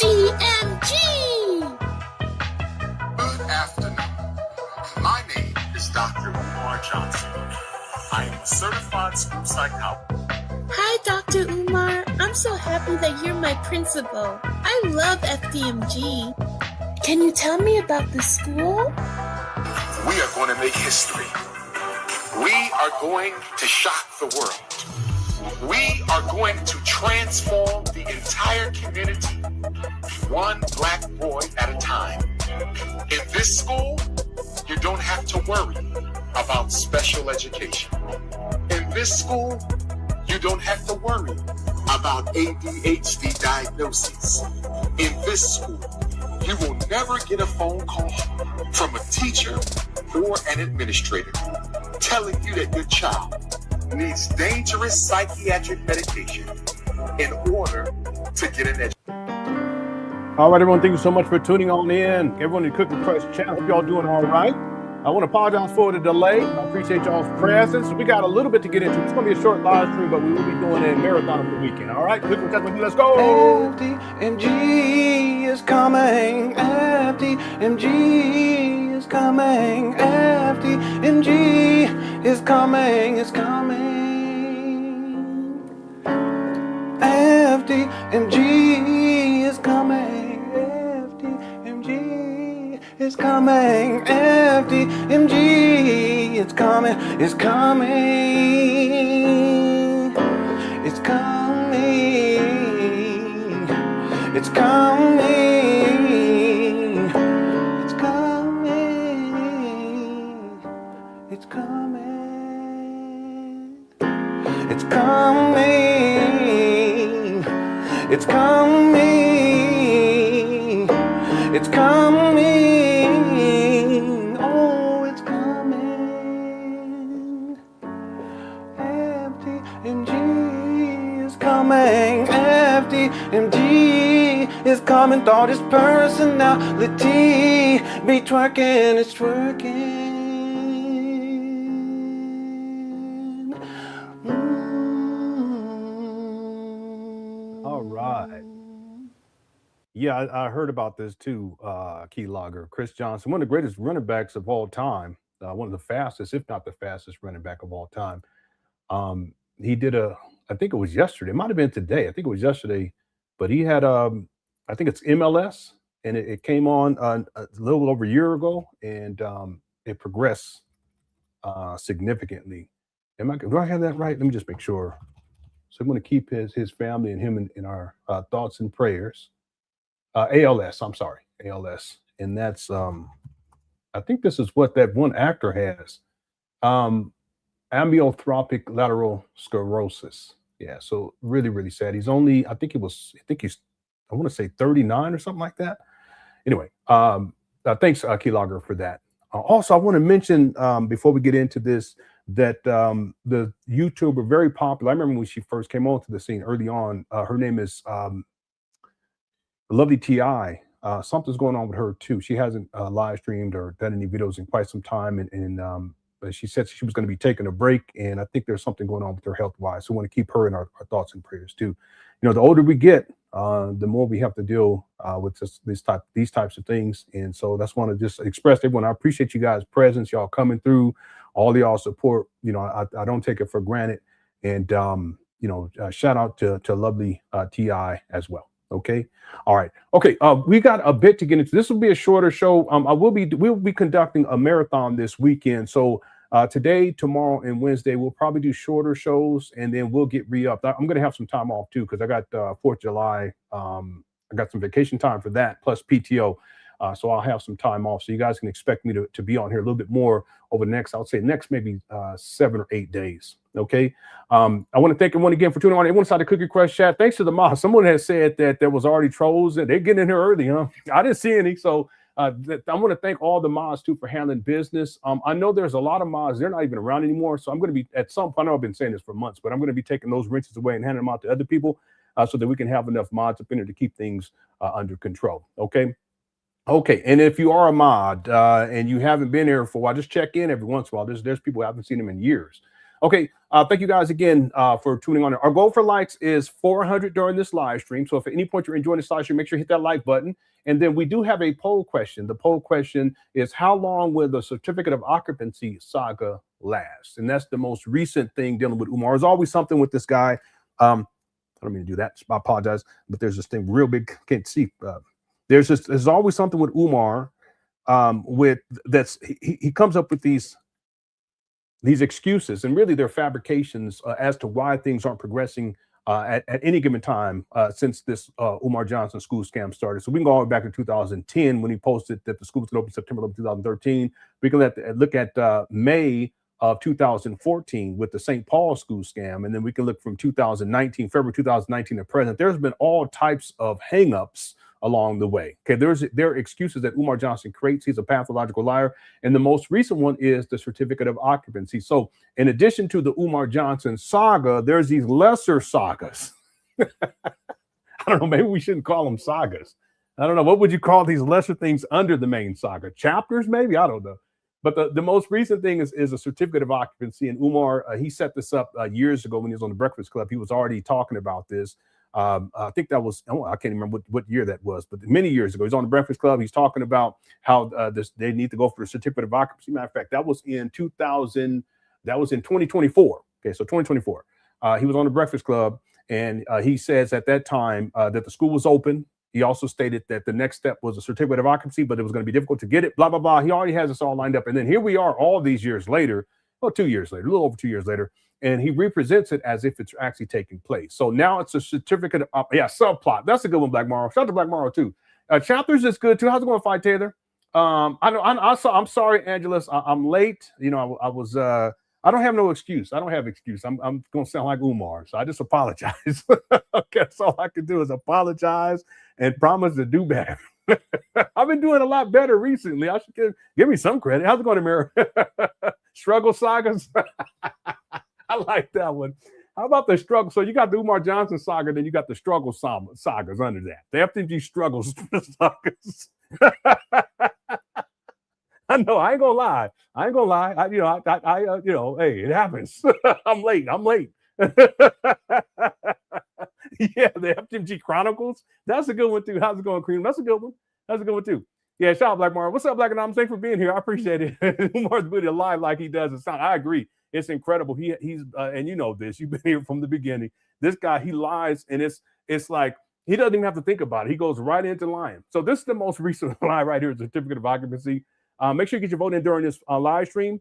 FDMG! Good afternoon. My name is Dr. Umar Johnson. I am a certified school psychologist. Hi, Dr. Umar. I'm so happy that you're my principal. I love FDMG. Can you tell me about the school? We are going to make history. We are going to shock the world. We are going to transform the entire community, one black boy at a time. In this school, you don't have to worry about special education. In this school, you don't have to worry about ADHD diagnoses. In this school, you will never get a phone call from a teacher or an administrator telling you that your child needs dangerous psychiatric medication in order to get an education. All right, everyone, thank you so much for tuning on in. Everyone in the Cooking Crush channel, hope y'all doing all right. I want to apologize for the delay. I appreciate y'all's presence. We got a little bit to get into. It's going to be a short live stream, but we will be doing a marathon for the weekend. All right, let's go. FDMG is coming. FDMG is coming. FDMG is coming. It's coming. FDMG is coming. FDMG is coming. FDMG is coming. It's coming. It's coming. It's coming. It's coming. It's coming. It's coming. It's coming. It's coming. Oh, it's coming. FDMG is coming. FDMG is coming. Thought his personality be twerking. It's twerking. All right. Yeah, I heard about this too, Key Logger. Chris Johnson, one of the greatest running backs of all time, one of the fastest, if not the fastest running back of all time. He did I think it was yesterday. It might have been today. I think it was yesterday. But he had, I think it's MLS, and it came on a little over a year ago, and it progressed significantly. Do I have that right? Let me just make sure. So I'm going to keep his family and him in our thoughts and prayers. ALS, I'm sorry, ALS. And that's, I think this is what that one actor has. Amyotrophic lateral sclerosis. Yeah, so really, really sad. He's only, I think he's, I want to say 39 or something like that. Anyway, thanks, Keylogger, for that. Also, I want to mention, before we get into this, that the YouTuber, very popular, I remember when she first came onto the scene early on, her name is Lovely T.I. Something's going on with her too. She hasn't live streamed or done any videos in quite some time, and she said she was going to be taking a break, and I think there's something going on with her health-wise. So we want to keep her in our thoughts and prayers too. You know, the older we get, the more we have to deal with these types of things, and so that's want to just express to everyone. I appreciate you guys' presence, y'all coming through, all y'all support. You know, I don't take it for granted, and you know, shout out to Lovely T.I. as well. Okay. All right. Okay. We got a bit to get into. This will be a shorter show. We'll be conducting a marathon this weekend. So Today, tomorrow, and Wednesday, we'll probably do shorter shows, and then we'll get re-upped. I'm going to have some time off too, because I got 4th of July. I got some vacation time for that, plus PTO. So I'll have some time off. So you guys can expect me to be on here a little bit more over the next, I would say next maybe 7 or 8 days. Okay. I want to thank everyone again for tuning on. Everyone inside the Cookie Crush chat. Thanks to the mod. Someone has said that there was already trolls and they're getting in here early, huh? I didn't see any. So I want to thank all the mods too for handling business. I know there's a lot of mods. They're not even around anymore. So I'm going to be at some point, I know I've been saying this for months, but I'm going to be taking those wrenches away and handing them out to other people so that we can have enough mods up in there to keep things under control. Okay. Okay, and if you are a mod and you haven't been here for a while, just check in every once in a while. There's people I haven't seen them in years. Okay, thank you guys again for tuning on. Our goal for likes is 400 during this live stream. So if at any point you're enjoying this live stream, make sure you hit that like button. And then we do have a poll question. The poll question is, how long will the certificate of occupancy saga last? And that's the most recent thing dealing with Umar. There's always something with this guy. I don't mean to do that. I apologize, but there's this thing real big. Can't see. There's always something with Umar he comes up with these excuses, and really they're fabrications as to why things aren't progressing at any given time since this Umar Johnson school scam started. So we can go all the way back to 2010 when he posted that the school was going to open September 11, 2013. We can look at May of 2014 with the St. Paul school scam, and then we can look from February 2019 to present. There's been all types of hangups along the way. Okay, there are excuses that Umar Johnson creates. He's a pathological liar. And the most recent one is the certificate of occupancy. So in addition to the Umar Johnson saga, there's these lesser sagas. I don't know, maybe we shouldn't call them sagas. I don't know. What would you call these lesser things under the main saga? Chapters, maybe? I don't know. But the most recent thing is a certificate of occupancy. And Umar, he set this up years ago when he was on the Breakfast Club. He was already talking about this. I think that was, I can't remember what year that was, but many years ago, he's on the Breakfast Club. He's talking about how they need to go for a certificate of occupancy. Matter of fact, that was in 2024. Okay, so 2024. He was on the Breakfast Club, and he says at that time that the school was open. He also stated that the next step was a certificate of occupancy, but it was going to be difficult to get it, blah, blah, blah. He already has this all lined up. And then here we are all these years later, 2 years later, a little over 2 years later, and he represents it as if it's actually taking place. So now it's a certificate of, subplot. That's a good one, Black Morrow. Shout out to Black Morrow, too. Chapters is good, too. How's it going, Fight Taylor? I'm sorry, Angelus. I'm late. I don't have no excuse. I don't have excuse. I'm going to sound like Umar, so I just apologize. Okay, that's all I can do is apologize and promise to do better. I've been doing a lot better recently. I should give me some credit. How's it going, Amir? Struggle sagas? I like that one. How about the struggle? So you got the Umar Johnson saga, then you got the struggle sagas under that. The FDMG struggles sagas. I know. I ain't gonna lie. Hey, it happens. I'm late. Yeah, the FDMG Chronicles. That's a good one too. How's it going, Cream? That's a good one. Too. Yeah, shout out Black Mar. What's up, Black Anonymous? Thanks for being here. I appreciate it. Umar's booty alive like he does it sound. I agree. It's incredible. He's and you know this. You've been here from the beginning. This guy, he lies, and it's like he doesn't even have to think about it. He goes right into lying. So this is the most recent lie right here, the certificate of occupancy. Make sure you get your vote in during this live stream.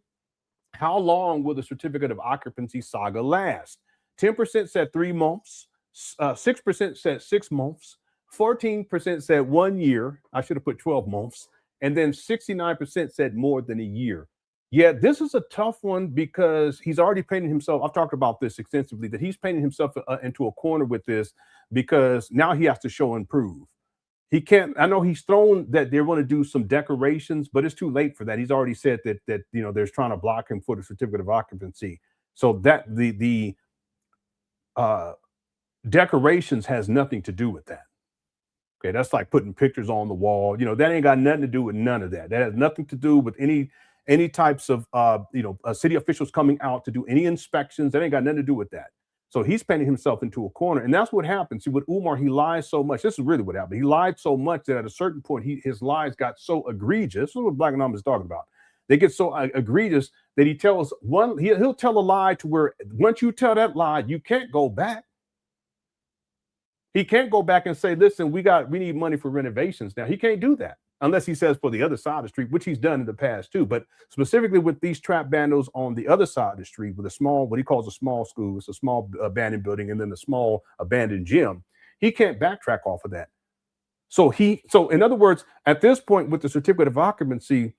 How long will the certificate of occupancy saga last? 10% said 3 months. 6% said 6 months. 14% said 1 year. I should have put 12 months. And then 69% said more than a year. Yeah, this is a tough one because he's already painted himself. I've talked about this extensively, that he's painted himself into a corner with this because now he has to show and prove. He can't. I know he's thrown that they want to do some decorations, but it's too late for that. He's already said that they're trying to block him for the certificate of occupancy. So that the decorations has nothing to do with that. Okay, that's like putting pictures on the wall. That ain't got nothing to do with none of that. That has nothing to do with any types of city officials coming out to do any inspections. That ain't got nothing to do with that. So he's painting himself into a corner, and that's what happens. See, with Umar, he lies so much. This is really what happened. He lied so much that at a certain point, his lies got so egregious. This is what Black Anonymous is talking about. They get so egregious that he'll tell a lie to where once you tell that lie, you can't go back. He can't go back and say, listen, we need money for renovations now. He can't do that. unless he says for the other side of the street, which he's done in the past too. But specifically with these trap bandos on the other side of the street with a small, what he calls a small school, it's a small abandoned building, and then a small abandoned gym, he can't backtrack off of that. So in other words, at this point with the certificate of occupancy,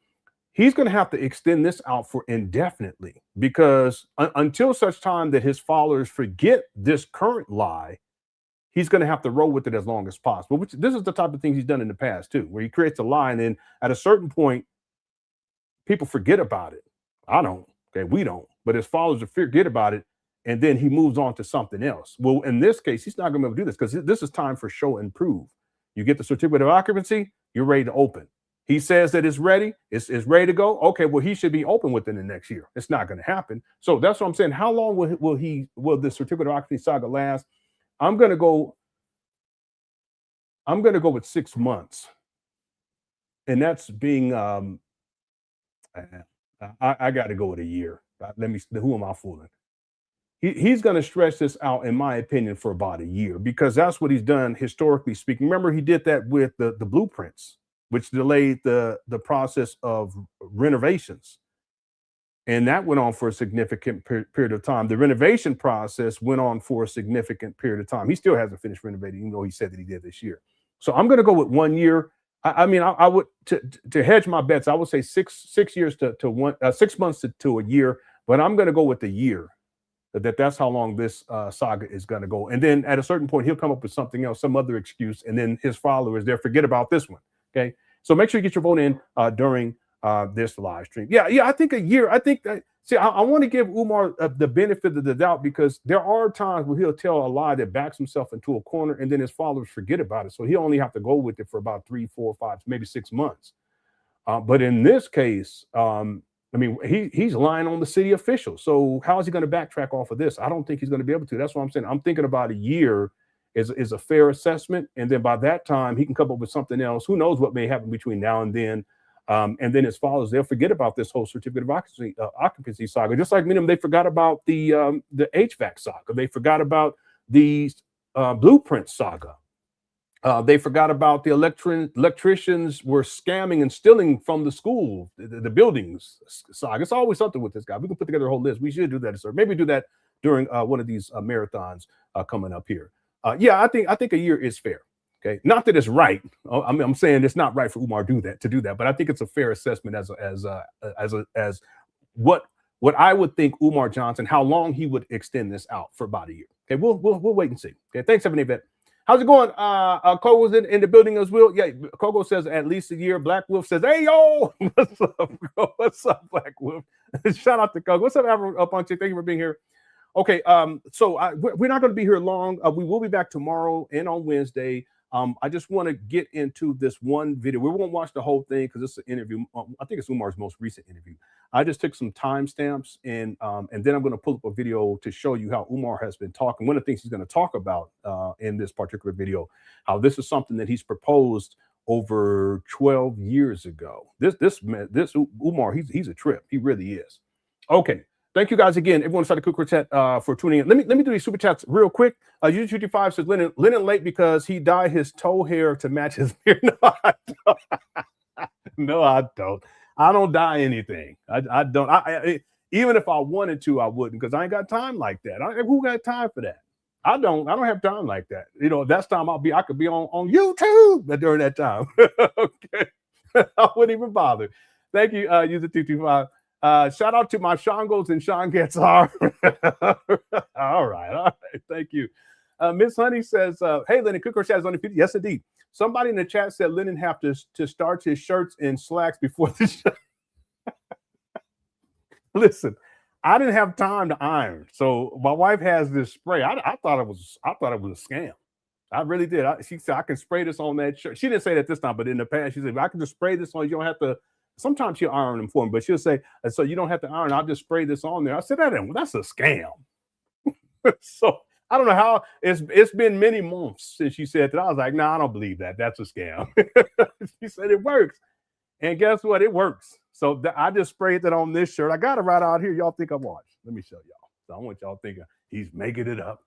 he's going to have to extend this out for indefinitely, because until such time that his followers forget this current lie, he's going to have to roll with it as long as possible, which this is the type of things he's done in the past too, where he creates a lie and then at a certain point, people forget about it. I don't, okay, we don't, but his followers forget about it, and then he moves on to something else. Well, in this case, he's not going to be able to do this because this is time for show and prove. You get the certificate of occupancy, you're ready to open. He says that it's ready, it's ready to go. Okay, well, he should be open within the next year. It's not going to happen. So that's what I'm saying. How long will the certificate of occupancy saga last? I'm going to go with 6 months. And that's being I got to go with a year. Who am I fooling? He's going to stretch this out, in my opinion, for about a year, because that's what he's done historically speaking. Remember, he did that with the blueprints, which delayed the process of renovations. And that went on for a significant period of time. The renovation process went on for a significant period of time. He still hasn't finished renovating, even though he said that he did this year. So I'm going to go with 1 year. I mean, I would, to hedge my bets, I would say 6 years to 6 months to a year, but I'm going to go with a year. That's how long this saga is going to go. And then at a certain point, he'll come up with something else, some other excuse, and then his followers, they'll forget about this one. Okay. So make sure you get your vote in during this live stream. Yeah, I think a year. I think I want to give Umar the benefit of the doubt, because there are times where he'll tell a lie that backs himself into a corner, and then his followers forget about it. So he'll only have to go with it for about 3, 4, 5, maybe 6 months. But in this case, I mean, he's lying on the city officials. So how is he going to backtrack off of this? I don't think he's going to be able to. That's what I'm saying. I'm thinking about a year is a fair assessment. And then by that time, he can come up with something else. Who knows what may happen between now and then. And then his followers, they'll forget about this whole certificate of occupancy saga. Just like many of them, they forgot about the HVAC saga. They forgot about the blueprint saga. They forgot about the electricians were scamming and stealing from the school, the buildings saga. It's always something with this guy. We can put together a whole list. We should do that, sir. Maybe do that during one of these marathons coming up here. Yeah, I think a year is fair. Okay, not that it's right. I'm saying it's not right for Umar to do that, but I think it's a fair assessment as what I would think Umar Johnson, how long he would extend this out for about a year. Okay, we'll wait and see. Okay, thanks, Evan Yvette. How's it going? Kogo's in the building as well. Yeah, Kogo says at least a year. Black Wolf says, "Hey yo, what's up, bro? What's up, Black Wolf?" Shout out to Kogo. What's up, Apunche? Thank you for being here. Okay, so we're not going to be here long. We will be back tomorrow and on Wednesday. I just want to get into this one video. We won't watch the whole thing because it's an interview. I think it's Umar's most recent interview. I just took some timestamps and then I'm going to pull up a video to show you how Umar has been talking. One of the things he's going to talk about in this particular video, how this is something that he's proposed over 12 years ago. This Umar, he's a trip. He really is. Okay. Thank you guys again, everyone inside the Cook Quartet for tuning in. Let me do these super chats real quick. U55 says Lenon late because he dyed his toe hair to match his beard. No, I don't. No, I don't. I don't dye anything. I don't. Even if I wanted to, I wouldn't, because I ain't got time like that. Who got time for that? I don't have time like that. You know, that's time I could be on YouTube during that time. Okay. I wouldn't even bother. Thank you, user 225. Shout out to my Shangos and Sean Getzar. All right. Thank you. Miss Honey says, hey, Lenon, Cook Chat is on the 50. Yes, indeed. Somebody in the chat said Lenon have to start his shirts in slacks before the show. Listen, I didn't have time to iron. So my wife has this spray. I thought it was a scam. I really did. She said, I can spray this on that shirt. She didn't say that this time, but in the past, she said, I can just spray this on. You don't have to. Sometimes she'll iron them for me, but she'll say, so you don't have to iron. I'll just spray this on there. I said, that's a scam. So I don't know how it's been many months since she said that. I was like, no, I don't believe that. That's a scam. She said it works. And guess what? It works. So I just sprayed that on this shirt. I got it right out here. Y'all think I'm watching. Let me show y'all. So I want y'all thinking he's making it up.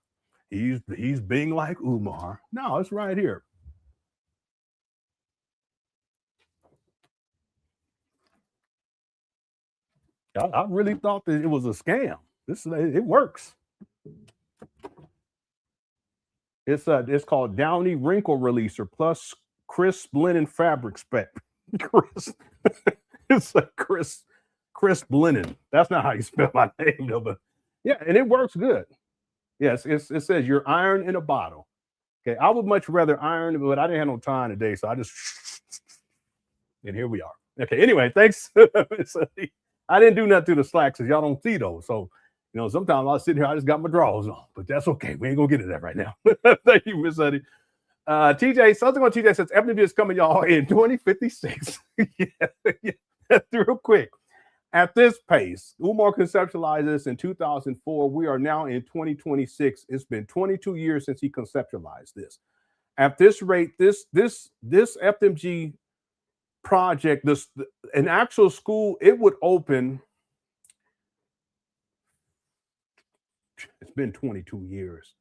He's being like Umar. No, it's right here. I really thought that it was a scam. It works. It's called Downy Wrinkle Releaser plus crisp linen fabric spec. It's a crisp linen. That's not how you spell my name though, but yeah, and it works good. Yes, it says your iron in a bottle. Okay, I would much rather iron, but I didn't have no time today, so I just and here we are. Okay, anyway, thanks. I didn't do nothing to the slacks because y'all don't see those. So, sometimes I'll sit here, I just got my drawers on, but that's okay. We ain't gonna get to that right now. Thank you, Miss Eddie. TJ, something on TJ says FDMG is coming, y'all, in 2056. Yeah, real quick. At this pace, Umar conceptualized this in 2004. We are now in 2026. It's been 22 years since he conceptualized this. At this rate, this FDMG project, an actual school, it would open. It's been 22 years.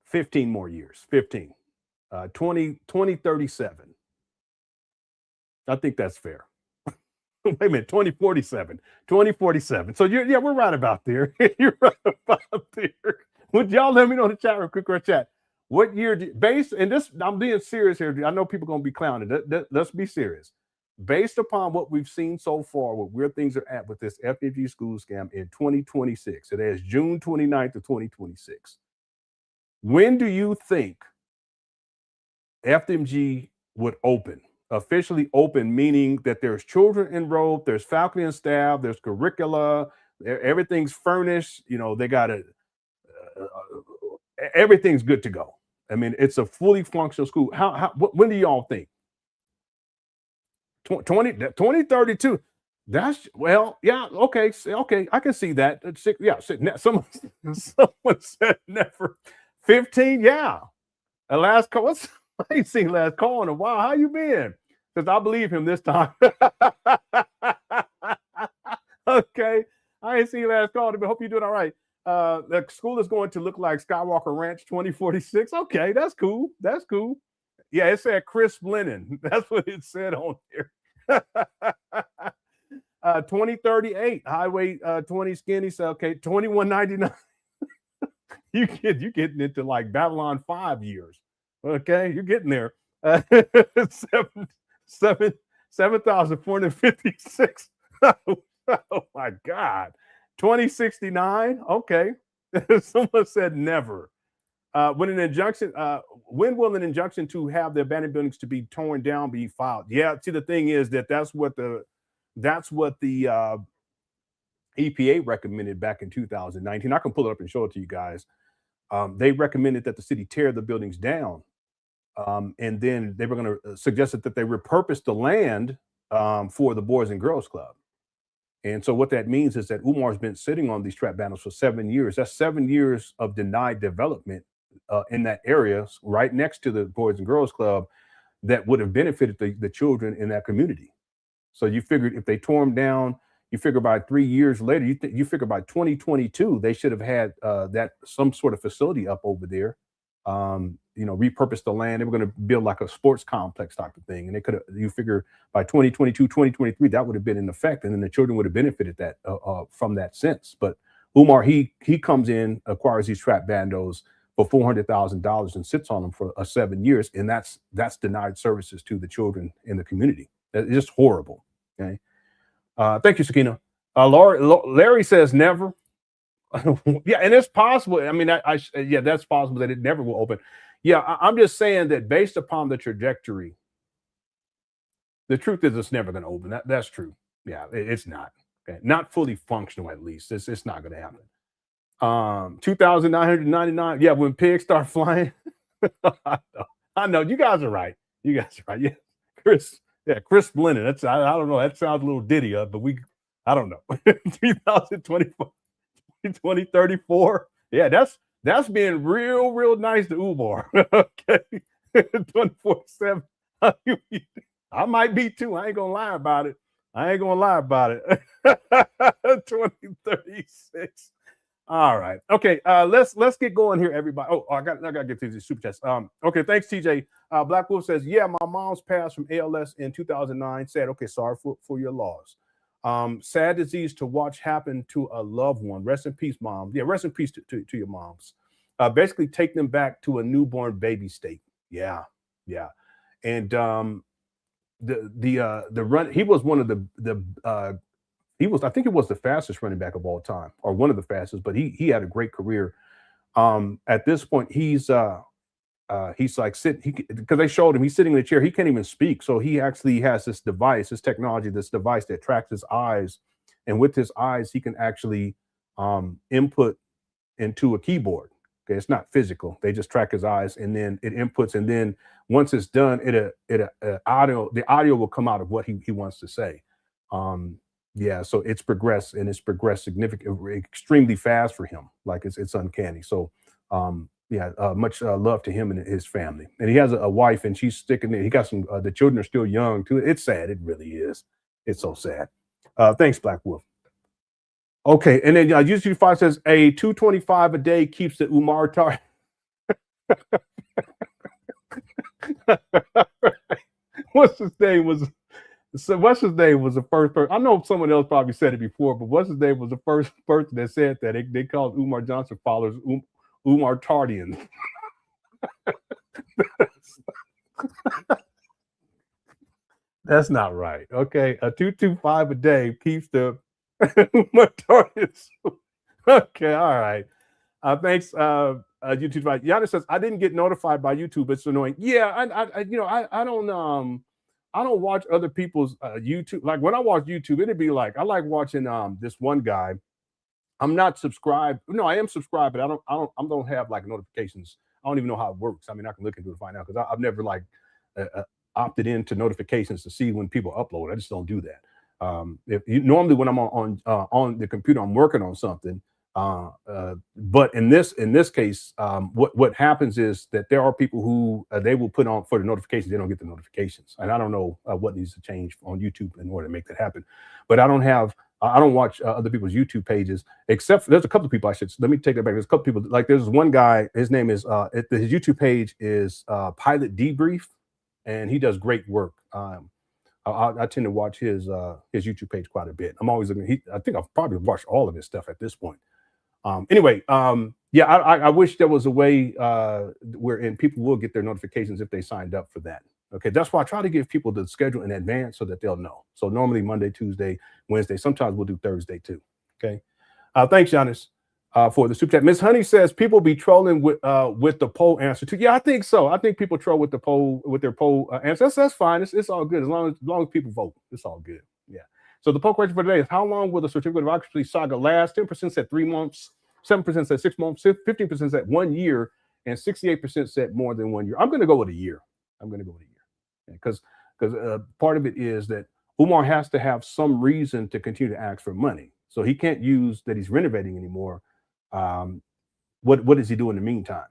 15 more years. 15. 2037. I think that's fair. Wait a minute, 2047. 2047. So we're right about there. You're right about there. Would y'all let me know in the chat real quick or chat? What year and this, I'm being serious here. I know people are gonna be clowning. Let's be serious. Based upon what we've seen so far, where things are at with this FDMG school scam in 2026, it is June 29th of 2026. When do you think FDMG would officially open, meaning that there's children enrolled, there's faculty and staff, there's curricula, everything's furnished, they got everything's good to go. I mean, it's a fully functional school. When do y'all think? 2032. That's yeah, okay, I can see that. Yeah, someone said never. 15, yeah. Last call. I ain't seen last call in a while. How you been? Because I believe him this time. Okay, I ain't seen last call, but hope you're doing all right. The school is going to look like Skywalker Ranch 2046. Okay, that's cool. That's cool. Yeah, it said crisp linen. That's what it said on there. 2038 Highway 20 skinny. So okay, 2199. You getting into like Babylon 5 years. Okay, you're getting there. 7,456. Oh my God. 2069. Okay. Someone said never. When will an injunction to have the abandoned buildings to be torn down be filed? Yeah. See, the thing is that's what the EPA recommended back in 2019. I can pull it up and show it to you guys. They recommended that the city tear the buildings down. And then they were going to suggest that they repurpose the land for the Boys and Girls Club. And so what that means is that Umar's been sitting on these trap banners for 7 years. That's 7 years of denied development in that area right next to the Boys and Girls Club that would have benefited the children in that community. So you figured if they tore them down, you figure by 3 years later, you figure by 2022, they should have had some sort of facility up over there. Repurpose the land. They were going to build like a sports complex type of thing. And you figure by 2022, 2023, that would have been in effect. And then the children would have benefited from that sense. But Umar, he comes in, acquires these trap bandos for $400,000 and sits on them for 7 years. And that's denied services to the children in the community. It's just horrible. Okay. Thank you, Sakina. Larry says never. Yeah, and it's possible. I mean, that's possible that it never will open. Yeah, I'm just saying that based upon the trajectory, the truth is it's never going to open. That's true. Yeah, it's not. Okay, not fully functional at least. It's not going to happen. 2,999. Yeah, when pigs start flying. I know you guys are right. Yeah, Chris. Yeah, crisp linen. That's I don't know. That sounds a little ditty, but I don't know. 2024. 2034. Yeah, that's being real nice to Umar. Okay. 24/7. I might be too. I ain't gonna lie about it. 2036. All right. Okay. Let's get going here, everybody. Oh, I gotta get to these super chats. Okay. Thanks, TJ. Black Wolf says, yeah, my mom's passed from ALS in 2009. Sad. Okay. Sorry for your loss. Sad disease to watch happen to a loved one. Rest in peace, mom. Yeah. Rest in peace to your moms. Basically take them back to a newborn baby state. Yeah. Yeah. And the run, he was one of I think it was the fastest running back of all time, or one of the fastest, but he had a great career. At this point, he's like sitting, because they showed him, he's sitting in a chair, he can't even speak. So he actually has this device, this technology, this device that tracks his eyes. And with his eyes, he can actually input into a keyboard. Okay, it's not physical. They just track his eyes, and then it inputs, and then once it's done, the audio will come out of what he wants to say. Yeah, so it's progressed significantly, extremely fast for him. Like it's uncanny. So much love to him and his family. And he has a wife, and she's sticking there. He got some. The children are still young too. It's sad. It really is. It's so sad. Thanks, Black Wolf. Okay, and then UC5 says a 225 a day keeps the Umar target. What's his name was the first person. I know someone else probably said it before, but what's his name was the first person that said that. They called Umar Johnson followers Umar Tardians. That's not right. Okay, a 225 a day keeps the Umar Tardians. Okay, all right. Thanks, YouTube. Giannis says, I didn't get notified by YouTube. It's annoying. Yeah, I don't watch other people's YouTube. Like when I watch YouTube, it'd be like, I like watching this one guy. I'm not subscribed. No, I am subscribed, but I don't have like notifications. I don't even know how it works. I mean, I can look into it to find out, because I've never like opted into notifications to see when people upload. I just don't do that. Normally when I'm on the computer, I'm working on something. But in this case, what happens is that there are people who they will put on for the notifications. They don't get the notifications, and I don't know what needs to change on YouTube in order to make that happen. But I don't watch other people's YouTube pages, except for, there's a couple of people let me take that back. There's a couple of people, like there's one guy, his name is his YouTube page is Pilot Debrief, and he does great work. I tend to watch his YouTube page quite a bit. I'm always looking. I think I've probably watched all of his stuff at this point. Anyway, I wish there was a way wherein people will get their notifications if they signed up for that. Okay, that's why I try to give people the schedule in advance so that they'll know. So normally Monday, Tuesday, Wednesday. Sometimes we'll do Thursday too. Okay. Thanks, Giannis, for the super chat. Miss Honey says people be trolling with the poll answer too. Yeah, I think so. I think people troll with the poll their poll answer. That's fine. It's all good as long as people vote. It's all good. Yeah. So the poll question for today is: how long will the certificate of occupancy saga last? 10% said 3 months, 7% said 6 months, 15% said 1 year, and 68% said more than 1 year. I'm going to go with a year. Because part of it is that Umar has to have some reason to continue to ask for money. So he can't use that he's renovating anymore. What does he do in the meantime?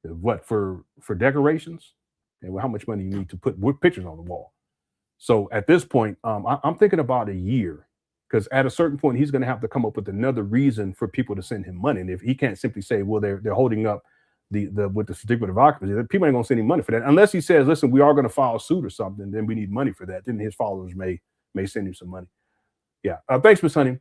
What, for decorations? And how much money you need to put pictures on the wall? So at this point, I'm thinking about a year, because at a certain point, he's going to have to come up with another reason for people to send him money. And if he can't simply say, well, they're holding up with the certificate of occupancy, people ain't going to send him money for that. Unless he says, listen, we are going to file a suit or something, then we need money for that. Then his followers may send him some money. Yeah. Thanks, Miss Honey.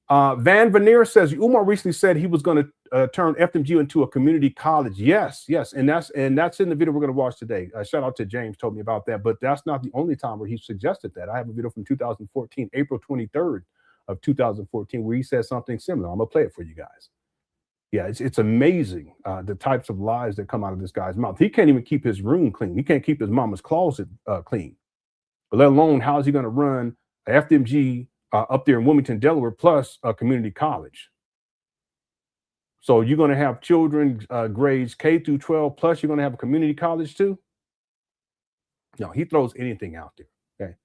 Van Veneer says Umar recently said he was going to turn FDMG into a community college. Yes, and that's in the video we're going to watch today. Shout out to James, told me about that, but that's not the only time where he suggested that. I have a video from 2014, April 23rd of 2014, where he said something similar. I'm gonna play it for you guys. Yeah, it's amazing the types of lies that come out of this guy's mouth. He can't even keep his room clean. He can't keep his mama's closet clean, but let alone how is he going to run a FDMG up there in Wilmington, Delaware, plus a community college. So you're going to have children grades K through 12, plus you're going to have a community college too? No, he throws anything out there. Okay.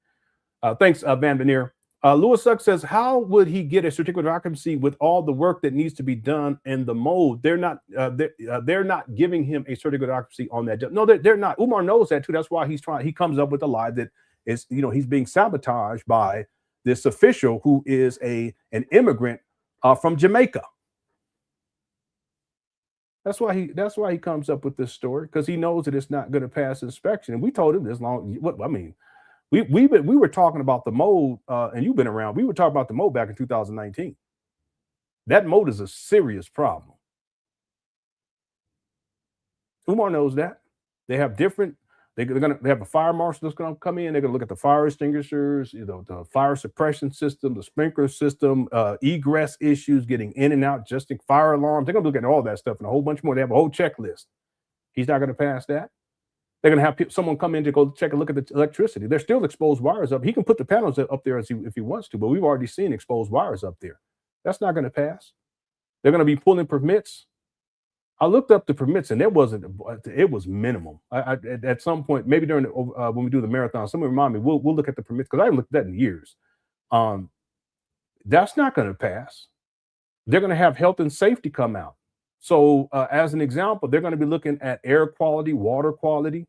Thanks, Van Veneer. Louis Suck says, how would he get a certificate of occupancy with all the work that needs to be done in the mold? They're not giving him a certificate of occupancy on that. No, they're not. Umar knows that too. That's why he comes up with a lie that is, he's being sabotaged by this official who is an immigrant from Jamaica. That's why he comes up with this story, because he knows that it's not going to pass inspection. And we told him this long. What I mean, we were talking about the mold, and you've been around. We were talking about the mold back in 2019. That mold is a serious problem. Umar knows that. They have different. They have a fire marshal that's going to come in. They're going to look at the fire extinguishers, the fire suppression system, the sprinkler system, egress issues, getting in and out, adjusting fire alarms. They're going to look at all that stuff and a whole bunch more. They have a whole checklist. He's not going to pass that. They're going to have someone come in to go check and look at the electricity. There's still exposed wires up. He can put the panels up there if he wants to, but we've already seen exposed wires up there. That's not going to pass. They're going to be pulling permits. I looked up the permits, and it was minimum. At some point, maybe during when we do the marathon, someone remind me. We'll look at the permits, because I haven't looked at that in years. That's not going to pass. They're going to have health and safety come out. So as an example, they're going to be looking at air quality, water quality.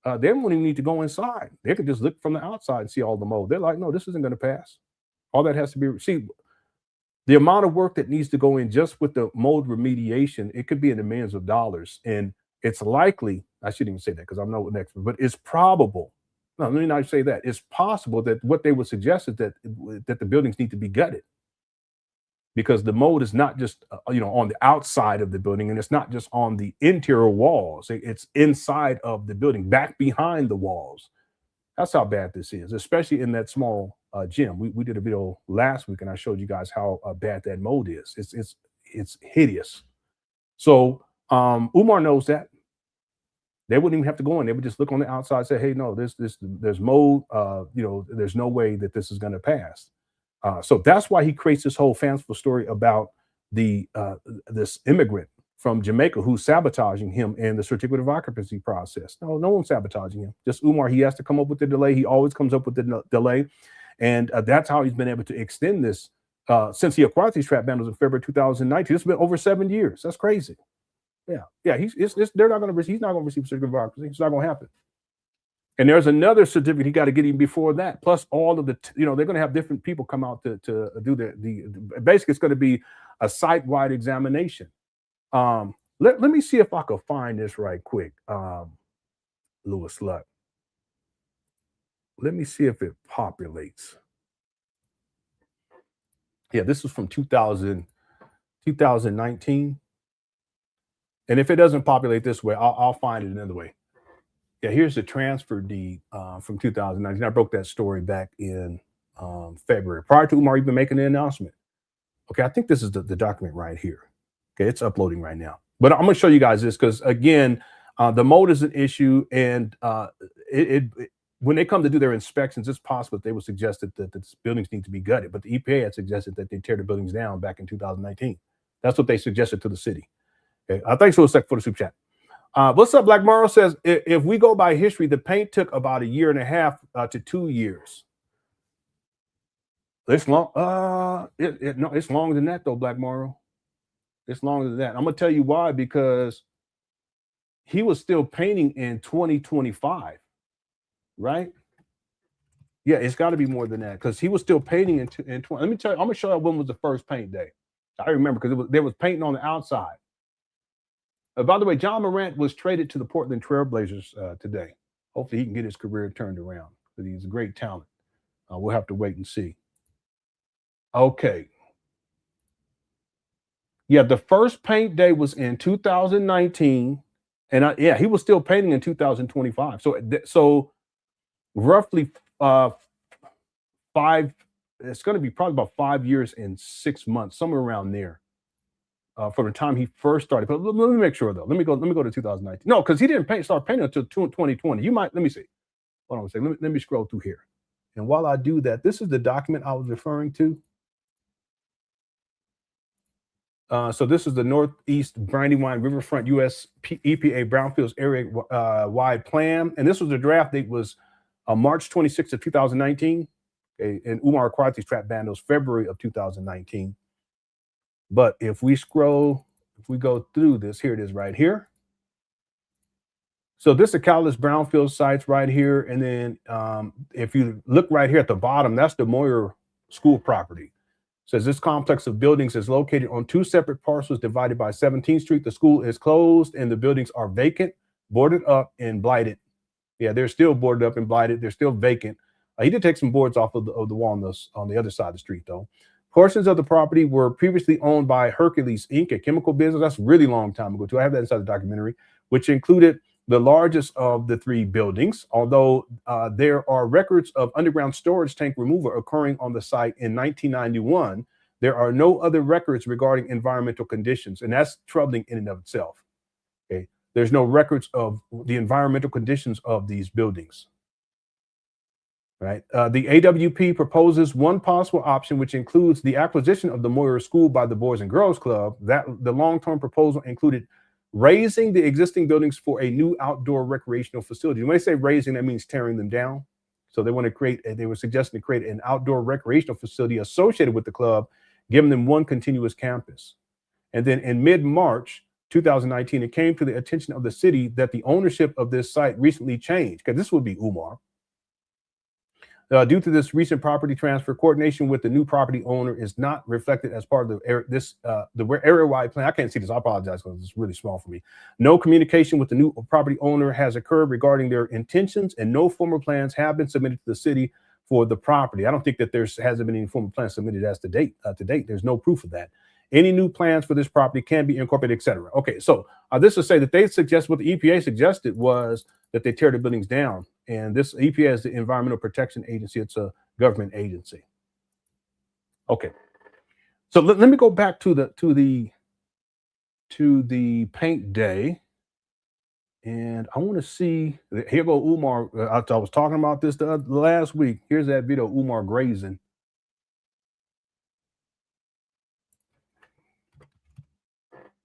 They don't even need to go inside. They could just look from the outside and see all the mold. They're like, no, this isn't going to pass. All that has to be, see, the amount of work that needs to go in just with the mold remediation, it could be in the millions of dollars. And it's likely, I shouldn't even say that because I'm not an expert, but it's probable. No, let me not say that. It's possible that what they would suggest is that the buildings need to be gutted, because the mold is not just on the outside of the building, and it's not just on the interior walls. It's inside of the building, back behind the walls. That's how bad this is, especially in that small gym. We did a video last week, and I showed you guys how bad that mold is. It's hideous. So Umar knows that. They wouldn't even have to go in. They would just look on the outside and say, hey, no, there's mold. There's no way that this is going to pass. So that's why he creates this whole fanciful story about this immigrant from Jamaica who's sabotaging him in the certificate of occupancy process. No one's sabotaging him. Just Umar. He has to come up with the delay. He always comes up with the delay. And that's how he's been able to extend this since he acquired these trap bundles in February 2019. It's been over 7 years. That's crazy. Yeah. He's not going to receive a certificate of occupancy. It's not going to happen. And there's another certificate he got to get him before that. Plus all of the, they're going to have different people come out to do the basically it's going to be a site-wide examination. Let me see if I can find this right quick. Louis Luck. Let me see if it populates. Yeah, this is from 2019. And if it doesn't populate this way, I'll find it another way. Yeah, here's the transfer deed from 2019. I broke that story back in February, prior to Umar even making the announcement. Okay, I think this is the document right here. Okay, it's uploading right now. But I'm going to show you guys this because, again, the mold is an issue. And when they come to do their inspections, it's possible that they would suggest that the buildings need to be gutted. But the EPA had suggested that they tear the buildings down back in 2019. That's what they suggested to the city. Okay, thanks for a sec for the super chat. What's up, Black Morrow says, if we go by history, the paint took about 1.5 to 2 years. It's long. No, it's longer than that, though, Black Morrow. It's longer than that. I'm going to tell you why, because he was still painting in 2025, right? Yeah, it's got to be more than that, because he was still painting in 20. Let me tell you, I'm going to show you when was the first paint day. I remember, because there was painting on the outside. By the way, John Morant was traded to the Portland Trailblazers today. Hopefully he can get his career turned around, because he's a great talent. We'll have to wait and see. Okay. Yeah, the first paint day was in 2019. And he was still painting in 2025. So roughly 5, it's going to be probably about 5 years and 6 months, somewhere around there. From the time he first started. But let me make sure, though. Let me go to 2019. No, because he didn't start painting until 2020. Let me see. Hold on a second. Let me scroll through here. And while I do that, this is the document I was referring to. So this is the Northeast Brandywine Riverfront U.S. EPA Brownfields Area Wide Plan. And this was the draft date was March 26th of 2019. Okay, and Umar acquired these trap bundles February of 2019. But if we go through this, here it is right here. So this is Callis Brownfield sites right here. And then if you look right here at the bottom, that's the Moyer School property. Says this complex of buildings is located on two separate parcels divided by 17th Street. The school is closed and the buildings are vacant, boarded up, and blighted. Yeah, they're still boarded up and blighted. They're still vacant. He did take some boards off of the wall on the other side of the street, though. Portions of the property were previously owned by Hercules Inc., a chemical business. That's a really long time ago, too. I have that inside the documentary, which included the largest of the three buildings, although there are records of underground storage tank removal occurring on the site in 1991. There are no other records regarding environmental conditions, and that's troubling in and of itself. Okay, there's no records of the environmental conditions of these buildings. Right. The AWP proposes one possible option, which includes the acquisition of the Moyer School by the Boys and Girls Club. That the long-term proposal included raising the existing buildings for a new outdoor recreational facility. When they say raising, that means tearing them down. So they want to create, they were suggesting to create an outdoor recreational facility associated with the club, giving them one continuous campus. And then in mid-March 2019, it came to the attention of the city that the ownership of this site recently changed, because this would be Umar. Due to this recent property transfer, coordination with the new property owner is not reflected as part of the area-wide plan. I can't see this. I apologize because it's really small for me. No communication with the new property owner has occurred regarding their intentions, and no formal plans have been submitted to the city for the property. I don't think that there hasn't been any formal plans submitted as to date. There's no proof of that. Any new plans for this property can be incorporated, etc. Okay, so this will say that they suggest what the EPA suggested was that they tear the buildings down. And this EPA is the Environmental Protection Agency. It's a government agency. Okay, so let me go back to the paint day, and I want to see. Here go Umar. I was talking about this the last week. Here's that video, Umar grazing.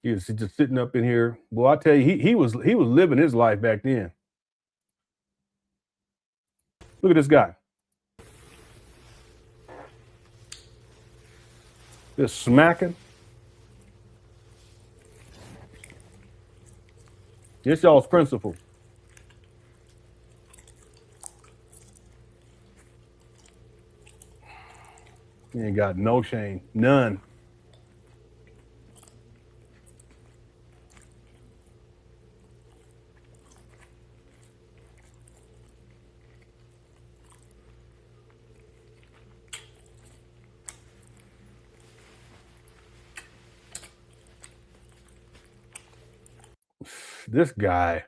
He's just sitting up in here. Well, I tell you, he was living his life back then. Look at this guy. Just smacking. It's y'all's principle. He ain't got no shame, none. This guy,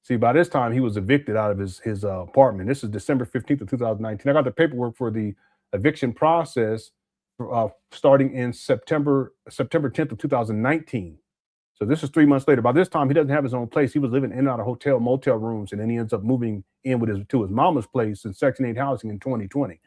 see, by this time he was evicted out of his apartment. This is December 15th of 2019. I got the paperwork for the eviction process starting in September 10th of 2019. So this is 3 months later. By this time, he doesn't have his own place. He was living in and out of hotel, motel rooms, and then he ends up moving in to his mama's place in Section 8 housing in 2020.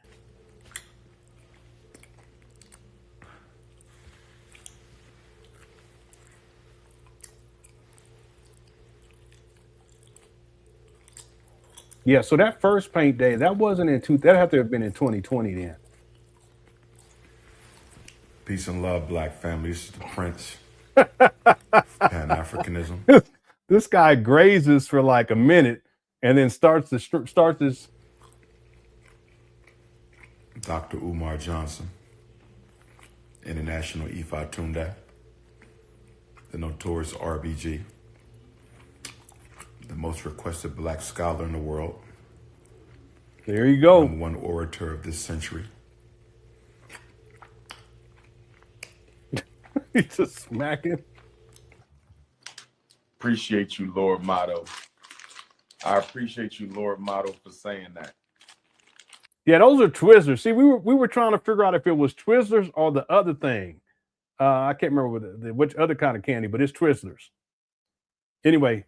Yeah, so that first paint day, that wasn't that had to have been in 2020 then. Peace and love, black family. This is the Prince. Pan Africanism. This guy grazes for like a minute and then starts this. Dr. Umar Johnson, International Ifa Tunde, the notorious RBG, the most requested black scholar in the world. There you go. #1 orator of this century. He's just smacking. Appreciate you, Lord Motto. I appreciate you, Lord Motto, for saying that. Yeah, those are Twizzlers. See, we were trying to figure out if it was Twizzlers or the other thing. I can't remember which other kind of candy, but it's Twizzlers. Anyway,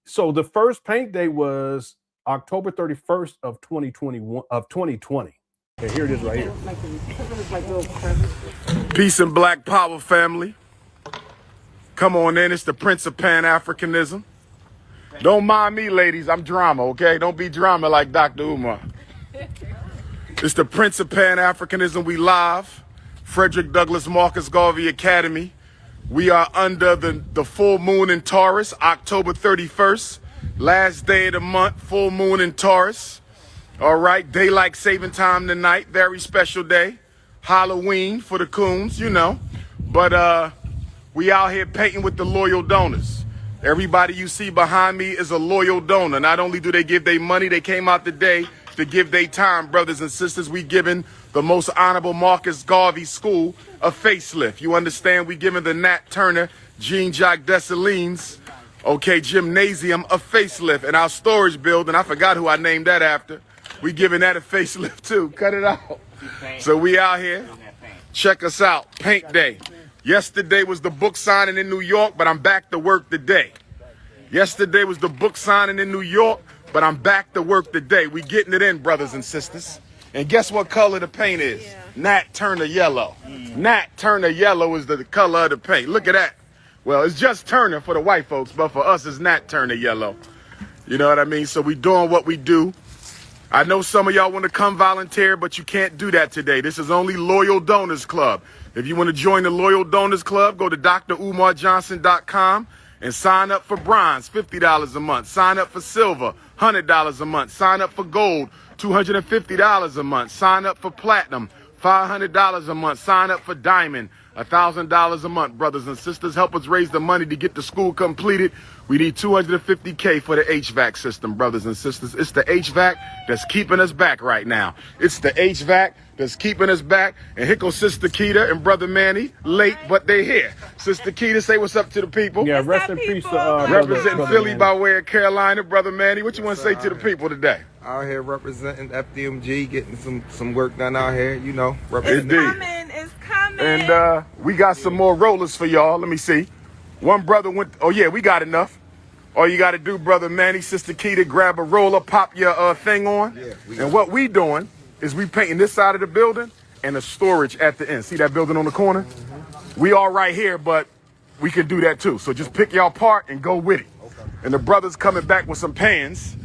so the first paint day was October 31st of 2021 of 2020. Okay, here it is right here. Peace and black power, family. Come on in, it's the Prince of Pan Africanism. Don't mind me, ladies, I'm drama, okay? Don't be drama like Dr. Umar. It's the Prince of Pan Africanism. We live. Frederick Douglass Marcus Garvey Academy. We are under the full moon in Taurus, October 31st. Last day of the month, full moon in Taurus. All right, daylight saving time tonight. Very special day. Halloween for the coons, you know. But we out here painting with the loyal donors. Everybody you see behind me is a loyal donor. Not only do they give their money, they came out today to give their time, brothers and sisters. We giving the most honorable Marcus Garvey School a facelift. You understand? We giving the Nat Turner, Jean-Jacques Dessalines, okay, gymnasium a facelift. And our storage building, I forgot who I named that after. We giving that a facelift too. Cut it out. So we out here. Check us out. Paint Day. Yesterday was the book signing in New York, but I'm back to work today. Yesterday was the book signing in New York, but I'm back to work today. We getting it in, brothers and sisters. And guess what color the paint is? Nat Turner yellow. Nat Turner yellow is the color of the paint. Look at that. Well, it's just Turner for the white folks, but for us, it's Nat Turner yellow. You know what I mean? So we doing what we do. I know some of y'all want to come volunteer, but you can't do that today. This is only Loyal Donors Club. If you want to join the Loyal Donors Club, go to drumarjohnson.com and sign up for bronze, $50 a month. Sign up for silver, $100 a month. Sign up for gold, $250 a month. Sign up for platinum, $500 a month. Sign up for diamond, $1,000 a month. Brothers and sisters, help us raise the money to get the school completed. We need $250K for the HVAC system, brothers and sisters. It's the HVAC that's keeping us back right now. It's the HVAC that's keeping us back. And here goes Sister Keita and Brother Manny, late, but they here. Sister Keita, say what's up to the people. Yeah, rest in peace. Representing Brother Philly Manny. by way of Carolina. Brother Manny, what you want to say to the people today? Out here representing FDMG, getting some work done out here, you know. Indeed. It's coming. And we got some more rollers for y'all. Let me see. One brother went, oh yeah, we got enough. All you got to do, Brother Manny, Sister Keita, grab a roller, pop your thing on. Yeah, and what we doing is we painting this side of the building and a storage at the end. See that building on the corner? We all right here, but we can do that too. So just pick y'all part and go with it. Okay. And the brother's coming back with some pans,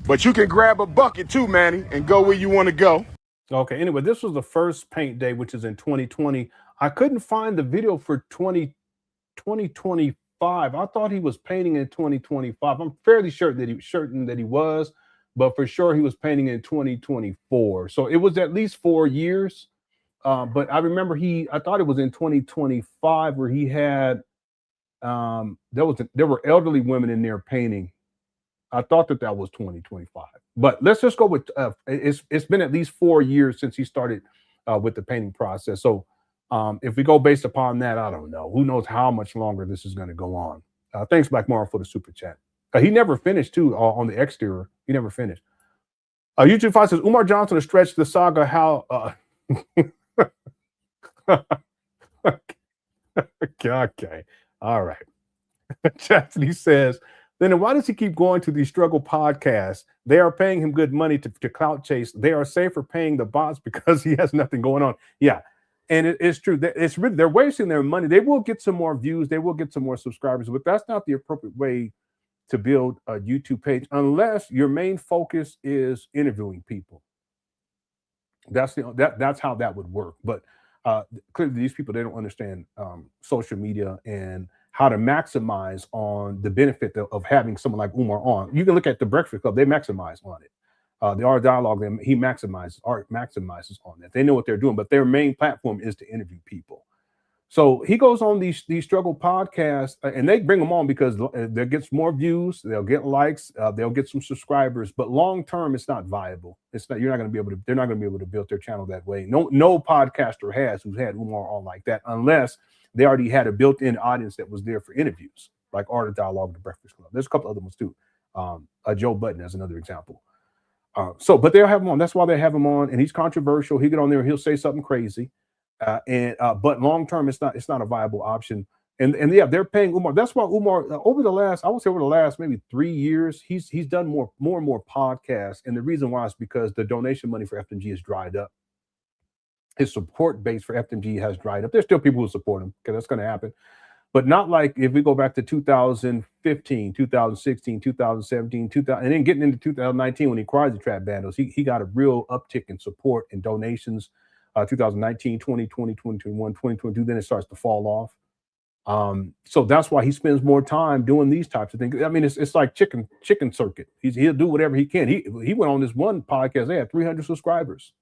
but you can grab a bucket too, Manny, and go where you want to go. Okay, anyway, this was the first paint day, which is in 2020. I couldn't find the video for 2025. I thought he was painting in 2025. I'm fairly certain that he was, but for sure he was painting in 2024. So it was at least 4 years. But I remember I thought it was in 2025 where he had there were elderly women in there painting. I thought that was 2025. But let's just go with it's been at least 4 years since he started with the painting process. So if we go based upon that, I don't know. Who knows how much longer this is going to go on. Thanks, Black Mara, for the super chat. He never finished, too, on the exterior. He never finished. YouTube 5 says, Umar Johnson has stretched the saga how... okay. All right. Chastity says, then why does he keep going to these struggle podcasts? They are paying him good money to clout chase. They are safer paying the bots because he has nothing going on. Yeah. And it's true. It's really, they're wasting their money. They will get some more views. They will get some more subscribers, but that's not the appropriate way to build a YouTube page unless your main focus is interviewing people. That's how that would work. But clearly, these people, they don't understand social media and how to maximize on the benefit of having someone like Umar on. You can look at the Breakfast Club; they maximize on it. The Art Dialogue, he maximizes on that. They know what they're doing, but their main platform is to interview people. So he goes on these struggle podcasts, and they bring them on because they'll get more views, they'll get likes, they'll get some subscribers. But long term, it's not viable. It's not. You're not going to be able to. They're not going to be able to build their channel that way. No podcaster has who's had Umar on like that, unless they already had a built-in audience that was there for interviews, like Art of Dialogue, the Breakfast Club. There's a couple other ones too. Joe Budden as another example. But they'll have him on. That's why they have him on, and he's controversial. He get on there, he'll say something crazy, but long term, it's not a viable option. And yeah, they're paying Umar. That's why Umar over the last maybe 3 years, he's done more and more podcasts. And the reason why is because the donation money for FDMG has dried up. His support base for FDMG has dried up. There's still people who support him because that's going to happen. But not like if we go back to 2015, 2016, 2017, and then getting into 2019 when he acquired the trap bundles, he got a real uptick in support and donations. 2019, 2020, 2021, 2022, then it starts to fall off. So that's why he spends more time doing these types of things. I mean, it's like chicken circuit. He'll do whatever he can. He went on this one podcast. They had 300 subscribers.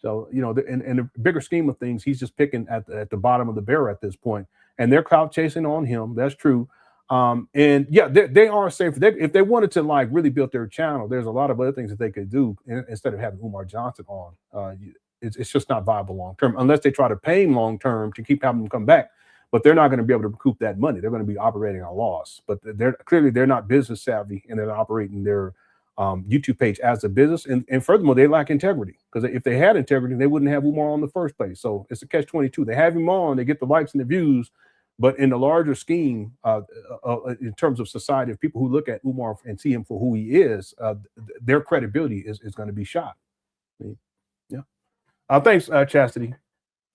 So, you know, in the bigger scheme of things, he's just picking at the bottom of the barrel at this point, and they're clout chasing on him. That's true. And yeah, they are safe. If they wanted to like really build their channel, there's a lot of other things that they could do instead of having Umar Johnson on. It's just not viable long term unless they try to pay him long term to keep having him come back. But they're not going to be able to recoup that money. They're going to be operating at a loss. But they're not business savvy, and they're not operating their YouTube page as a business. And furthermore, they lack integrity, because if they had integrity, they wouldn't have Umar on in the first place. So it's a catch-22. They have him on, they get the likes and the views, but in the larger scheme, in terms of society, of people who look at Umar and see him for who he is, their credibility is going to be shot. Yeah. Thanks, Chastity.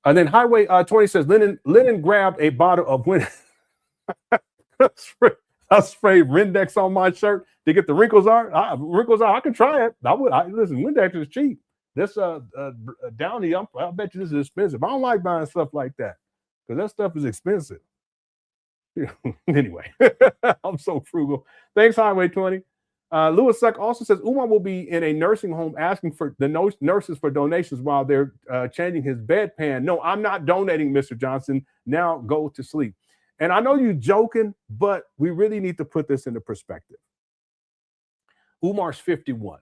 And then Highway 20 says, Lenon grabbed a bottle of Win. I sprayed Windex on my shirt to get the wrinkles out. I can try it. Listen, Windex is cheap. This Downy, I bet you this is expensive. I don't like buying stuff like that because that stuff is expensive. Anyway, I'm so frugal. Thanks, Highway 20. Lewis Suck also says Umar will be in a nursing home asking for the nurses for donations while they're changing his bedpan. No, I'm not donating, Mr. Johnson. Now go to sleep. And I know you're joking, but we really need to put this into perspective. Umar's 51.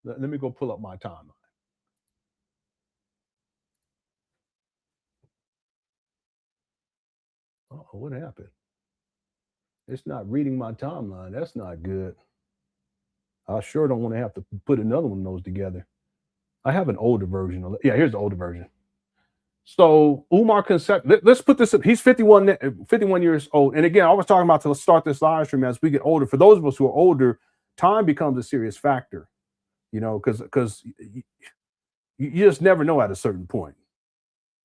Let me go pull up my timeline. Oh, what happened? It's not reading my timeline. That's not good. I sure don't want to have to put another one of those together. I have an older version of it. Yeah, here's the older version. So Umar let's put this up. He's 51 years old. And again, I was talking about to start this live stream, as we get older, for those of us who are older, time becomes a serious factor, you know, because you just never know at a certain point,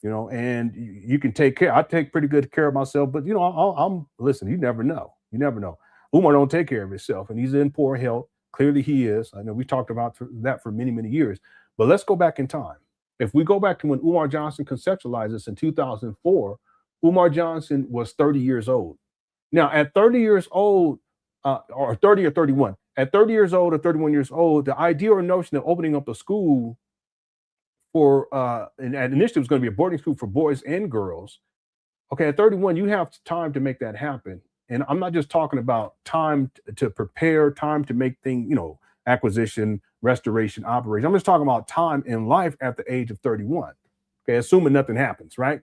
you know, and you can take care. I take pretty good care of myself, but you know, listen, you never know. You never know. Umar don't take care of himself, and he's in poor health. Clearly he is. I know we talked about that for many, many years, but let's go back in time. If we go back to when Umar Johnson conceptualized this in 2004, Umar Johnson was 30 years old. Now, at 30 years old, or 30 or 31, at 30 years old or 31 years old, the idea or notion of opening up a school for, and initially it was going to be a boarding school for boys and girls. Okay, at 31, you have time to make that happen. And I'm not just talking about time to prepare, time to make things, you know, acquisition, restoration, operation. I'm just talking about time in life at the age of 31. Okay, assuming nothing happens, right?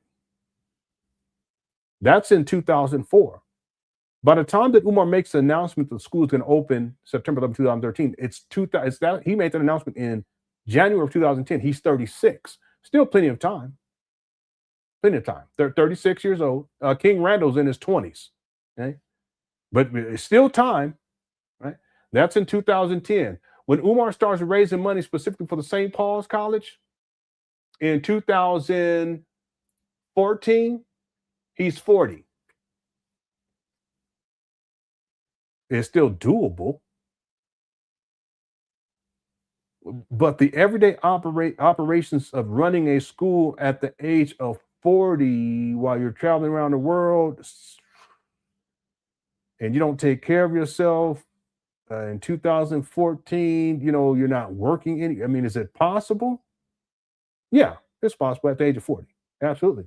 That's in 2004. By the time that Umar makes the announcement that the school is going to open September 11, 2013, he made that announcement in January of 2010. He's 36. Still plenty of time. Plenty of time. They're 36 years old. King Randall's in his 20s. Okay, but it's still time, right? That's in 2010. When Umar starts raising money specifically for the St. Paul's College in 2014, he's 40. It's still doable, but the everyday operations of running a school at the age of 40 while you're traveling around the world and you don't take care of yourself in 2014, you know, you're not working any. I mean, is it possible? Yeah, it's possible at the age of 40. Absolutely.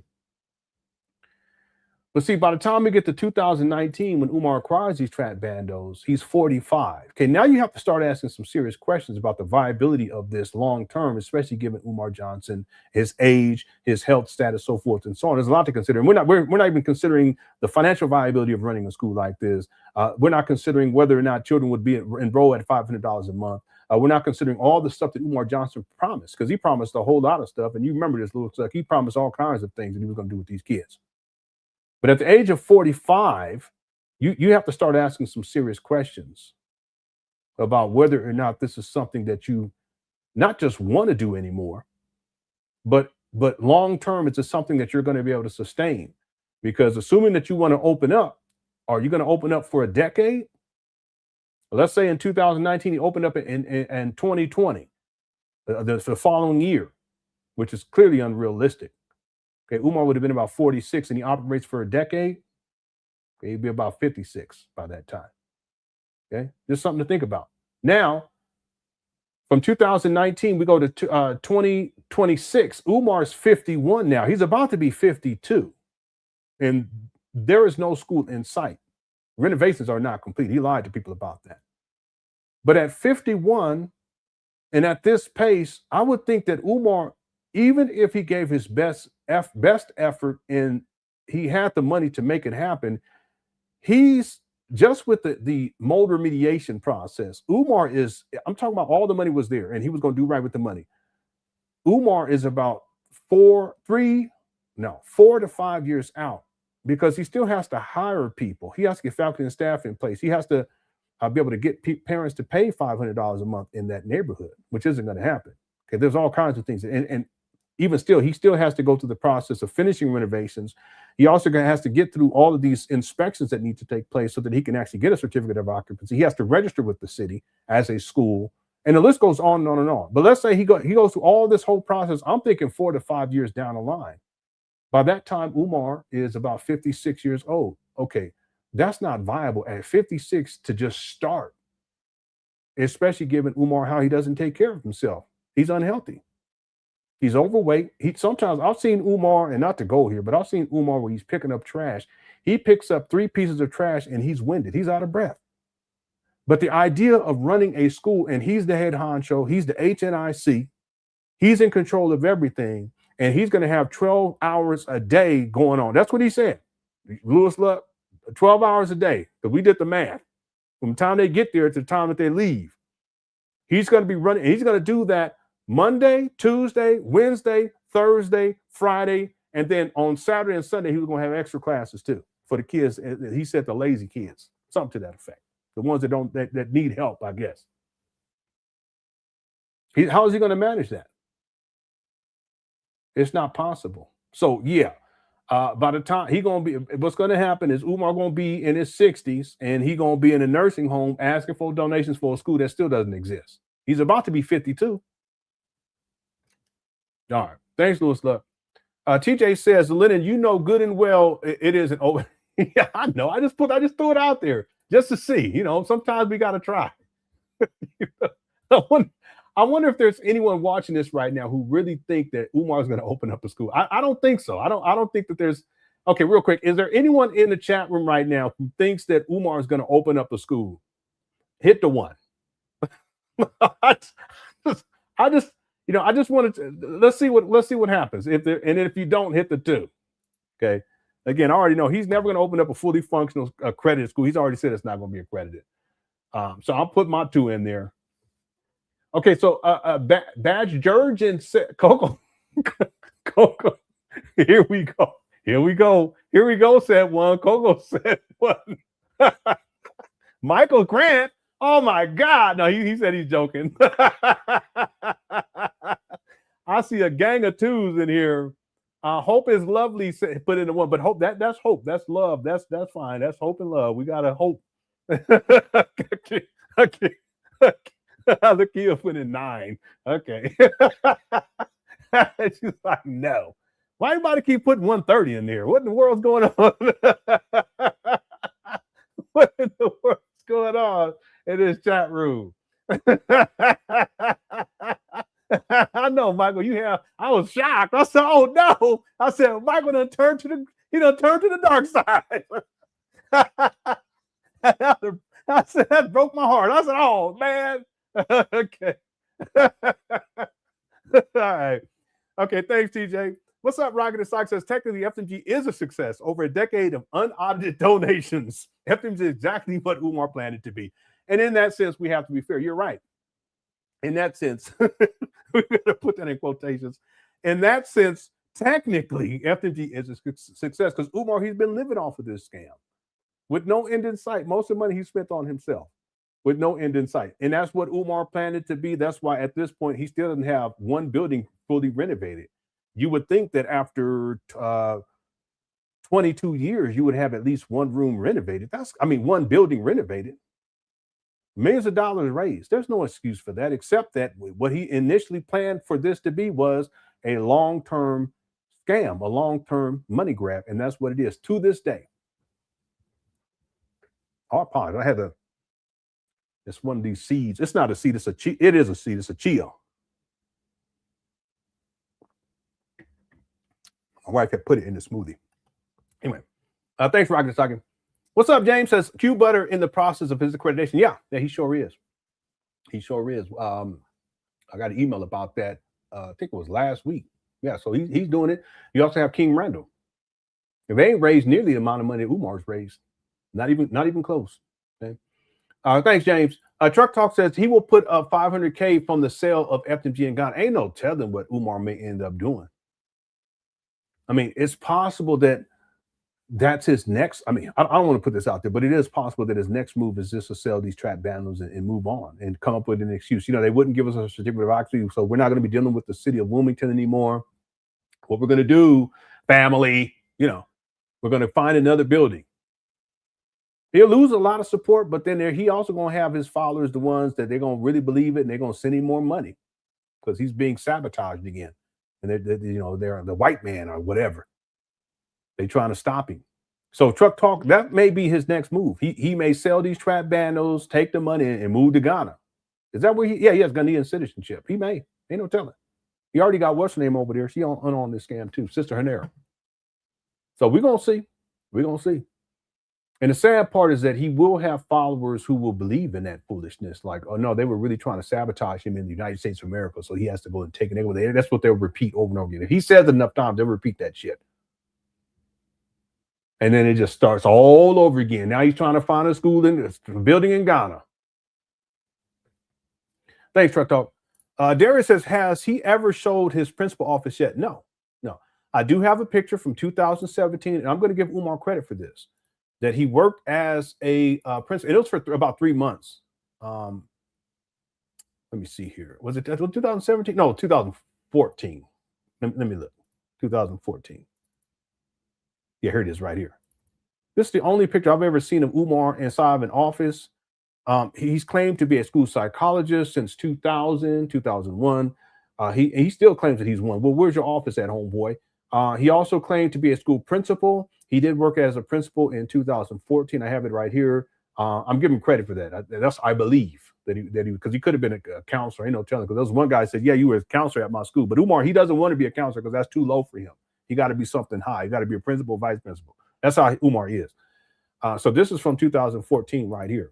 But see, by the time we get to 2019, when Umar acquires these trap bandos, he's 45. Okay, now you have to start asking some serious questions about the viability of this long term, especially given Umar Johnson, his age, his health status, so forth and so on. There's a lot to consider. And we're not even considering the financial viability of running a school like this. We're not considering whether or not children would be enrolled at $500 a month. We're not considering all the stuff that Umar Johnson promised, because he promised a whole lot of stuff. And you remember this, looks like he promised all kinds of things that he was going to do with these kids. But at the age of 45, you have to start asking some serious questions about whether or not this is something that you not just want to do anymore, but long term, it's just something that you're going to be able to sustain. Because assuming that you want to open up, are you going to open up for a decade? Let's say in 2019, you opened up in 2020, the following year, which is clearly unrealistic. Okay, Umar would have been about 46 and he operates for a decade. Okay, he'd be about 56 by that time. Okay, just something to think about. Now, From 2019, we go to 2026. Umar's 51 now. He's about to be 52. And there is no school in sight. Renovations are not complete. He lied to people about that. But at 51, and at this pace, I would think that Umar, even if he gave his best effort and he had the money to make it happen, he's just with the mold remediation process. Umar is, I'm talking about all the money was there and he was going to do right with the money. Umar is about 4 to 5 years out because he still has to hire people. He has to get faculty and staff in place. He has to be able to get parents to pay $500 a month in that neighborhood, which isn't going to happen. Okay, there's all kinds of things. And even still, he still has to go through the process of finishing renovations. He also has to get through all of these inspections that need to take place so that he can actually get a certificate of occupancy. He has to register with the city as a school. And the list goes on and on and on. But let's say he goes through all this whole process. I'm thinking 4 to 5 years down the line. By that time, Umar is about 56 years old. Okay, that's not viable at 56 to just start, especially given Umar how he doesn't take care of himself. He's unhealthy. He's overweight. Sometimes I've seen Umar, and not to go here, but I've seen Umar where he's picking up trash. He picks up 3 pieces of trash and he's winded. He's out of breath. But the idea of running a school, and he's the head honcho, he's the HNIC, he's in control of everything, and he's going to have 12 hours a day going on. That's what he said. Lewis Luck, 12 hours a day, because we did the math. From the time they get there to the time that they leave. He's going to be running, and he's going to do that Monday, Tuesday, Wednesday, Thursday, Friday, and then on Saturday and Sunday, he was going to have extra classes too for the kids. He said the lazy kids, something to that effect. The ones that need help, I guess. How is he going to manage that? It's not possible. So yeah, by the time what's going to happen is Umar going to be in his 60s and he going to be in a nursing home asking for donations for a school that still doesn't exist. He's about to be 52. All right. Thanks, Louis Luck. TJ says, Lenon, you know good and well it isn't over. Yeah, I know. I just threw it out there just to see. Sometimes we got to try. I wonder if there's anyone watching this right now who really think that Umar is going to open up a school. I don't think so. I don't think that there's. Okay, real quick. Is there anyone in the chat room right now who thinks that Umar is going to open up a school? Hit the 1. I just wanted to let's see what happens. If you don't, hit the 2. Okay. Again, I already know he's never going to open up a fully functional accredited school. He's already said it's not going to be accredited. So I'll put my 2 in there. Okay, so Badge Jurgen said, Coco, here we go, said 1. Coco said 1. Michael Grant, oh my God. No, he said he's joking. I see a gang of 2s in here. Hope is lovely, put in the 1, but hope that's hope. That's love. That's fine. That's hope and love. We gotta hope. Okay. Look, he put in 9. Okay. She's like, no. Why everybody keep putting 130 in there? What in the world's going on? What in the world's going on in this chat room? I know, Michael. I was shocked. I said, "Oh no!" I said, "Michael done turned to the dark side." I said, that broke my heart. I said, "Oh man." Okay. All right. Okay. Thanks, TJ. What's up, Rocket and Sock says technically FDMG is a success. Over a decade of unaudited donations. FDMG is exactly what Umar planned it to be. And in that sense, we have to be fair. You're right. In that sense, we're going to put that in quotations. In that sense, technically, FDMG is a success because Umar, he's been living off of this scam with no end in sight. Most of the money he spent on himself with no end in sight. And that's what Umar planned it to be. That's why at this point, he still doesn't have one building fully renovated. You would think that after 22 years, you would have at least one room renovated. One building renovated. Millions of dollars raised. There's no excuse for that, except that what he initially planned for this to be was a long-term scam, a long-term money grab, and that's what it is to this day. I had to It's one of these seeds. It's not a seed. It's a chia. It is a seed. It's a chia. My wife had put it in the smoothie. Anyway, thanks for rocking the talking. What's up, James? Says Q Butter in the process of his accreditation. Yeah, he sure is. He sure is. I got an email about that. I think it was last week. Yeah, so he's doing it. You also have King Randall. If they ain't raised nearly the amount of money Umar's raised, not even close. Okay. Thanks, James. Truck Talk says he will put up $500K from the sale of FDMG in Ghana. Ain't no telling what Umar may end up doing. I mean, it's possible that that's his next. I mean, I don't want to put this out there, but it is possible that his next move is just to sell these trap bundles and move on and come up with an excuse. You know, they wouldn't give us a certificate of occupancy, so we're not going to be dealing with the city of Wilmington anymore. What we're going to do, family, you know, we're going to find another building. He'll lose a lot of support, but then he also going to have his followers, the ones that they're going to really believe it, and they're going to send him more money because he's being sabotaged again. And they're the white man or whatever. They're trying to stop him. So Truck Talk, that may be his next move. He may sell these trap bandos, take the money and move to Ghana. Is that where he has Ghanaian citizenship? He may. Ain't no telling. He already got what's her name over there. She on this scam too, Sister Hanera. So we're gonna see. We're gonna see. And the sad part is that he will have followers who will believe in that foolishness. Like, oh no, they were really trying to sabotage him in the United States of America, so he has to go and take it over. That's what they'll repeat over and over again. If he says it enough times, they'll repeat that shit. And then it just starts all over again. Now he's trying to find a school in a building in Ghana. Thanks, Truck Talk. Darius says, has he ever showed his principal office yet? No. I do have a picture from 2017, and I'm going to give Umar credit for this, that he worked as a principal. And it was for about 3 months. Let me see here. Was it 2017? No, 2014. Let me look. 2014. Yeah, here it is right here. This is the only picture I've ever seen of Umar inside of an office. He's claimed to be a school psychologist since 2000, 2001. He still claims that he's one. Well, where's your office at, homeboy? He also claimed to be a school principal. He did work as a principal in 2014. I have it right here. I'm giving him credit for that. I believe that he because he could have been a counselor. Ain't no telling. Because there was one guy said, yeah, you were a counselor at my school. But Umar, he doesn't want to be a counselor because that's too low for him. He got to be something high. He got to be a principal, vice principal. That's how Umar is. So this is from 2014 right here.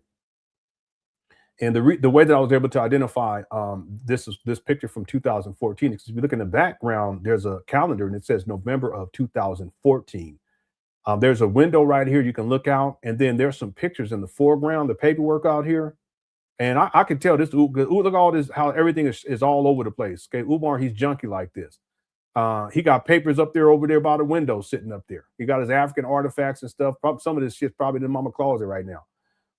And the way that I was able to identify this picture from 2014, because if you look in the background, there's a calendar and it says November of 2014. There's a window right here you can look out, and then there's some pictures in the foreground, the paperwork out here. And I can tell this, look at all this, how everything is all over the place. Okay, Umar, he's junky like this. He got papers over there by the window sitting up there. He got his African artifacts and stuff. Some of this shit's probably in mama closet right now.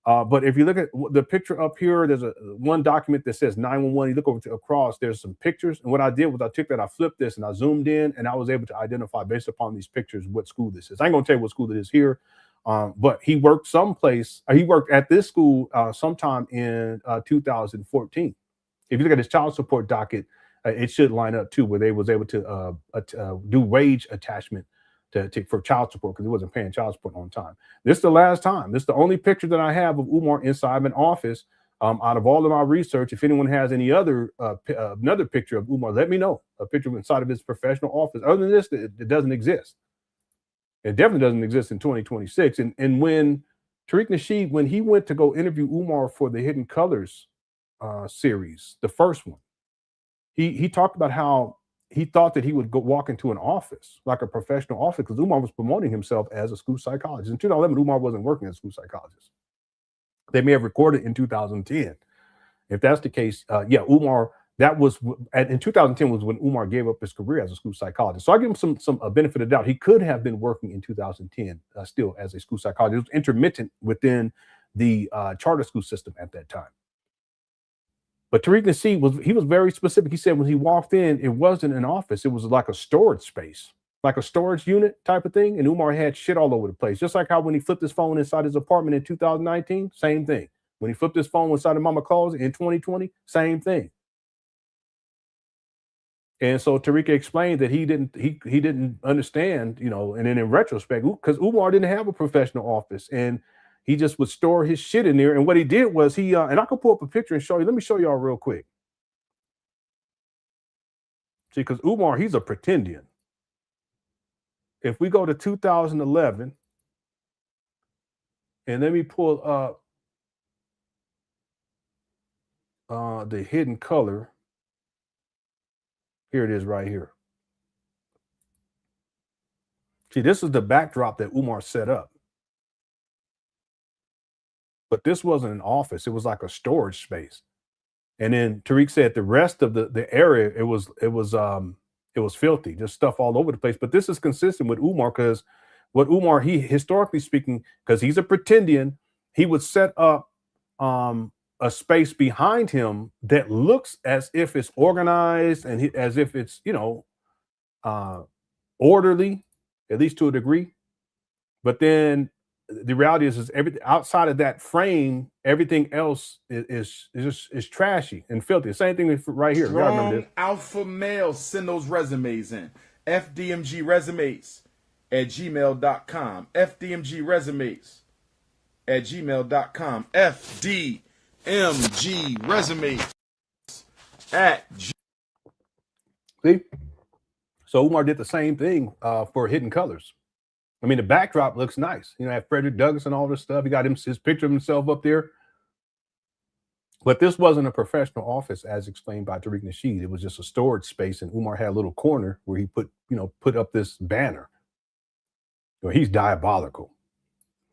But if you look at the picture up here, there's one document that says 911. You look over across, there's some pictures. And what I did was I flipped this and I zoomed in, and I was able to identify based upon these pictures what school this is. I ain't gonna tell you what school it is here, but he worked someplace. He worked at this school sometime in 2014. If you look at his child support docket, it should line up too, where they was able to do wage attachment for child support because he wasn't paying child support on time. This is the last time. This is the only picture that I have of Umar inside an office. Out of all of my research, if anyone has any other another picture of Umar, let me know. A picture inside of his professional office. Other than this, it doesn't exist. It definitely doesn't exist in 2026. And when Tariq Nasheed, when he went to go interview Umar for the Hidden Colors series, the first one, he talked about how he thought that he would go walk into an office, like a professional office, because Umar was promoting himself as a school psychologist. In 2011, Umar wasn't working as a school psychologist. They may have recorded in 2010. If that's the case, Umar, that was, in 2010 was when Umar gave up his career as a school psychologist. So I give him some benefit of doubt. He could have been working in 2010 still as a school psychologist. It was intermittent within the charter school system at that time. But Tariq Nasheed was very specific. He said when he walked in, it wasn't an office. It was like a storage space, like a storage unit type of thing. And Umar had shit all over the place. Just like how when he flipped his phone inside his apartment in 2019, same thing. When he flipped his phone inside of mama closet in 2020, same thing. And so Tariq explained that he didn't understand, and then in retrospect, because Umar didn't have a professional office. And He just would store his shit in there. And what he did was and I can pull up a picture and show you. Let me show y'all real quick. See, because Umar, he's a pretendian. If we go to 2011, and let me pull up the hidden color. Here it is right here. See, this is the backdrop that Umar set up. But this wasn't an office. It was like a storage space. And then Tariq said the rest of the area, it was filthy, just stuff all over the place. But this is consistent with Umar, because what Umar, he historically speaking, because he's a pretendian, he would set up a space behind him that looks as if it's organized and as if it's, orderly, at least to a degree. But then the reality is everything outside of that frame, everything else is trashy and filthy. Same thing right here. Strong alpha males, send those resumes in. FDMG resumes at gmail.com. FDMG resumes at gmail.com. FDMG resumes at See? So Umar did the same thing for Hidden Colors. I mean, the backdrop looks nice. Have Frederick Douglass and all this stuff. He got his picture of himself up there. But this wasn't a professional office, as explained by Tariq Nasheed. It was just a storage space, and Umar had a little corner where he put up this banner. He's diabolical.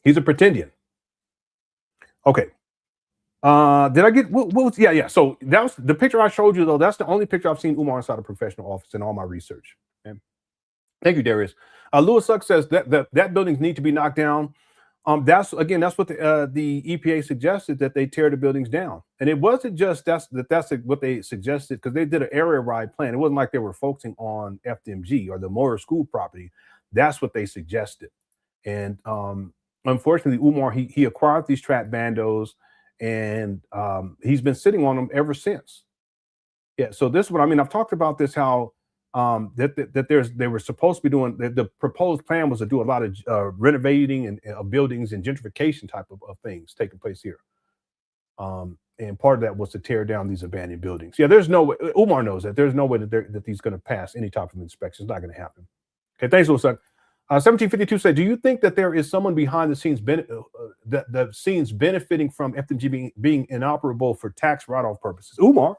He's a pretendian. Okay. Did I get what was? Yeah. So that was the picture I showed you, though. That's the only picture I've seen Umar inside a professional office in all my research. Okay? Thank you, Darius. Lewis Suck says that buildings need to be knocked down. That's what the EPA suggested, that they tear the buildings down. And it wasn't just that's what they suggested, because they did an area-wide plan. It wasn't like they were focusing on FDMG or the Moyer School property. That's what they suggested. And unfortunately, Umar, he acquired these trap bandos, and he's been sitting on them ever since. Yeah. So this is what I mean. I've talked about this, how they were supposed to be doing, the proposed plan was to do a lot of renovating and buildings and gentrification type of things taking place here. And part of that was to tear down these abandoned buildings. Yeah, there's no way. Umar knows that there's no way that he's going to pass any type of inspection. It's not going to happen. Okay, thanks, Wilson. 1752 said, do you think that there is someone behind the scenes the scenes benefiting from FDMG being inoperable for tax write-off purposes? Umar.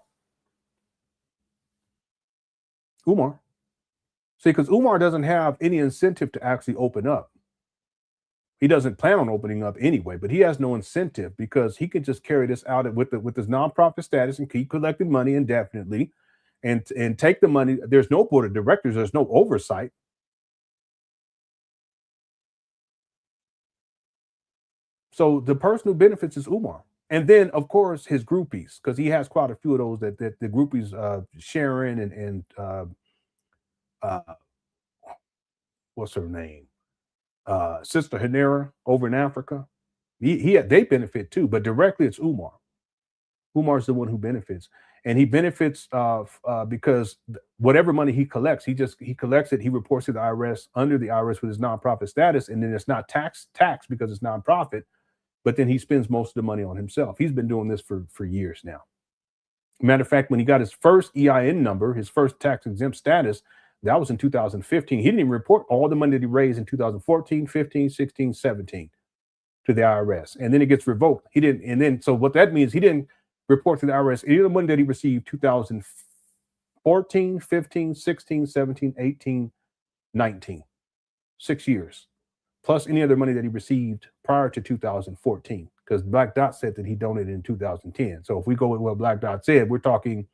See, because Umar doesn't have any incentive to actually open up. He doesn't plan on opening up anyway, but he has no incentive, because he can just carry this out with his nonprofit status and keep collecting money indefinitely and take the money. There's no board of directors. There's no oversight. So the person who benefits is Umar. And then, of course, his groupies, because he has quite a few of those that the groupies, Sharon and what's her name? Sister Hanera over in Africa. They benefit too, but directly it's Umar. Umar's the one who benefits. And he benefits because whatever money he collects, he collects it, he reports to the IRS under the IRS with his nonprofit status, and then it's not tax because it's nonprofit. But then he spends most of the money on himself. He's been doing this for years now. Matter of fact, when he got his first EIN number, his first tax exempt status, that was in 2015. He didn't even report all the money that he raised in 2014, 15, 16, 17 to the IRS. And then it gets revoked. He didn't. And then, so what that means, he didn't report to the IRS any of the money that he received 2014, 15, 16, 17, 18, 19, 6 years. Plus any other money that he received prior to 2014, because Black Dot said that he donated in 2010. So if we go with what Black Dot said, we're talking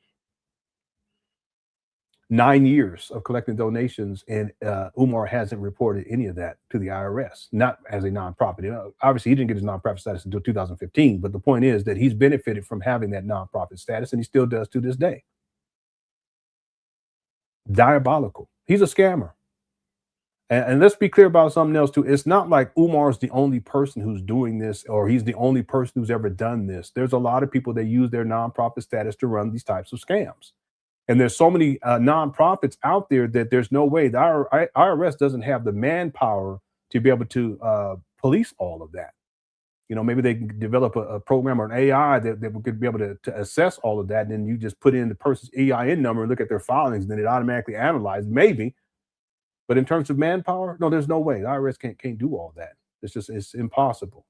9 years of collecting donations, and Umar hasn't reported any of that to the IRS, not as a nonprofit. Obviously, he didn't get his nonprofit status until 2015, but the point is that he's benefited from having that nonprofit status, and he still does to this day. Diabolical. He's a scammer. And let's be clear about something else too. It's not like Umar's the only person who's doing this, or he's the only person who's ever done this. There's a lot of people that use their nonprofit status to run these types of scams. And there's so many nonprofits out there that there's no way. The IRS doesn't have the manpower to be able to police all of that. You know, maybe they can develop a program or an AI that could be able to assess all of that. And then you just put in the person's EIN number and look at their filings, and then it automatically analyzes, maybe. But in terms of manpower, no, there's no way. The IRS can't do all that. It's impossible.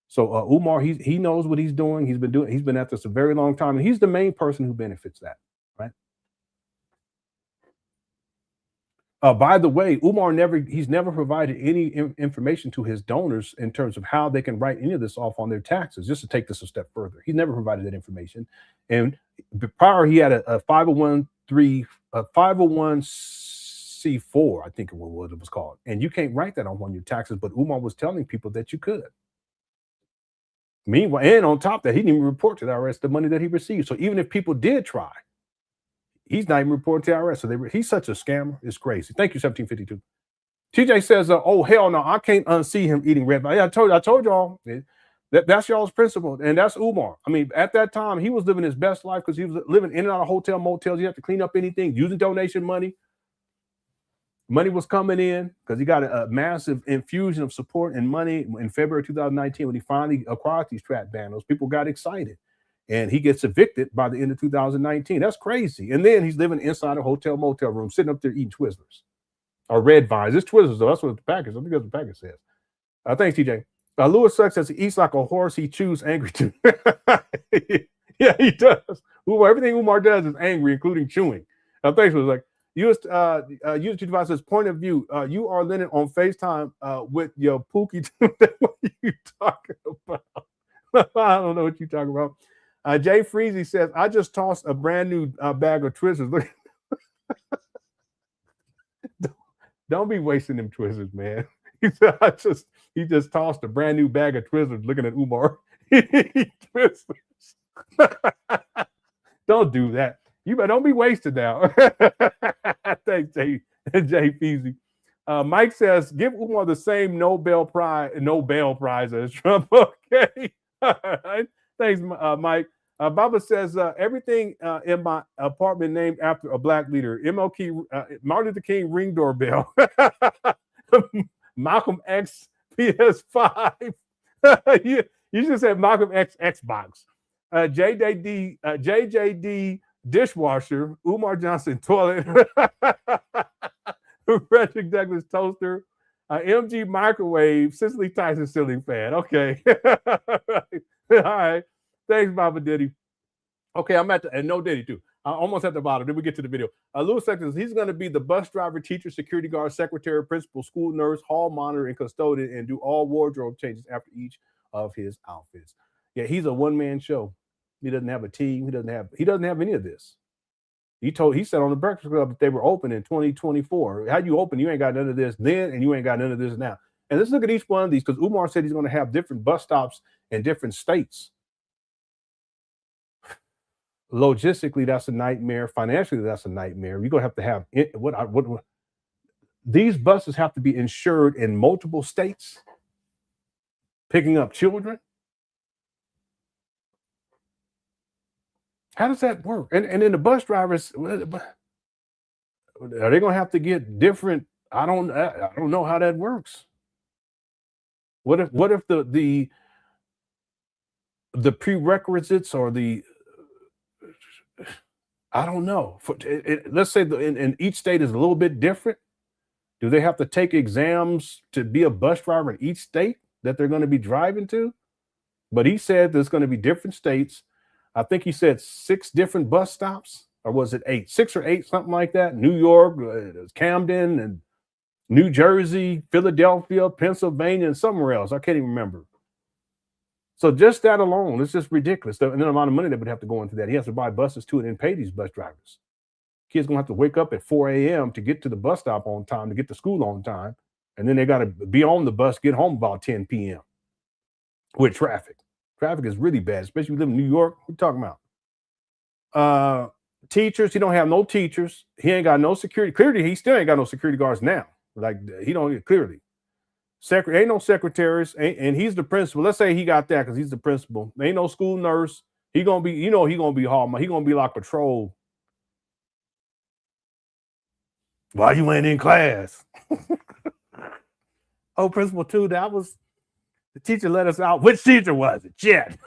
So Umar, he knows what he's doing. He's been at this a very long time, and he's the main person who benefits that, right? By the way, Umar he's never provided any information to his donors in terms of how they can write any of this off on their taxes. Just to take this a step further, he's never provided that information. And prior, he had a 501c4, I think it was called, and you can't write that on your taxes. But Umar was telling people that you could. Meanwhile, and on top of that, he didn't even report to the IRS the money that he received. So even if people did try, he's not even reporting to the IRS. So he's such a scammer. It's crazy. Thank you, 1752. TJ says, oh, hell no, I can't unsee him eating red. Yeah, I told y'all that's y'all's principle. And that's Umar. I mean, at that time, he was living his best life because he was living in and out of hotel motels. You have to clean up anything, using donation money. Money was coming in because he got a massive infusion of support and money in February 2019 when he finally acquired these trap banners. People got excited, and he gets evicted by the end of 2019. That's crazy. And then he's living inside a hotel motel room, sitting up there eating Twizzlers or Red Vines. It's Twizzlers, though. That's what the package. I think that's what the package says. Thanks, TJ. Lewis Sucks says he eats like a horse. He chews angry too. Yeah, he does. Everything Umar does is angry, including chewing. Thanks for like. YouTube device says point of view. You are Lenon on FaceTime with your Pookie. What are you talking about? I don't know what you're talking about. Jay Freezy says, I just tossed a brand new bag of Twizzlers. Look. Don't be wasting them Twizzlers, man. He said, he just tossed a brand new bag of Twizzlers looking at Umar. Twizzlers. Don't do that. You better don't be wasted now. Thanks, Jay Feezy. Mike says, give Umar the same Nobel Prize as Trump. Okay. All right. Thanks, Mike. Baba says, everything in my apartment named after a black leader. Martin Luther King ring doorbell. Malcolm X PS5. You should say Malcolm X Xbox. JJD dishwasher, Umar Johnson toilet, Frederick Douglass toaster, MG microwave, Cicely Tyson ceiling fan. Okay. All right. Thanks, Baba Diddy. Okay, I'm at the, and no Diddy too. Almost at the bottom. Then we get to the video. Lewis says he's going to be the bus driver, teacher, security guard, secretary, principal, school nurse, hall monitor, and custodian, and do all wardrobe changes after each of his outfits. Yeah, he's a one-man show. He doesn't have a team. He doesn't have any of this. He said on the Breakfast Club that they were open in 2024. How you open? You ain't got none of this then, and you ain't got none of this now. And let's look at each one of these, because Umar said he's going to have different bus stops in different states. Logistically, that's a nightmare. Financially, that's a nightmare. You're going to have what these buses have to be insured in multiple states, picking up children. How does that work? And then the bus drivers, are they going to have to get different? I don't know how that works. What if the prerequisites or the, I don't know. Let's say in each state is a little bit different. Do they have to take exams to be a bus driver in each state that they're going to be driving to? But he said there's going to be different states. I think he said 6 different bus stops, or was it 8? 6 or 8, something like that. New York, Camden, and New Jersey, Philadelphia, Pennsylvania, and somewhere else. I can't even remember. So just that alone, it's just ridiculous. And the amount of money that would have to go into that. He has to buy buses too and then pay these bus drivers. Kids going to have to wake up at 4 a.m. to get to the bus stop on time, to get to school on time. And then they got to be on the bus, get home about 10 p.m. with traffic. Traffic is really bad, especially if you live in New York. What are you talking about? Teachers, he don't have no teachers. He ain't got no security. Clearly, he still ain't got no security guards now. Like, he don't, clearly. Ain't no secretaries, and he's the principal. Let's say he got that because he's the principal. Ain't no school nurse. He gonna be, he gonna be hallmark. He gonna be like patrol. Why you ain't in class? Oh, principal too. That was The teacher let us out. Which teacher was it? Shit.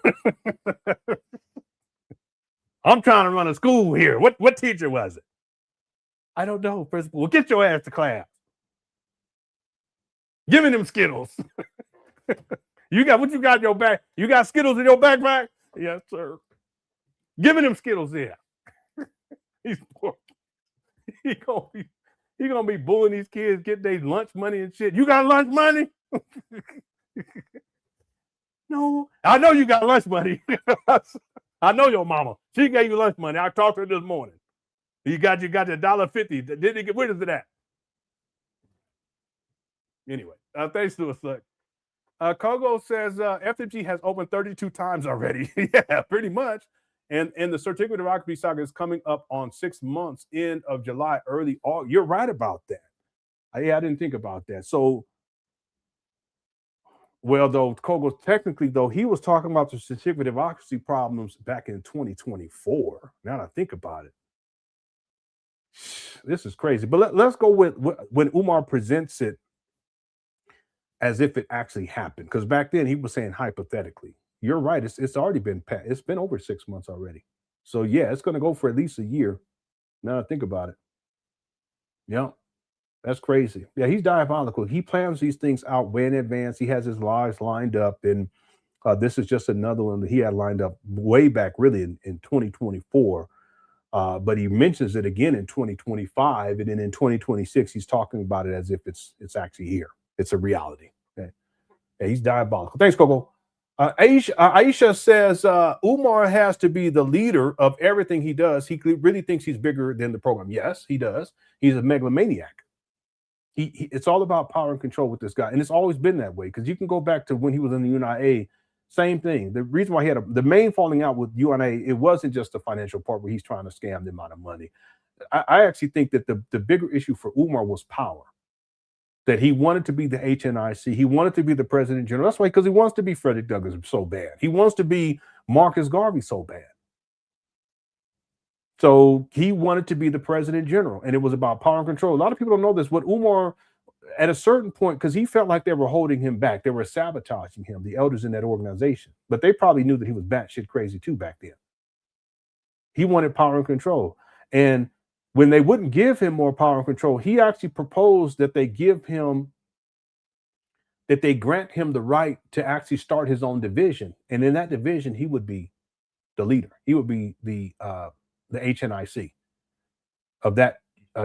I'm trying to run a school here. What teacher was it? I don't know, principal. Well, get your ass to class. Give me them Skittles. You got what you got in your back? You got Skittles in your backpack? Yes, sir. Give me them Skittles there. He's poor. He gonna be bullying these kids, get their lunch money and shit. You got lunch money? No, I know you got lunch money. I know your mama. She gave you lunch money. I talked to her this morning. You got your $1.50. Did he get rid of that? Anyway, thanks to us. Kogo says FDMG has opened 32 times already. Yeah, pretty much. And the certificate of occupancy saga is coming up on 6 months, end of July, early August. You're right about that. Yeah, I didn't think about that. So, well, though, Kogo, technically, though, he was talking about the certificate of occupancy problems back in 2024. Now that I think about it. This is crazy. But let's go with when Umar presents it as if it actually happened. Because back then he was saying hypothetically. You're right. It's already been past. It's been over 6 months already. So yeah, it's going to go for at least a year. Now I think about it. Yeah, that's crazy. Yeah, he's diabolical. He plans these things out way in advance. He has his lives lined up, and this is just another one that he had lined up way back, really in 2024. But he mentions it again in 2025, and then in 2026 he's talking about it as if it's actually here. It's a reality. Okay, yeah, he's diabolical. Thanks, Coco. Aisha says Umar has to be the leader of everything he does. He really thinks he's bigger than the program. Yes, he does. He's a megalomaniac. It's all about power and control with this guy, and it's always been that way. Because you can go back to when he was in the UNIA, same thing. The reason why he had the main falling out with UNIA, it wasn't just the financial part where he's trying to scam them out of money. I actually think that the bigger issue for Umar was power. That he wanted to be the HNIC. He wanted to be the president general. That's why, because he wants to be Frederick Douglass so bad. He wants to be Marcus Garvey so bad. So he wanted to be the president general, and it was about power and control. A lot of people don't know this. What Umar, at a certain point, because he felt like they were holding him back, they were sabotaging him, the elders in that organization. But they probably knew that he was batshit crazy too back then. He wanted power and control. And when they wouldn't give him more power and control, he actually proposed that they grant him the right to actually start his own division. And in that division, he would be the leader. He would be the HNIC of that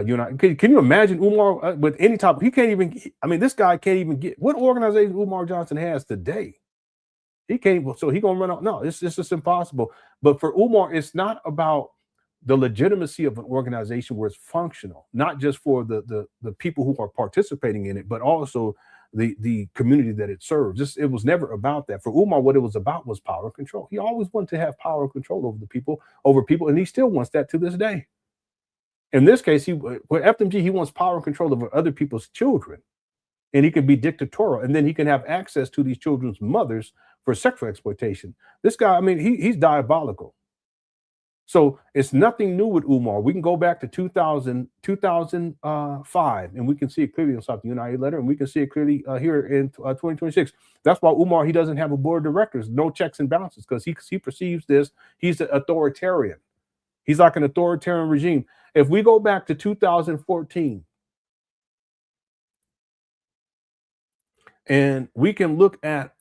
unit. Can you imagine Umar with any type? He can't even, I mean, this guy can't even get what organization Umar Johnson has today. He can't, so he gonna run out. No, it's just impossible. But for Umar, it's not about the legitimacy of an organization where it's functional, not just for the people who are participating in it, but also the community that it serves. It was never about that. For Umar, what it was about was power and control. He always wanted to have power and control over people, and he still wants that to this day. In this case, with FDMG, he wants power and control over other people's children, and he can be dictatorial, and then he can have access to these children's mothers for sexual exploitation. This guy, I mean, he's diabolical. So it's nothing new with Umar. We can go back to 2005, and we can see it clearly inside the UNIA letter, and we can see it clearly here in 2026. That's why Umar, he doesn't have a board of directors, no checks and balances, because he perceives this, he's an authoritarian. He's like an authoritarian regime. If we go back to 2014, and we can look at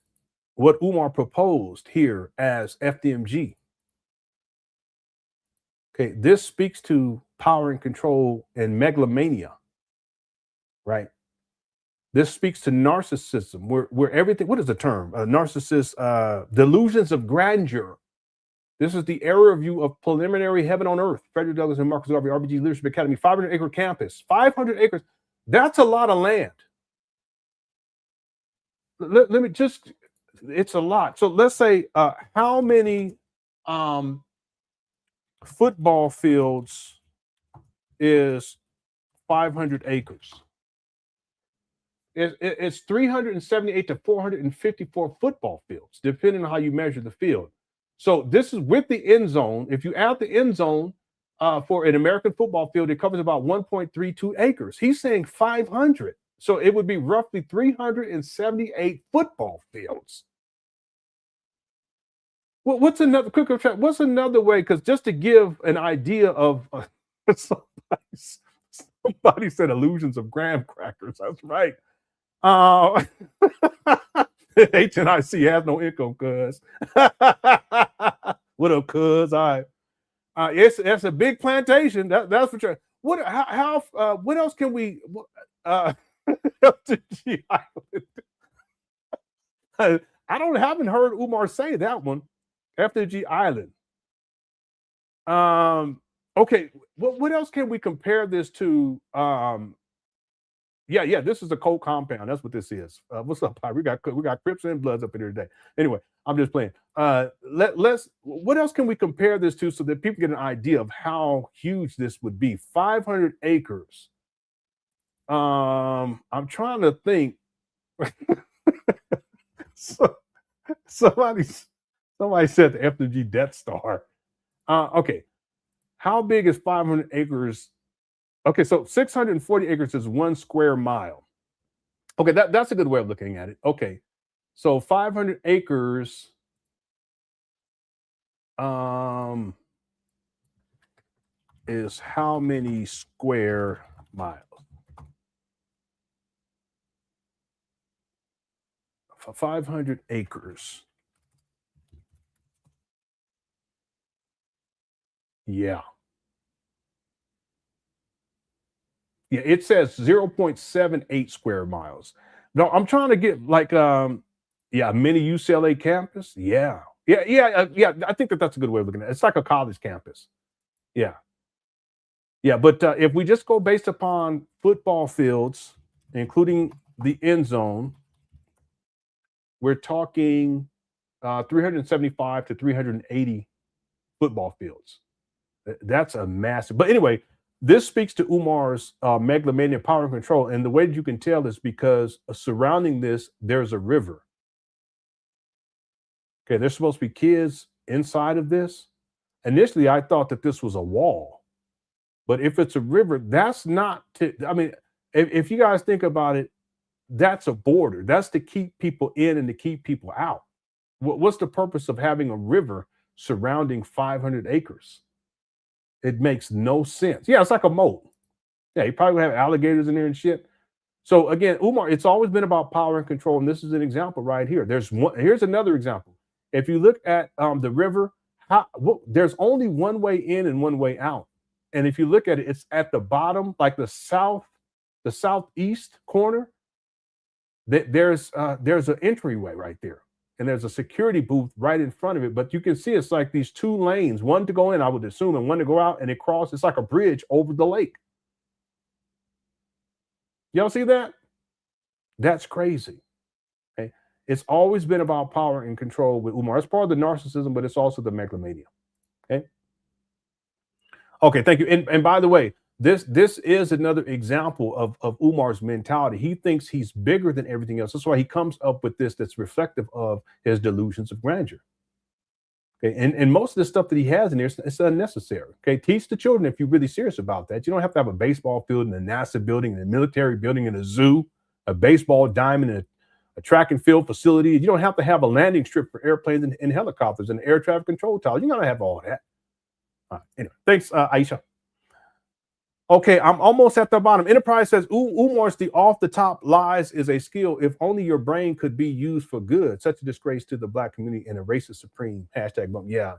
what Umar proposed here as FDMG, okay, this speaks to power and control and megalomania, right? This speaks to narcissism, where everything, what is the term? Narcissist, delusions of grandeur. This is the era view of preliminary heaven on earth. Frederick Douglass and Marcus Garvey, RBG Leadership Academy, 500-acre campus. 500 acres, that's a lot of land. Let me just, it's a lot. So let's say how many football fields is 500 acres? It's 378 to 454 football fields, depending on how you measure the field. So this is with the end zone. If you add the end zone for an American football field, it covers about 1.32 acres. He's saying 500. So it would be roughly 378 football fields. Well, what's another quick track? What's another way? Because just to give an idea of somebody said illusions of graham crackers. That's right. HNIC has no income, cuz. What up, cuz? All right. It's a big plantation. That's for sure. What else can we FDMG Island? Haven't heard Umar say that one. FDMG Island. Okay, what else can we compare this to? Yeah, this is a cold compound. That's what this is. What's up, Pi? We got Crips and Bloods up in here today. Anyway, I'm just playing. What else can we compare this to so that people get an idea of how huge this would be? 500 acres. I'm trying to think. Somebody said the FDMG Death Star. Okay, how big is 500 acres? Okay, so 640 acres is 1 square mile. Okay, that's a good way of looking at it. Okay, so 500 acres is how many square miles? 500 acres. Yeah. Yeah, it says 0.78 square miles. No, I'm trying to get like mini UCLA campus. Yeah. I think that's a good way of looking at it. It's like a college campus. Yeah. But if we just go based upon football fields, including the end zone, we're talking 375 to 380 football fields. That's a massive. But anyway, this speaks to Umar's megalomania, power and control. And the way that you can tell is because surrounding this, there's a river. Okay, there's supposed to be kids inside of this. Initially, I thought that this was a wall. But if it's a river, that's not if you guys think about it, that's a border. That's to keep people in and to keep people out. What's the purpose of having a river surrounding 500 acres? It makes no sense. Yeah, it's like a moat. Yeah, you probably would have alligators in there and shit. So again, Umar, it's always been about power and control, and this is an example right here. Here's another example. If you look at the river, there's only one way in and one way out. And if you look at it, it's at the bottom, like the southeast corner. There's an entryway right there, and there's a security booth right in front of it. But you can see it's like these two lanes, one to go in, I would assume, and one to go out, and it crosses. It's like a bridge over the lake. Y'all see that? That's crazy. Okay, it's always been about power and control with Umar. It's part of the narcissism, but it's also the megalomania. Okay, thank you. And by the way, this is another example of Umar's mentality. He thinks he's bigger than everything else. That's why he comes up with this that's reflective of his delusions of grandeur. Okay, and most of the stuff that he has in there, it's unnecessary. Okay, teach the children if you're really serious about that. You don't have to have a baseball field and a NASA building and a military building and a zoo, a baseball diamond and a track and field facility. You don't have to have a landing strip for airplanes and helicopters and air traffic control towers. You gotta have all that. Anyway, thanks, Aisha. Okay, I'm almost at the bottom. Enterprise says, Umar's the off-the-top lies is a skill. If only your brain could be used for good. Such a disgrace to the Black community and a racist supreme. #bump. Yeah.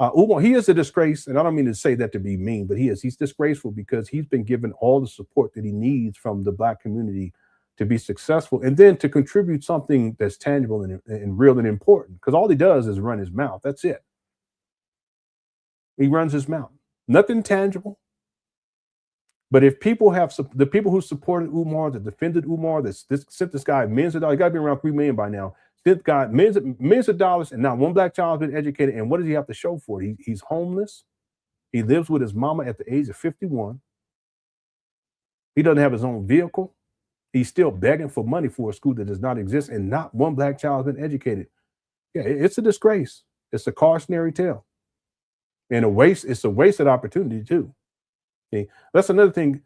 Umar, he is a disgrace, and I don't mean to say that to be mean, but he's disgraceful because he's been given all the support that he needs from the Black community to be successful and then to contribute something that's tangible and real and important. Because all he does is run his mouth. That's it. He runs his mouth. Nothing tangible. But if people the people who supported Umar, that defended Umar, that sent this guy millions of dollars, he got to be around 3 million by now, sent guy millions of dollars, and not one Black child has been educated. And what does he have to show for it? He's homeless. He lives with his mama at the age of 51. He doesn't have his own vehicle. He's still begging for money for a school that does not exist, and not one Black child has been educated. Yeah, it's a disgrace. It's a cautionary tale. And it's a wasted opportunity too. Okay, that's another thing.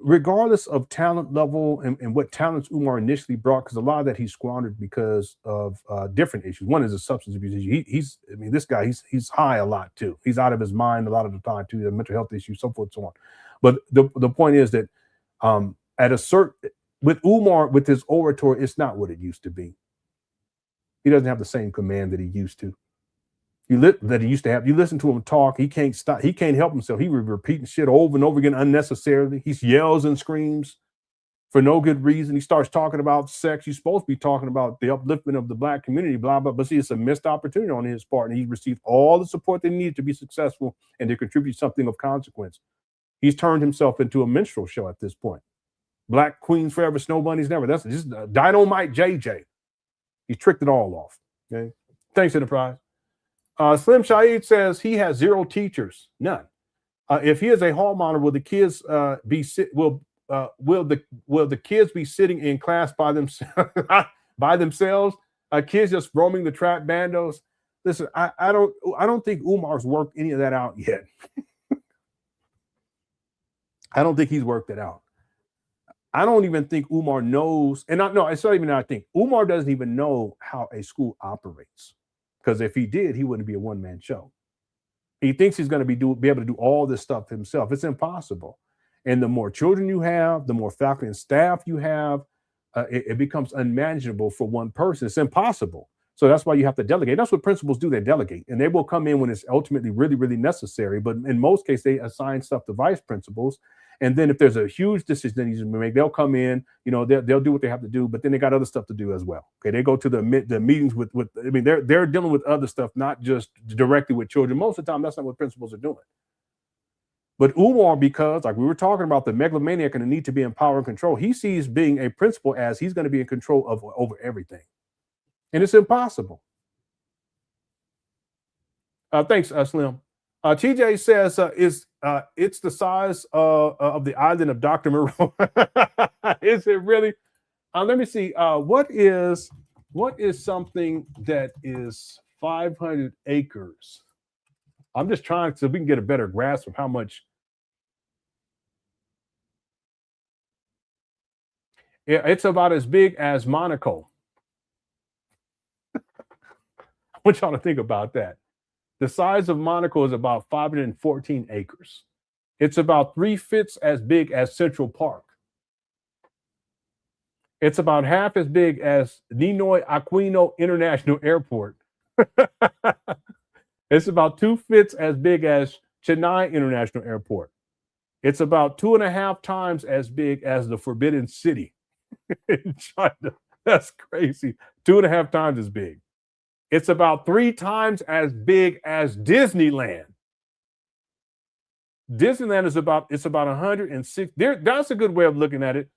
regardless of talent level and what talents Umar initially brought, because a lot of that he squandered because of different issues. One is a substance abuse issue. I mean, this guy, he's high a lot too. He's out of his mind a lot of the time too. The mental health issues, so forth, so on. But the point is that at a certain, with Umar, with his oratory, it's not what it used to be. He doesn't have the same command that he used to. That he used to have. You listen to him talk, he can't stop. He can't help himself. He was repeating shit over and over again unnecessarily. He yells and screams for no good reason. He starts talking about sex. He's supposed to be talking about the upliftment of the Black community, blah, blah. But see, it's a missed opportunity on his part. And he received all the support they needed to be successful and to contribute something of consequence. He's turned himself into a minstrel show at this point. Black Queens Forever, Snow Bunnies Never. That's just Dynamite JJ. He tricked it all off. Okay. Thanks, Enterprise. Slim Shaid says he has 0 teachers, none. If he is a hall monitor, will the kids will the kids be sitting in class by themselves? Kids just roaming the trap bandos. Listen, I don't think Umar's worked any of that out yet. I don't think he's worked it out. I don't even think Umar knows, it's not even that I think. Umar doesn't even know how a school operates. Because if he did, he wouldn't be a one-man show. He thinks he's going to be able to do all this stuff himself. It's impossible. And the more children you have, the more faculty and staff you have, it becomes unmanageable for one person. It's impossible. So that's why you have to delegate. That's what principals do. They delegate. And they will come in when it's ultimately really, really necessary. But in most cases, they assign stuff to vice principals. And then if there's a huge decision that needs to be made, they'll come in, they'll do what they have to do, but then they got other stuff to do as well. Okay, they go to the meetings with they're dealing with other stuff, not just directly with children. Most of the time, that's not what principals are doing. But Umar, because like we were talking about the megalomaniac and the need to be in power and control, he sees being a principal as he's going to be in control of over everything. And it's impossible. Thanks, Slim. TJ says it's the size of the island of Dr. Moreau. Is it really? Let me see. What is something that is 500 acres? I'm just trying so we can get a better grasp of how much. It's about as big as Monaco. I want y'all to think about that. The size of Monaco is about 514 acres. It's about 3/5 as big as Central Park. It's about half as big as Ninoy Aquino International Airport. It's about 2/5 as big as Chennai International Airport. It's about 2.5 times as big as the Forbidden City in China. That's crazy. 2.5 times as big. It's about 3 times as big as Disneyland. Disneyland is about 106. That's a good way of looking at it.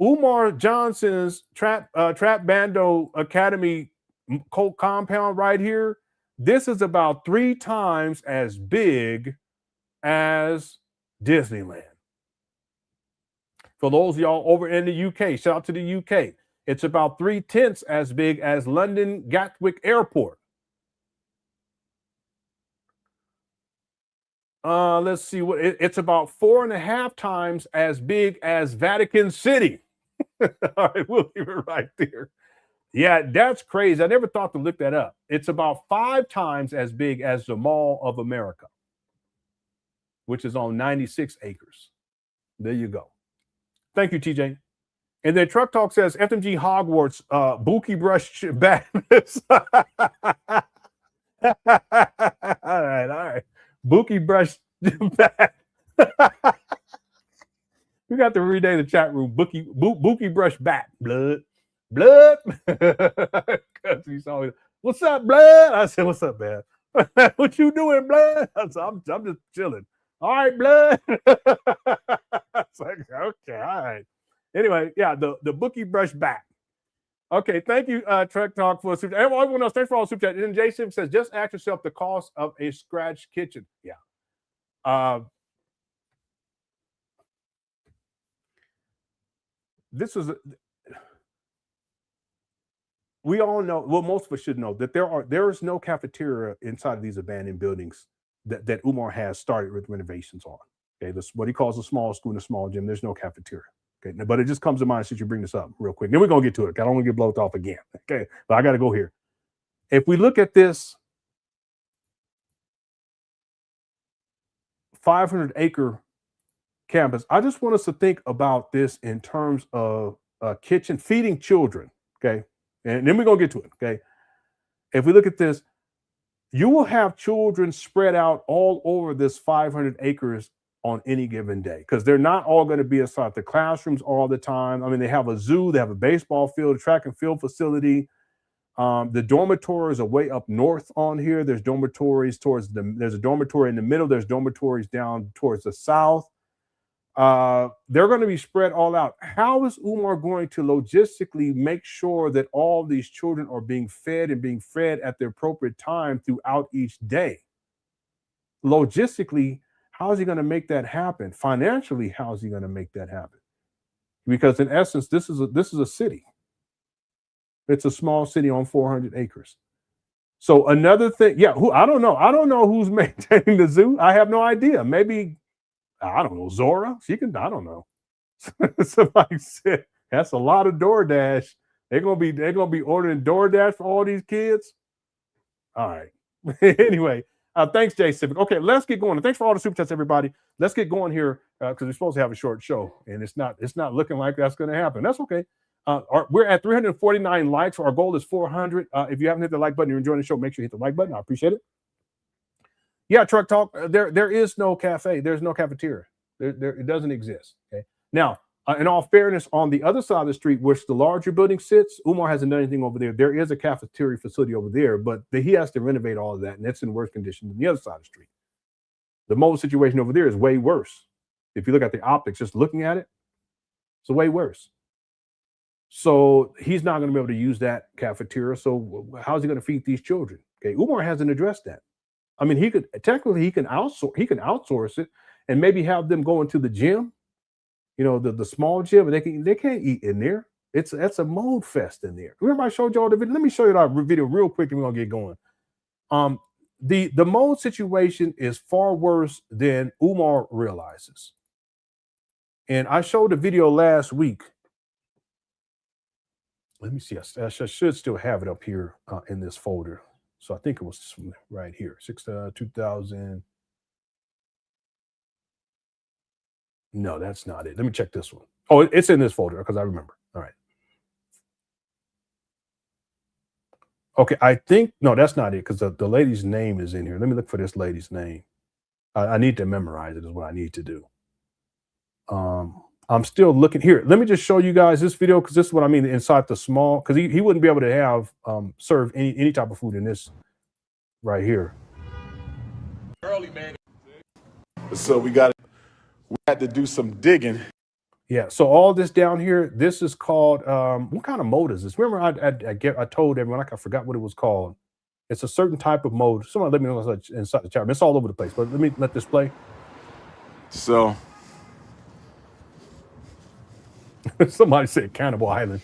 Umar Johnson's Trap Bando Academy compound right here. This is about 3 times as big as Disneyland. For those of y'all over in the UK, shout out to the UK. It's about 3/10 as big as London Gatwick Airport. Let's see what it's about 4.5 times as big as Vatican City. All right, we'll leave it right there. Yeah, that's crazy. I never thought to look that up. It's about 5 times as big as the Mall of America, which is on 96 acres. There you go. Thank you, TJ. And then Truck Talk says FMG Hogwarts Buki brush bat. All right. Buki brush bat. We got to rename the chat room. Buki brush bat. Blood. He saw, what's up, Blood? I said, what's up, man? What you doing, Blood? I said, I'm just chilling. All right, Blood. It's like, okay, all right. Anyway, yeah, the Buki brush back. Okay, thank you, Trek Talk, for super. Everyone else, thanks for all the super chat. And then Jason says, just ask yourself the cost of a scratch kitchen. Yeah. This is we all know, well, most of us should know that there is no cafeteria inside of these abandoned buildings that Umar has started with renovations on. Okay, this what he calls a small school and a small gym. There's no cafeteria. Okay, but it just comes to mind since you bring this up real quick. Then we're gonna get to it. I don't want to get blown off again. Okay, but I got to go here. If we look at this 500-acre campus, I just want us to think about this in terms of a kitchen feeding children. Okay, and then we're gonna get to it. Okay, if we look at this, you will have children spread out all over this 500 acres on any given day, because they're not all going to be inside the classrooms all the time. I mean, they have a zoo, they have a baseball field, a track and field facility. The dormitories are way up north on here. There's dormitories there's a dormitory in the middle. There's dormitories down towards the south. They're going to be spread all out. How is Umar going to logistically make sure that all these children are being fed and being fed at the appropriate time throughout each day? Logistically, how is he going to make that happen? Financially, how is he going to make that happen? Because in essence, this is a city. It's a small city on 400 acres. So another thing, I don't know. I don't know who's maintaining the zoo. I have no idea. Maybe, I don't know, Zora. She can, I don't know. Somebody said that's a lot of DoorDash. They're gonna be ordering DoorDash for all these kids. All right. Anyway, thanks, Jay Civic. Okay, let's get going. And thanks for all the super chats, everybody. Let's get going here because we're supposed to have a short show, and it's not looking like that's going to happen. That's okay. We're at 349 likes. Our goal is 400. If you haven't hit the like button, you're enjoying the show, make sure you hit the like button. I appreciate it. Yeah, Truck Talk. There is no cafe. There's no cafeteria. It doesn't exist. Okay. Now, in all fairness, on the other side of the street, which the larger building sits, Umar hasn't done anything over there. There is a cafeteria facility over there, but he has to renovate all of that, and it's in worse condition than the other side of the street. The mold situation over there is way worse. If you look at the optics, just looking at it, it's way worse. So he's not going to be able to use that cafeteria. So how's he going to feed these children? Okay, Umar hasn't addressed that. I mean, he can outsource it and maybe have them go into the gym, the small gym, and they can't eat in there. That's a mold fest in there. Remember I showed you all the video? Let me show you that video real quick and we're gonna get going. The mold situation is far worse than Umar realizes. And I showed a video last week. Let me see. I should still have it up here in this folder. So I think it was right here, 2000. No, that's not it. Let me check this one. Oh, it's in this folder because I remember. All right. Okay, I think, no, that's not it because the lady's name is in here. Let me look for this lady's name. I need to memorize it is what I need to do. I'm still looking here. Let me just show you guys this video because this is what I mean inside the small, because he wouldn't be able to have serve any type of food in this right here. Early, man. So we had to do some digging. Yeah. So all this down here, this is called what kind of mold is this? Remember, I told everyone I forgot what it was called. It's a certain type of mold. Someone let me know inside the chat. It's all over the place. But let this play. So. Somebody said Cannibal Island.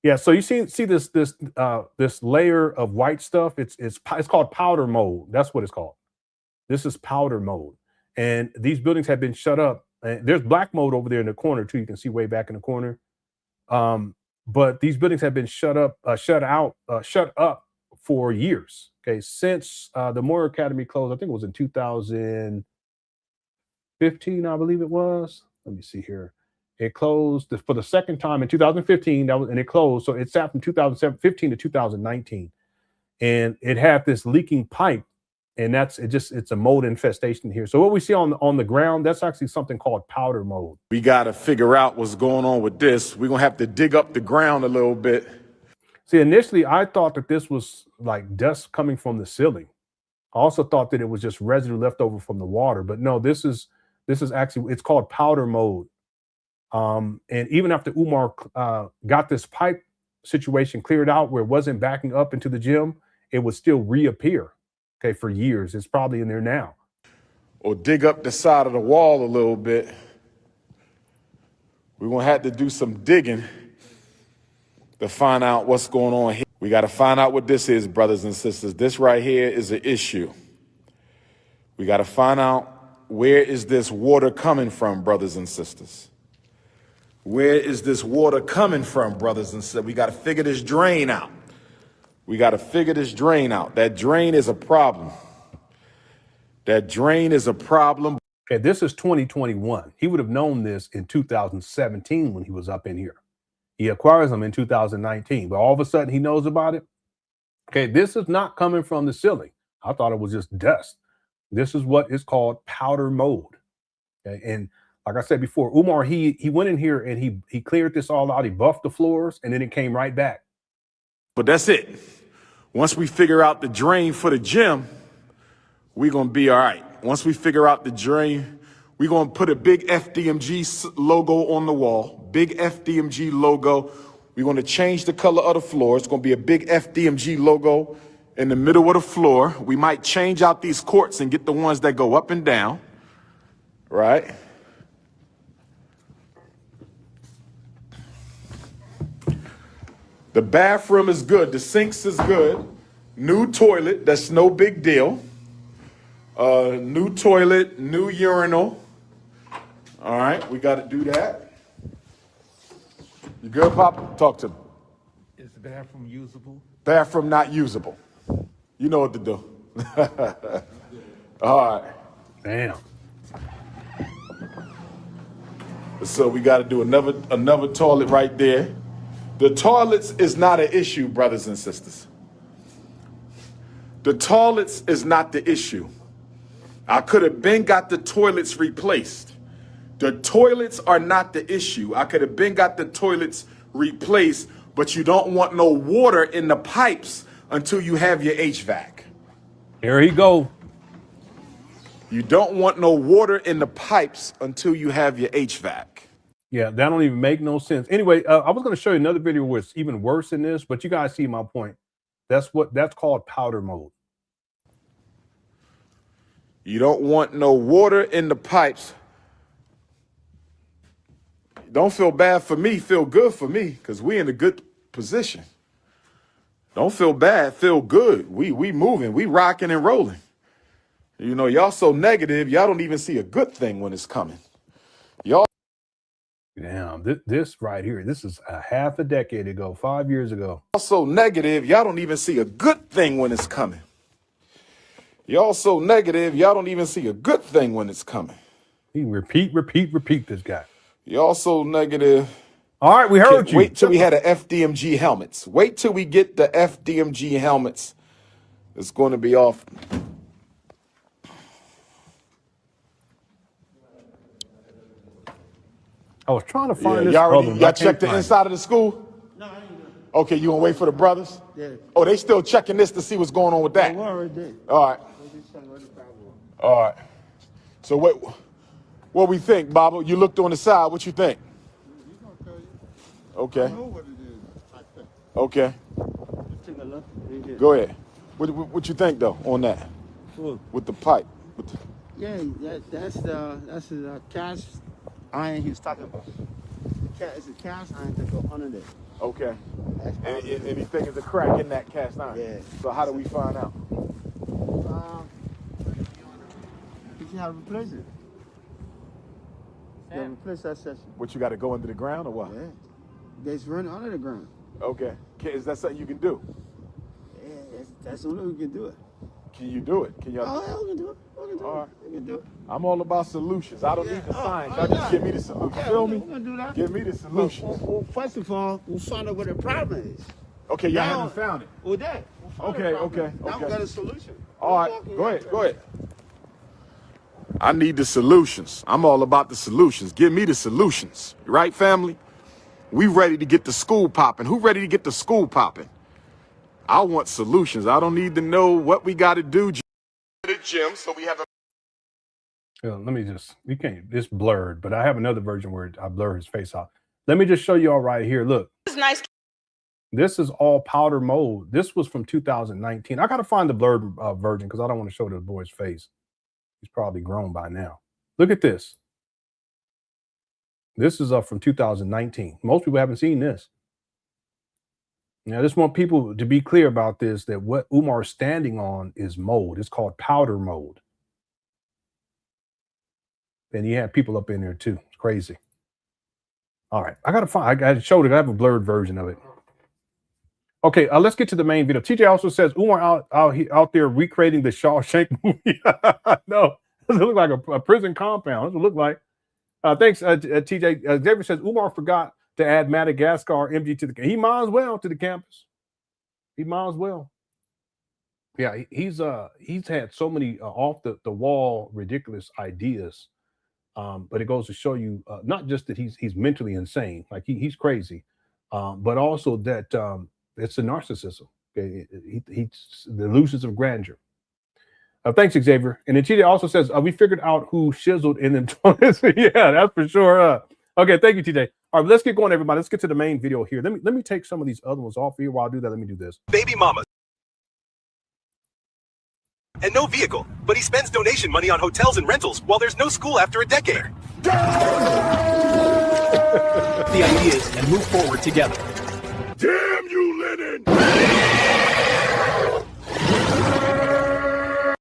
Yeah, so you see this layer of white stuff. It's called powder mold. That's what it's called. This is powder mold, and these buildings have been shut up. And there's black mold over there in the corner too. You can see way back in the corner. But these buildings have been shut up for years. Okay, since the Umar Academy closed. I think it was in 2015, I believe it was. Let me see here. It closed for the second time in 2015. And it closed. So it sat from 2015 to 2019, and it had this leaking pipe, and it's a mold infestation here. So what we see on the ground, that's actually something called powder mold. We got to figure out what's going on with this. We're gonna have to dig up the ground a little bit. See, initially I thought that this was like dust coming from the ceiling. I also thought that it was just residue left over from the water, but no, this is actually, it's called powder mold. And even after Umar got this pipe situation cleared out where it wasn't backing up into the gym, it would still reappear, okay, for years. It's probably in there now. Or dig up the side of the wall a little bit. We're going to have to do some digging to find out what's going on here. We got to find out what this is, brothers and sisters. This right here is an issue. We got to find out where is this water coming from, brothers and sisters? Where is this water coming from, brothers and sisters? We got to figure this drain out. We got to figure this drain out. That drain is a problem. That drain is a problem. Okay, this is 2021. He would have known this in 2017 when he was up in here. He acquires them in 2019, but all of a sudden he knows about it. Okay, this is not coming from the ceiling. I thought it was just dust. This is what is called powder mold. Okay, and like I said before, Umar, he went in here and he cleared this all out. He buffed the floors and then it came right back. But that's it. Once we figure out the drain for the gym, we're going to be all right. Once we figure out the drain, we're going to put a big FDMG logo on the wall, big FDMG logo. We're going to change the color of the floor. It's going to be a big FDMG logo in the middle of the floor. We might change out these courts and get the ones that go up and down, right? The bathroom is good. The sinks is good. New toilet. That's no big deal. New toilet, new urinal. All right, we got to do that. You good, Papa? Talk to me. Is the bathroom usable? Bathroom not usable. You know what to do. All right. Damn. So we got to do another toilet right there. The toilets is not an issue, brothers and sisters. The toilets is not the issue. I could have been got the toilets replaced. The toilets are not the issue. I could have been got the toilets replaced, but you don't want no water in the pipes until you have your HVAC. Here he go. You don't want no water in the pipes until you have your HVAC. Yeah, that don't even make no sense. Anyway, I was going to show you another video where it's even worse than this, but you guys see my point. That's called powder mold. You don't want no water in the pipes. Don't feel bad for me, feel good for me, because we in a good position. Don't feel bad, feel good. We moving, we rocking and rolling. You know, y'all so negative, y'all don't even see a good thing when it's coming. Y'all. Damn, this right here, this is a half a decade ago, 5 years ago. Y'all so negative, y'all don't even see a good thing when it's coming. Y'all so negative, y'all don't even see a good thing when it's coming. He repeat this guy. Y'all so negative. All right, we heard you. Wait till we had the FDMG helmets. Wait till we get the FDMG helmets. It's going to be off. I was trying to find this. Y'all checked the inside of the school? No, I ain't doing Okay, you gonna wait for the brothers? Yeah. Oh, they still checking this to see what's going on with that. We're already there. All right. All right. So what we think, Baba? You looked on the side. What you think? He's gonna tell you. Okay. I know what it is. I think. Okay. Take a look. Right here. Go ahead. What you think though on that? Cool. With the pipe. Yeah, that's the cast iron he was talking about. It's a cast iron to go under there. Okay. That's And you think it's a crack in that cast iron? Yeah. So how do we find out? You see how to replace it. You replace that section. What, you got to go into the ground or what? Yeah. It's running under the ground. Okay. Is that something you can do? Yeah, that's the only way we can do it. Can you do it? Can you? Oh, yeah, we can do it. We can do All it. right. We can do it. I'm all about solutions. I don't need the science. Y'all just give me the solution. Yeah, Feel we're me? gonna do that. Give me the solutions. Well, first of all, we'll find out what the problem is. Okay, y'all Now- haven't found it. Well, that. We'll find Okay, the problem. okay, Now okay. we got a solution. All right, go ahead. I need the solutions. I'm all about the solutions. Give me the solutions. Right, family? We ready to get the school popping. Who ready to get the school popping? I want solutions. I don't need to know what we got to do. The gym, so we have a. It's blurred, but I have another version where I blur his face out. Let me just show you all right here. Look. It's nice. This is all powder mold. This was from 2019. I got to find the blurred version because I don't want to show the boy's face. He's probably grown by now. Look at this. This is from 2019. Most people haven't seen this. Now, I just want people to be clear about this, that what Umar is standing on is mold. It's called powder mold. And you had people up in there too. It's crazy. All right, I showed it. I have a blurred version of it. Okay, let's get to the main video. TJ also says Umar out there recreating the Shawshank movie. No, it look like a prison compound. It look like. Thanks, TJ. David says Umar forgot to add Madagascar MG to the. He might as well to the campus. He might as well. Yeah, he's had so many off the wall ridiculous ideas. But it goes to show you not just that he's mentally insane, like he's crazy, but also that it's a narcissism. Okay, he's the illusions of grandeur. Thanks, Xavier. And then TJ also says we figured out who shizzled in them. Yeah, that's for sure. Okay, thank you, TJ. All right, let's get going, everybody. Let's get to the main video here. Let me take some of these other ones off here. While I do that, let me do this. Baby mamas. And no vehicle, but he spends donation money on hotels and rentals while there's no school after a decade. The ideas and move forward together. Damn you, Lenon!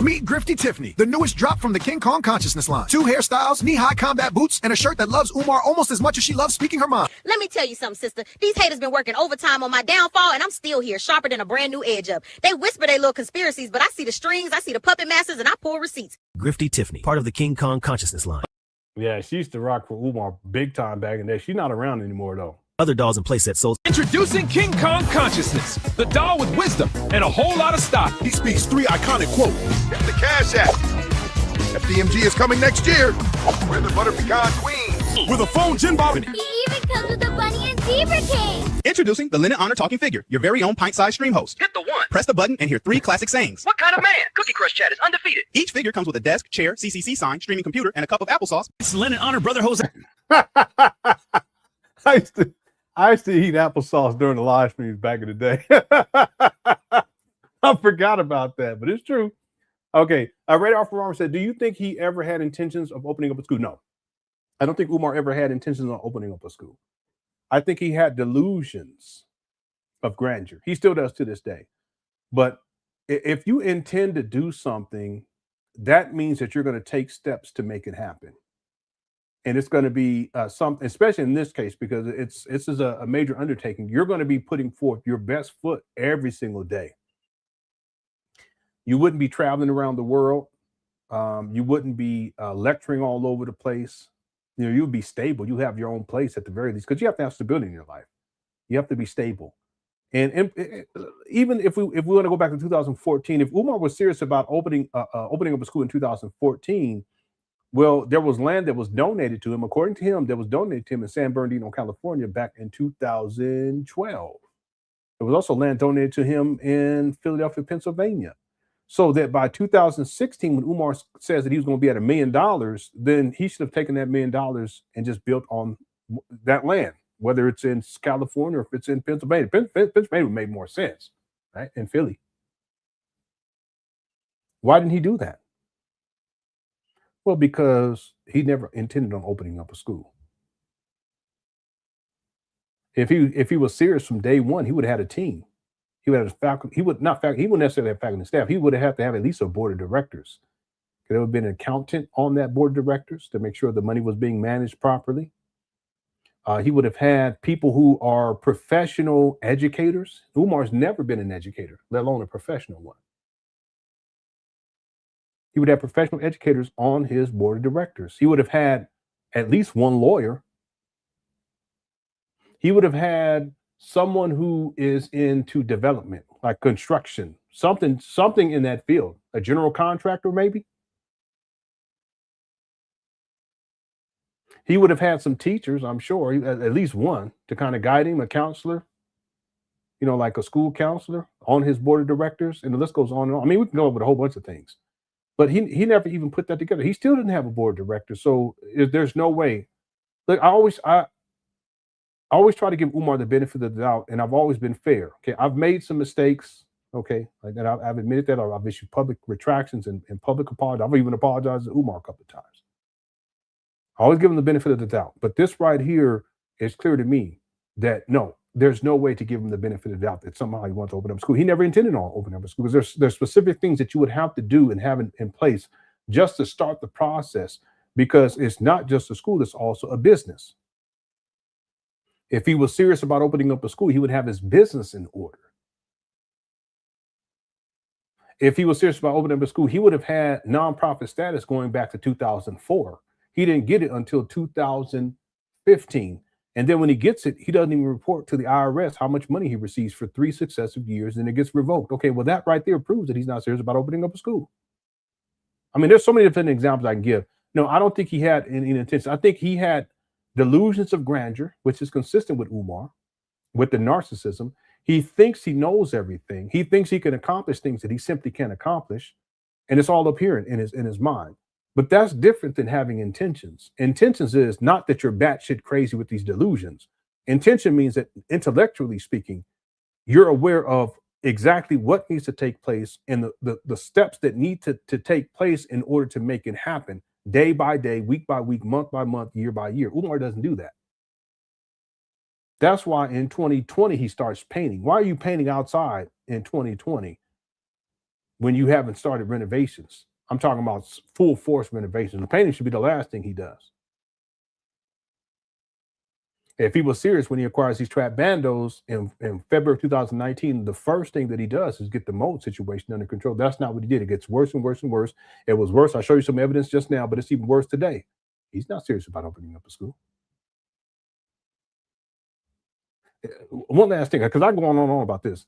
Meet Grifty Tiffany, the newest drop from the King Kong Consciousness line. 2 hairstyles, knee-high combat boots, and a shirt that loves Umar almost as much as she loves speaking her mind. Let me tell you something, sister. These haters been working overtime on my downfall, and I'm still here, sharper than a brand new edge up. They whisper their little conspiracies, but I see the strings, I see the puppet masters, and I pull receipts. Grifty Tiffany, part of the King Kong Consciousness line. Yeah, she used to rock for Umar big time back in there. She's not around anymore, though. Other dolls and playsets sold. Introducing King Kong Consciousness, the doll with wisdom and a whole lot of style. He speaks 3 iconic quotes. It's the CashApp. FDMG is coming next year. We're the Butter Pecan Queen. With a phone gin bob. He even comes with a bunny and zebra cane. Introducing the LenonHonor talking figure, your very own pint-sized stream host. Hit the 1. Press the button and hear 3 classic sayings. What kind of man? Cookie Crush Chat is undefeated. Each figure comes with a desk, chair, CCC sign, streaming computer, and a cup of applesauce. It's LenonHonor Brother Jose. I used to eat applesauce during the live streams back in the day. I forgot about that, but it's true. Okay. Radar Farmer said, do you think he ever had intentions of opening up a school? No. I don't think Umar ever had intentions on opening up a school. I think he had delusions of grandeur. He still does to this day. But if you intend to do something, that means that you're going to take steps to make it happen. And it's going to be something, especially in this case, because this is a major undertaking. You're going to be putting forth your best foot every single day. You wouldn't be traveling around the world. You wouldn't be lecturing all over the place. You know, you'd be stable. You have your own place at the very least, because you have to have stability in your life. You have to be stable. And even if we want to go back to 2014, if Umar was serious about opening up a school in 2014, well, there was land that was donated to him. According to him, that was donated to him in San Bernardino, California, back in 2012. There was also land donated to him in Philadelphia, Pennsylvania. So that by 2016, when Umar says that he was going to be at $1 million, then he should have taken that $1 million and just built on that land, whether it's in California or if it's in Pennsylvania. Pennsylvania would make more sense, right? In Philly. Why didn't he do that? Well, because he never intended on opening up a school. If he was serious from day one, he would have had a team. He would have a faculty. He wouldn't necessarily have faculty and staff. He would have to have at least a board of directors. There would have been an accountant on that board of directors to make sure the money was being managed properly. He would have had people who are professional educators. Umar's never been an educator, let alone a professional one. He would have professional educators on his board of directors. He would have had at least one lawyer. He would have had someone who is into development, like construction, something in that field, a general contractor maybe. He would have had some teachers, I'm sure, at least one, to kind of guide him, a counselor, you know, like a school counselor on his board of directors. And the list goes on and on. I mean, we can go over a whole bunch of things. But he never even put that together. He still didn't have a board of directors. So there's no way. Look, I always try to give Umar the benefit of the doubt, and I've always been fair. Okay, I've made some mistakes. Okay, and I've admitted that. I've issued public retractions and public apologies. I've even apologized to Umar a couple of times. I always give him the benefit of the doubt. But this right here is clear to me that no, there's no way to give him the benefit of the doubt that somehow he wants to open up a school. He never intended on opening up a school, because there's specific things that you would have to do and have in place just to start the process. because it's not just a school, it's also a business. If he was serious about opening up a school, he would have his business in order. If he was serious about opening up a school, he would have had nonprofit status going back to 2004. He didn't get it until 2015. And then when he gets it, he doesn't even report to the IRS how much money he receives for 3 successive years, and it gets revoked. Okay, well, that right there proves that he's not serious about opening up a school. I mean, there's so many different examples I can give. No, I don't think he had any intention. I think he had delusions of grandeur, which is consistent with Umar, with the narcissism. He thinks he knows everything. He thinks he can accomplish things that he simply can't accomplish. And it's all up here in his mind. But that's different than having intentions. Intentions is not that you're batshit crazy with these delusions. Intention means that, intellectually speaking, you're aware of exactly what needs to take place and the steps that need to take place in order to make it happen, day by day, week by week, month by month, year by year. Umar doesn't do that. That's why in 2020 he starts painting. Why are you painting outside in 2020 when you haven't started renovations? I'm talking about full force renovations. The painting should be the last thing he does. If he was serious when he acquires these trap bandos in February of 2019, the first thing that he does is get the mold situation under control. That's not what he did. It gets worse and worse and worse. It was worse. I'll show you some evidence just now, but it's even worse today. He's not serious about opening up a school. One last thing, because I go on and on about this.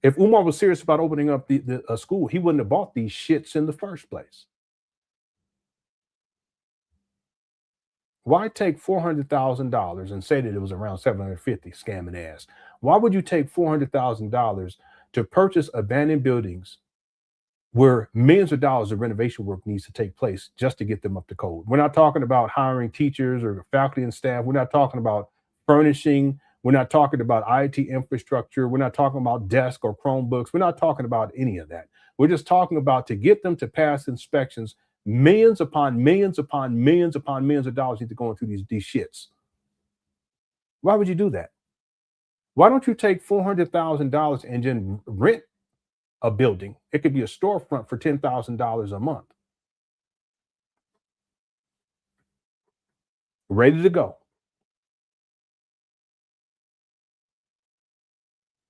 If Umar was serious about opening up a school, he wouldn't have bought these shits in the first place. Why take $400,000 and say that it was around $750, scamming ass? Why would you take $400,000 to purchase abandoned buildings where millions of dollars of renovation work needs to take place just to get them up to code? We're not talking about hiring teachers or faculty and staff. We're not talking about furnishing. We're not talking about IT infrastructure. We're not talking about desks or Chromebooks. We're not talking about any of that. We're just talking about, to get them to pass inspections, millions upon millions upon millions upon millions of dollars need to go into these shits. Why would you do that? Why don't you take $400,000 and then rent a building? It could be a storefront for $10,000 a month. Ready to go.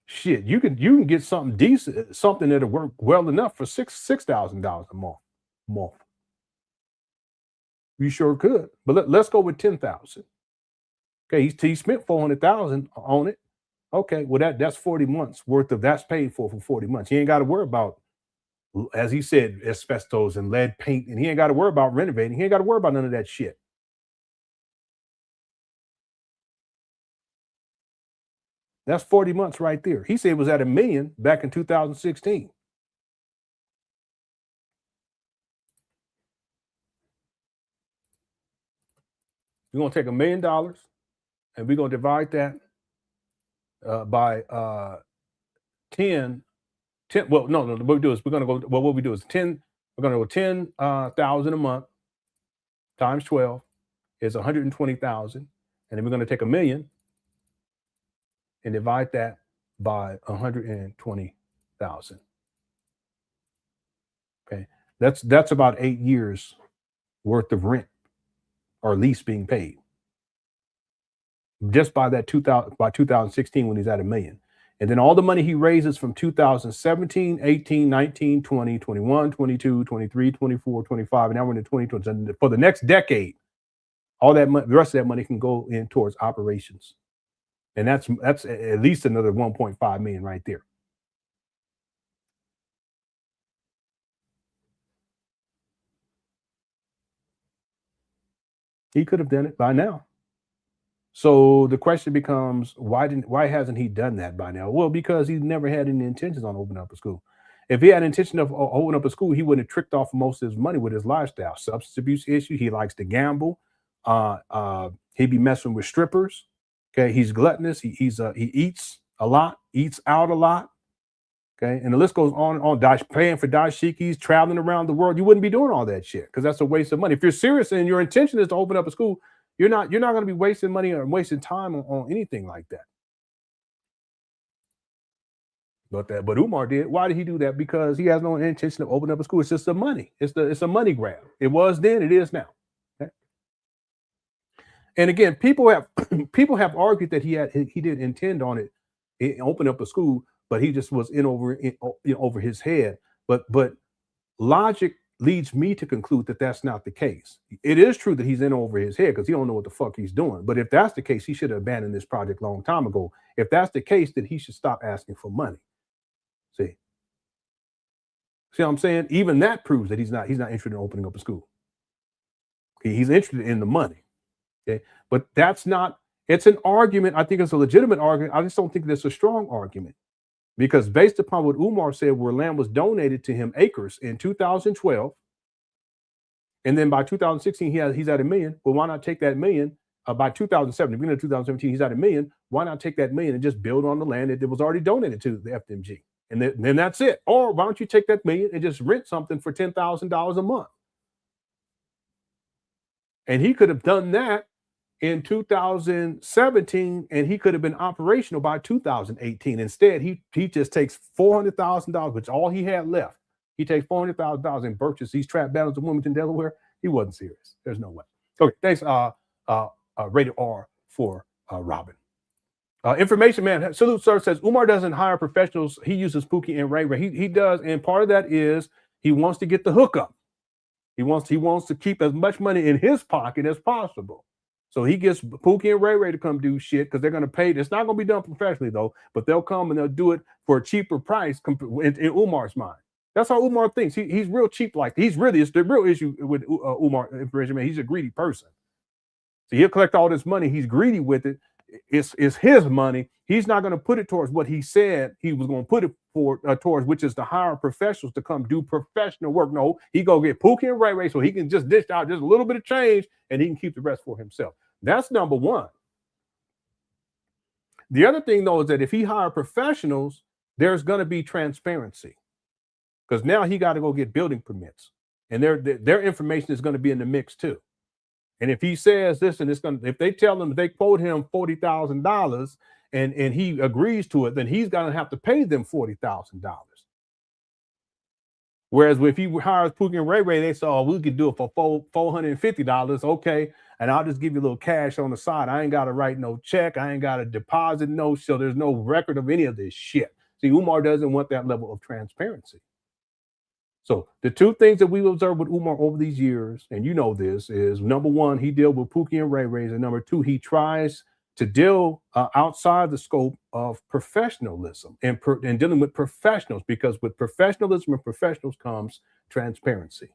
Shit, you can get something decent, something that'll work well enough for $6,000 a month. You sure could, but let's go with 10,000. Okay, he spent 400,000 on it. Okay, well that's 40 months worth of that's paid for 40 months. He ain't got to worry about, as he said, asbestos and lead paint, and he ain't got to worry about renovating. He ain't got to worry about none of that shit. That's 40 months right there. He said it was at $1 million back in 2016. We're going to take $1 million and we're going to divide that by 10. Well, no, what we do is we're going to go, well, what we do is 10, we're going to go 10,000 a month times 12 is 120,000. And then we're going to take $1 million and divide that by 120,000. Okay, that's about 8 years worth of rent or lease being paid. Just by that 2016 when he's at $1 million. And then all the money he raises from 2017, 18, 19, 20, 21, 22, 23, 24, 25, and now we're in 2020. For the next decade, all that money, the rest of that money can go in towards operations. And that's at least another 1.5 million right there. He could have done it by now. So the question becomes, why hasn't he done that by now? Well, because he's never had any intentions on opening up a school. If he had intention of opening up a school, he wouldn't have tricked off most of his money with his lifestyle. Substance abuse issue. He likes to gamble. He'd be messing with strippers. Okay, he's gluttonous. He eats a lot, eats out a lot. Okay, and the list goes on and on. Paying for dashikis, traveling around the world. You wouldn't be doing all that shit because that's a waste of money. If you're serious and your intention is to open up a school, you're not going to be wasting money or wasting time on anything like that. But Umar did. Why did he do that? Because he has no intention of opening up a school. It's just the money. It's a money grab. It was then. It is now. Okay? And again, people have argued that he did intend on it, open up a school, but he just was in over his head. But logic leads me to conclude that that's not the case. It is true that he's in over his head because he don't know what the fuck he's doing. But if that's the case, he should have abandoned this project a long time ago. If that's the case, then he should stop asking for money. See what I'm saying? Even that proves that he's not interested in opening up a school. Okay, he's interested in the money. Okay, but that's not. It's an argument. I think it's a legitimate argument. I just don't think it's a strong argument. Because based upon what Umar said, where land was donated to him, acres, in 2012, and then by 2016, he's at $1 million. Well, why not take that $1 million? By 2007, the beginning of 2017, he's at $1 million. Why not take that $1 million and just build on the land that was already donated to the FDMG? And then that's it. Or why don't you take that $1 million and just rent something for $10,000 a month? And he could have done that in 2017, and he could have been operational by 2018. Instead, he just takes $400,000, which all he had left. He takes $400,000 and purchases these trap battles in Wilmington, Delaware. He wasn't serious. There's no way. Okay, thanks. Rated R for Robin. Information man, salute sir, says Umar doesn't hire professionals. He uses Pookie and Ray Ray. He does, and part of that is he wants to get the hookup. He wants to keep as much money in his pocket as possible. So he gets Pookie and Ray Ray to come do shit because they're going to pay. It's not going to be done professionally, though, but they'll come and they'll do it for a cheaper price in Umar's mind. That's how Umar thinks. He's real cheap like it's the real issue with Umar information man. He's a greedy person. So he'll collect all this money. He's greedy with it. It's his money. He's not going to put it towards what he said he was going to put it for towards, which is to hire professionals to come do professional work. No, he go get Pookie and Ray Ray so he can just dish out just a little bit of change and he can keep the rest for himself. That's number one. The other thing, though, is that if he hires professionals, there's going to be transparency because now he got to go get building permits, and their information is going to be in the mix too. And if he says this and it's going to, if they tell him, they quote him $40,000 and he agrees to it, then he's going to have to pay them $40,000. Whereas if he hires Pookie and Ray Ray, they say, oh, we could do it for $450. Okay. And I'll just give you a little cash on the side. I ain't got to write no check. I ain't got to deposit no, so there's no record of any of this shit. See, Umar doesn't want that level of transparency. So the two things that we observed with Umar over these years, and you know this, is number one, he dealt with Pookie and Ray Rays, and number two, he tries to deal outside the scope of professionalism and dealing with professionals, because with professionalism and professionals comes transparency.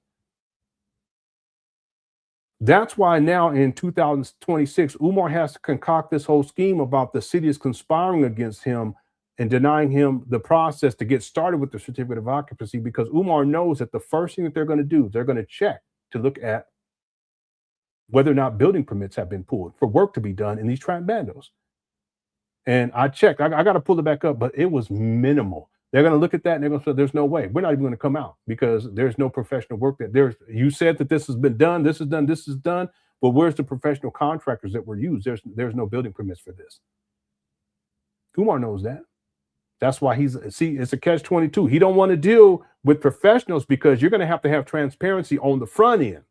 That's why now in 2026, Umar has to concoct this whole scheme about the city is conspiring against him and denying him the process to get started with the certificate of occupancy, because Umar knows that the first thing that they're going to do, they're going to check to look at whether or not building permits have been pulled for work to be done in these trap bandos. And I checked, I got to pull it back up, but it was minimal. They're going to look at that and they're going to say, there's no way. We're not even going to come out because there's no professional work that you said that this has been done, this is done, this is done, but where's the professional contractors that were used? There's no building permits for this. Umar knows that. That's why it's a catch-22. He don't want to deal with professionals because you're going to have transparency on the front end.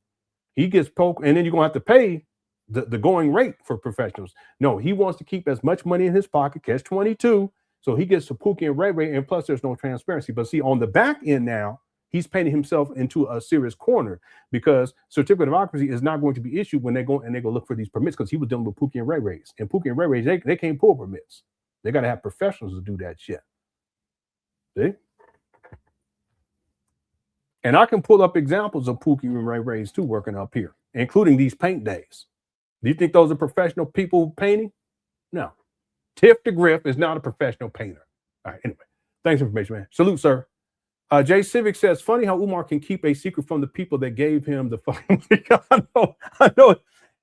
He gets poked, and then you're going to have to pay the going rate for professionals. No, he wants to keep as much money in his pocket, catch-22, so he gets to Pookie and Ray Ray, and plus there's no transparency. But see, on the back end now, he's painting himself into a serious corner because certificate of occupancy is not going to be issued when they go look for these permits, because he was dealing with Pookie and Ray Rays. And Pookie and Ray Rays, they can't pull permits. They got to have professionals to do that shit. See? And I can pull up examples of Pookie and Ray Rays too working up here, including these paint days. Do you think those are professional people painting? No. Tiff the Griff is not a professional painter. All right, anyway. Thanks for information, man. Salute, sir. Jay Civic says, funny how Umar can keep a secret from the people that gave him the fucking I know.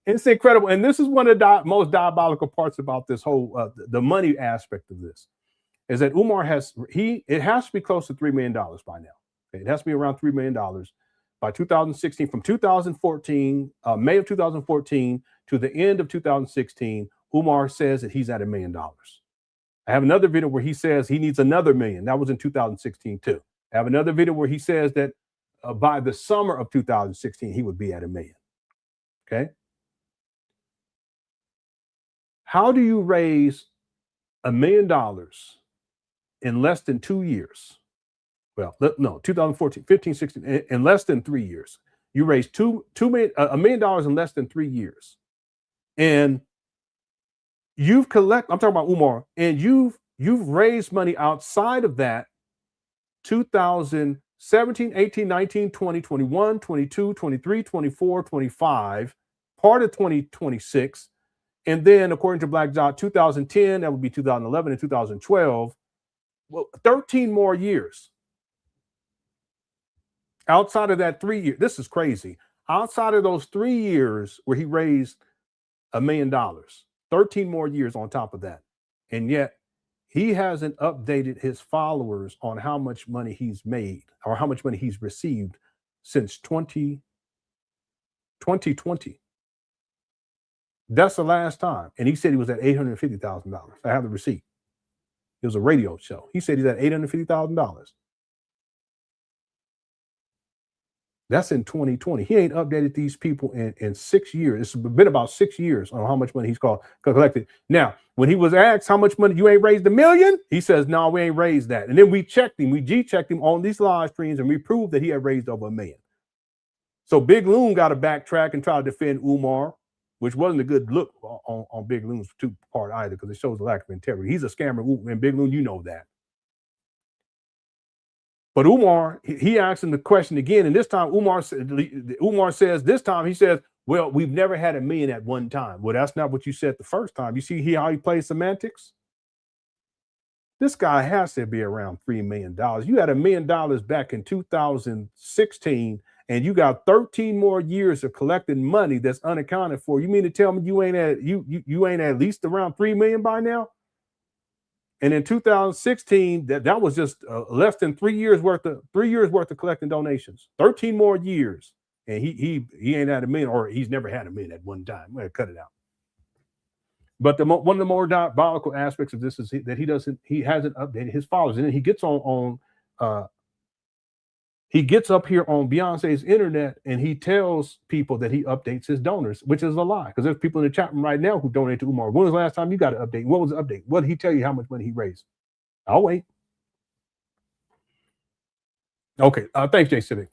It's incredible. And this is one of the most diabolical parts about this whole, the money aspect of this, is that Umar it has to be close to $3 million by now. Okay? It has to be around $3 million by 2016. From 2014, May of 2014 to the end of 2016, Umar says that he's at $1 million. I have another video where he says he needs another $1 million. That was in 2016 too. I have another video where he says that by the summer of 2016, he would be at $1 million. Okay. How do you raise $1 million in less than 2 years? Well, no, 2014, 15, 16, in less than 3 years. You raised $1 million in less than 3 years. And you've collected, I'm talking about Umar, and you've raised money outside of that 2017, 18, 19, 20, 21, 22, 23, 24, 25, part of 2026. And then according to Black Dot, 2010, that would be 2011 and 2012. Well, 13 more years. Outside of that 3 years, this is crazy. Outside of those 3 years where he raised $1 million, 13 more years on top of that. And yet he hasn't updated his followers on how much money he's made or how much money he's received since 2020. That's the last time. And he said he was at $850,000. I have the receipt. It was a radio show. He said he's at $850,000. That's in 2020. He ain't updated these people in 6 years. It's been about 6 years on how much money he's collected. Now, when he was asked how much money, you ain't raised $1 million? He says, no, we ain't raised that. And then we checked him. We G-checked him on these live streams and we proved that he had raised over $1 million. So Big Loon got to backtrack and try to defend Umar, which wasn't a good look on Big Loon's two-part either because it shows a lack of integrity. He's a scammer, and Big Loon, you know that. But Umar, he asked him the question again, and this time Umar says, this time he says, well, we've never had $1 million at one time. Well, that's not what you said the first time. You see how he plays semantics? This guy has to be around $3 million. You had $1 million back in 2016, and you got 13 more years of collecting money that's unaccounted for. You mean to tell me you ain't at least around $3 million by now? And in 2016, that was just less than 3 years worth of collecting donations. 13 more years, and he ain't had $1 million, or he's never had $1 million at one time. I'm gonna cut it out. But one of the more diabolical aspects of this is that he hasn't updated his followers, and then he gets he gets up here on Beyonce's internet and he tells people that he updates his donors, which is a lie because there's people in the chat room right now who donate to Umar. When was the last time you got an update? What was the update? What did he tell you how much money he raised? I'll wait. Okay, thanks, Jay Civic.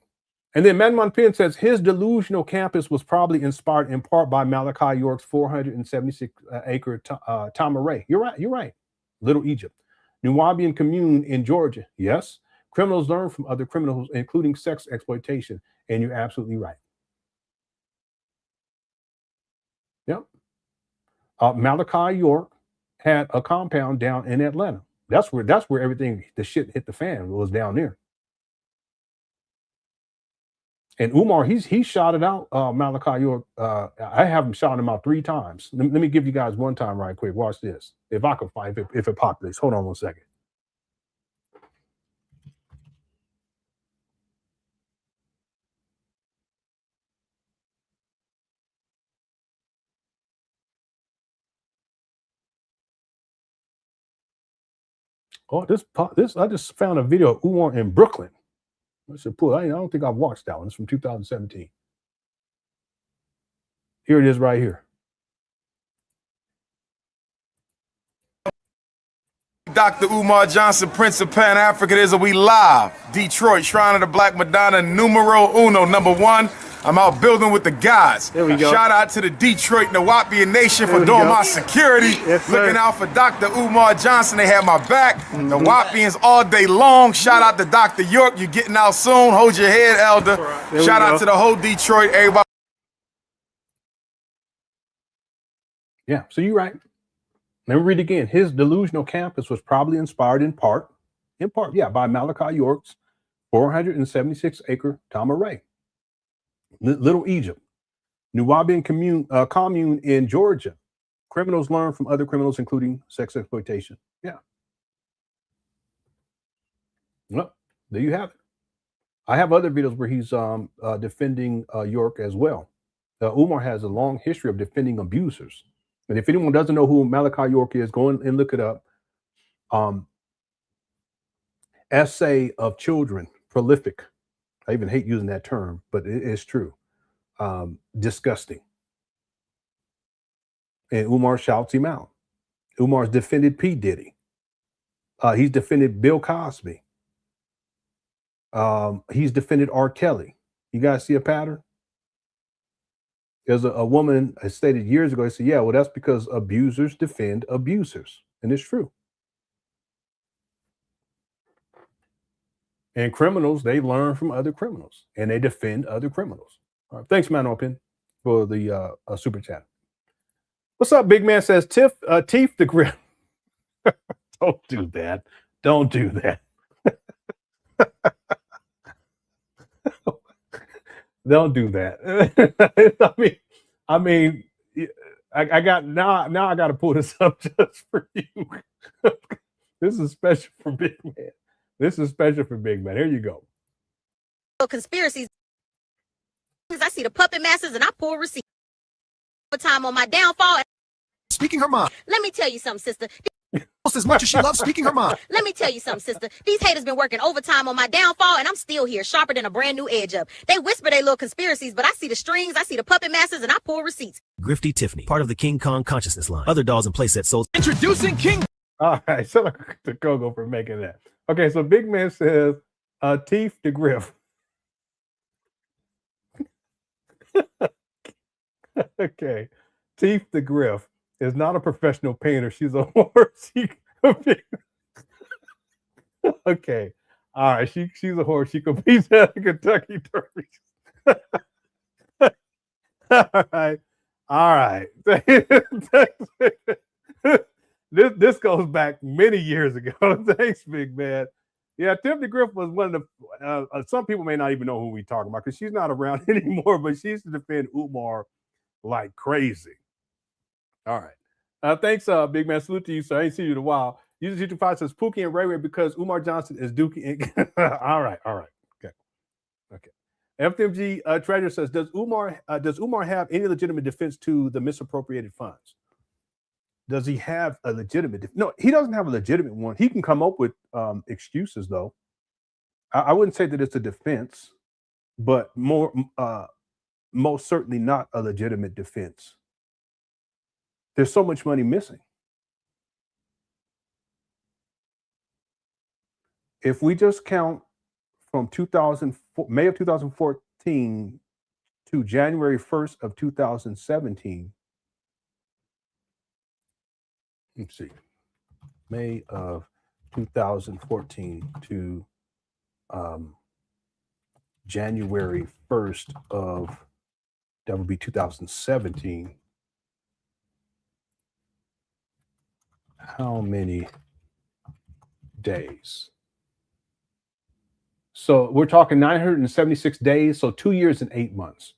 And then Manman Penn says his delusional campus was probably inspired in part by Malachi York's 476-acre Tamaray. You're right. Little Egypt. Nubian commune in Georgia. Yes. Criminals learn from other criminals, including sex exploitation. And you're absolutely right. Yep. Malachi York had a compound down in Atlanta. That's where everything, the shit hit the fan, was down there. And Umar, he shouted out Malachi York. I have him shouting him out 3 times. Let me give you guys one time right quick. Watch this. If I can find it, if it populates. Hold on 1 second. Oh, this I just found a video of Umar in Brooklyn. I should pull. I don't think I've watched that one. It's from 2017. Here it is right here. Dr. Umar Johnson, Prince of Pan Africanism. We live. Detroit, Shrine of the Black Madonna, numero uno, #1. I'm out building with the guys. There we go. Shout out to the Detroit Nawapian Nation for doing my security. Yes, looking out for Dr. Umar Johnson. They have my back. Nawapians all day long. Shout out to Dr. York. You're getting out soon. Hold your head, Elder. Shout out to the whole Detroit, everybody. Yeah, so you're right. Let me read again. His delusional campus was probably inspired in part, by Malachi York's 476-acre Tamaray. Little Egypt, Nubian commune in Georgia. Criminals learn from other criminals, including sex exploitation. Yeah. Well, there you have it. I have other videos where he's defending York as well. Umar has a long history of defending abusers. And if anyone doesn't know who Malachi York is, go and look it up. Essay of children, prolific. I even hate using that term, but it is true. Disgusting. And Umar shouts him out. Umar's defended P. Diddy. He's defended Bill Cosby. He's defended R. Kelly. You guys see a pattern? There's a woman has stated years ago, I said, yeah, well, that's because abusers defend abusers. And it's true. And criminals, they learn from other criminals and they defend other criminals. All right. Thanks, Man Open, for the super chat. What's up, big man? Says Teeth the Grip. Don't do that. Don't do that. Don't do that. I mean, I got now I got to pull this up just for you. This is special for Big Man. This is special for Big Man. Here you go. Conspiracies. I see the puppet masters and I pull receipts. Time on my downfall. Speaking her mind. Let me tell you something, sister. Almost as much as she loves speaking her mind. Let me tell you something, sister. These haters been working overtime on my downfall, and I'm still here, sharper than a brand new edge up. They whisper they little conspiracies, but I see the strings, I see the puppet masters, and I pull receipts. Grifty Tiffany, part of the King Kong consciousness line. Other dolls and playsets sold. Introducing King. All right, so to Kogo for making that. Okay, so Big Man says, Teeth the Griff. Okay, Teeth the Griff is not a professional painter. She's a horse. Okay, all right. She's a horse. She competes at the Kentucky Derby. All right. This goes back many years ago. Thanks, Big Man. Yeah, Tiff the Griff was one of the. Some people may not even know who we're talking about because she's not around anymore. But she used to defend Umar like crazy. All right. Thanks, Big Man. Salute to you, sir. I ain't seen you in a while. User 225 says Pookie and Ray Ray because Umar Johnson is Dookie. All right. Okay. FDMG Treasure says, does Umar have any legitimate defense to the misappropriated funds? Does he have a legitimate? No, he doesn't have a legitimate one. He can come up with excuses, though. I wouldn't say that it's a defense, but most certainly not a legitimate defense. There's so much money missing. If we just count from May of 2014 to January 1st of 2017, let's see, May of 2014 to January 1st of, that would be 2017. How many days? So we're talking 976 days, so 2 years and 8 months.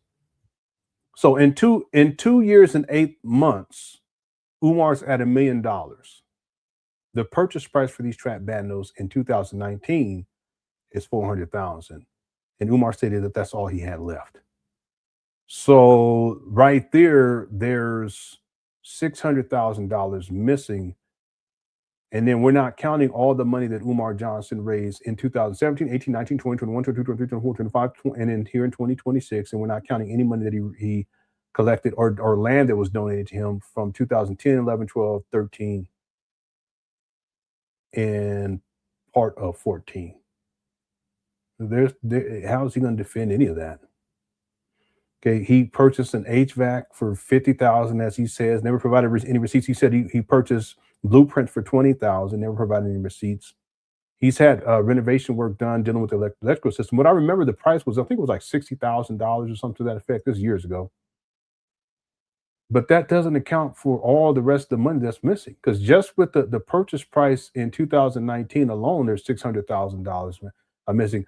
So in 2 years and 8 months, Umar's at $1 million. The purchase price for these trap bandos in 2019 is $400,000, and Umar stated that that's all he had left. So right there, there's $600,000 missing. And then we're not counting all the money that Umar Johnson raised in 2017, 18, 19, 20, 21, 22, 23, 24, 25, and then here in 2026. And we're not counting any money that he collected or land that was donated to him from 2010, 11, 12, 13, and part of 14. How is he going to defend any of that? Okay, he purchased an HVAC for $50,000, as he says, never provided any receipts. He said he purchased blueprints for $20,000, never provided any receipts. He's had renovation work done dealing with the electrical system. What I remember the price was, I think it was like $60,000 or something to that effect. This is years ago. But that doesn't account for all the rest of the money that's missing. Because just with the purchase price in 2019 alone, there's $600,000 missing.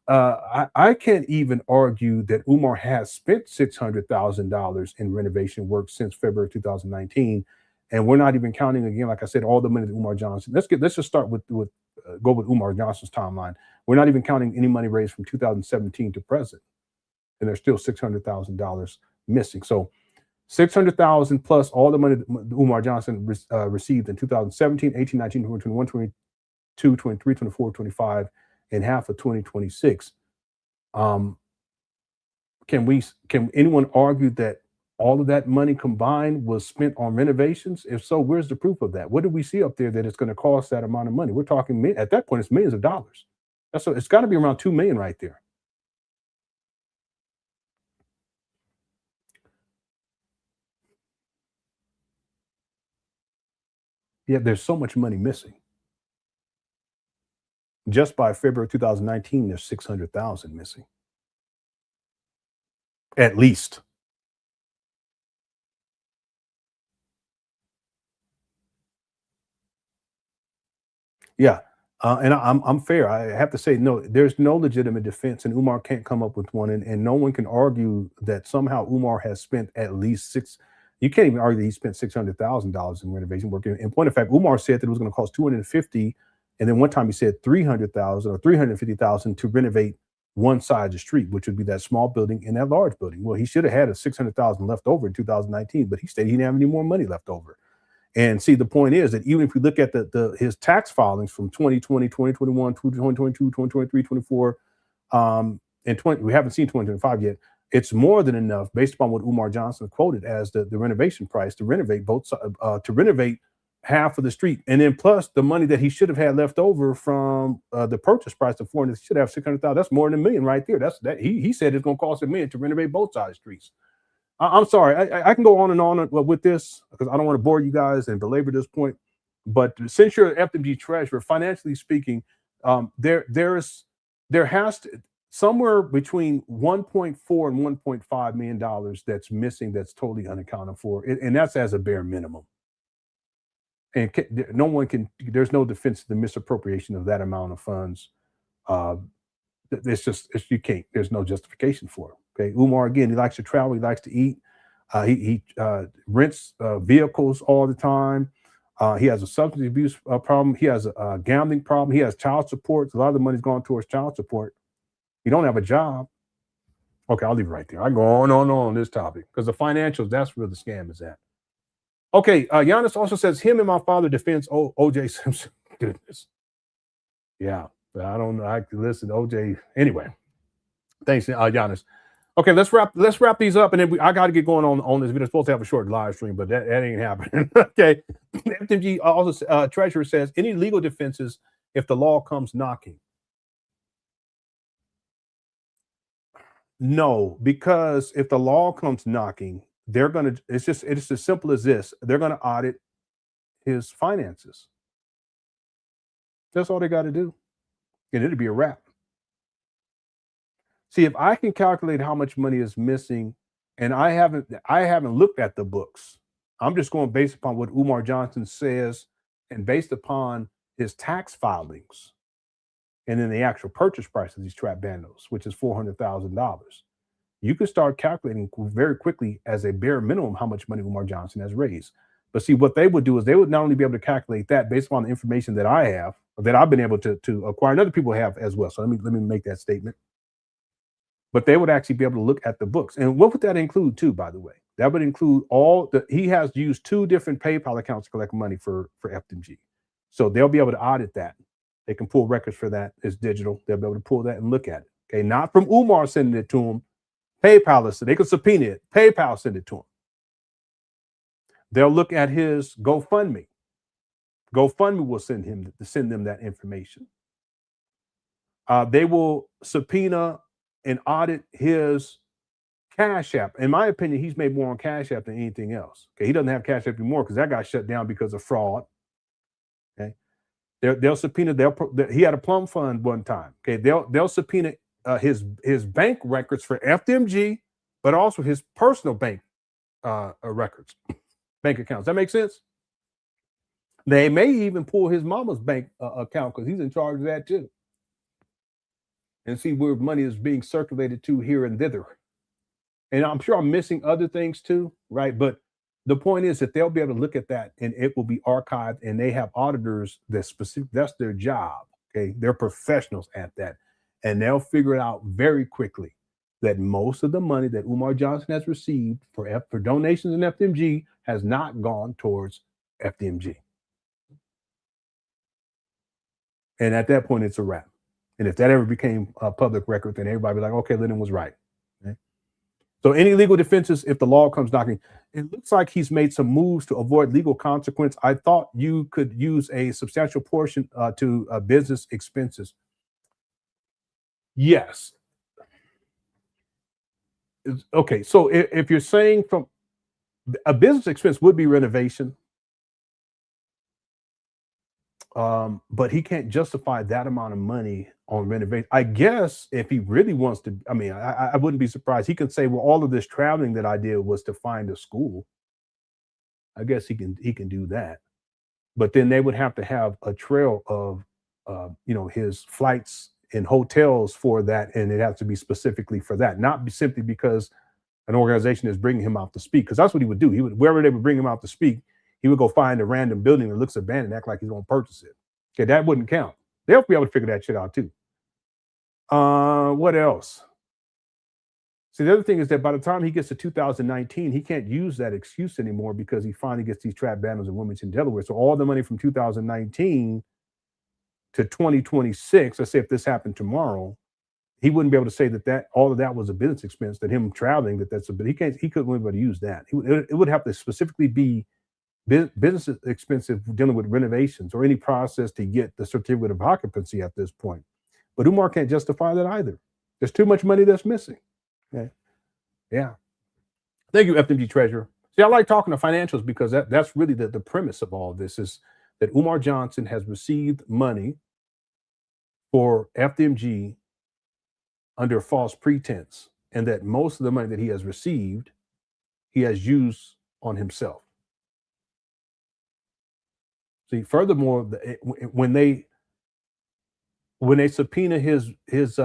I can't even argue that Umar has spent $600,000 in renovation work since February 2019. And we're not even counting, again, like I said, all the money that Umar Johnson. Let's just start with go with Umar Johnson's timeline. We're not even counting any money raised from 2017 to present, and there's still $600,000 missing. So $600,000 plus all the money that Umar Johnson received in 2017, 18, 19, 20, 21, 22, 23, 24, 25, and half of 2026. Can anyone argue that all of that money combined was spent on renovations? If so, where's the proof of that? What do we see up there that it's going to cost that amount of money? We're talking, at that point, it's millions of dollars. It's got to be around $2 million right there. Yeah, there's so much money missing. Just by February 2019, there's 600,000 missing. At least. Yeah. And I'm fair. I have to say, no, there's no legitimate defense, and Umar can't come up with one. And no one can argue that somehow Umar has spent at least you can't even argue that he spent $600,000 in renovation work. In point of fact, Umar said that it was going to cost $250,000, and then one time he said $300,000 or $350,000 to renovate one side of the street, which would be that small building and that large building. Well, he should have had a $600,000 left over in 2019, but he said he didn't have any more money left over. And see, the point is that even if we look at his tax filings from 2020, 2021, 2022, 2023, 24, and 20, we haven't seen 2025 yet. It's more than enough based upon what Umar Johnson quoted as the renovation price to renovate to renovate half of the street, and then plus the money that he should have had left over from the purchase price of $400,000. He should have $600,000. That's more than $1 million right there. He said it's going to cost $1 million to renovate both sides of the streets. I'm sorry, I can go on and on with this because I don't want to bore you guys and belabor this point. But since you're an FDMG treasurer, financially speaking, there has to somewhere between $1.4 and $1.5 million that's missing, that's totally unaccounted for, and that's as a bare minimum. And no one can. There's no defense to the misappropriation of that amount of funds. You can't. There's no justification for it. Okay, Umar, again, he likes to travel, he likes to eat, he rents vehicles all the time. He has a substance abuse problem. He has a gambling problem. He has child support. A lot of the money's gone towards child support. He don't have a job. Okay, I'll leave it right there. I go on this topic because the financials, that's where the scam is at. Okay, Giannis also says him and my father defends O.J. Simpson. Goodness. Yeah, I don't know. I can listen to O.J. Anyway. Thanks, Giannis. Okay, let's wrap these up, and then I got to get going on this. We're supposed to have a short live stream, but that ain't happening. Okay, FDMG also treasurer says any legal defenses if the law comes knocking. No, because if the law comes knocking, they're gonna. It's as simple as this. They're gonna audit his finances. That's all they got to do, and it'll be a wrap. See, if I can calculate how much money is missing, and I haven't looked at the books. I'm just going based upon what Umar Johnson says and based upon his tax filings, and then the actual purchase price of these trap bandos, which is $400,000. You can start calculating very quickly as a bare minimum how much money Umar Johnson has raised. But see, what they would do is they would not only be able to calculate that based upon the information that I have, that I've been able to acquire, and other people have as well. So let me make that statement. But they would actually be able to look at the books. And what would that include too, by the way? That would include he has used 2 different PayPal accounts to collect money for FDMG. So they'll be able to audit that. They can pull records for that. It's digital. They'll be able to pull that and look at it. Okay, not from Umar sending it to them. PayPal, so they could subpoena it. PayPal send it to them. They'll look at his GoFundMe. GoFundMe will send them that information. They will subpoena and audit his CashApp. In my opinion, he's made more on CashApp than anything else. Okay, he doesn't have CashApp anymore because that got shut down because of fraud. Okay, they'll subpoena. He had a plum fund one time. Okay, they'll subpoena his bank records for FDMG, but also his personal bank records, bank accounts. That makes sense. They may even pull his mama's bank account because he's in charge of that too, and see where money is being circulated to here and thither. And I'm sure I'm missing other things too, right? But the point is that they'll be able to look at that and it will be archived, and they have auditors that's their job. Okay, they're professionals at that, and they'll figure it out very quickly. that most of the money that Umar Johnson has received for donations in FDMG has not gone towards FDMG. And at that point, it's a wrap. And if that ever became a public record, then everybody would be like, okay, Lenon was right. Okay? So any legal defenses, if the law comes knocking, it looks like he's made some moves to avoid legal consequence. I thought you could use a substantial portion to business expenses. Yes. Okay, so if you're saying from a business expense would be renovation, but he can't justify that amount of money on renovation. I guess if he really wants to, I mean, I wouldn't be surprised. He can say, well, all of this traveling that I did was to find a school. I guess he can do that. But then they would have to have a trail of, his flights and hotels for that. And it has to be specifically for that, not simply because an organization is bringing him out to speak. Because that's what he would do. He would, wherever they would bring him out to speak, he would go find a random building that looks abandoned and act like he's going to purchase it. Okay, that wouldn't count. They'll be able to figure that shit out too. What else? See, the other thing is that by the time he gets to 2019, he can't use that excuse anymore because he finally gets these trap banners in Wilmington, Delaware. So all the money from 2019 to 2026, let's say if this happened tomorrow, he wouldn't be able to say that all of that was a business expense, that him traveling, he couldn't be able to use that. It would have to specifically be business expensive dealing with renovations or any process to get the certificate of occupancy at this point. But Umar can't justify that either. There's too much money that's missing. Okay. Yeah. Thank you, FDMG Treasurer. See, I like talking to financials because that's really the premise of all this is that Umar Johnson has received money for FDMG under false pretense, and that most of the money that he has received, he has used on himself. See, furthermore, when they subpoena his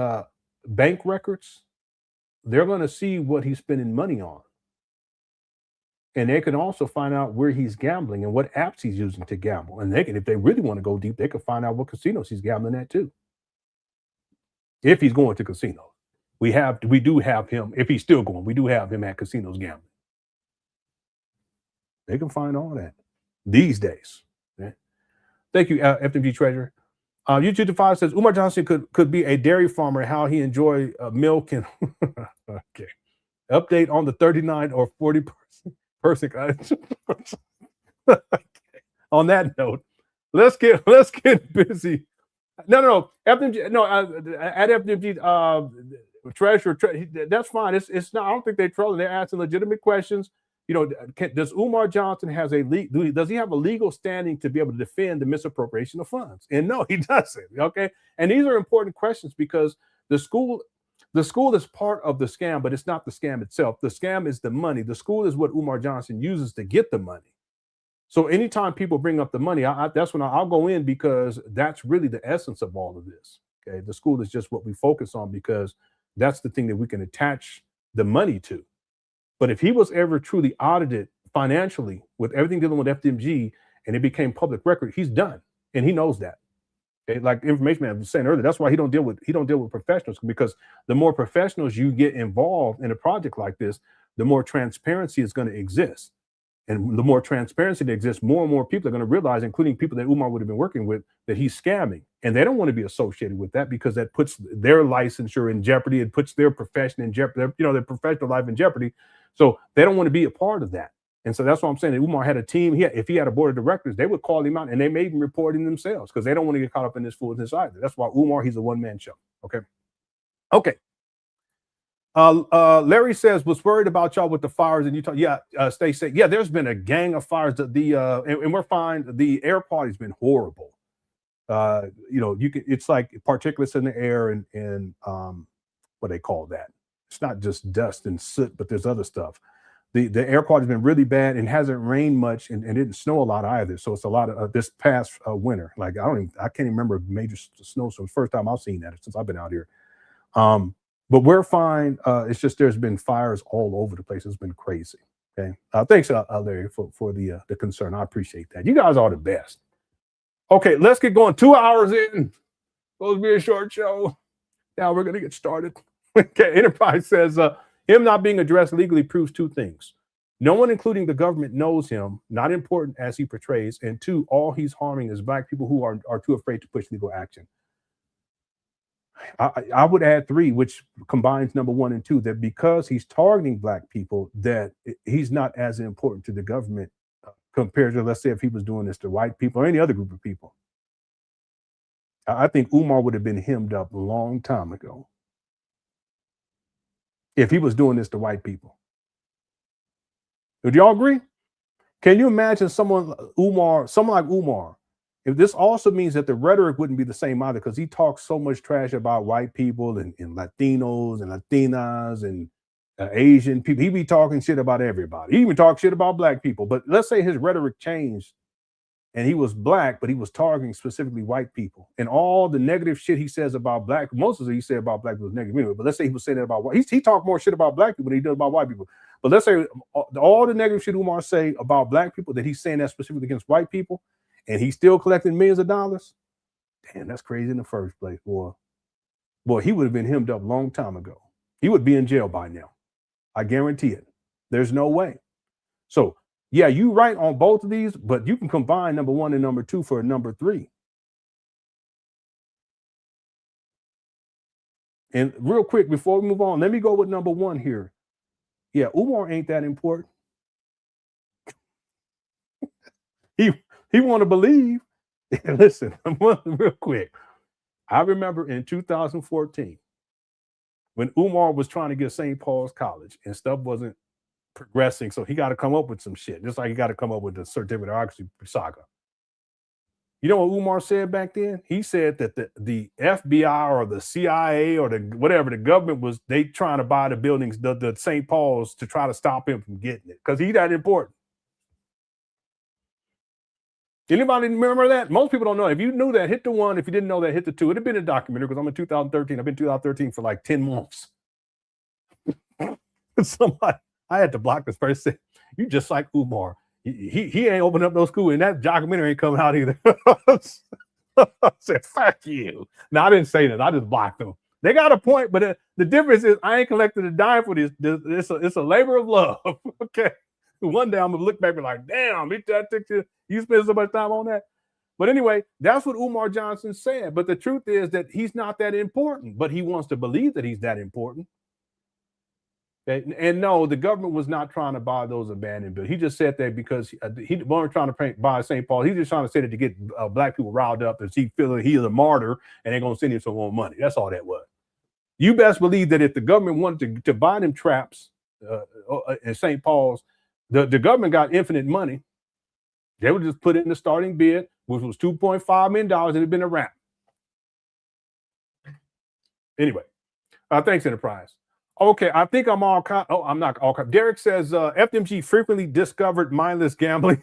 bank records, they're going to see what he's spending money on. And they can also find out where he's gambling and what apps he's using to gamble. And they can, if they really want to go deep, they can find out what casinos he's gambling at too. If he's going to casinos. We do have him, if he's still going, we do have him at casinos gambling. They can find all that these days. Okay? Thank you, FDMG Treasurer. YouTube 5 says Umar Johnson could be a dairy farmer. How he enjoy milk and okay. Update on the 39 or 40 person. Okay. On that note, let's get busy. No. FDMG, no. At FDMG Treasurer, that's fine. It's not. I don't think they're trolling. They're asking legitimate questions. You know, does Umar Johnson does he have a legal standing to be able to defend the misappropriation of funds? And no, he doesn't. Okay, and these are important questions because the school is part of the scam, but it's not the scam itself. The scam is the money. The school is what Umar Johnson uses to get the money. So anytime people bring up the money, that's when I'll go in because that's really the essence of all of this. Okay, the school is just what we focus on because that's the thing that we can attach the money to. But if he was ever truly audited financially with everything dealing with FDMG and it became public record, he's done. And he knows that. Okay? Like the information man was saying earlier, that's why he don't deal with professionals, because the more professionals you get involved in a project like this, the more transparency is going to exist. And the more transparency that exists, more and more people are going to realize, including people that Umar would have been working with, that he's scamming. And they don't want to be associated with that because that puts their licensure in jeopardy. It puts their profession in jeopardy, their professional life in jeopardy. So they don't want to be a part of that. And so that's why I'm saying that Umar had a team. If he had a board of directors, they would call him out and they may even report him themselves because they don't want to get caught up in this foolishness either. That's why Umar, he's a one-man show. Okay. Larry says, was worried about y'all with the fires in Utah. Yeah, stay safe. Yeah, there's been a gang of fires. And we're fine. The air quality's been horrible. It's like particulates in the air and what they call that. It's not just dust and soot, but there's other stuff. The air quality's been really bad and hasn't rained much and it didn't snow a lot either. So it's a lot of this past winter. Like I can't even remember a major snowstorm. First time I've seen that since I've been out here. But we're fine. It's just there's been fires all over the place. It's been crazy. Okay. Thanks, Larry, for the concern. I appreciate that. You guys are the best. Okay, let's get going. 2 hours in. Supposed to be a short show. Now we're gonna get started. Okay, Enterprise says him not being addressed legally proves two things. No one, including the government, knows him, not important as he portrays. And two, all he's harming is black people who are too afraid to push legal action. I would add three, which combines number one and two, that because he's targeting black people, that he's not as important to the government compared to, let's say, if he was doing this to white people or any other group of people. I think Umar would have been hemmed up a long time ago if he was doing this to white people. Would y'all agree? Can you imagine someone like Umar? If this also means that the rhetoric wouldn't be the same either, because he talks so much trash about white people and Latinos and Latinas and Asian people. He be talking shit about everybody. He even talks shit about black people. But let's say his rhetoric changed and he was black, but he was targeting specifically white people. And all the negative shit he says about black, most of it he said about black people was negative anyway. But let's say he was saying that about white. He talked more shit about black people than he does about white people. But let's say all the negative shit Umar say about black people, that he's saying that specifically against white people, and he's still collecting millions of dollars. Damn, that's crazy in the first place, boy. Boy, he would have been hemmed up a long time ago. He would be in jail by now. I guarantee it. There's no way. So, yeah, you right on both of these, but you can combine number one and number two for a number three. And real quick, before we move on, let me go with number one here. Yeah, Umar ain't that important. He want to believe. Listen, real quick. I remember in 2014 when Umar was trying to get St. Paul's College and stuff wasn't progressing, so he got to come up with some shit, just like he got to come up with the certificate of occupancy saga. You know what Umar said back then? He said that the FBI or the CIA or the whatever, the government was, they trying to buy the buildings, the St. Paul's, to try to stop him from getting it because he's that important. Anybody remember that? Most people don't know. If you knew that, hit the one. If you didn't know that, hit the two. It'd have been a documentary because I'm in 2013. I've been in 2013 for like 10 months. Somebody, I had to block this person. You just like Umar. He ain't opened up no school, and that documentary ain't coming out either. I said, fuck you. No, I didn't say that. I just blocked them. They got a point, but the difference is I ain't collected a dime for this. It's a labor of love. Okay. One day I'm gonna look back and be like, damn, you spend so much time on that. But anyway, that's what Umar Johnson said. But the truth is that he's not that important, but he wants to believe that he's that important. And no, the government was not trying to buy those abandoned buildings. He just said that because he wasn't trying to buy St. Paul. He's just trying to say that to get black people riled up and he feel that he is a martyr and they're going to send him some more money. That's all that was. You best believe that if the government wanted to buy them traps in St. Paul's, the government got infinite money. They would just put it in the starting bid, which was $2.5 million, and it'd been a wrap. Anyway, thanks, Enterprise. Okay, I think I'm all caught. Oh, I'm not all caught. Derek says FDMG frequently discovered mindless gambling.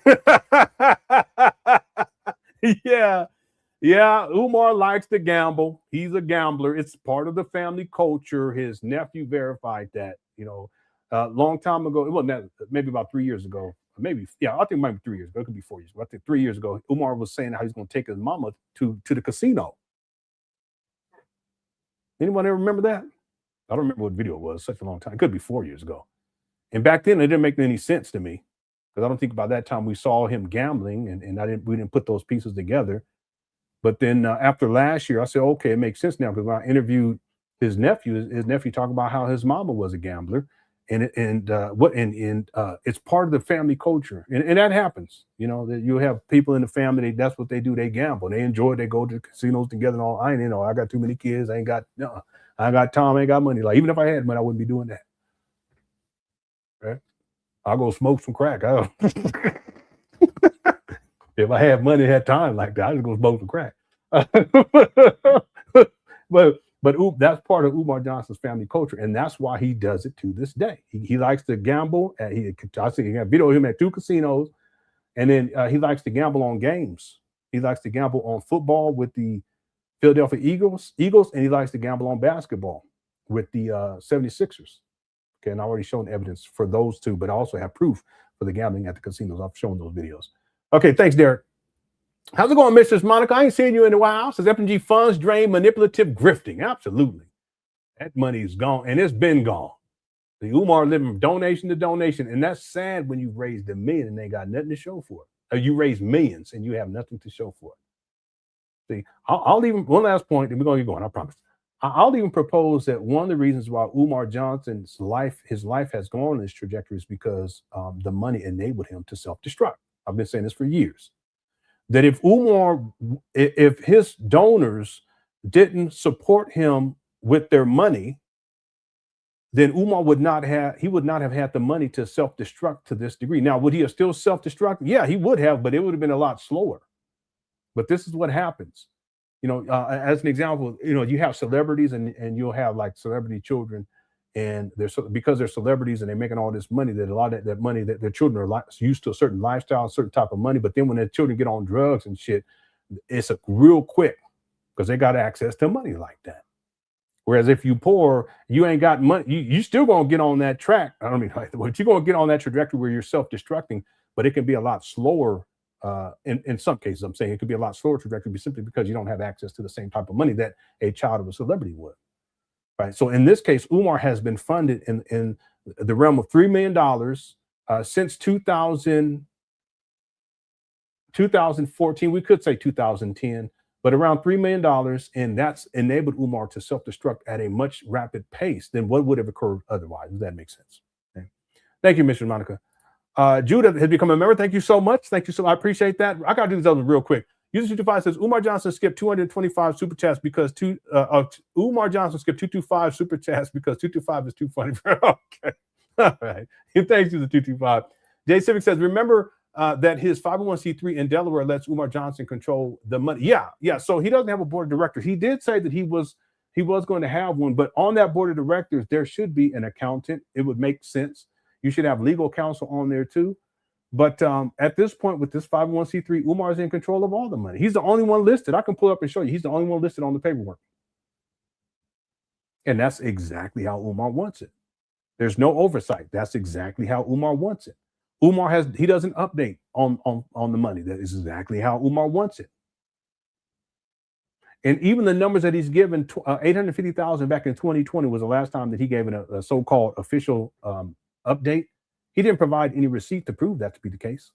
Yeah, Umar likes to gamble. He's a gambler. It's part of the family culture. His nephew verified that, long time ago. It wasn't that, maybe about 3 years ago. Maybe, I think it might be 3 years ago. It could be 4 years ago. I think 3 years ago, Umar was saying how he's going to take his mama to the casino. Anyone ever remember that? I don't remember what video it was. Such a long time. It could be 4 years ago. And back then, it didn't make any sense to me because I don't think by that time we saw him gambling, and we didn't put those pieces together. But then after last year, I said, okay, it makes sense now because when I interviewed his nephew talked about how his mama was a gambler, and it's part of the family culture, and that happens. That you have people in the family, that's what they do. They gamble. They enjoy it. They go to the casinos together and all. I got too many kids. I ain't got time. I ain't got money. Like, even if I had money, I wouldn't be doing that. Right? I'll go smoke some crack. If I had money, had time like that, I just go smoke some crack. But that's part of Umar Johnson's family culture, and that's why he does it to this day. He likes to gamble. I see he got video of him at 2 casinos, and then he likes to gamble on games. He likes to gamble on football with the Philadelphia Eagles, and he likes to gamble on basketball with the 76ers. Okay, and I already shown evidence for those two, but I also have proof for the gambling at the casinos. I've shown those videos. Okay, thanks, Derek. How's it going, Mrs. Monica? I ain't seen you in a while. Says FDMG funds drain manipulative grifting. Absolutely. That money is gone, and it's been gone. The Umar living from donation to donation, and that's sad when you raised $1 million and they got nothing to show for it. Or you raise millions and you have nothing to show for it. See, I'll even, one last point, and we're going to get going, I promise. I'll even propose that one of the reasons why Umar Johnson's life, his life has gone on this trajectory is because the money enabled him to self-destruct. I've been saying this for years. That if his donors didn't support him with their money, then Umar would not have had the money to self-destruct to this degree. Now, would he have still self-destruct? Yeah, he would have, but it would have been a lot slower. But this is what happens. You know, as an example, you know, you have celebrities and you'll have like celebrity children, and because they're celebrities and they're making all this money, that a lot of that money that their children are used to a certain lifestyle, a certain type of money. But then when their children get on drugs and shit, it's a real quick because they got access to money like that. Whereas if you poor, you ain't got money, you still gonna get on that track. I don't mean like, but you're gonna get on that trajectory where you're self-destructing, but it can be a lot slower. In some cases, I'm saying it could be a lot slower trajectory simply because you don't have access to the same type of money that a child of a celebrity would. Right. So in this case, Umar has been funded in the realm of $3 million since 2014. We could say 2010, but around $3 million, and that's enabled Umar to self-destruct at a much rapid pace than what would have occurred otherwise. Does that make sense? Okay. Thank you, Mr. Monica. Judah has become a member. Thank you so much. Thank you so much. I appreciate that. I got to do this other real quick. User 225 says Umar Johnson skipped 225 super chats because Umar Johnson skipped 225 super chats because 225 is too funny for him. Okay. All right. Thanks to the 225. Jay Civic says, remember that his 501c3 in Delaware lets Umar Johnson control the money. Yeah. So he doesn't have a board of directors. He did say that he was going to have one, but on that board of directors, there should be an accountant. It would make sense. You should have legal counsel on there too. But at this point with this 501c3, Umar is in control of all the money. He's the only one listed. I can pull up and show you. He's the only one listed on the paperwork. And that's exactly how Umar wants it. There's no oversight. That's exactly how Umar wants it. He doesn't update on the money. That is exactly how Umar wants it. And even the numbers that he's given, 850,000 back in 2020 was the last time that he gave a so-called official update. He didn't provide any receipt to prove that to be the case.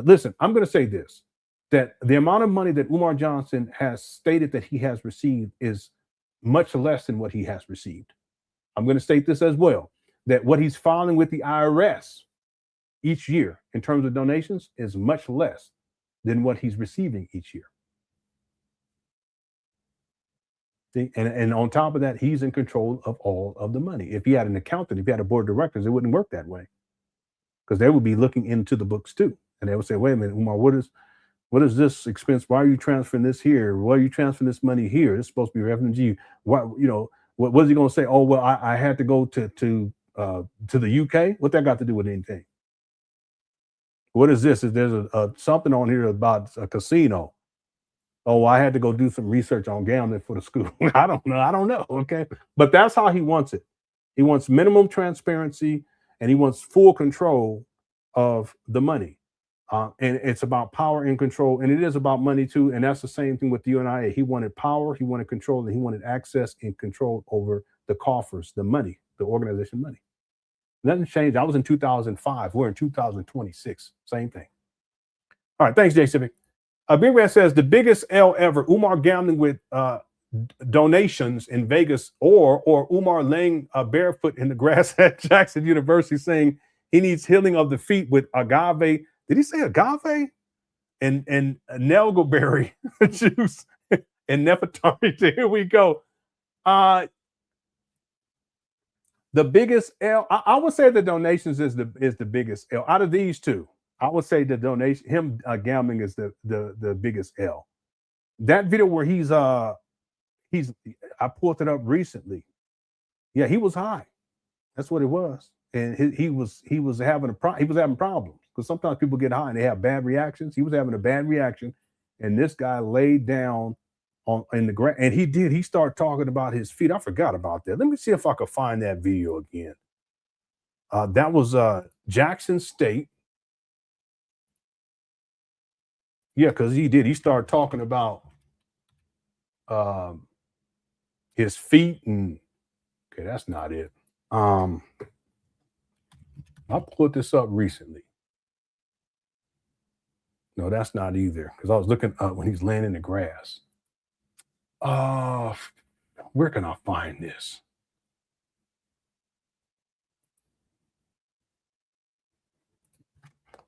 Listen, I'm going to say this, that the amount of money that Umar Johnson has stated that he has received is much less than what he has received. I'm going to state this as well, that what he's filing with the IRS each year in terms of donations is much less than what he's receiving each year. See? And on top of that, he's in control of all of the money. If he had an accountant, if he had a board of directors, it wouldn't work that way, because they would be looking into the books too. And they would say, wait a minute, Umar, what is this expense? Why are you transferring this here? Why are you transferring this money here? It's supposed to be FDMG. Why, what is he going to say? Oh, well, I had to go to the UK. What that got to do with anything? What is this? Is there's something on here about a casino? Oh, I had to go do some research on gambling for the school. I don't know. Okay. But that's how he wants it. He wants minimum transparency and he wants full control of the money. And it's about power and control. And it is about money too. And that's the same thing with the UNIA. He wanted power, he wanted control, and he wanted access and control over the coffers, the money, the organization money. Nothing changed. I was in 2005. We're in 2026. Same thing. All right. Thanks, Jay Civic. Big Red says the biggest L ever, Umar gambling with donations in Vegas, or Umar laying barefoot in the grass at Jackson University saying he needs healing of the feet with agave. Did he say agave? And elderberry juice and nefertari. Here we go. The biggest L, I would say the donations is the biggest L out of these two. I would say the donation, him gambling is the biggest L. That video where I pulled it up recently. Yeah, he was high. That's what it was, and he was having problems because sometimes people get high and they have bad reactions. He was having a bad reaction, and this guy laid down in the ground, and he started talking about his feet. I forgot about that. Let me see if I could find that video again. That was Jackson State. Yeah, because he started talking about his feet and Okay, that's not it. I pulled this up recently. No, that's not either. Because I was looking when he's laying in the grass. Where can I find this?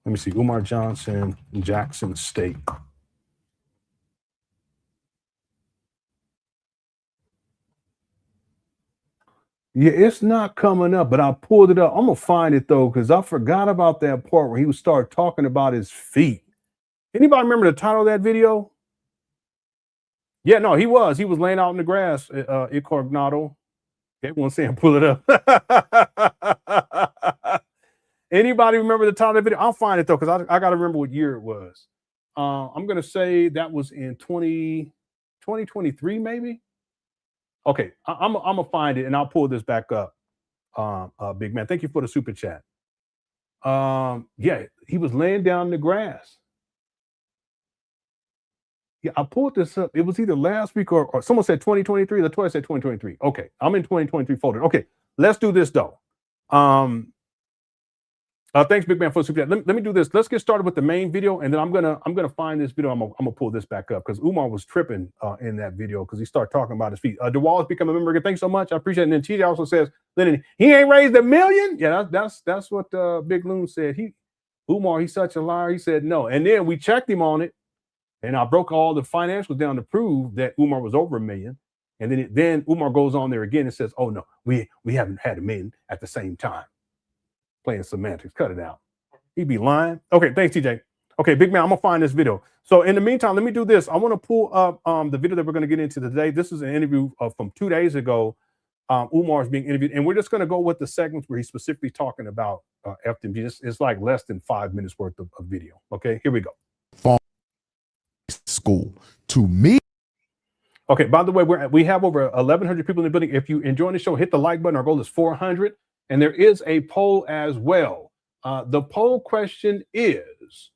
Let me see. Umar Johnson, Jackson State. Yeah, it's not coming up, but I pulled it up. I'm gonna find it though, because I forgot about that part where he would start talking about his feet. Anybody remember the title of that video? Yeah, no, he was laying out in the grass, incognito. Everyone's saying pull it up. Anybody remember the title of the video? I'll find it though, because I gotta remember what year it was. I'm gonna say that was in 2023, maybe. Okay, I'm gonna find it and I'll pull this back up. Big man, thank you for the super chat. Yeah, he was laying down in the grass. Yeah, I pulled this up. It was either last week or someone said 2023. Latoya said 2023. Okay, I'm in 2023 folder. Okay, let's do this though. Thanks, Big Man, for the super chat. Let me do this. Let's get started with the main video, and then I'm gonna find this video. I'm gonna pull this back up because Umar was tripping in that video because he started talking about his feet. DeWall has become a member again. Thanks so much. I appreciate it. And then TJ also says, Lenon, he ain't raised $1 million. Yeah, that's what Big Loon said. Umar, he's such a liar. He said no. And then we checked him on it, and I broke all the financials down to prove that Umar was over $1 million. And then Umar goes on there again and says, oh no, we haven't had $1 million at the same time. Playing semantics, cut it out. He'd be lying. Okay, thanks, TJ. Okay, Big Man, I'm gonna find this video. So in the meantime, let me do this. I want to pull up the video that we're gonna get into today. This is an interview from 2 days ago. Umar is being interviewed, and we're just gonna go with the segments where he's specifically talking about FDMG. It's like less than 5 minutes worth of video. Okay, here we go. School to me. Okay, by the way, we have over 1,100 people in the building. If you enjoy the show, hit the like button. Our goal is 400. And there is a poll as well. The poll question is,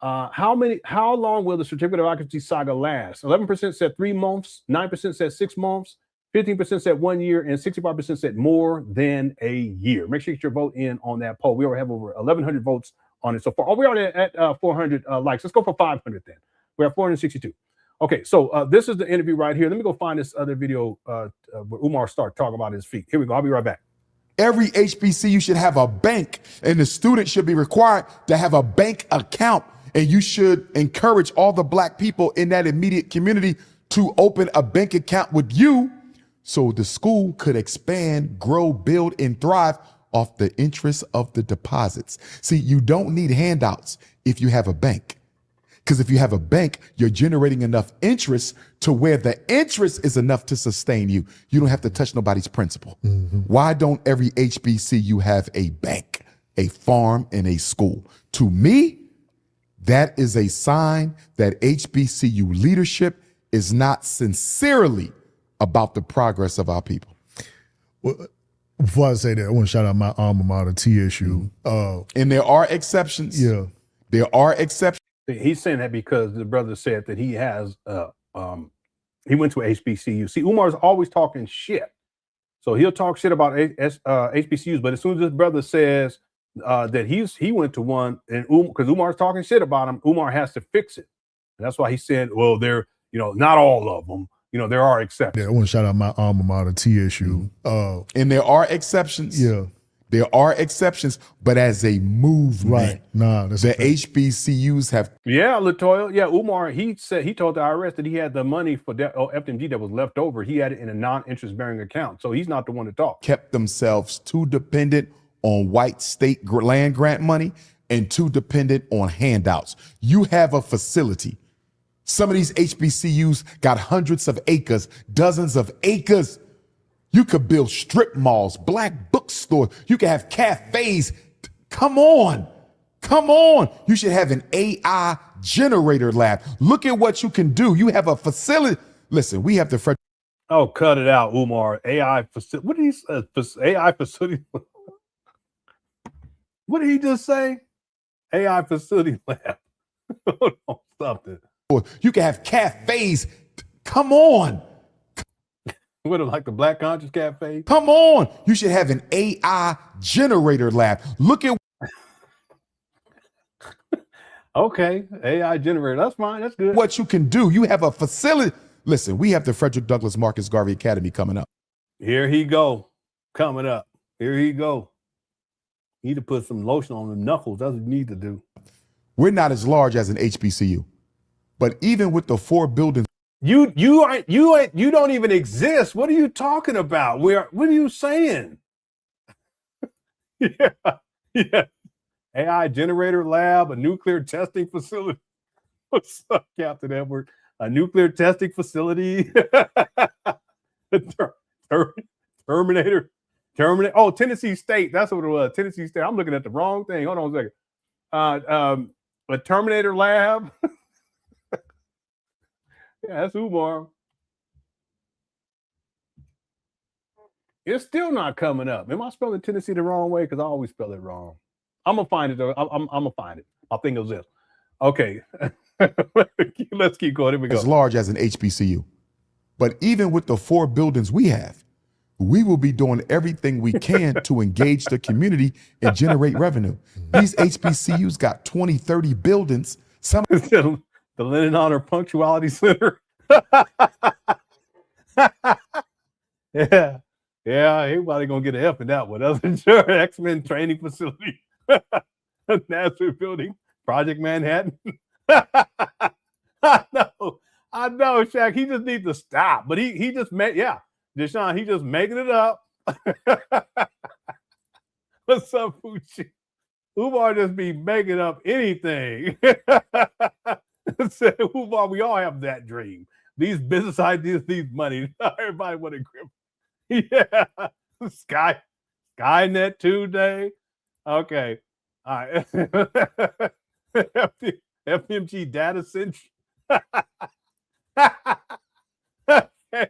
how long will the certificate of occupancy saga last? 11% said 3 months, 9% said 6 months, 15% said 1 year, and 65% said more than a year. Make sure you get your vote in on that poll. We already have over 1,100 votes on it so far. Oh, we're already at 400 likes. Let's go for 500 then. We're at 462. Okay, so this is the interview right here. Let me go find this other video where Umar started talking about his feet. Here we go. I'll be right back. Every HBCU should have a bank, and the student should be required to have a bank account. And you should encourage all the Black people in that immediate community to open a bank account with you so the school could expand, grow, build, and thrive off the interest of the deposits. See, you don't need handouts if you have a bank. Because if you have a bank, you're generating enough interest to where the interest is enough to sustain you. You don't have to touch nobody's principal. Why don't every HBCU have a bank, a farm, and a school? To me, that is a sign that HBCU leadership is not sincerely about the progress of our people. Well, before I say that, I want to shout out my alma mater, TSU. And there are exceptions. Yeah. There are exceptions. He's saying that because the brother said that he has he went to HBCU. See, Umar's always talking shit. So he'll talk shit about HBCUs, but as soon as this brother says that he went to one, and because Umar's talking shit about him, Umar has to fix it. And that's why he said, well, they're, not all of them. There are exceptions. Yeah, I want to shout out my alma mater, TSU. And there are exceptions. Yeah. There are exceptions, but as a movement, right? Nah, that's the HBCUs have. Yeah, Latoya. Yeah, Umar. He told the IRS that he had the money for FDMG that was left over. He had it in a non-interest bearing account, so he's not the one to talk. Kept themselves too dependent on white state land grant money and too dependent on handouts. You have a facility. Some of these HBCUs got hundreds of acres, dozens of acres. You could build strip malls, Black bookstores. You could have cafes. Come on. You should have an AI generator lab. Look at what you can do. You have a facility. Listen, we have the. Oh, cut it out, Umar. AI facility. What did he say? AI facility. What did he just say? AI facility lab. Hold on, something. You can have cafes. Come on. What, like the Black Conscious Cafe? Come on. You should have an AI generator lab. Look at Okay, AI generator. That's fine. That's good. what you can do. You have a facility. Listen, we have the Frederick Douglass Marcus Garvey Academy coming up. Here he go. Coming up. Here he go. Need to put some lotion on the knuckles. That's what you need to do. We're not as large as an HBCU, but even with the 4 buildings, You don't even exist. What are you talking about? What are you saying? Yeah. AI generator lab, a nuclear testing facility. What's up, Captain Edward? A nuclear testing facility. Terminator. Oh, Tennessee State. That's what it was. Tennessee State. I'm looking at the wrong thing. Hold on a second. A Terminator lab. Yeah, that's Umar. It's still not coming up. Am I spelling Tennessee the wrong way? Because I always spell it wrong. I'm gonna find it though. I'm gonna find it. I think it was this. Okay. Let's keep going. Here we go. as large as an HBCU. But even with the 4 buildings we have, we will be doing everything we can to engage the community and generate revenue. These HBCUs got 20, 30 buildings. Some the LenonHonor Punctuality Center. Yeah, everybody gonna get an F in that one. That's sure. X-Men training facility, NASA building, Project Manhattan. I know, Shaq. He just needs to stop. But he just made, Deshaun. He just making it up. What's up, Fucci? Umar just be making up anything. Said Umar, we all have that dream. These business ideas, these money. Everybody want to grip. Yeah. Skynet Tuesday. Okay. All right. FDMG data center. Okay.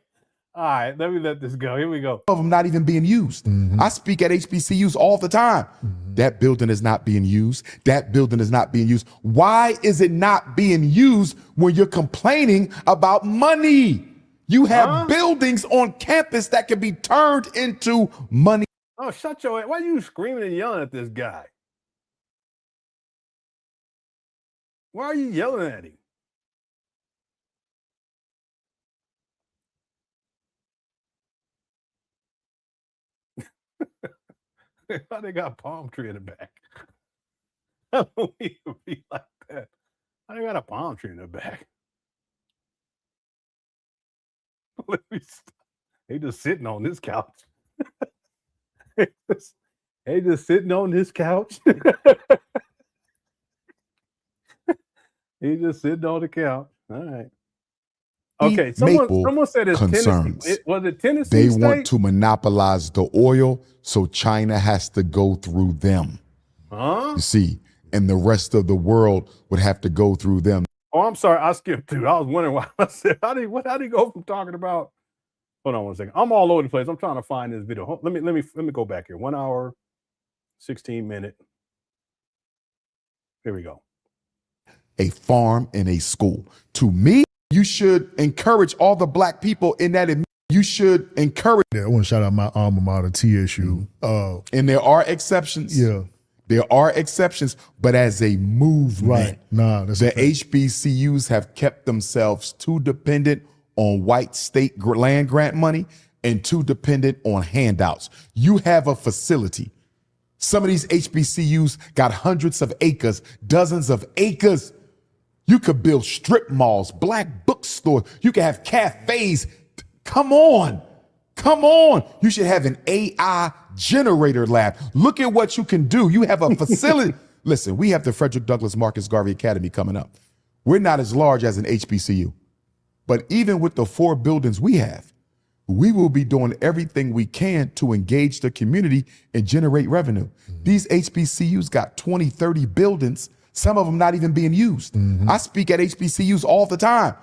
All right, let me let this go. Here we go. of them not even being used. I speak at HBCUs all the time. That building is not being used. That building is not being used. Why is it not being used when you're complaining about money? You have buildings on campus that can be turned into money. Oh, shut your ass. Why are you screaming and yelling at this guy? Why are you yelling at him? Why they got a palm tree in the back? I don't need to be like that. Why they got a palm tree in the back? Let me stop. They just sitting on this couch. They just sitting on this couch. He just sitting on the couch. All right. Okay, someone said it's concerns. Tennessee. Was it Tennessee They State? want to monopolize the oil, so China has to go through them. You see, and the rest of the world would have to go through them. Oh, I'm sorry. I skipped through. I was wondering why I said, how did he go from talking about? Hold on one second. I'm all over the place. I'm trying to find this video. Let me go back here. 1 hour, 16 minute. Here we go. A farm and a school. To me, you should encourage all the black people in that. You should encourage. Yeah, I want to shout out my alma mater, TSU. And there are exceptions. Yeah. There are exceptions, but as a movement, Right. Nah, that's the HBCUs have kept themselves too dependent on white state land grant money and too dependent on handouts. You have a facility. Some of these HBCUs got hundreds of acres, dozens of acres. You could build strip malls, black bookstores. You could have cafes. Come on. Come on. You should have an AI generator lab. Look at what you can do. You have a facility. Listen, we have the Frederick Douglass Marcus Garvey Academy coming up. We're not as large as an HBCU, but even with the 4 buildings we have, we will be doing everything we can to engage the community and generate revenue. These HBCUs got 20, 30 buildings, some of them not even being used. I speak at HBCUs all the time.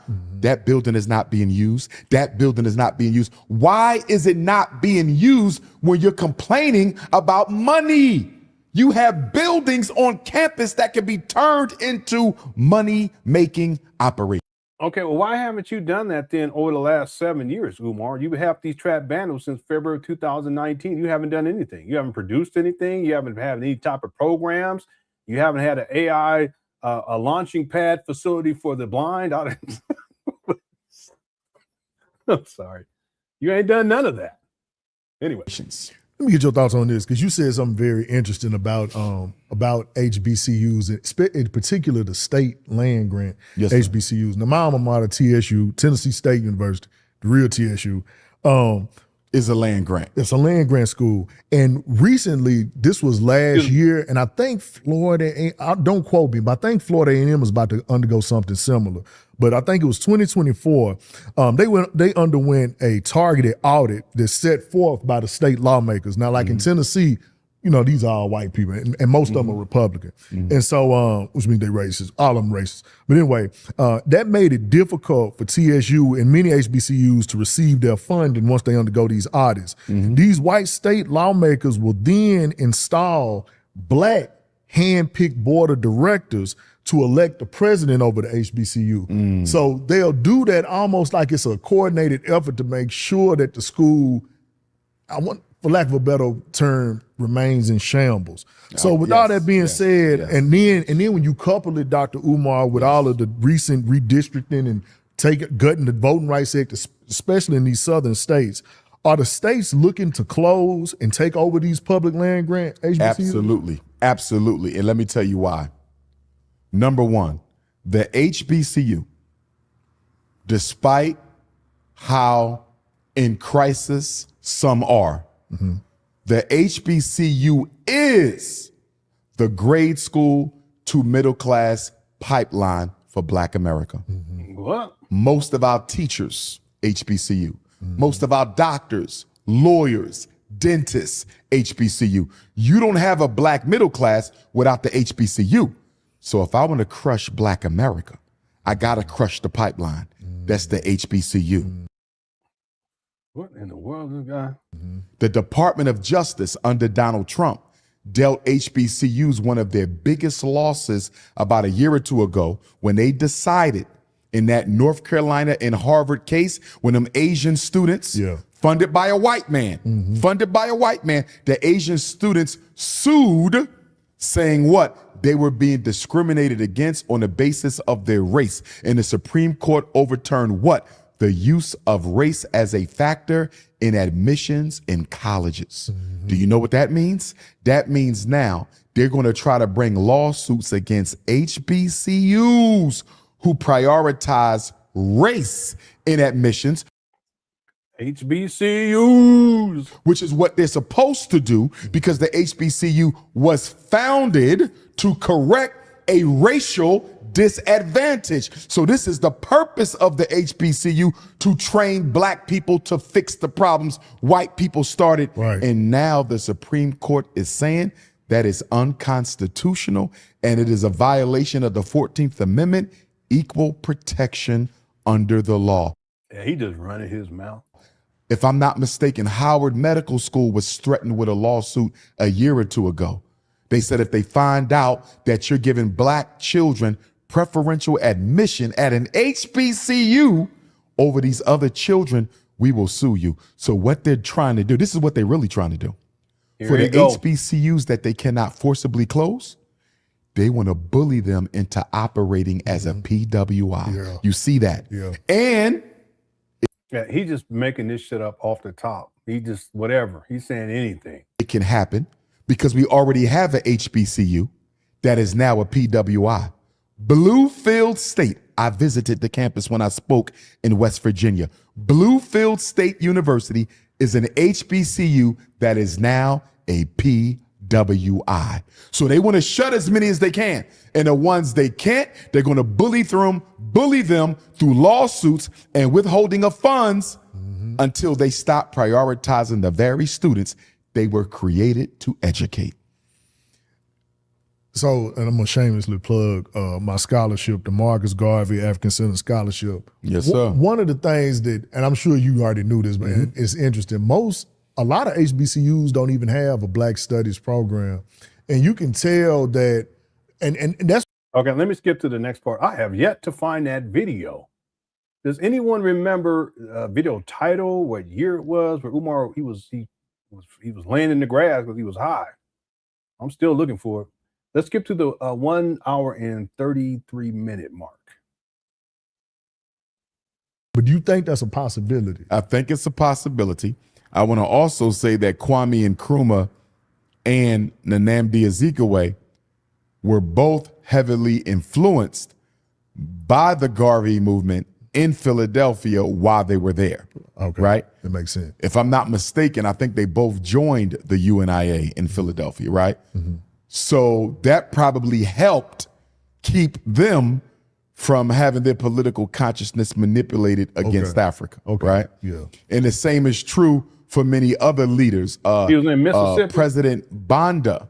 That building is not being used. That building is not being used. Why is it not being used when you're complaining about money? You have buildings on campus that can be turned into money-making operations. Okay, well, why haven't you done that then over the last 7 years, Umar? You've had these trap bundles since February 2019. You haven't done anything. You haven't produced anything. You haven't had any type of programs. You haven't had an AI, a launching pad facility for the blind. I'm sorry. You ain't done none of that. Anyway. Let me get your thoughts on this, because you said something very interesting about HBCUs, in particular the state land grant HBCUs. Now, my alma mater, TSU, Tennessee State University, the real TSU, is a land grant. It's a land grant school. And recently, this was last year, and I think Florida, don't quote me, but I think Florida A&M was about to undergo something similar. But I think it was 2024. They underwent a targeted audit that's set forth by the state lawmakers. Now, like in Tennessee, you know, these are all white people, and most of them are Republican. And so, which means they racist, all of them racist. But anyway, that made it difficult for TSU and many HBCUs to receive their funding once they undergo these audits. These white state lawmakers will then install black hand-picked board of directors to elect the president over the HBCU. So they'll do that almost like it's a coordinated effort to make sure that the school, for lack of a better term, remains in shambles. So with all that being said, and then when you couple it, Dr. Umar, with all of the recent redistricting and gutting the Voting Rights Act, especially in these southern states, are the states looking to close and take over these public land grant HBCUs? Absolutely, absolutely. And let me tell you why. Number one, the HBCU, despite how in crisis some are, the HBCU is the grade school to middle class pipeline for Black America. What? Most of our teachers, HBCU. Most of our doctors, lawyers, dentists, HBCU. You don't have a Black middle class without the HBCU. So if I want to crush Black America, I got to crush the pipeline. That's the HBCU. What in the world, this guy? The Department of Justice under Donald Trump dealt HBCUs one of their biggest losses about a year or two ago when they decided in that North Carolina and Harvard case when them Asian students funded by a white man, the Asian students sued saying what? They were being discriminated against on the basis of their race. And the Supreme Court overturned what? The use of race as a factor in admissions in colleges. Do you know what that means? That means now they're going to try to bring lawsuits against HBCUs who prioritize race in admissions. HBCUs. Which is what they're supposed to do because the HBCU was founded to correct a racial disadvantage. So this is the purpose of the HBCU, to train Black people to fix the problems white people started. And now the Supreme Court is saying that is unconstitutional and it is a violation of the 14th Amendment, equal protection under the law. Yeah, he just running his mouth. If I'm not mistaken, Howard Medical School was threatened with a lawsuit a year or two ago. They said if they find out that you're giving Black children preferential admission at an HBCU over these other children, we will sue you. So what they're trying to do, this is what they're really trying to do. For the HBCUs that they cannot forcibly close, they want to bully them into operating as a PWI. You see that? And yeah, he just making this shit up off the top. He just, whatever. He's saying anything. It can happen because we already have an HBCU that is now a PWI. Bluefield State. I visited the campus when I spoke in West Virginia. Bluefield State University is an HBCU that is now a PWI. So they want to shut as many as they can. And the ones they can't, they're going to bully them through lawsuits and withholding of funds until they stop prioritizing the very students they were created to educate. So, and I'm going to shamelessly plug my scholarship, the Marcus Garvey African Center Scholarship. Yes, sir. One of the things that, and I'm sure you already knew this, man, it's interesting. A lot of HBCUs don't even have a Black Studies program. And you can tell that, and that's. Okay, let me skip to the next part. I have yet to find that video Does anyone remember video title, what year it was, where Umar he was laying in the grass because he was high? I'm still looking for it. Let's skip to the 1 hour and 33-minute mark. But do you think that's a possibility? I think it's a possibility. I want to also say that Kwame Nkrumah and Nnamdi Azikiwe were both heavily influenced by the Garvey movement in Philadelphia while they were there. Okay. Right? That makes sense. If I'm not mistaken, I think they both joined the UNIA in Philadelphia, right? Mm-hmm. So that probably helped keep them from having their political consciousness manipulated against Africa, right? Yeah. And the same is true for many other leaders. He was in Mississippi. President Banda,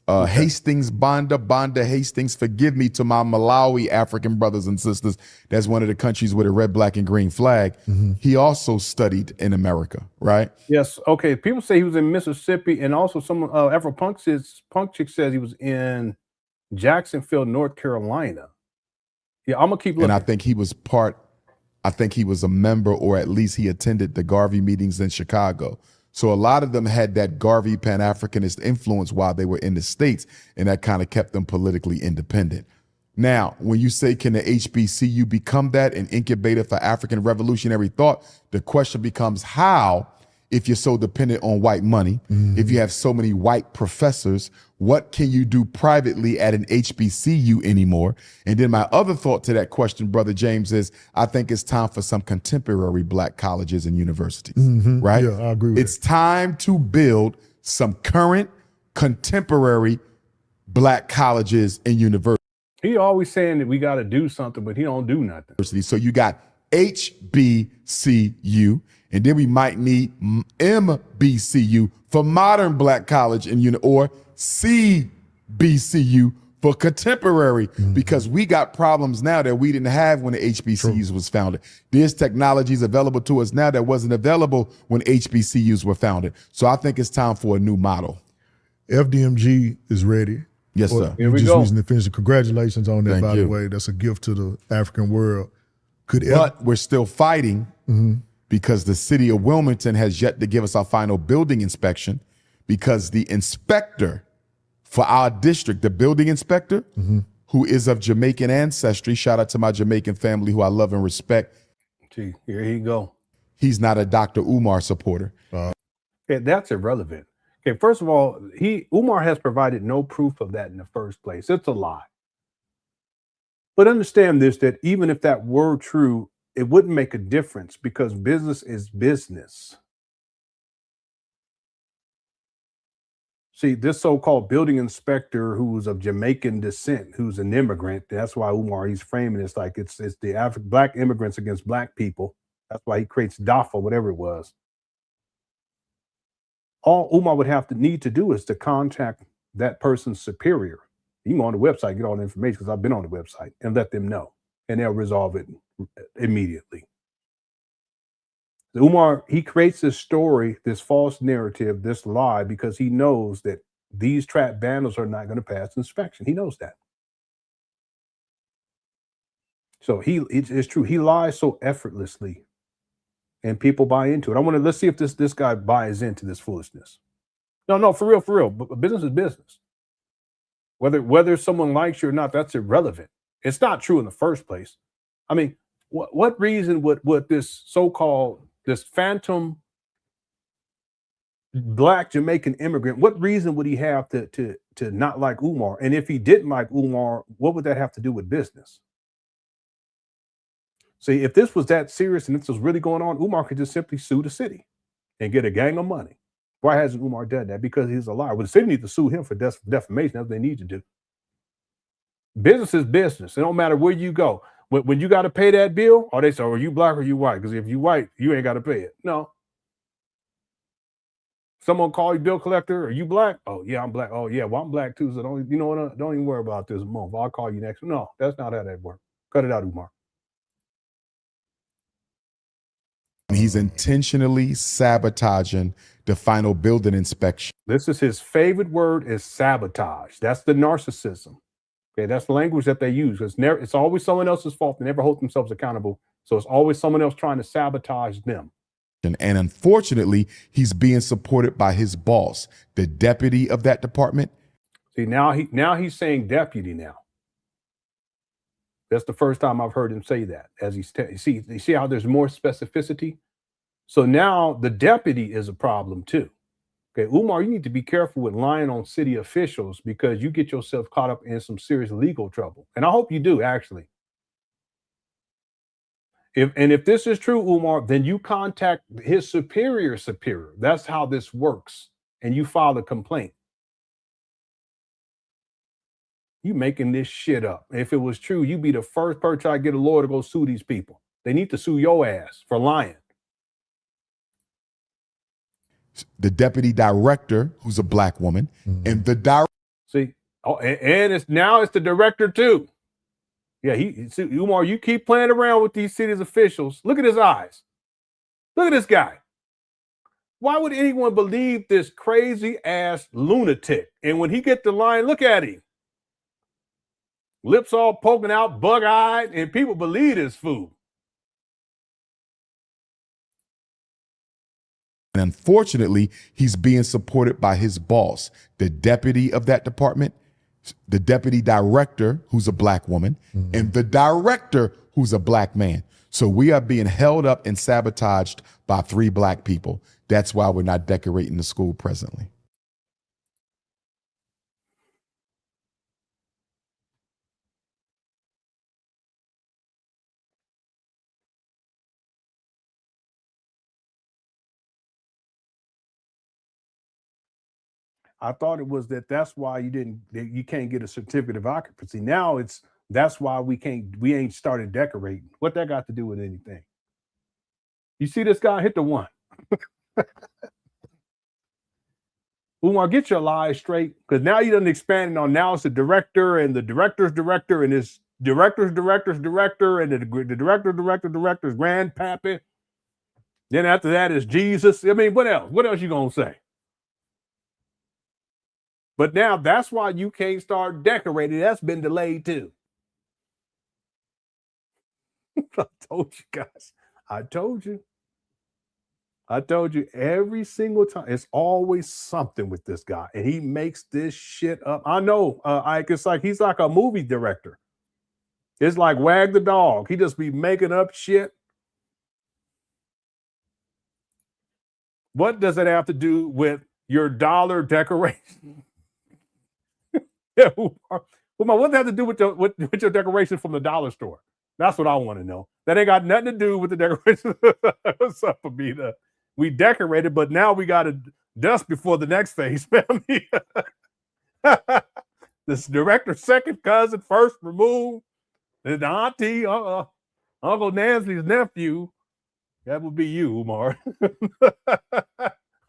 Hastings Banda Hastings, forgive me to my Malawi African brothers and sisters. That's one of the countries with a red, black, and green flag. Mm-hmm. He also studied in America, right? Yes. Okay. People say he was in Mississippi, and also someone Punk Chick says he was in Jacksonville, North Carolina. Yeah, I'm gonna keep looking. And I think he was a member, or at least he attended the Garvey meetings in Chicago. So a lot of them had that Garvey Pan-Africanist influence while they were in the States, and that kind of kept them politically independent. Now, when you say, can the HBCU become that, an incubator for African revolutionary thought, the question becomes how, if you're so dependent on white money, if you have so many white professors, what can you do privately at an HBCU anymore? And then my other thought to that question, Brother James, is I think it's time for some contemporary black colleges and universities, right? Yeah, I agree with It's time to build some current contemporary black colleges and universities. He always saying that we got to do something, but he don't do nothing. So you got HBCU, and then we might need MBCU for modern black college and or CBCU for contemporary, because we got problems now that we didn't have when the HBCUs was founded. There's technologies available to us now that wasn't available when HBCUs were founded. So I think it's time for a new model. FDMG is ready. Yes, sir. Here we just go. recently finished. Congratulations on that, Thank by you. the way. That's a gift to the African world. But we're still fighting because the city of Wilmington has yet to give us our final building inspection, because the inspector for our district, the building inspector, who is of Jamaican ancestry, shout out to my Jamaican family who I love and respect. Gee, here he go. He's not a Dr. Umar supporter. Okay, that's irrelevant. Okay, first of all, Umar has provided no proof of that in the first place. It's a lie. But understand this, that even if that were true, it wouldn't make a difference, because business is business. See, this so-called building inspector who's of Jamaican descent, who's an immigrant, that's why Umar, he's framing it like it's the black immigrants against black people. That's why he creates DAFA, whatever it was. All Umar would have to need to do is to contact that person's superior. You can go on the website, get all the information, because I've been on the website, and let them know, and they'll resolve it immediately. Umar, he creates this story, this false narrative, this lie, because he knows that these trap vandals are not going to pass inspection. He knows that. So it's true. He lies so effortlessly, and people buy into it. Let's see if this guy buys into this foolishness. No, for real. But business is business. Whether someone likes you or not, that's irrelevant. It's not true in the first place. I mean, what reason would this so-called, this phantom black Jamaican immigrant, what reason would he have to not like Umar? And if he didn't like Umar, what would that have to do with business? See, if this was that serious and this was really going on, Umar could just simply sue the city and get a gang of money. Why hasn't Umar done that? Because he's a liar. Well, the city needs to sue him for defamation. That's what they need to do. Business is business. It don't matter where you go. When you got to pay that bill, or they say, are you black or you white? Because if you white, you ain't got to pay it. No. Someone call you bill collector. Are you black? Oh, yeah, I'm black. Oh, yeah, well, I'm black too. So don't even worry about this month. I'll call you next. No, that's not how that works. Cut it out, Umar. He's intentionally sabotaging the final building inspection. This is his favorite word, is sabotage. That's the narcissism. Okay, that's the language that they use. It's always someone else's fault. They never hold themselves accountable. So it's always someone else trying to sabotage them. And unfortunately, he's being supported by his boss, the deputy of that department. See, now he's saying deputy now. That's the first time I've heard him say that. As you see how there's more specificity. So now the deputy is a problem too. Okay, Umar, you need to be careful with lying on city officials because you get yourself caught up in some serious legal trouble. And I hope you do, actually. If this is true, Umar, then you contact his superior. That's how this works. And you file a complaint. You making this shit up. If it was true, you'd be the first person to get a lawyer to go sue these people. They need to sue your ass for lying. The deputy director, who's a black woman, and the director. See, and it's the director too. Yeah, Umar, you keep playing around with these city's officials. Look at his eyes. Look at this guy. Why would anyone believe this crazy ass lunatic? And when he get the line, look at him. Lips all poking out, bug-eyed, and people believe this fool. And unfortunately, he's being supported by his boss, the deputy of that department, the deputy director, who's a black woman, and the director, who's a black man. So we are being held up and sabotaged by 3 black people. That's why we're not decorating the school presently. I thought it was that's why you can't get a certificate of occupancy. Now that's why we ain't started decorating. What that got to do with anything? You see this guy hit the one. Umar, get your lies straight, because now you done expanded on now it's the director and the director's director and his director's director and the director's grandpappy. Then after that is Jesus. I mean, what else? What else you gonna say? But now that's why you can't start decorating. That's been delayed too. I told you guys. I told you every single time. It's always something with this guy, and he makes this shit up. I know. It's like he's like a movie director. It's like Wag the Dog. He just be making up shit. What does it have to do with your dollar decoration? Yeah, Umar, what does that have to do with your decoration from the dollar store? That's what I want to know. That ain't got nothing to do with the decoration. What's up, Amita? We decorated, but now we got to dust before the next phase, family. This director's second cousin, first removed. The auntie, Uncle Nancy's nephew. That would be you, Umar.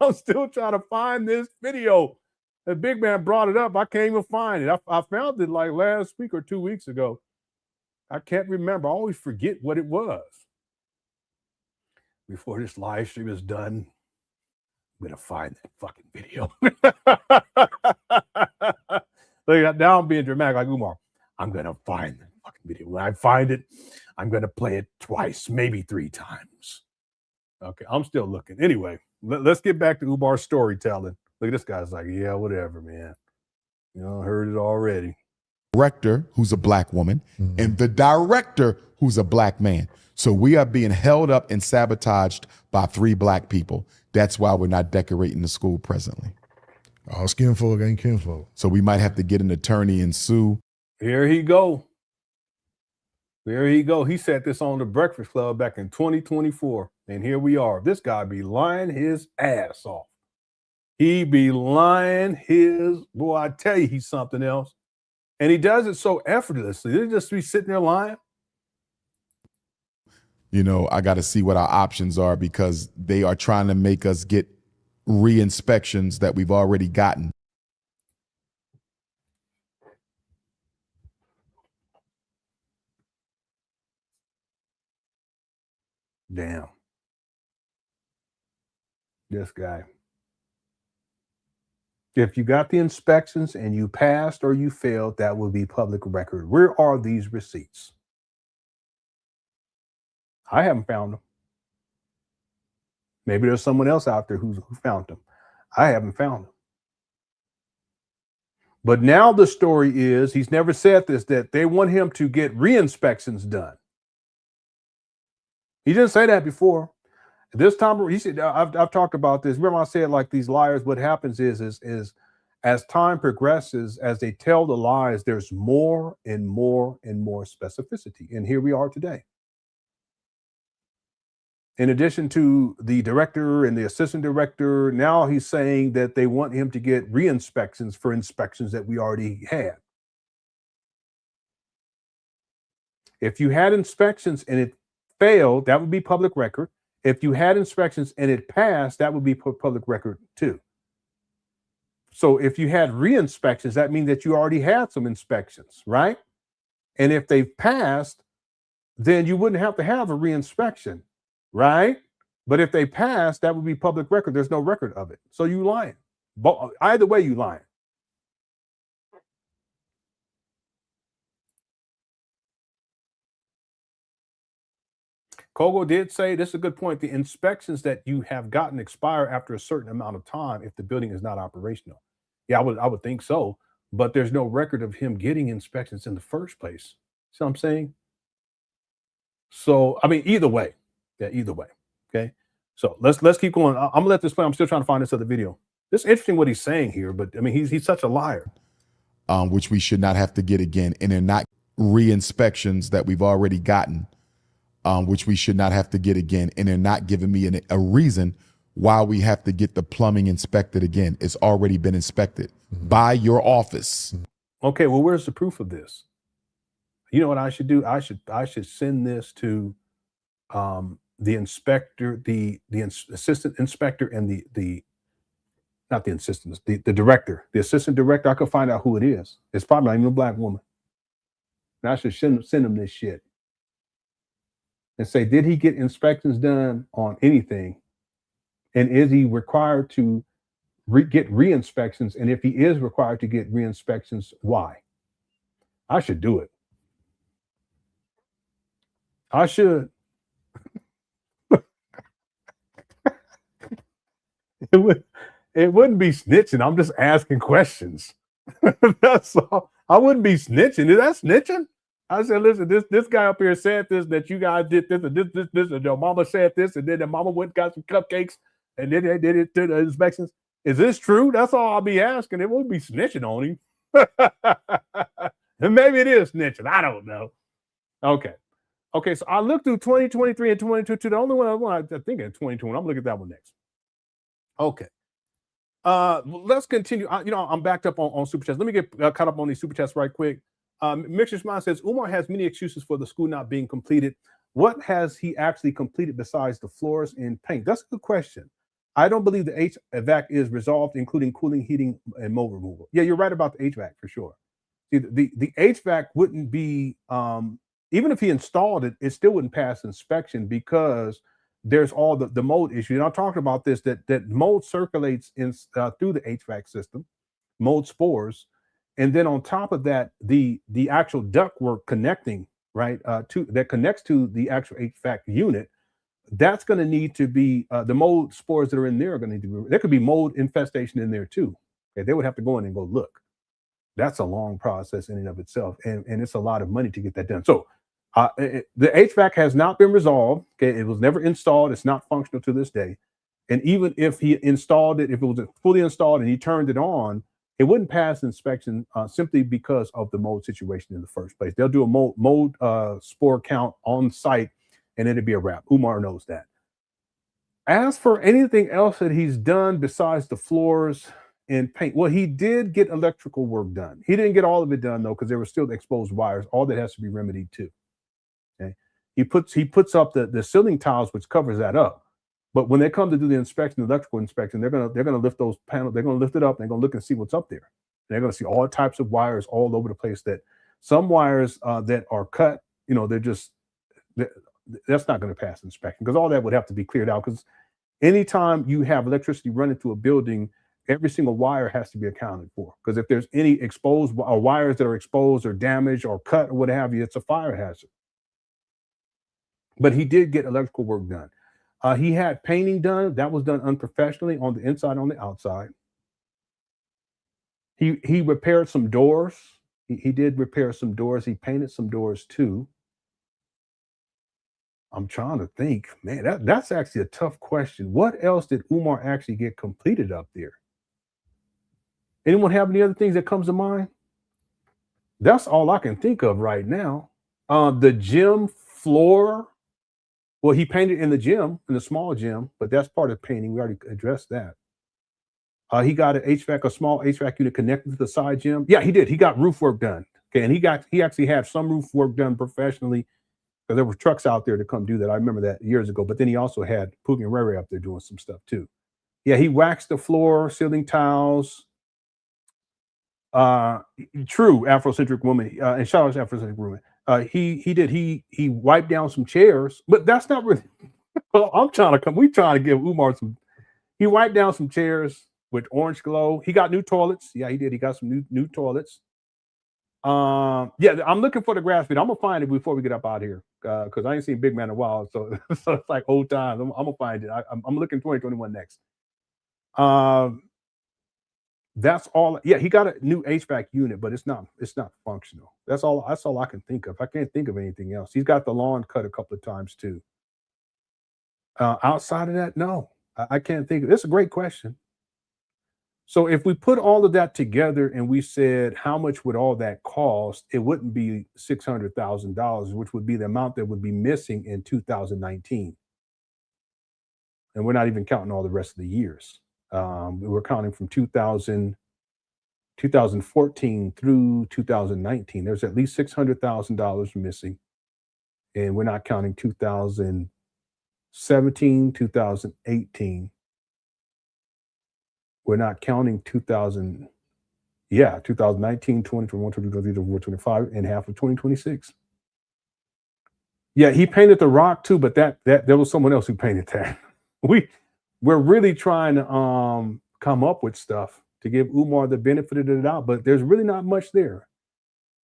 I'm still trying to find this video. The big man brought it up. I can't even find it. I found it like last week or 2 weeks ago. I can't remember. I always forget what it was. Before this live stream is done, I'm going to find that fucking video. Look, now I'm being dramatic like Umar. I'm going to find that fucking video. When I find it, I'm going to play it twice, maybe 3 times. Okay, I'm still looking. Anyway, let's get back to Umar's storytelling. Look, this guy's like, yeah, whatever, man. You know, I heard it already. Director, who's a black woman, and the director, who's a black man. So we are being held up and sabotaged by 3 black people. That's why we're not decorating the school presently. All skinfolk ain't kinfolk. So we might have to get an attorney and sue. Here he go. There he go. He said this on the Breakfast Club back in 2024. And here we are. This guy be lying his ass off. He be lying his, boy, I tell you, he's something else. And he does it so effortlessly. They just be sitting there lying. You know, I got to see what our options are because they are trying to make us get re-inspections that we've already gotten. Damn. This guy. If you got the inspections and you passed or you failed, that would be public record. Where are these receipts? I haven't found them. Maybe there's someone else out there who found them. I haven't found them. But now the story is, he's never said this, that they want him to get re-inspections done. He didn't say that before. This time, he said, I've talked about this. Remember I said, like, these liars, what happens is as time progresses, as they tell the lies, there's more and more and more specificity. And here we are today. In addition to the director and the assistant director, now he's saying that they want him to get re-inspections for inspections that we already had. If you had inspections and it failed, that would be public record. If you had inspections and it passed, that would be public record too. So if you had re-inspections, that means that you already had some inspections, right? And if they passed, then you wouldn't have to have a re-inspection. Right? But if they pass, that would be public record. There's no record of it. So you lying. But either way, you lying. Kogo did say, this is a good point, the inspections that you have gotten expire after a certain amount of time if the building is not operational. Yeah, I would think so. But there's no record of him getting inspections in the first place. See what I'm saying? So, I mean, either way. Yeah, either way. Okay. So let's keep going. I'm gonna let this play. I'm still trying to find this other video. It's interesting what he's saying here, but I mean, he's such a liar. Which we should not have to get again. And they're not re-inspections that we've already gotten, which we should not have to get again. And they're not giving me a reason why we have to get the plumbing inspected again. It's already been inspected by your office. Okay, well, where's the proof of this? You know what I should do? I should send this to the inspector, the assistant inspector, and the not the assistant, the director, the assistant director. I could find out who it is. It's probably not even a black woman. And I should send him this shit and say, did he get inspections done on anything? And is he required to get re-inspections? And if he is required to get re-inspections, why? I should do it. I should. It wouldn't be snitching. I'm just asking questions. That's all. I wouldn't be snitching. Is that snitching? I said, listen, this guy up here said this, that you guys did this, and this, and your mama said this, and then the mama went and got some cupcakes, and then they did it to the inspections. Is this true? That's all I'll be asking. It won't be snitching on him. And maybe it is snitching. I don't know. Okay. Okay, so I looked through 2023 and 2022. The only one I think in 2020. I'm looking at that one next. Okay. Let's continue. I'm backed up on super chats. Let me get caught up on these super chats right quick. Mixer's Mind says Umar has many excuses for the school not being completed. What has he actually completed besides the floors and paint? That's a good question. I don't believe the HVAC is resolved, including cooling, heating, and mold removal. Yeah, you're right about the HVAC for sure. See, the HVAC wouldn't be even if he installed it, it still wouldn't pass inspection because there's all the mold issue. And I'm talking about this, that mold circulates through the HVAC system, mold spores. And then on top of that, the actual ductwork connecting, right, that connects to the actual HVAC unit, that's going to need to be, the mold spores that are in there are going to need to be, there could be mold infestation in there too. Okay, they would have to go in and go look. That's a long process in and of itself. And it's a lot of money to get that done. So the HVAC has not been resolved. Okay, it was never installed. It's not functional to this day. And even if he installed it, if it was fully installed and he turned it on, it wouldn't pass inspection simply because of the mold situation in the first place. They'll do a mold spore count on site, and it'd be a wrap. Umar knows that. As for anything else that he's done besides the floors and paint, well, he did get electrical work done. He didn't get all of it done though, because there were still exposed wires. All that has to be remedied too. Okay, he puts up the ceiling tiles, which covers that up. But when they come to do the inspection, the electrical inspection, they're gonna lift those panels. They're gonna lift it up. And they're gonna look and see what's up there. And they're gonna see all types of wires all over the place. That some wires that are cut, that's not going to pass inspection because all that would have to be cleared out. Because anytime you have electricity running through a building, every single wire has to be accounted for, because if there's any exposed or wires that are exposed or damaged or cut or what have you, it's a fire hazard. But he did get electrical work done. He had painting done. That was done unprofessionally on the inside, on the outside. He repaired some doors. He did repair some doors. He painted some doors too. I'm trying to think, man, that's actually a tough question. What else did Umar actually get completed up there? Anyone have any other things that comes to mind? That's all I can think of right now. The gym floor. Well, he painted in the gym, in the small gym, but that's part of painting. We already addressed that. He got a small HVAC unit connected to the side gym. Yeah, he did. He got roof work done. Okay, and he actually had some roof work done professionally, because there were trucks out there to come do that. I remember that years ago. But then he also had Pookie and Ray Ray up there doing some stuff too. Yeah, he waxed the floor, ceiling tiles. True Afrocentric woman, and shout out to Afrocentric woman. He wiped down some chairs, but that's not really. Well, we trying to give Umar some. He wiped down some chairs with orange glow. He got new toilets. Yeah, he did. He got some new toilets. Yeah, I'm looking for the grass feed. I'm gonna find it before we get up out here, because I ain't seen Big Man in a while. So it's like old times. I'm gonna find it. I'm looking 2021 next. That's all. Yeah, he got a new HVAC unit, but it's not functional. That's all I can think of. I can't think of anything else. He's got the lawn cut a couple of times too. Outside of that, no, I can't think of. It's a great question. So if we put all of that together and we said how much would all that cost, it wouldn't be $600,000, which would be the amount that would be missing in 2019. And we're not even counting all the rest of the years. We're counting from 2014 through 2019. There's at least $600,000 missing. And we're not counting 2017, 2018. We're not counting 2019, 2021, 2022, 2025, and half of 2026. Yeah, he painted the rock too, but that there was someone else who painted that. We're really trying to come up with stuff to give Umar the benefit of the doubt, but there's really not much there.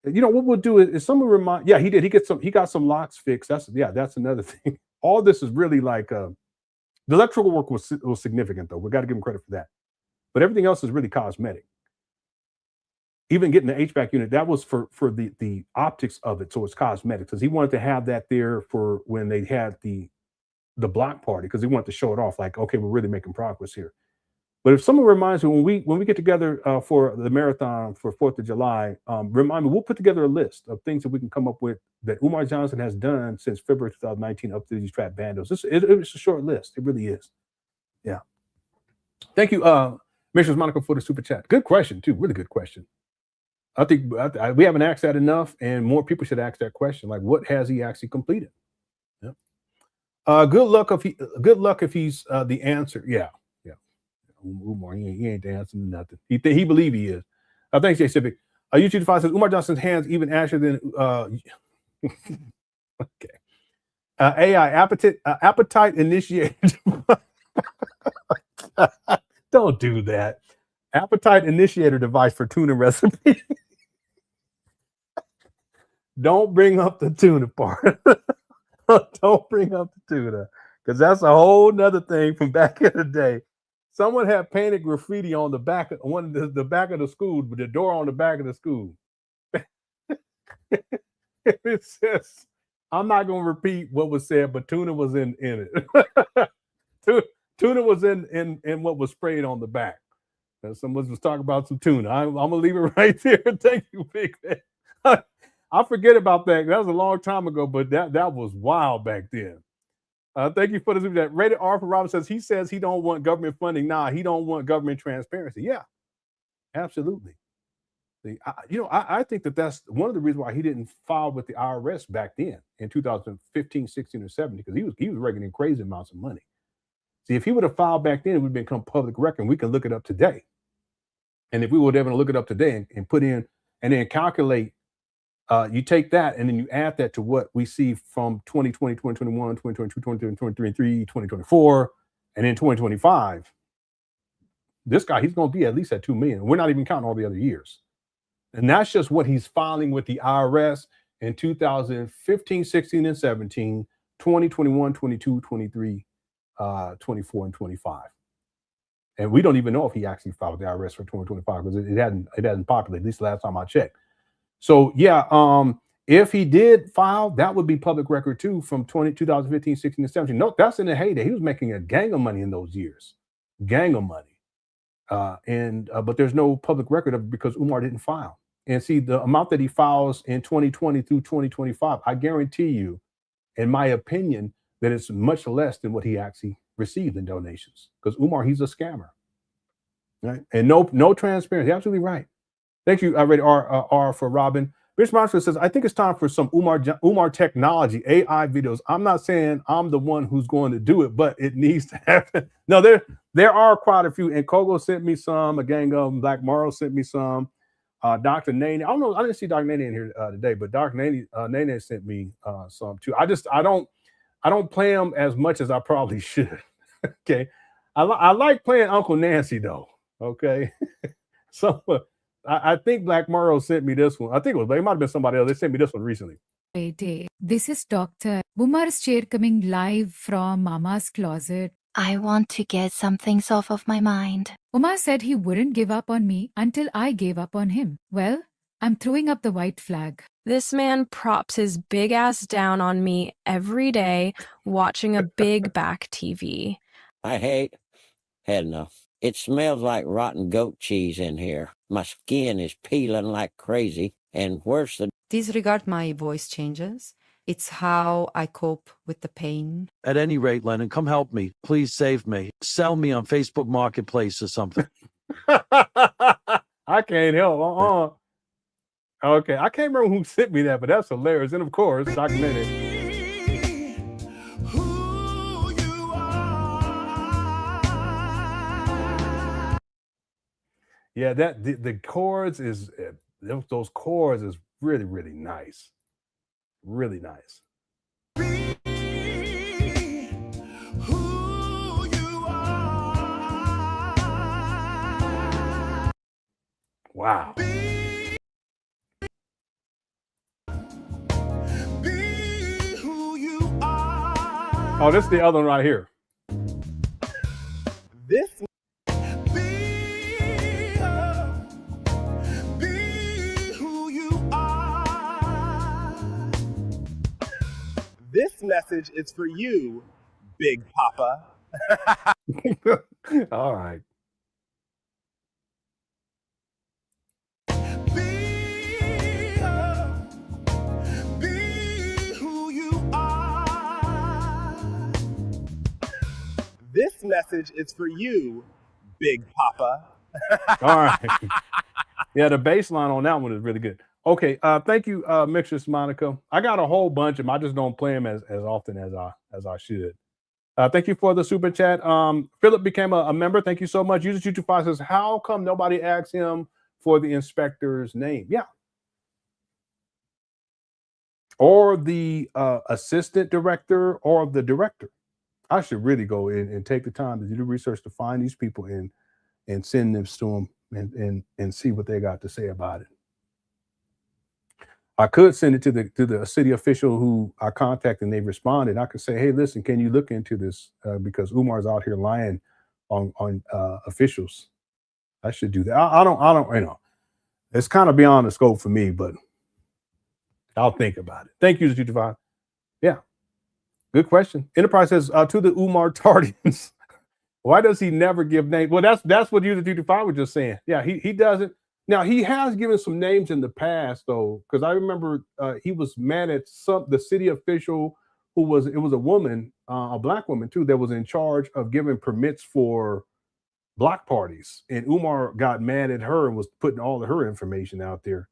You know what we'll do is someone remind. Yeah, he did. He got some locks fixed. That's another thing. All this is really like the electrical work was significant though. We got to give him credit for that. But everything else is really cosmetic. Even getting the HVAC unit, that was for the optics of it, so it's cosmetic, because he wanted to have that there for when they had the block party, because he wanted to show it off, like, okay, we're really making progress here. But if someone reminds me, when we get together for the marathon for 4th of July, remind me, we'll put together a list of things that we can come up with that Umar Johnson has done since February 2019 up to these trap bandos. It's a short list. It really is. Yeah. Thank you, Mrs. Monica, for the super chat. Good question too. Really good question. I think we haven't asked that enough, and more people should ask that question. Like, what has he actually completed? Yeah. Good luck if he's the answer. Yeah. Umar, he ain't the answer to nothing. He believe he is. Thanks, Jay Civic. YouTube Defy says Umar Johnson's hands even ashier than. Okay. AI appetite initiated. Don't do that. Appetite initiator device for tuna recipe. Don't bring up the tuna part. Don't bring up the tuna, because that's a whole nother thing from back in the day. Someone had painted graffiti on the back of the back of the school, with the door on the back of the school. It says, I'm not going to repeat what was said, but tuna was in it. Tuna was in what was sprayed on the back. Someone was talking about some tuna. I'm going to leave it right there. Thank you, Big Man. I forget about that. That was a long time ago, but that was wild back then. Thank you for the super chat. Rated R for Robin says he don't want government funding. Nah, he don't want government transparency. Yeah, absolutely. I think that's one of the reasons why he didn't file with the IRS back then in 2015, 16, or 17, because he was raking in crazy amounts of money. See, if he would have filed back then, it would become public record. We can look it up today. And if we were ever to look it up today and put in and then calculate, you take that and then you add that to what we see from 2020, 2021, 2022, 2023, 2024, and then 2025. This guy, he's going to be at least at 2 million. We're not even counting all the other years. And that's just what he's filing with the IRS in 2015, 16, and 17, 20, 21, 22, 23, 24, and 25. And we don't even know if he actually filed with the IRS for 2025 because it hadn't populated, at least the last time I checked. So yeah, if he did file, that would be public record too from 2015, 16, and 17. No, that's in the heyday. He was making a gang of money in those years. Gang of money. But there's no public record of it because Umar didn't file. And see, the amount that he files in 2020 through 2025, I guarantee you, in my opinion, that it's much less than what he actually received in donations. Because Umar, he's a scammer. Right? And no transparency. Absolutely right. Thank you. I read R for Robin. Rich Monster says, I think it's time for some Umar technology, AI videos. I'm not saying I'm the one who's going to do it, but it needs to happen. No, there are quite a few. And Kogo sent me some. A gang of them. Black Morrow sent me some. Dr. Nene. I don't know. I didn't see Dr. Nene in here today, but Dr. Nene sent me some too. I don't play them as much as I probably should. Okay. I like playing Uncle Nancy though. Okay. So I think Black Morrow sent me this one. I think it might have been somebody else. They sent me this one recently. Hey, this is Dr. Umar's chair coming live from Mama's closet. I want to get some things off of my mind. Umar said he wouldn't give up on me until I gave up on him. Well, I'm throwing up the white flag. This man props his big ass down on me every day watching a big back TV. I hate. Hell no. It smells like rotten goat cheese in here. My skin is peeling like crazy. And worse than... Disregard my voice changes. It's how I cope with the pain. At any rate, Lenon, come help me. Please save me. Sell me on Facebook Marketplace or something. I can't help. Okay, I can't remember who sent me that, but that's hilarious. And of course, documented. Yeah, the chords is those chords is really, really nice. Really nice. Wow. Oh, this is the other one right here. This message is for you, Big Papa. All right. This message is for you, Big Papa. All right. Yeah, the bass line on that one is really good. Okay, thank you, Mixers Monica. I got a whole bunch of them. I just don't play them as often as I should. Thank you for the super chat. Philip became a member. Thank you so much. User225 says, how come nobody asked him for the inspector's name? Yeah. Or the assistant director or the director. I should really go in and take the time to do the research to find these people and send them to them and see what they got to say about it. I could send it to the city official who I contacted and they responded. I could say, hey, listen, can you look into this? Because Umar's out here lying on officials. I should do that. I don't, you know, it's kind of beyond the scope for me, but I'll think about it. Thank you, 225. Yeah. Good question. Enterprise says, to the Umar Tardians, why does he never give names? Well, that's what User 225 was just saying. Yeah, he doesn't. Now, he has given some names in the past, though, because I remember he was mad at the city official it was a woman, a black woman, too, that was in charge of giving permits for block parties. And Umar got mad at her and was putting all of her information out there.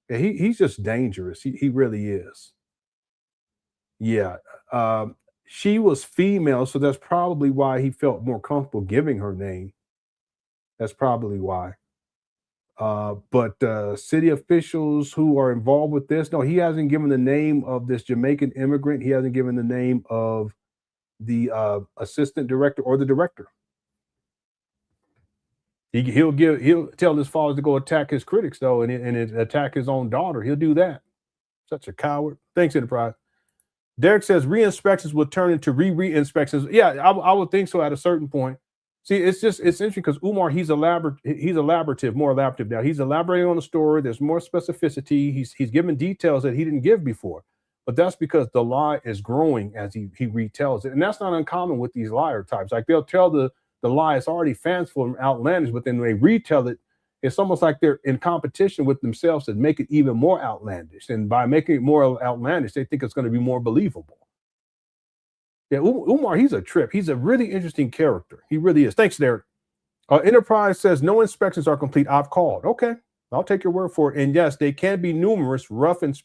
Yeah, he's just dangerous. He really is. Yeah. She was female, so that's probably why he felt more comfortable giving her name. That's probably why. But city officials who are involved with this, no, he hasn't given the name of this Jamaican immigrant. He hasn't given the name of the assistant director or the director. He'll tell his followers to go attack his critics though, and attack his own daughter. He'll do that. Such a coward. Thanks, Enterprise. Derek says re-inspections will turn into re-inspections. Yeah, I would think so at a certain point. See, it's interesting because Umar, he's elaborative, more elaborative now. He's elaborating on the story. There's more specificity. He's giving details that he didn't give before. But that's because the lie is growing as he retells it. And that's not uncommon with these liar types. Like they'll tell the lie, it's already fanciful and outlandish, but then when they retell it, it's almost like they're in competition with themselves to make it even more outlandish. And by making it more outlandish, they think it's going to be more believable. Yeah, Umar, he's a trip. He's a really interesting character. He really is. Thanks, Derek. Enterprise says no inspections are complete. I've called. Okay, I'll take your word for it. And yes, they can be numerous rough in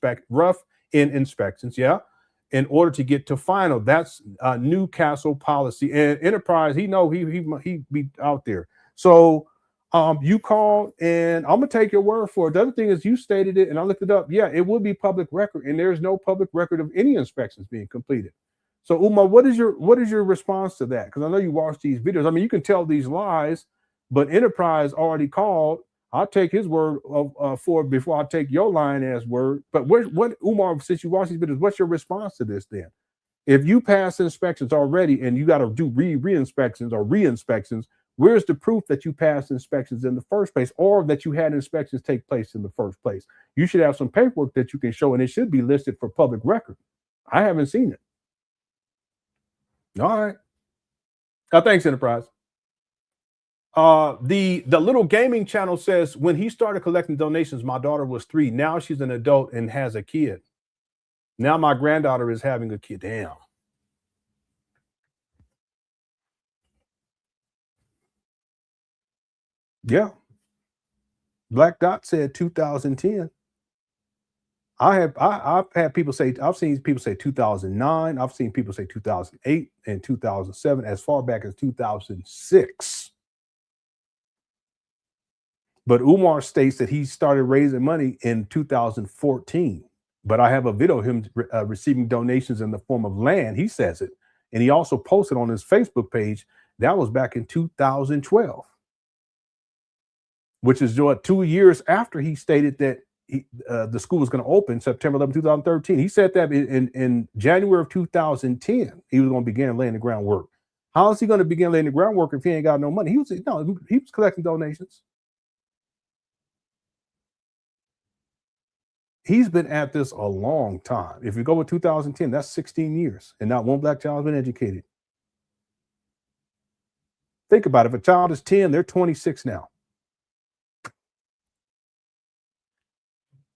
inspections. Yeah, in order to get to final. That's Newcastle policy. And Enterprise, he be out there. So you called, and I'm gonna take your word for it. The other thing is you stated it, and I looked it up. Yeah, it would be public record, and there's no public record of any inspections being completed. So Umar, what is your response to that? Because I know you watch these videos. I mean, you can tell these lies, but Enterprise already called. I'll take his word for it before I take your lying ass word. But what Umar, since you watch these videos, what's your response to this then? If you pass inspections already and you got to do re-inspections or re-inspections, where's the proof that you passed inspections in the first place, or that you had inspections take place in the first place? You should have some paperwork that you can show, and it should be listed for public record. I haven't seen it. All right. Thanks, Enterprise. The little gaming channel says when he started collecting donations, my daughter was 3. Now she's an adult and has a kid. Now my granddaughter is having a kid. Damn. Yeah. Black Dot said 2010. I've had people say, I've seen people say 2009. I've seen people say 2008 and 2007, as far back as 2006. But Umar states that he started raising money in 2014. But I have a video of him receiving donations in the form of land. He says it. And he also posted on his Facebook page. That was back in 2012, which is 2 years after he stated that the school was going to open September 11, 2013. He said that in January of 2010, he was going to begin laying the groundwork. How is he going to begin laying the groundwork if he ain't got no money? He was collecting donations. He's been at this a long time. If you go with 2010, that's 16 years, and not one black child has been educated. Think about it. If a child is 10, they're 26 now.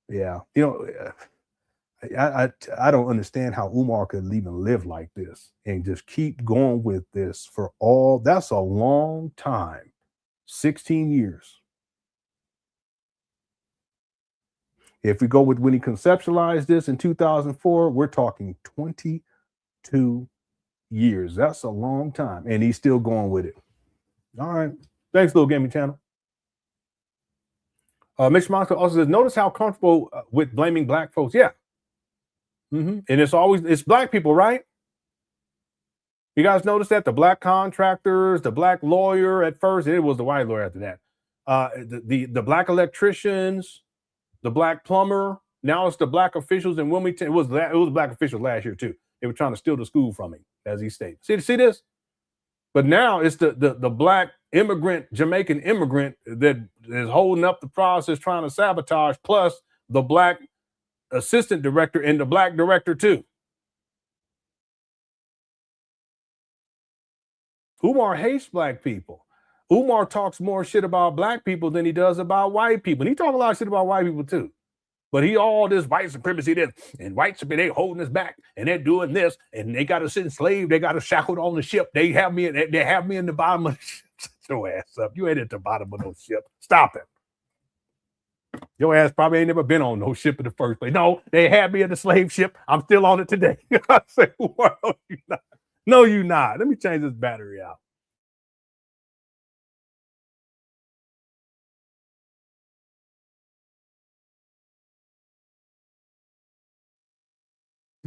Yeah, I don't understand how Umar could even live like this and just keep going with this for all. That's a long time, 16 years. If we go with when he conceptualized this in 2004, we're talking 22 years. That's a long time, and he's still going with it. All right, thanks, Little Gaming Channel. Mitch Monster also says, notice how comfortable with blaming black folks. Yeah. And it's black people, right? You guys notice that? The black contractors, the black lawyer at first, it was the white lawyer after that. The black electricians, the black plumber. Now it's the black officials in Wilmington. It was black officials last year too. They were trying to steal the school from him, as he stated. See this? But now it's the black Jamaican immigrant that is holding up the process, trying to sabotage, plus the black assistant director and the black director too. Umar hates black people. Umar talks more shit about black people than he does about white people. And he talks a lot of shit about white people too. But he all this white supremacy, this and white supremacy, they holding us back and they're doing this and they got us enslaved. They got us shackled on the ship. They have me in the bottom of the ship. Shut your ass up. You ain't at the bottom of no ship. Stop it. Your ass probably ain't never been on no ship in the first place. No, they had me in the slave ship. I'm still on it today. I say, well, you're not. No, you're not. Let me change this battery out.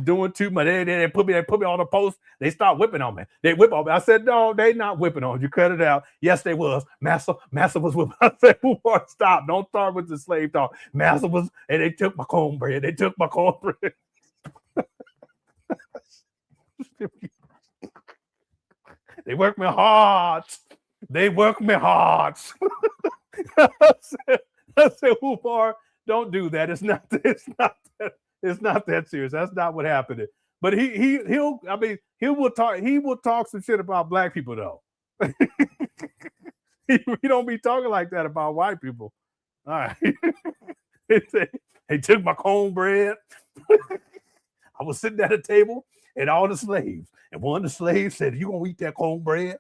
doing too much. They put me on the post. They start whipping on me. They whip on me. I said, no, they not whipping on you. Cut it out. Yes, they was. Massa was whipping. I said, Umar, stop. Don't start with the slave talk. Massa was, and they took my cornbread. They took my cornbread. They work me hard. They work me hard. I said, Umar, don't do that. It's not that serious. That's not what happened. But he will talk some shit about black people though. he don't be talking like that about white people. All right. They took my cornbread. I was sitting at a table and all the slaves. And one of the slaves said, "You gonna eat that cornbread?"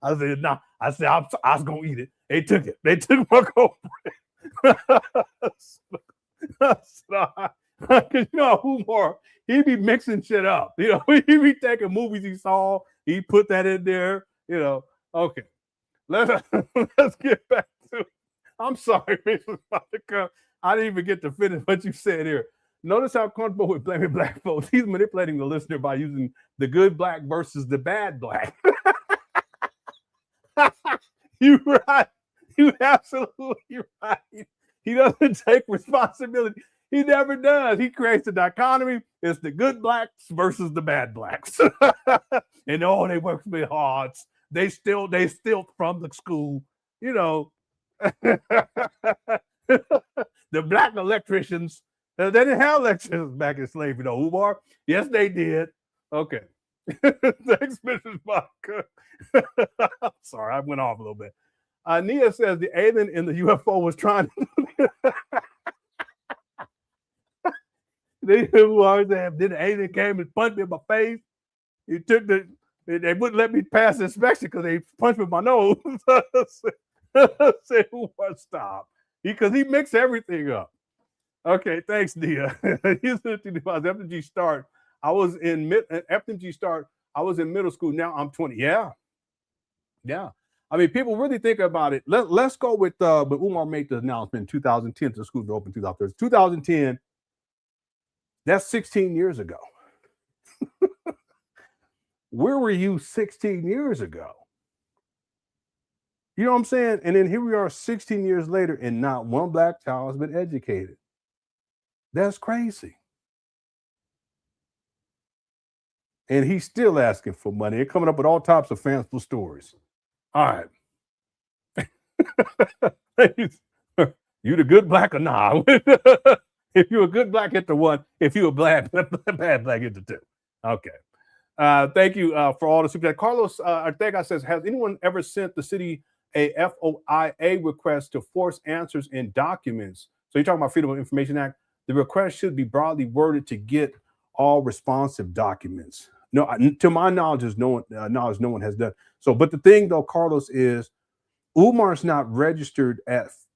I said, "No." Nah. I said, I was gonna eat it. They took it. They took my cornbread. Because Umar, he be mixing shit up. He be taking movies he saw. He put that in there. Okay. Let's get back to. I'm sorry, Mrs. Monica. I didn't even get to finish what you said here. Notice how comfortable with blaming black folks. He's manipulating the listener by using the good black versus the bad black. You right. You absolutely right. He doesn't take responsibility. He never does. He creates a dichotomy. It's the good blacks versus the bad blacks. And they work me hard. They still from the school. The black electricians. They didn't have electricians back in slavery, Umar. Yes, they did. Okay. Thanks, Mrs. Monica. I'm sorry, I went off a little bit. Nia says the alien in the UFO was trying to. Then the alien came and punched me in my face. He took they wouldn't let me pass the inspection because they punched me in my nose. I said, Umar, stop. Because he mixed everything up. Okay, thanks, Nia. He's FDMG start. I was in FDMG start. I was in middle school. Now I'm 20. Yeah. I mean, people really think about it. Let's go with Umar made the announcement in 2010 to the schools were open 2013. 2010. That's 16 years ago. Where were you 16 years ago? You know what I'm saying? And then here we are 16 years later, and not one black child has been educated. That's crazy. And he's still asking for money. They're coming up with all types of fanciful stories. All right. You the good black or nah? If you're a good black, hit the one. If you're a bad black, hit the two. Okay. Thank you for all the super chat. Carlos Ortega says, has anyone ever sent the city a FOIA request to force answers in documents? So you're talking about Freedom of Information Act. The request should be broadly worded to get all responsive documents. No, to my knowledge, no one has done. So, but the thing though, Carlos, is Umar's not registered as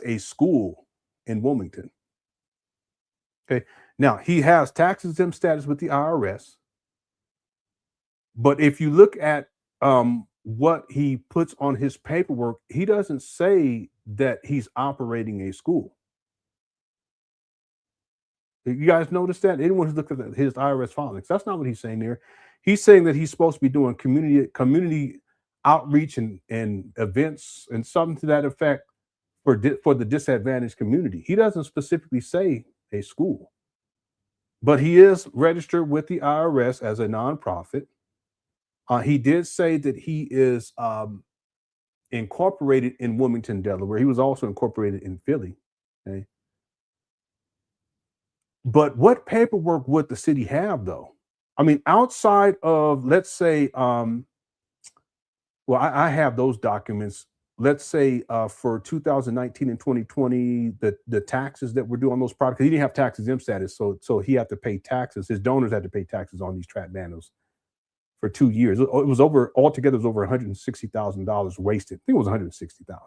a school in Wilmington. Okay. Now he has tax exempt status with the IRS. But if you look at what he puts on his paperwork, he doesn't say that he's operating a school. You guys notice that? Anyone who's looked at his IRS filings, that's not what he's saying there. He's saying that he's supposed to be doing community outreach and events and something to that effect for the disadvantaged community. He doesn't specifically say a school, but he is registered with the IRS as a nonprofit. He did say that he is incorporated in Wilmington, Delaware. He was also incorporated in Philly. Okay. But what paperwork would the city have, though? I mean, outside of, let's say, well, I have those documents. Let's say for 2019 and 2020, the taxes that were due on those products, he didn't have tax exempt status, so he had to pay taxes. His donors had to pay taxes on these trap banners for 2 years. It was altogether it was over $160,000 wasted. I think it was $160,000.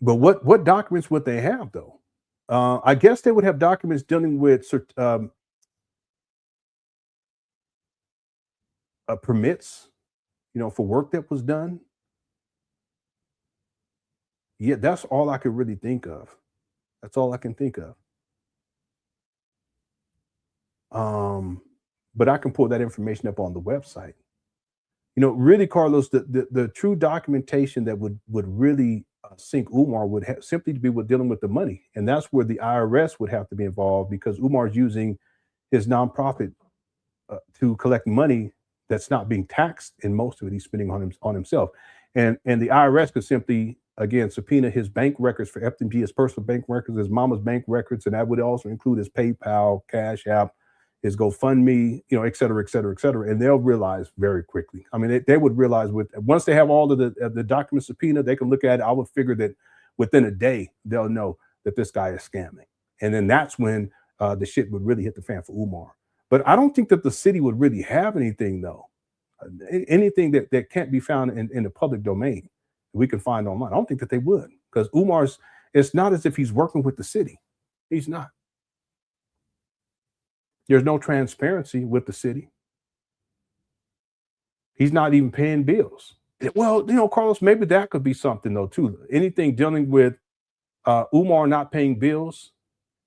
But what documents would they have, though? I guess they would have documents dealing with permits, for work that was done. Yeah, that's all I could really think of. That's all I can think of. But I can pull that information up on the website. You know, really, Carlos, the true documentation that would really sink Umar would simply be with dealing with the money. And that's where the IRS would have to be involved, because Umar's using his nonprofit to collect money that's not being taxed, and most of it he's spending on himself. And the IRS could simply, again, subpoena his bank records for FDMG, his personal bank records, his mama's bank records, and that would also include his PayPal, CashApp, his GoFundMe, you know, et cetera, et cetera, et cetera. And they'll realize very quickly. I mean, they would realize once they have all of the documents subpoenaed, they can look at it. I would figure that within a day, they'll know that this guy is scamming. And then that's when the shit would really hit the fan for Umar. But I don't think that the city would really have anything, though. Anything that can't be found in the public domain we can find online. I don't think that they would, because it's not as if he's working with the city. He's not. There's no transparency with the city. He's not even paying bills. Well, you know, Carlos, maybe that could be something, though, too. Anything dealing with Umar not paying bills,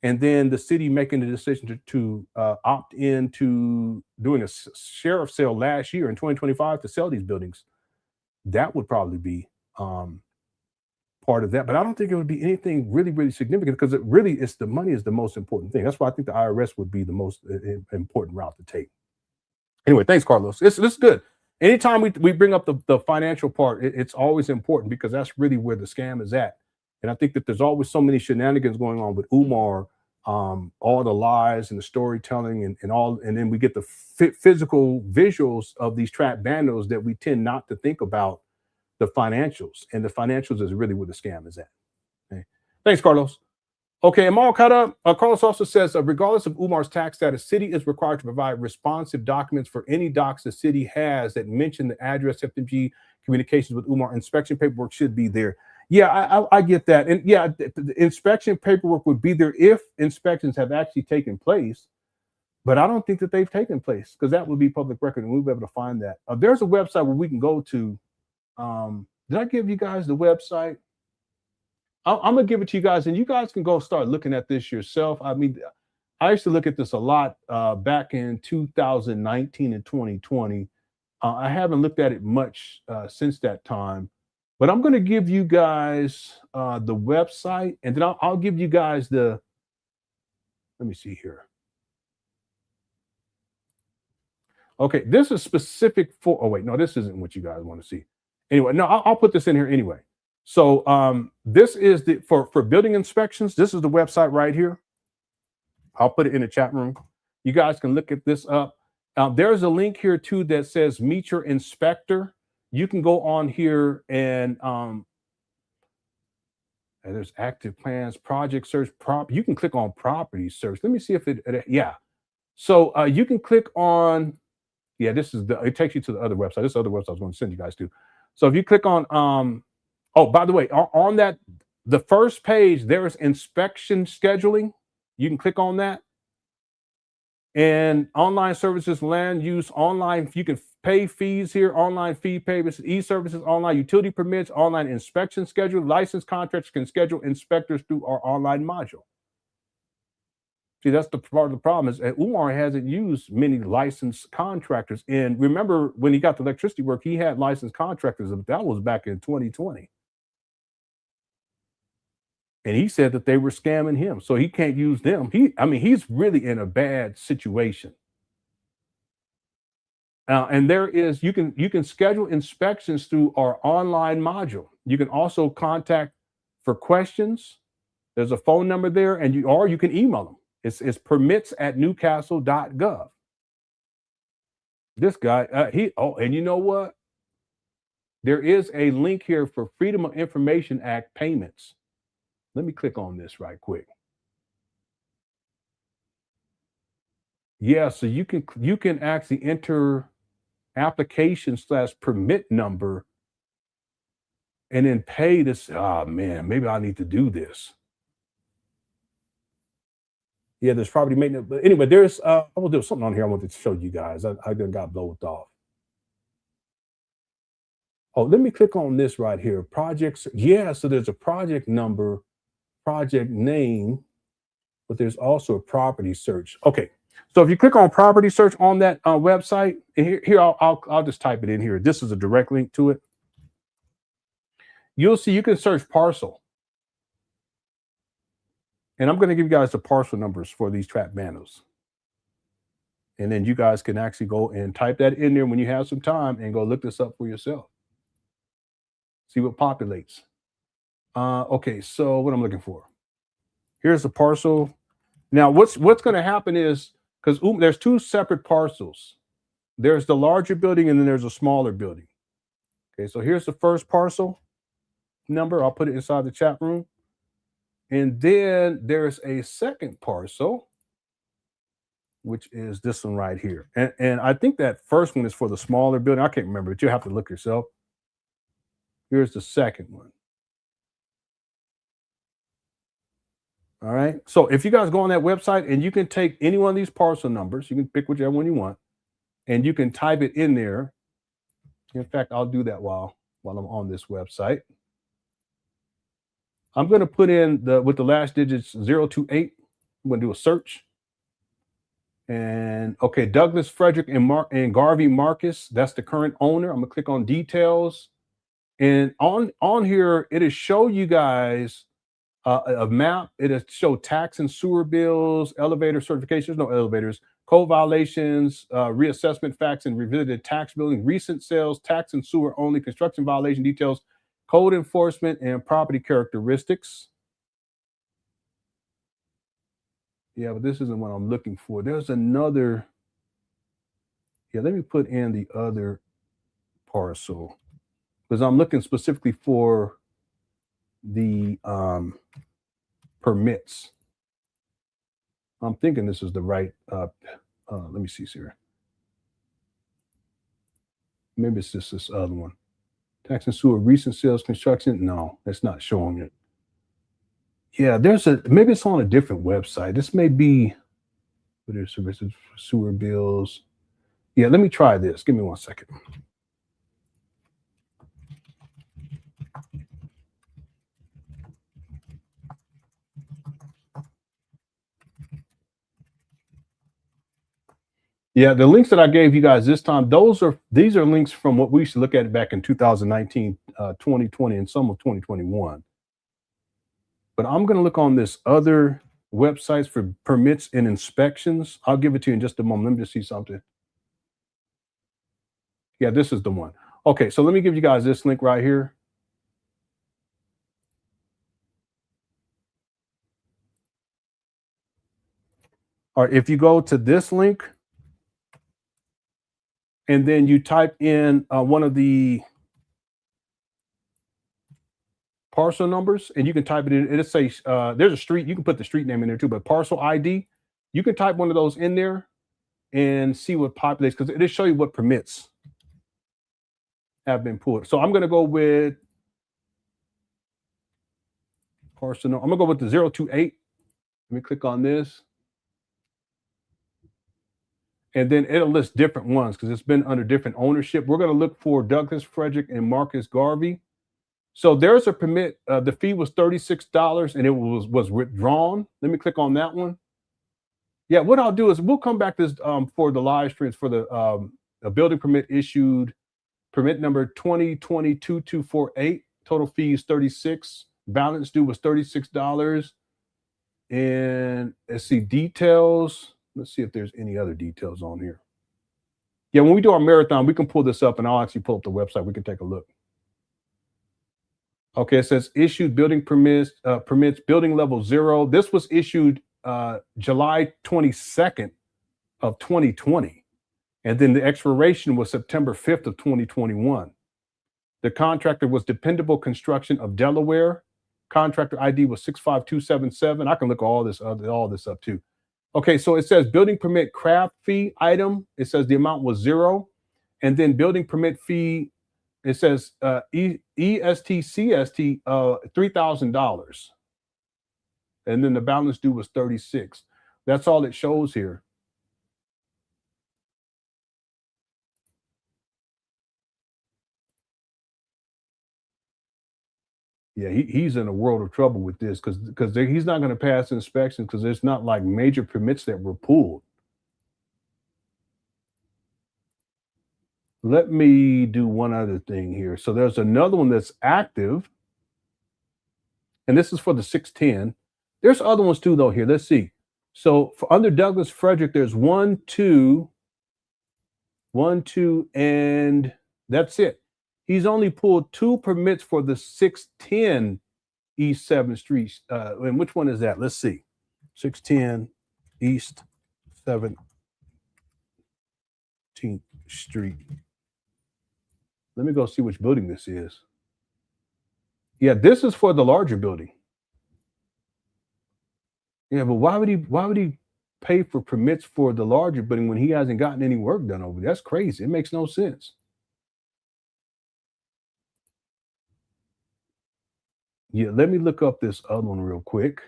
and then the city making the decision to opt into doing a sheriff sale last year in 2025 to sell these buildings. That would probably be part of that. But I don't think it would be anything really, really significant, because it's the money is the most important thing. That's why I think the IRS would be the most important route to take. Anyway, thanks, Carlos. It's good. Anytime we bring up the financial part, it's always important, because that's really where the scam is at. And I think that there's always so many shenanigans going on with Umar, all the lies and the storytelling and then we get the physical visuals of these trap bandos that we tend not to think about the financials. And the financials is really where the scam is at. Okay. Thanks, Carlos. Okay, I'm all caught up. Carlos also says, regardless of Umar's tax status, city is required to provide responsive documents for any docs the city has that mention the address, FDMG communications with Umar. Inspection paperwork should be there. Yeah, I get that. And yeah, the inspection paperwork would be there if inspections have actually taken place. But I don't think that they've taken place, because that would be public record and we'll be able to find that. There's a website where we can go to. Did I give you guys the website? I'm going to give it to you guys, and you guys can go start looking at this yourself. I mean, I used to look at this a lot back in 2019 and 2020. I haven't looked at it much since that time. But I'm going to give you guys the website, and then I'll give you guys let me see here. Okay, this is specific for, oh wait, no, this isn't what you guys want to see. Anyway, no, I'll put this in here anyway. So this is for building inspections. This is the website right here. I'll put it in the chat room. You guys can look at this up. There's a link here too that says meet your inspector. You can go on here and there's active plans, project search, you can click on property search. Let me see if yeah. So you can click on, yeah, it takes you to the other website. This other website I was going to send you guys to. So if you click on, oh, by the way, on that, the first page, there's inspection scheduling. You can click on that. And online services, land use, online, you can pay fees here, online fee payments, e-services, online utility permits, online inspection schedule, licensed contractors can schedule inspectors through our online module. See, that's the part of the problem is that Umar hasn't used many licensed contractors. And remember, when he got the electricity work, he had licensed contractors. That was back in 2020. And he said that they were scamming him, so he can't use them. He's really in a bad situation. And there is, you can schedule inspections through our online module. You can also contact for questions. There's a phone number there, and you can email them. It's permits@newcastle.gov. This guy, and you know what? There is a link here for Freedom of Information Act payments. Let me click on this right quick. Yeah, so you can actually enter application/permit number and then pay this. Oh man, maybe I need to do this. Yeah, there's property maintenance. But anyway, there's I will do something on here I wanted to show you guys. I then got blown off. Oh, let me click on this right here. Projects. Yeah, so there's a project number, project name, but there's also a property search. Okay, So if you click on property search on that website, and here I'll just type it in here. This is a direct link to it. You'll see you can search parcel. And I'm going to give you guys the parcel numbers for these trap bandos. And then you guys can actually go and type that in there when you have some time and go look this up for yourself. See what populates. Okay, so what I'm looking for. Here's the parcel. Now, what's going to happen is, because there's two separate parcels. There's the larger building and then there's a smaller building. Okay, so here's the first parcel number. I'll put it inside the chat room. And then there's a second parcel, which is this one right here. And I think that first one is for the smaller building. I can't remember, but you have to look yourself. Here's the second one. All right. So if you guys go on that website and you can take any one of these parcel numbers, you can pick whichever one you want, and you can type it in there. In fact, I'll do that while I'm on this website. I'm going to put in with the last digits 028. I'm going to do a search. And okay, Douglas, Frederick, and Garvey Marcus, that's the current owner. I'm going to click on details. And on here, it'll show you guys a map. It'll show tax and sewer bills, elevator certifications, there's no elevators, code violations, reassessment facts and revisited tax billing, recent sales, tax and sewer only, construction violation details, code enforcement, and property characteristics. Yeah, but this isn't what I'm looking for. There's another. Yeah, let me put in the other parcel because I'm looking specifically for the permits. I'm thinking this is the right. Let me see here. Maybe it's just this other one. Tax and sewer, recent sales, construction. No, it's not showing it. Yeah, maybe it's on a different website. This may be services, sewer bills. Yeah, let me try this. Give me 1 second. Yeah, the links that I gave you guys this time, these are links from what we used to look at back in 2019, 2020, and some of 2021. But I'm going to look on this other websites for permits and inspections. I'll give it to you in just a moment. Let me just see something. Yeah, this is the one. Okay, so let me give you guys this link right here. All right, if you go to this link, and then you type in one of the parcel numbers, and you can type it in. It'll say there's a street. You can put the street name in there too, but parcel ID. You can type one of those in there and see what populates because it'll show you what permits have been pulled. So I'm going to go with parcel. I'm going to go with the 028. Let me click on this. And then it'll list different ones because it's been under different ownership. We're going to look for Douglas, Frederick, and Marcus Garvey. So there's a permit. The fee was $36 and it was withdrawn. Let me click on that one. Yeah, what I'll do is we'll come back to this for the live streams for the a building permit issued, permit number 2020-2248. Total fee is $36. Balance due was $36. And let's see, details. Let's see if there's any other details on here. Yeah, when we do our marathon, we can pull this up and I'll actually pull up the website. We can take a look. Okay, it says issued building permits, building level 0. This was issued July 22nd of 2020. And then the expiration was September 5th of 2021. The contractor was Dependable Construction of Delaware. Contractor ID was 65277. I can look all this up too. Okay, so it says building permit craft fee item. It says the amount was 0. And then building permit fee, it says EST-CST, $3,000. And then the balance due was $36. That's all it shows here. Yeah, he's in a world of trouble with this because he's not going to pass inspection because there's not like major permits that were pulled. Let me do one other thing here. So there's another one that's active, and this is for the 610. There's other ones too, though, here. Let's see. So for under Douglas Frederick, there's 1, 2, 1, 2, and that's it. He's only pulled 2 permits for the 610 East 7th Street. And which one is that? Let's see. 610 East 17th Street. Let me go see which building this is. Yeah, this is for the larger building. Yeah, but why would he pay for permits for the larger building when he hasn't gotten any work done over there? That's crazy. It makes no sense. Yeah, let me look up this other one real quick.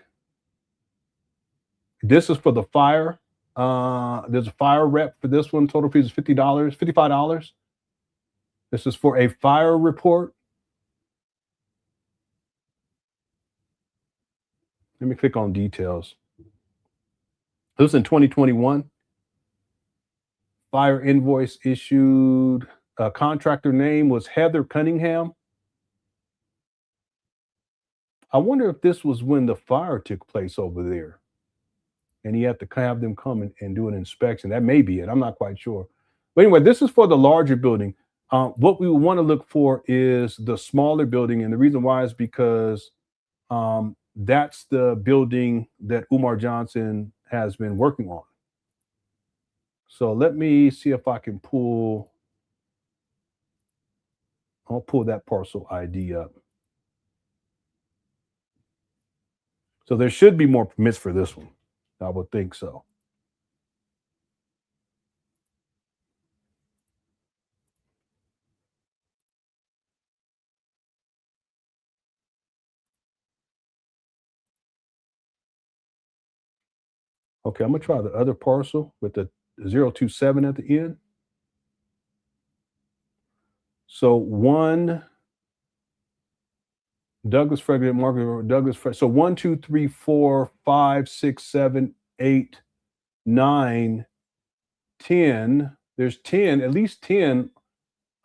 This is for the fire. There's a fire rep for this one. Total fees is $50, $55. This is for a fire report. Let me click on details. This was in 2021. Fire invoice issued. Contractor name was Heather Cunningham. I wonder if this was when the fire took place over there and he had to have them come and do an inspection. That may be it. I'm not quite sure. But anyway, this is for the larger building. What we want to look for is the smaller building. And the reason why is because that's the building that Umar Johnson has been working on. So let me see if I can I'll pull that parcel ID up. So there should be more permits for this one. I would think so. Okay, I'm gonna try the other parcel with the 027 at the end. So 1 Douglas Frederick, Margaret Douglas Frederick. So 1, 2, 3, 4, 5, 6, 7, 8, 9, 10. There's 10, at least 10,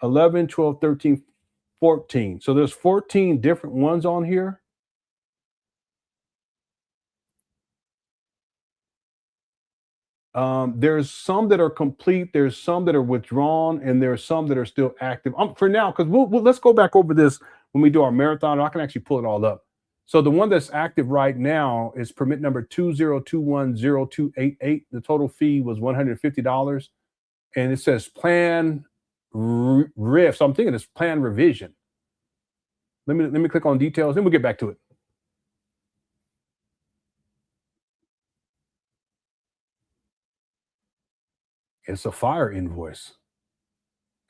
11, 12, 13, 14. So there's 14 different ones on here. There's some that are complete, there's some that are withdrawn, and there's some that are still active. For now, because let's go back over this when we do our marathon. I can actually pull it all up. So the one that's active right now is permit number 20210288. The total fee was $150, and it says plan riff. So I'm thinking it's plan revision. Let me click on details, then we'll get back to it. It's a fire invoice.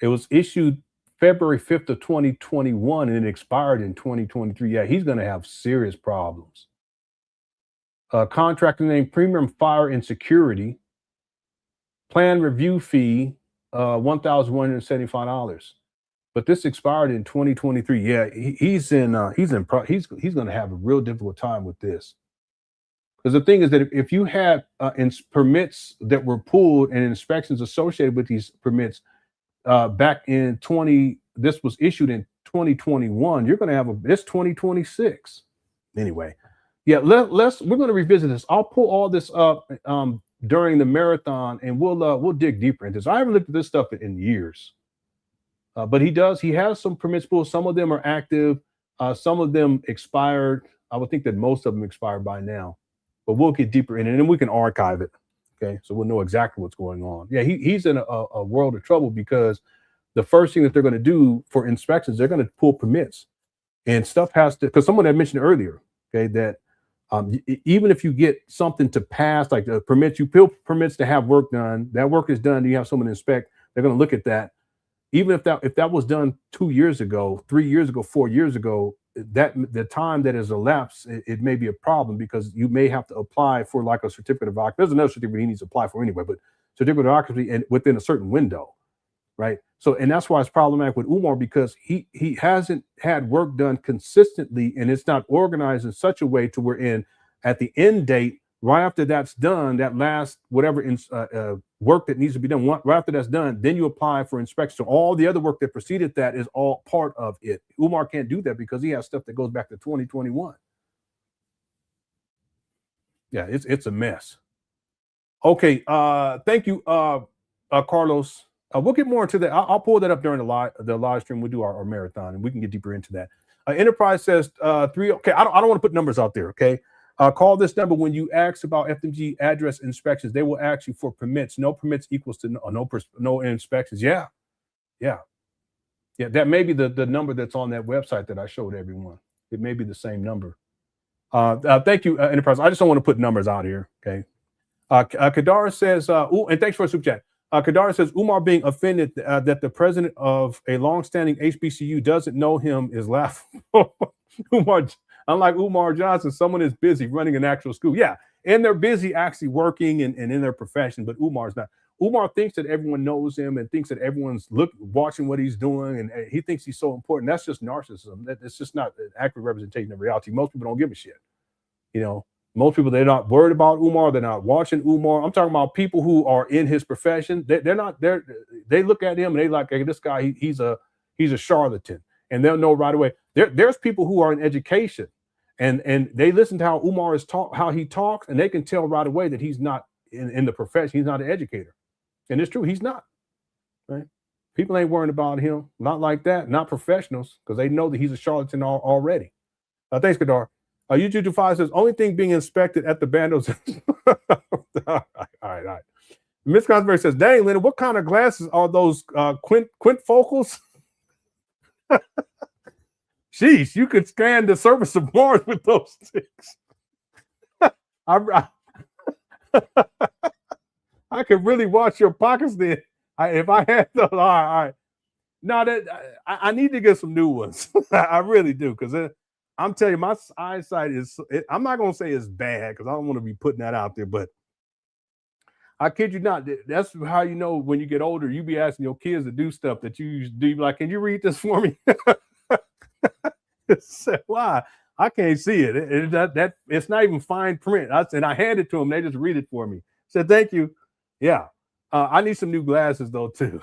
It was issued February 5th of 2021 and it expired in 2023. Yeah, he's going to have serious problems. Contractor name Premium Fire and Security. Plan review fee, $1,175. But this expired in 2023. Yeah, he's going to have a real difficult time with this. Because the thing is that if you had permits that were pulled and inspections associated with these permits back in this was issued in 2021, you're going to have it's 2026. Anyway, yeah, we're going to revisit this. I'll pull all this up during the marathon, and we'll dig deeper into this. I haven't looked at this stuff in years, but he has some permits pulled. Some of them are active. Some of them expired. I would think that most of them expired by now. But we'll get deeper in it, and then we can archive it. Okay, so we'll know exactly what's going on. Yeah, he's in a world of trouble because the first thing that they're going to do for inspections, they're going to pull permits, and stuff has to. Because someone had mentioned earlier, okay, that even if you get something to pass, like the permits, you pull permits to have work done. That work is done. You have someone inspect. They're going to look at that. Even if that was done 2 years ago, 3 years ago, 4 years ago, that the time that has elapsed, it may be a problem because you may have to apply for like a certificate of occupancy. There's another certificate he needs to apply for anyway, but certificate of occupancy and within a certain window, right? So, and that's why it's problematic with Umar because he hasn't had work done consistently and it's not organized in such a way to where at the end date Right after that's done, that last whatever work that needs to be done, right after that's done, then you apply for inspection. So all the other work that preceded that is all part of it. Umar can't do that because he has stuff that goes back to 2021. Yeah, it's a mess. Okay, thank you, Carlos. We'll get more into that. I'll pull that up during the live stream. We'll do our marathon, and we can get deeper into that. Enterprise says 3. Okay, I don't want to put numbers out there. Okay, call this number when you ask about FDMG address inspections. They will ask you for permits. No permits equals to no inspections. Yeah. That may be the number that's on that website that I showed everyone. It may be the same number. Thank you, Enterprise. I just don't want to put numbers out here. Okay. Kadar says, and thanks for a super chat. Kadar says, Umar being offended that the president of a longstanding HBCU doesn't know him is laughable. Unlike Umar Johnson, someone is busy running an actual school. Yeah, and they're busy actually working and in their profession, but Umar's not. Umar thinks that everyone knows him and thinks that everyone's watching what he's doing, and he thinks he's so important. That's just narcissism. It's just not an accurate representation of reality. Most people don't give a shit. Most people, they're not worried about Umar. They're not watching Umar. I'm talking about people who are in his profession. They're not there. They look at him and they like, hey, this guy, he's a charlatan, and they'll know right away. There's people who are in education, and they listen to how Umar is how he talks, and they can tell right away that he's not in the profession. He's not an educator, and it's true. He's not. Right? People ain't worrying about him. Not like that. Not professionals, because they know that he's a charlatan already. Thanks, Kadar. U225 says, only thing being inspected at the bandos. All right. Miss Cosberry says, dang, Leonard, what kind of glasses are those quintfocals? Sheesh, you could scan the surface of Mars with those things. I could really watch your pockets then. If I had those. All right. No, I need to get some new ones. I really do, because I'm telling you, my eyesight I'm not going to say it's bad because I don't want to be putting that out there, but I kid you not. That's how you know when you get older, you be asking your kids to do stuff that you used to do. Like, can you read this for me? Why? I can't see it. It's not even fine print. I hand it to them. They just read it for me. Said, thank you. Yeah. I need some new glasses though, too.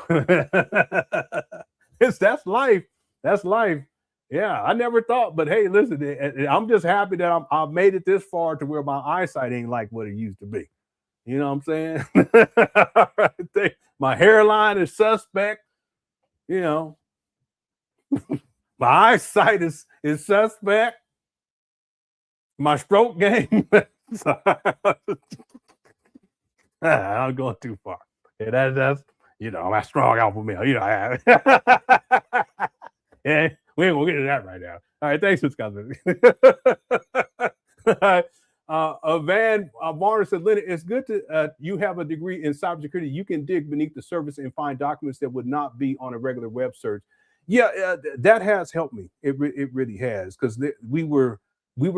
That's life. That's life. Yeah, I never thought, but hey, listen, I'm just happy that I've made it this far to where my eyesight ain't like what it used to be. You know what I'm saying? My hairline is suspect. My eyesight is suspect. My stroke game. I'm going too far. Yeah, that's my strong alpha male. Yeah. We ain't gonna get into that right now. All right, thanks, Wisconsin. Van Varner said, Leonard, it's good to you have a degree in cybersecurity. You can dig beneath the surface and find documents that would not be on a regular web search. Yeah, that has helped me. It really has, because we were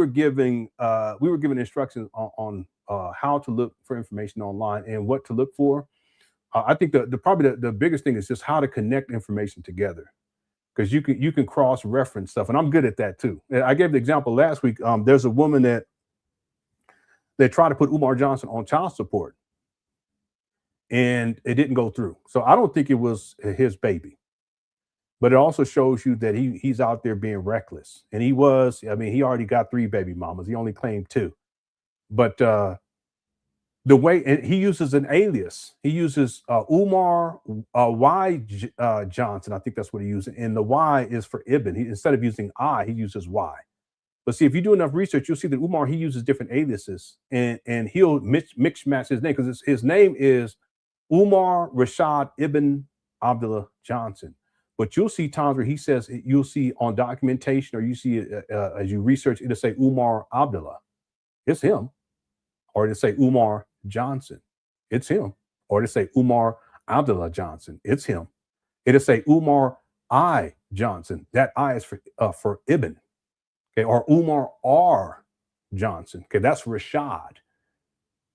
given instructions on how to look for information online and what to look for. I think probably the biggest thing is just how to connect information together. Because you can cross-reference stuff, and I'm good at that too. I gave the example last week. There's a woman that they tried to put Umar Johnson on child support, and it didn't go through. So I don't think it was his baby, but it also shows you that he's out there being reckless, and he was. I mean, he already got 3 baby mamas. He only claimed 2, but the way, and he uses an alias. He uses Umar Y Johnson. I think that's what he uses. And the Y is for Ibn. Instead of using I, he uses Y. But see, if you do enough research, you'll see that Umar, he uses different aliases, and he'll mix match his name, because his name is Umar Rashad Ibn Abdullah Johnson. But you'll see times where he says, you'll see on documentation, or you see as you research, it'll say Umar Abdullah. It's him. Or it'll say Umar Johnson. It's him. Or it'll say Umar Abdullah Johnson. It's him. It'll say Umar I Johnson. That I is for Ibn. Okay, or Umar R Johnson. Okay, that's Rashad.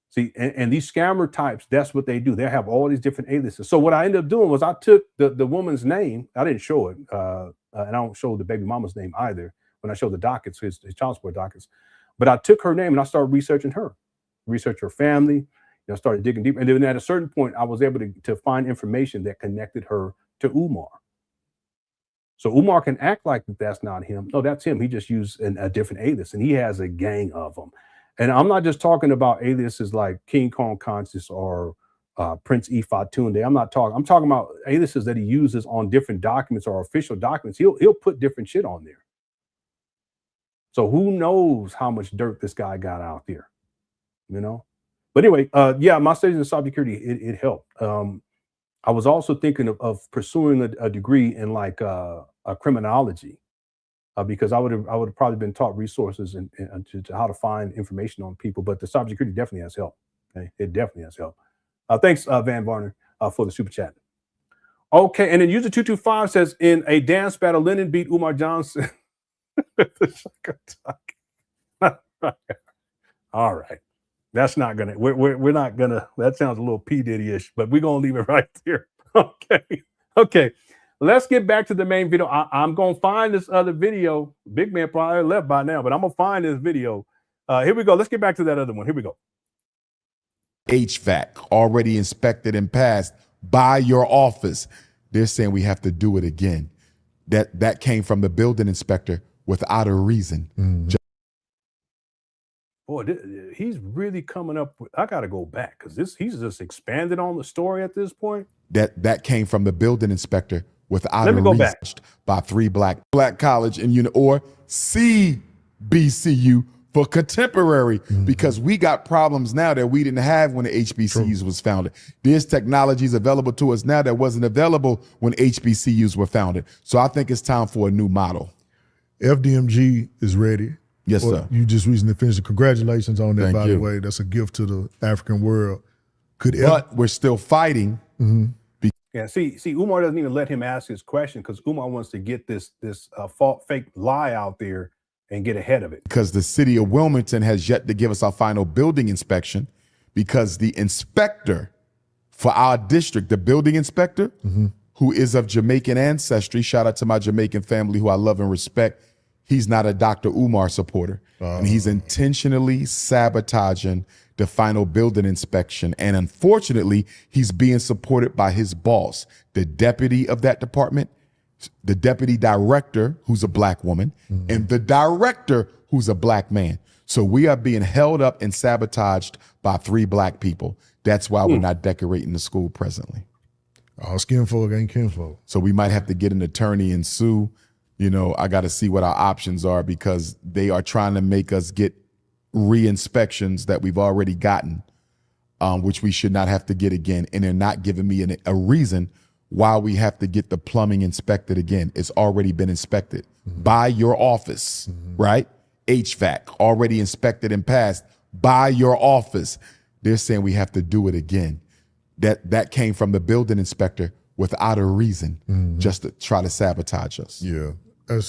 See, and these scammer types, that's what they do. They have all these different aliases. So what I ended up doing was I took the woman's name. I didn't show it, and I don't show the baby mama's name either when I show the dockets, his child support dockets. But I took her name and I started researching her. research her family, started digging deeper. And then at a certain point, I was able to find information that connected her to Umar. So Umar can act like that's not him. No, that's him. He just used a different alias, and he has a gang of them. And I'm not just talking about aliases like King Kong Conscious or Prince Ifatunde. I'm talking about aliases that he uses on different documents or official documents. He'll put different shit on there. So who knows how much dirt this guy got out there, But anyway, yeah, my studies in cybersecurity, it helped. I was also thinking of pursuing a degree in like a criminology, because I would have probably been taught resources and to how to find information on people. But the cybersecurity definitely has helped. Okay? It definitely has helped. Thanks, Van Varner, for the super chat. Okay, and then user 225 says, in a dance battle, Lenon beat Umar Johnson. All right. That's not gonna, we're not gonna, that sounds a little P. Diddy-ish, but we're gonna leave it right there. Okay. Let's get back to the main video. I'm gonna find this other video. Big man probably left by now, but I'm gonna find this video. Here we go. Let's get back to that other one. Here we go. HVAC already inspected and passed by your office. They're saying we have to do it again. That came from the building inspector without a reason. Boy, he's really coming up with, I gotta go back because he's just expanded on the story at this point. That came from the building inspector without a reason. Let me go back. By 3 black college and or CBCU for contemporary, because we got problems now that we didn't have when the HBCUs was founded. There's technologies available to us now that wasn't available when HBCUs were founded. So I think it's time for a new model. FDMG is ready. Yes, sir. You just recently finished. Congratulations on that, by the way. That's a gift to the African world. But we're still fighting. Yeah, see, Umar doesn't even let him ask his question because Umar wants to get this fake lie out there and get ahead of it. Because the city of Wilmington has yet to give us our final building inspection, because the inspector for our district, the building inspector, who is of Jamaican ancestry, shout out to my Jamaican family who I love and respect, he's not a Dr. Umar supporter. And he's intentionally sabotaging the final building inspection. And unfortunately, he's being supported by his boss, the deputy of that department, the deputy director, who's a black woman, and the director, who's a black man. So we are being held up and sabotaged by 3 black people. That's why we're not decorating the school presently. All skin folk ain't kinfolk. So we might have to get an attorney and sue. I got to see what our options are, because they are trying to make us get re-inspections that we've already gotten, which we should not have to get again. And they're not giving me a reason why we have to get the plumbing inspected again. It's already been inspected by your office, right? HVAC already inspected and passed by your office. They're saying we have to do it again. That came from the building inspector without a reason, just to try to sabotage us. Yeah. I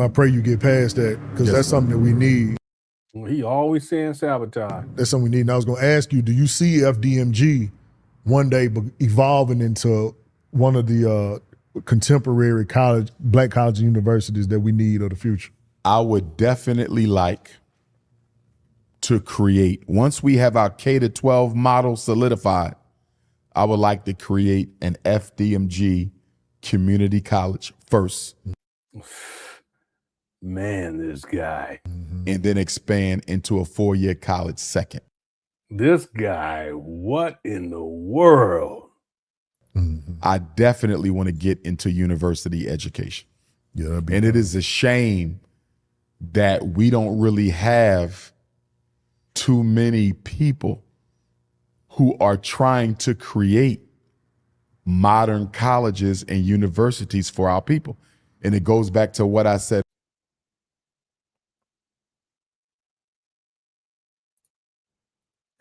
pray you get past that, because that's something that we need. Well, he always saying sabotage. That's something we need. And I was going to ask you, do you see FDMG one day evolving into one of the contemporary black college universities that we need of the future? I would definitely like to create, once we have our K-12 model solidified, I would like to create an FDMG community college first. Man, this guy. And then expand into a 4-year college second. This guy, what in the world? I definitely want to get into university education. Yeah, and it is a shame that we don't really have too many people who are trying to create modern colleges and universities for our people. And it goes back to what I said.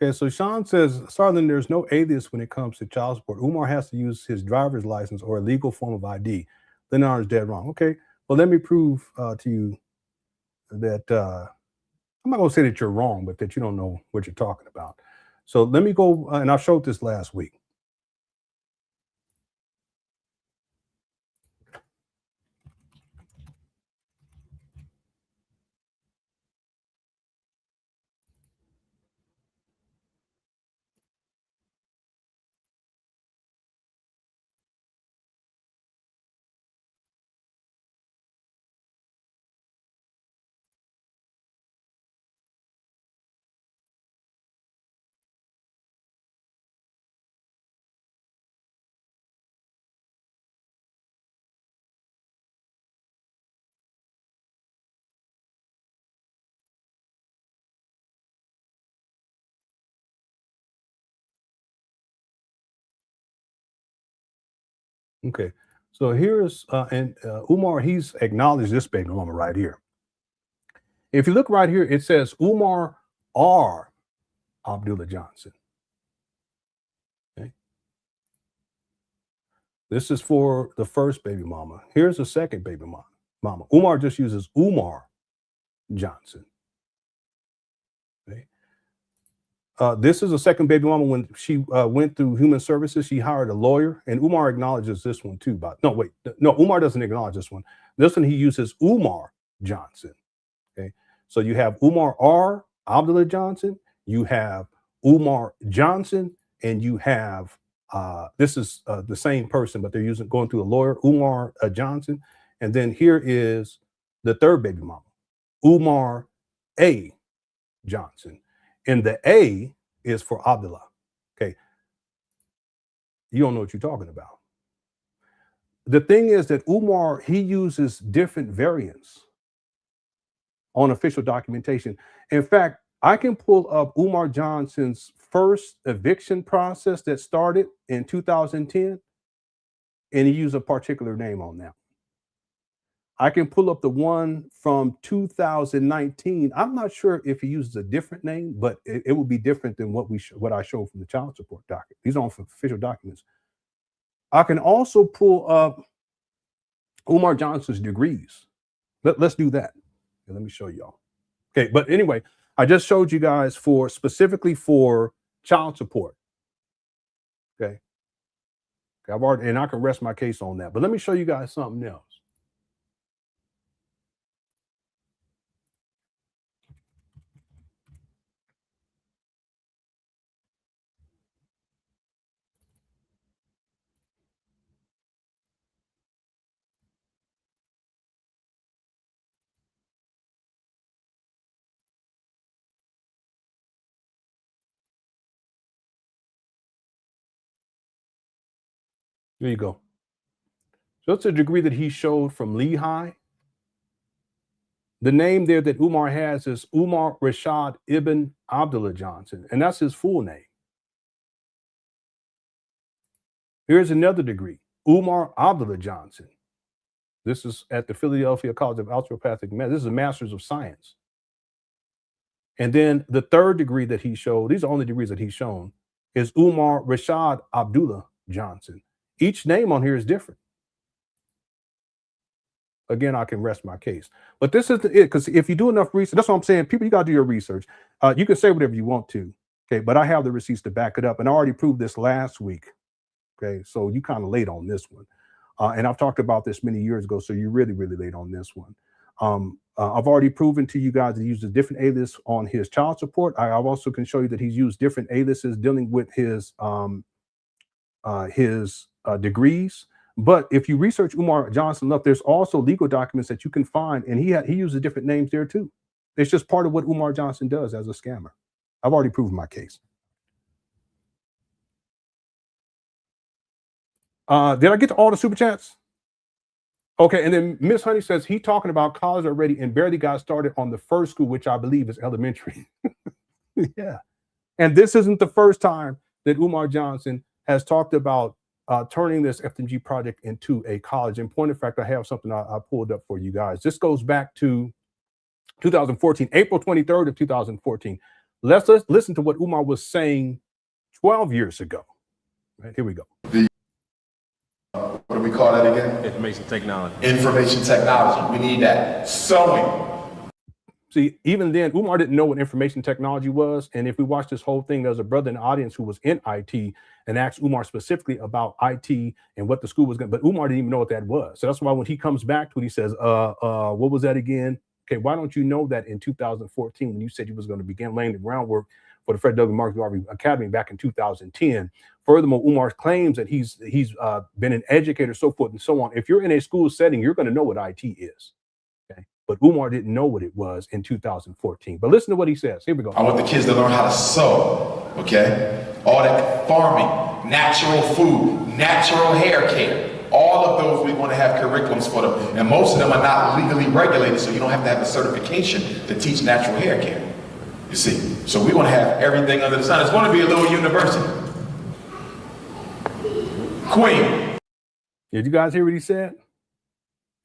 Okay, so Sean says, Starlin, there's no alias when it comes to child support. Umar has to use his driver's license or a legal form of ID. LenonHonor is dead wrong. Okay, well, let me prove to you that I'm not going to say that you're wrong, but that you don't know what you're talking about. So let me go, and I showed this last week. Okay. So here's, Umar, he's acknowledged this baby mama right here. If you look right here, it says Umar R. Abdullah Johnson. Okay. This is for the first baby mama. Here's the second baby mama. Umar just uses Umar Johnson. Okay. This is a second baby mama. When she went through human services, she hired a lawyer, and Umar acknowledges this one too. But no, wait, no, Umar doesn't acknowledge this one. This one he uses Umar Johnson. Okay, so you have Umar R. Abdullah Johnson, you have Umar Johnson, and you have this is the same person, but they're going through a lawyer, Umar Johnson, and then here is the third baby mama, Umar A. Johnson. And the A is for Abdullah. Okay. You don't know what you're talking about. The thing is that Umar, he uses different variants on official documentation. In fact, I can pull up Umar Johnson's first eviction process that started in 2010, and he used a particular name on that. I can pull up the one from 2019. I'm not sure if he uses a different name, but it will be different than what I showed from the child support docket. These aren't official documents. I can also pull up Umar Johnson's degrees. Let's do that. Let me show y'all. Okay, but anyway, I just showed you guys specifically for child support. Okay. I've already, and I can rest my case on that. But let me show you guys something else. There you go. So it's a degree that he showed from Lehigh. The name there that Umar has is Umar Rashad Ibn Abdullah Johnson, and that's his full name. Here's another degree, Umar Abdullah Johnson. This is at the Philadelphia College of Osteopathic Medicine. This is a Master's of Science. And then the third degree that he showed, these are only degrees that he's shown, is Umar Rashad Abdullah Johnson. Each name on here is different. Again, I can rest my case. But this is it, because if you do enough research, that's what I'm saying. People, you got to do your research. You can say whatever you want to, okay? But I have the receipts to back it up, and I already proved this last week, okay? So you kind of late on this one. And I've talked about this many years ago, so you're really, really late on this one. I've already proven to you guys that he uses different aliases on his child support. I also can show you that he's used different aliases dealing with his degrees. But if you research Umar Johnson enough, there's also legal documents that you can find, and he uses different names there too. It's just part of what Umar Johnson does as a scammer. I've already proven my case. Did I get to all the super chats? Okay, and then Miss Honey says he talking about college already and barely got started on the first school, which I believe is elementary. Yeah. And this isn't the first time that Umar Johnson has talked about turning this FDMG project into a college. In point of fact, I have something I pulled up for you guys. This goes back to 2014, April 23rd of 2014. Let's listen to what Umar was saying 12 years ago. Right, here we go. What do we call that again? Information technology. Information technology. We need that. Sewing. See, even then, Umar didn't know what information technology was. And if we watch this whole thing, there's a brother in the audience who was in IT and asked Umar specifically about IT and what the school was going to, but Umar didn't even know what that was. So that's why when he comes back to it, he says, what was that again? Okay, why don't you know that in 2014, when you said you was going to begin laying the groundwork for the Fred W. Marcus Garvey Academy back in 2010. Furthermore, Umar claims that he's been an educator, so forth and so on. If you're in a school setting, you're going to know what IT is. Okay, but Umar didn't know what it was in 2014. But listen to what he says. Here we go. I want the kids to learn how to sew. Okay, all that farming, natural food, natural hair care. All of those, we want to have curriculums for them. And most of them are not legally regulated, so you don't have to have a certification to teach natural hair care. You see, so we want to have everything under the sun. It's going to be a little university. Queen. Did you guys hear what he said?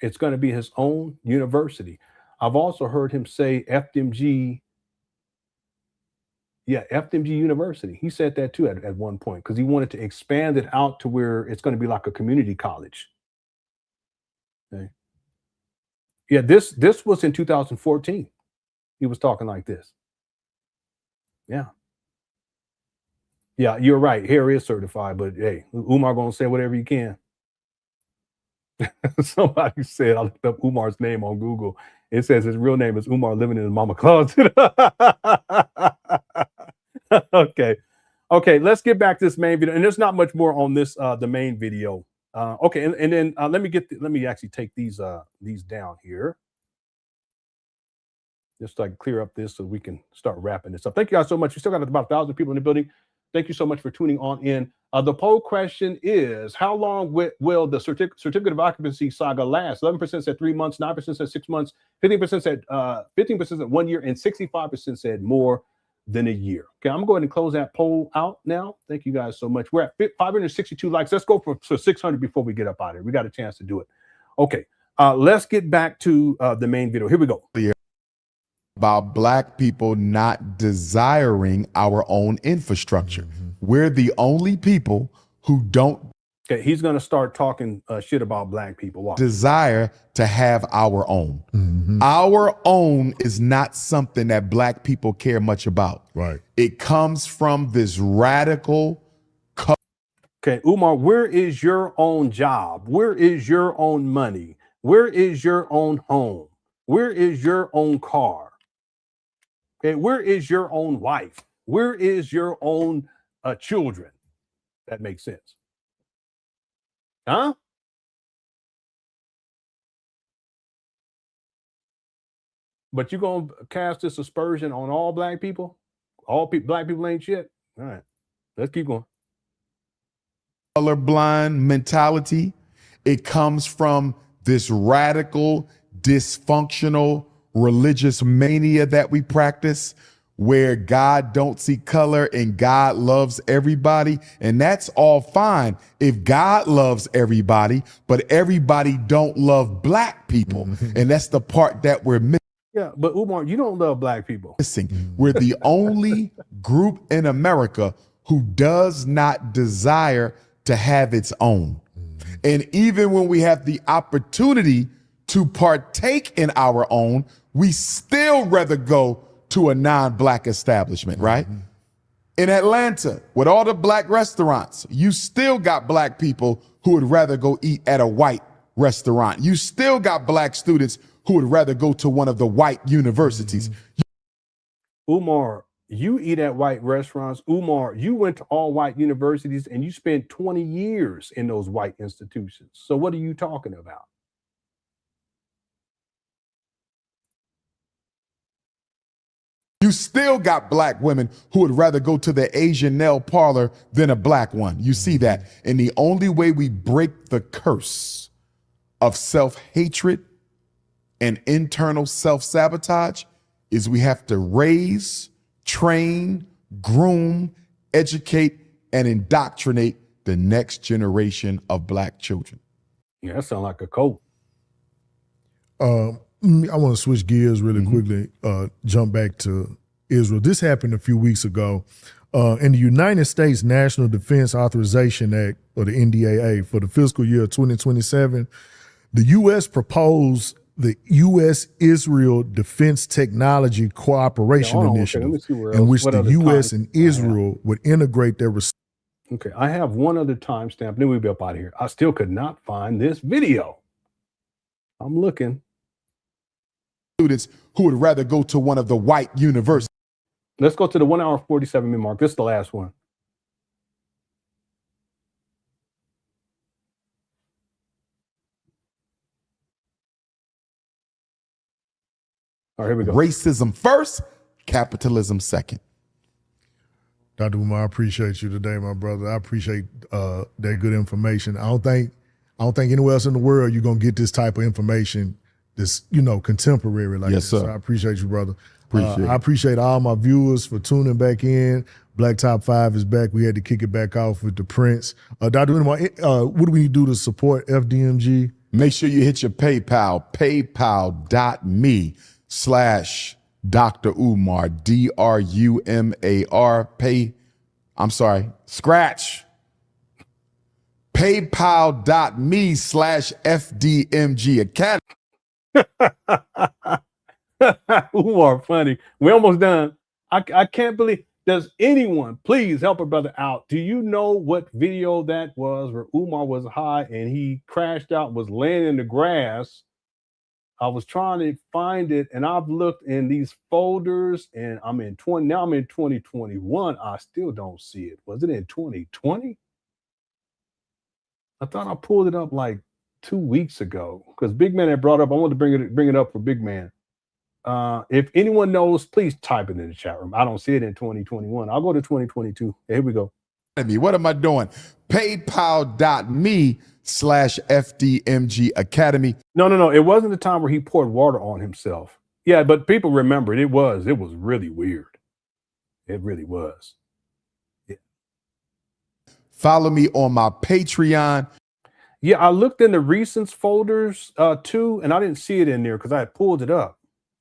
It's going to be his own university. I've also heard him say FDMG. Yeah, FDMG University. He said that too at one point because he wanted to expand it out to where it's going to be like a community college. Okay. Yeah, this was in 2014. He was talking like this. Yeah. Yeah, you're right. Hair is certified, but hey, Umar gonna say whatever you can. Somebody said, I looked up Umar's name on Google. It says his real name is Umar living in his mama closet. Okay. Okay, let's get back to this main video. And there's not much more on this the main video. Okay, and then let me actually take these down here. Just so I can clear up this so we can start wrapping this up. Thank you guys so much. We still got about 1,000 people in the building. Thank you so much for tuning on in. The poll question is, how long will the certificate of occupancy saga last? 11% said 3 months, 9% said 6 months, 15% said 1 year, and 65% said more than a year. Okay, I'm going to go ahead and close that poll out now. Thank you guys so much. We're at 562 likes. Let's go for 600 before we get up out of here. We got a chance to do it. Okay, let's get back to the main video. Here we go. About Black people not desiring our own infrastructure. We're the only people who don't he's going to start talking shit about Black people. Watch. Desire to have our own. Our own is not something that Black people care much about. Right. It comes from this radical. Okay, Umar, where is your own job? Where is your own money? Where is your own home? Where is your own car? Okay, where is your own wife? Where is your own children? That makes sense. Huh? But you're going to cast this aspersion on all Black people? Black people ain't shit? All right, let's keep going. Colorblind mentality. It comes from this radical, dysfunctional, religious mania that we practice, where God don't see color and God loves everybody. And that's all fine if God loves everybody, but everybody don't love Black people. And that's the part that we're missing. Yeah, but Umar, you don't love Black people. We're the only group in America who does not desire to have its own. And even when we have the opportunity to partake in our own, we still rather go to a non-Black establishment, right? In Atlanta, with all the Black restaurants, you still got Black people who would rather go eat at a white restaurant. You still got Black students who would rather go to one of the white universities. Umar, you eat at white restaurants. Umar, you went to all white universities and you spent 20 years in those white institutions. So what are you talking about? You still got Black women who would rather go to the Asian nail parlor than a Black one. You see that. And the only way we break the curse of self-hatred and internal self-sabotage is we have to raise, train, groom, educate, and indoctrinate the next generation of Black children. Yeah, that sounds like a cult. I want to switch gears really quickly, jump back to Israel. This happened a few weeks ago. In the United States National Defense Authorization Act, or the NDAA, for the fiscal year 2027, the U.S. proposed the U.S.-Israel Defense Technology Cooperation Initiative, in which the U.S. and Israel would integrate their... Okay, I have one other timestamp, then we'll be up out of here. I still could not find this video. I'm looking. Students who would rather go to one of the white universities. Let's go to the 1 hour 47 minute mark. This is the last one. All right, here we go. Racism first, capitalism second. Dr. Umar, I appreciate you today, my brother. I appreciate that good information. I don't think anywhere else in the world you're gonna get this type of information, this, contemporary like this. Sir. So I appreciate you, brother. I appreciate all my viewers for tuning back in. Black Top 5 is back. We had to kick it back off with the Prince. Dr. Umar, what do we do to support FDMG? Make sure you hit your PayPal, paypal.me/Dr. Umar, DRUMAR, scratch. PayPal.me/FDMG Academy. Umar, funny. We're almost done. I can't believe. Does anyone please help a brother out? Do you know what video that was where Umar was high and he crashed out, was laying in the grass? I was trying to find it, and I've looked in these folders, and I'm in 2021. I still don't see it. Was it in 2020? I thought I pulled it up like 2 weeks ago because Big Man had brought up. I wanted to bring it up for Big Man. If anyone knows, please type it in the chat room. I don't see it in 2021. I'll go to 2022. Here we go. What am I doing? PayPal.me/FDMG Academy. No. It wasn't the time where he poured water on himself. Yeah, but people remember it was really weird. It really was. Yeah. Follow me on my Patreon. Yeah, I looked in the recents folders too, and I didn't see it in there because I had pulled it up.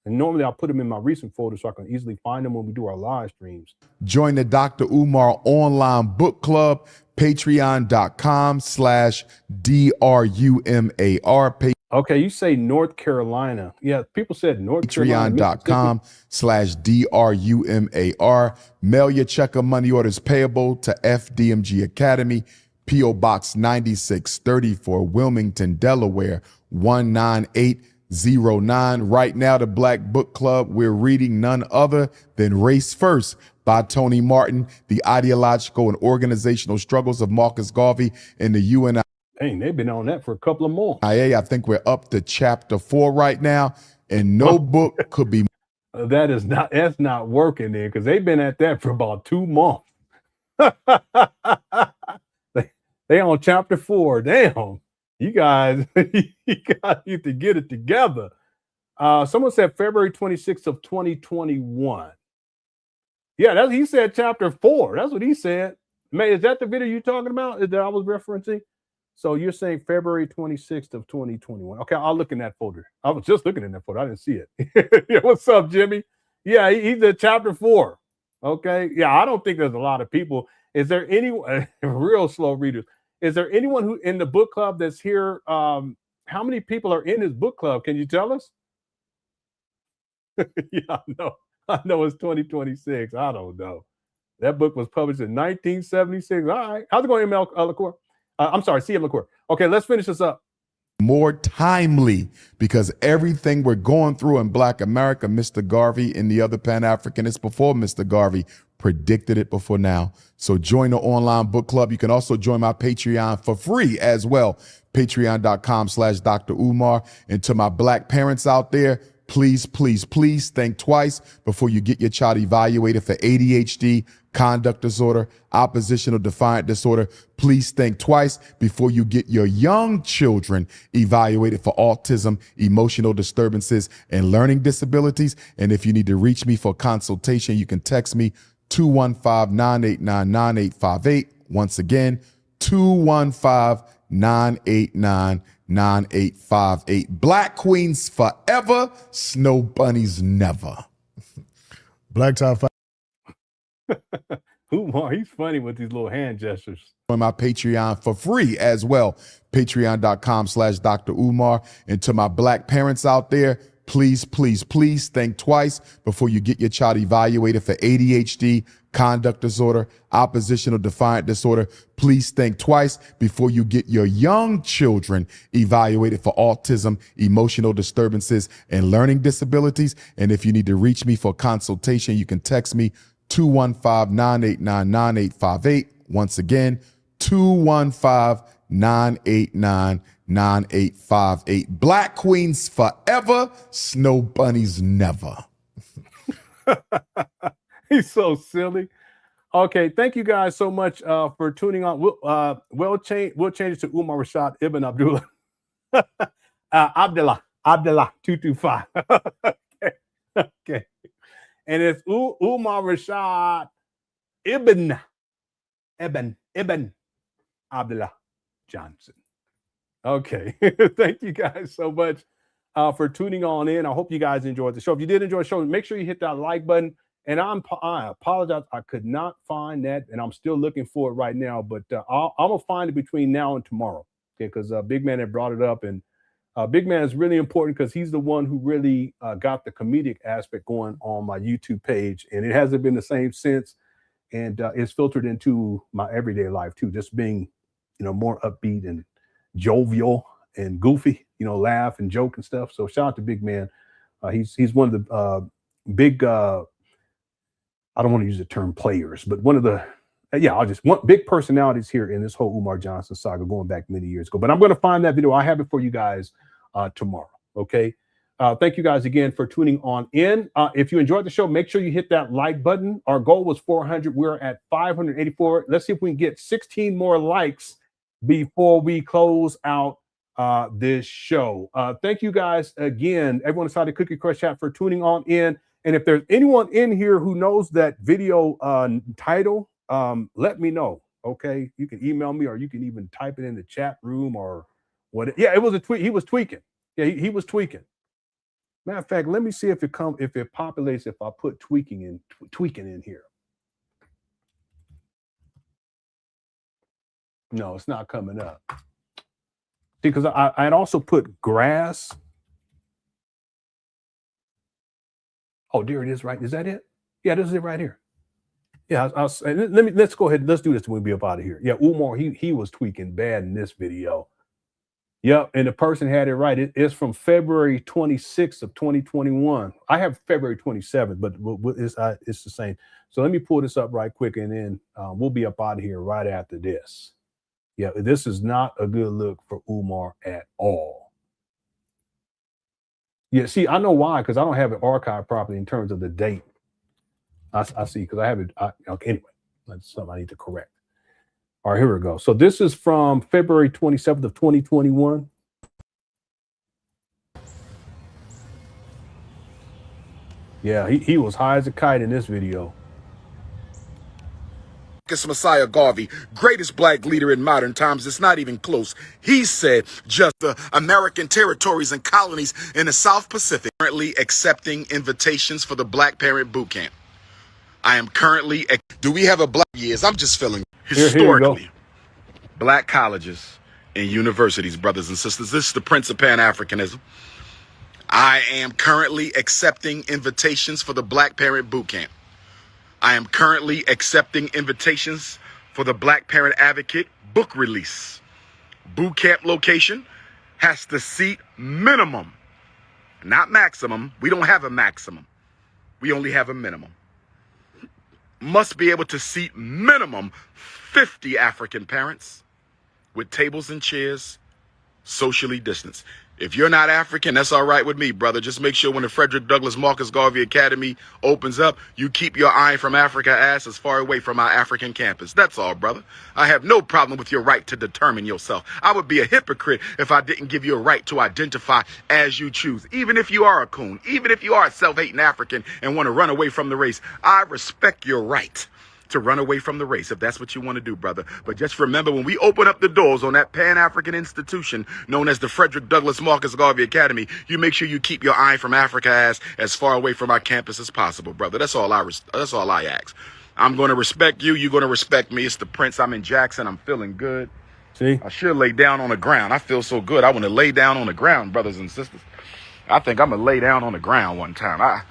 And normally I'll put them in my recent folder so I can easily find them when we do our live streams. Join the Dr. Umar online book club, patreon.com/DRUMAR. Okay, you say North Carolina. Yeah, people said North Carolina. Patreon.com/DRUMAR. Mail your check or money orders payable to FDMG Academy, P.O. Box 9634, Wilmington, Delaware, 19809. Right now, the Black Book Club, we're reading none other than Race First by Tony Martin, The Ideological and Organizational Struggles of Marcus Garvey in the UN. Dang, they've been on that for a couple of months. I think we're up to chapter 4 right now, and no book could be. That's not working there because they've been at that for about 2 months. They on chapter 4. Damn, you guys, you got to get it together. Someone said February 26th of 2021. Yeah, he said chapter 4. That's what he said. Man, is that the video you're talking about that I was referencing? So you're saying February 26th of 2021. Okay, I'll look in that folder. I was just looking in that folder. I didn't see it. Yeah, what's up, Jimmy? Yeah, he's at chapter 4. Okay. Yeah, I don't think there's a lot of people. Is there anyone, real slow readers, is there anyone who in the book club that's here? How many people are in his book club? Can you tell us? Yeah, I know it's 2026. I don't know. That book was published in 1976. All right. How's it going, ML LaCour? I'm sorry, CM LaCour. Okay, let's finish this up. More timely, because everything we're going through in Black America, Mr. Garvey and the other Pan-Africanists before Mr. Garvey predicted it before now. So join the online book club. You can also join my Patreon for free as well. Patreon.com/Dr. Umar. And to my Black parents out there, please, please, please think twice before you get your child evaluated for ADHD, conduct disorder, oppositional defiant disorder. Please think twice before you get your young children evaluated for autism, emotional disturbances, and learning disabilities. And if you need to reach me for consultation, you can text me 215-989-9858. Once again, 215-989-9858. Black queens forever, snow bunnies never. Black Top 5. Umar, he's funny with these little hand gestures. On my Patreon for free as well. Patreon.com/Dr. Umar. And to my Black parents out there, please, please, please think twice before you get your child evaluated for ADHD, conduct disorder, oppositional defiant disorder. Please think twice before you get your young children evaluated for autism, emotional disturbances, and learning disabilities. And if you need to reach me for consultation, you can text me 215-989-9858. Once again, 215-989-9858. Black queens forever, snow bunnies never. He's so silly. Okay, thank you guys so much for tuning on. We'll change it to Umar Rashad Ibn Abdullah. Abdullah 225. Okay. And it's Umar Rashad Ibn Abdullah Johnson. Okay. Thank you guys so much for tuning on in. I hope you guys enjoyed the show. If you did enjoy the show, make sure you hit that like button. And I apologize. I could not find that, and I'm still looking for it right now. But I'm going to find it between now and tomorrow. Okay, because Big Man had brought it up. And Big Man is really important because he's the one who really got the comedic aspect going on my YouTube page. And it hasn't been the same since. And it's filtered into my everyday life, too. Just being, more upbeat and jovial and goofy, laugh and joke and stuff. So shout out to Big Man. He's one of the big, I don't want to use the term players, but one of the, big personalities here in this whole Umar Johnson saga going back many years ago. But I'm going to find that video. I have it for you guys tomorrow. Okay. Thank you guys again for tuning on in. If you enjoyed the show, make sure you hit that like button. Our goal was 400. We're at 584. Let's see if we can get 16 more likes before we close out this show. Thank you guys again, everyone inside the Cookie Crush chat, for tuning on in. And if there's anyone in here who knows that video title, let me know. Okay, you can email me, or you can even type it in the chat room or what. Yeah, it was a tweet. He was tweaking. Yeah, he was tweaking. Matter of fact, let me see if it populates if I put tweaking in here. No, it's not coming up. See, because I'd also put grass. Oh, there it is, right? Is that it? Yeah, this is it right here. Yeah, let's go ahead. Let's do this when we be up out of here. Yeah, Umar, he was tweaking bad in this video. Yep, and the person had it right. It's from February 26th of 2021. I have February 27th, but it's the same. So let me pull this up right quick, and then we'll be up out of here right after this. Yeah, this is not a good look for Umar at all. Yeah, see, I know why, because I don't have it archived properly in terms of the date. I see, because I have it. Okay, anyway, that's something I need to correct. All right, here we go. So this is from February 27th of 2021. Yeah, he was high as a kite in this video. Messiah Garvey, greatest black leader in modern times. It's not even close. He said just the American territories and colonies in the South Pacific currently accepting invitations for the Black Parent Boot Camp. I am currently, do we have a black years? I'm just feeling historically black colleges and universities, brothers and sisters. This is the Prince of Pan Africanism. I am currently accepting invitations for the Black Parent Boot Camp. I am currently accepting invitations for the Black Parent Advocate book release. Boot camp location has to seat minimum, not maximum. We don't have a maximum. We only have a minimum. Must be able to seat minimum 50 African parents with tables and chairs, socially distanced. If you're not African, that's all right with me, brother. Just make sure when the Frederick Douglass Marcus Garvey Academy opens up, you keep your eye from Africa ass as far away from our African campus. That's all, brother. I have no problem with your right to determine yourself. I would be a hypocrite if I didn't give you a right to identify as you choose. Even if you are a coon, even if you are a self-hating African and want to run away from the race, I respect your right to run away from the race, if that's what you want to do, brother. But just remember, when we open up the doors on that Pan-African institution known as the Frederick Douglass Marcus Garvey Academy, you make sure you keep your eye from Africa as far away from our campus as possible, brother. That's all I ask. I'm going to respect you. You're going to respect me. It's the Prince. I'm in Jackson. I'm feeling good. See? I should lay down on the ground. I feel so good. I want to lay down on the ground, brothers and sisters. I think I'm going to lay down on the ground one time.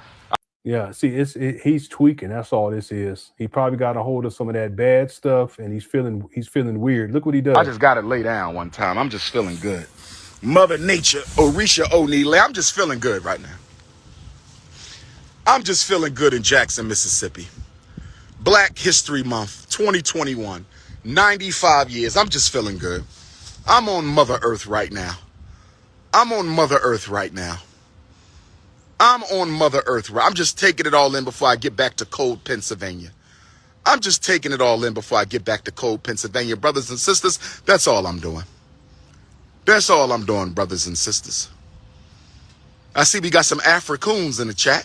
Yeah, see, he's tweaking. That's all this is. He probably got a hold of some of that bad stuff, and he's feeling weird. Look what he does. I just got to lay down one time. I'm just feeling good. Mother Nature, Orisha O'Neal, I'm just feeling good right now. I'm just feeling good in Jackson, Mississippi. Black History Month, 2021, 95 years. I'm just feeling good. I'm on Mother Earth right now. I'm on Mother Earth right now. I'm on Mother Earth. I'm just taking it all in before I get back to cold Pennsylvania. I'm just taking it all in before I get back to cold Pennsylvania. Brothers and sisters, that's all I'm doing. That's all I'm doing, brothers and sisters. I see we got some Africoons in the chat.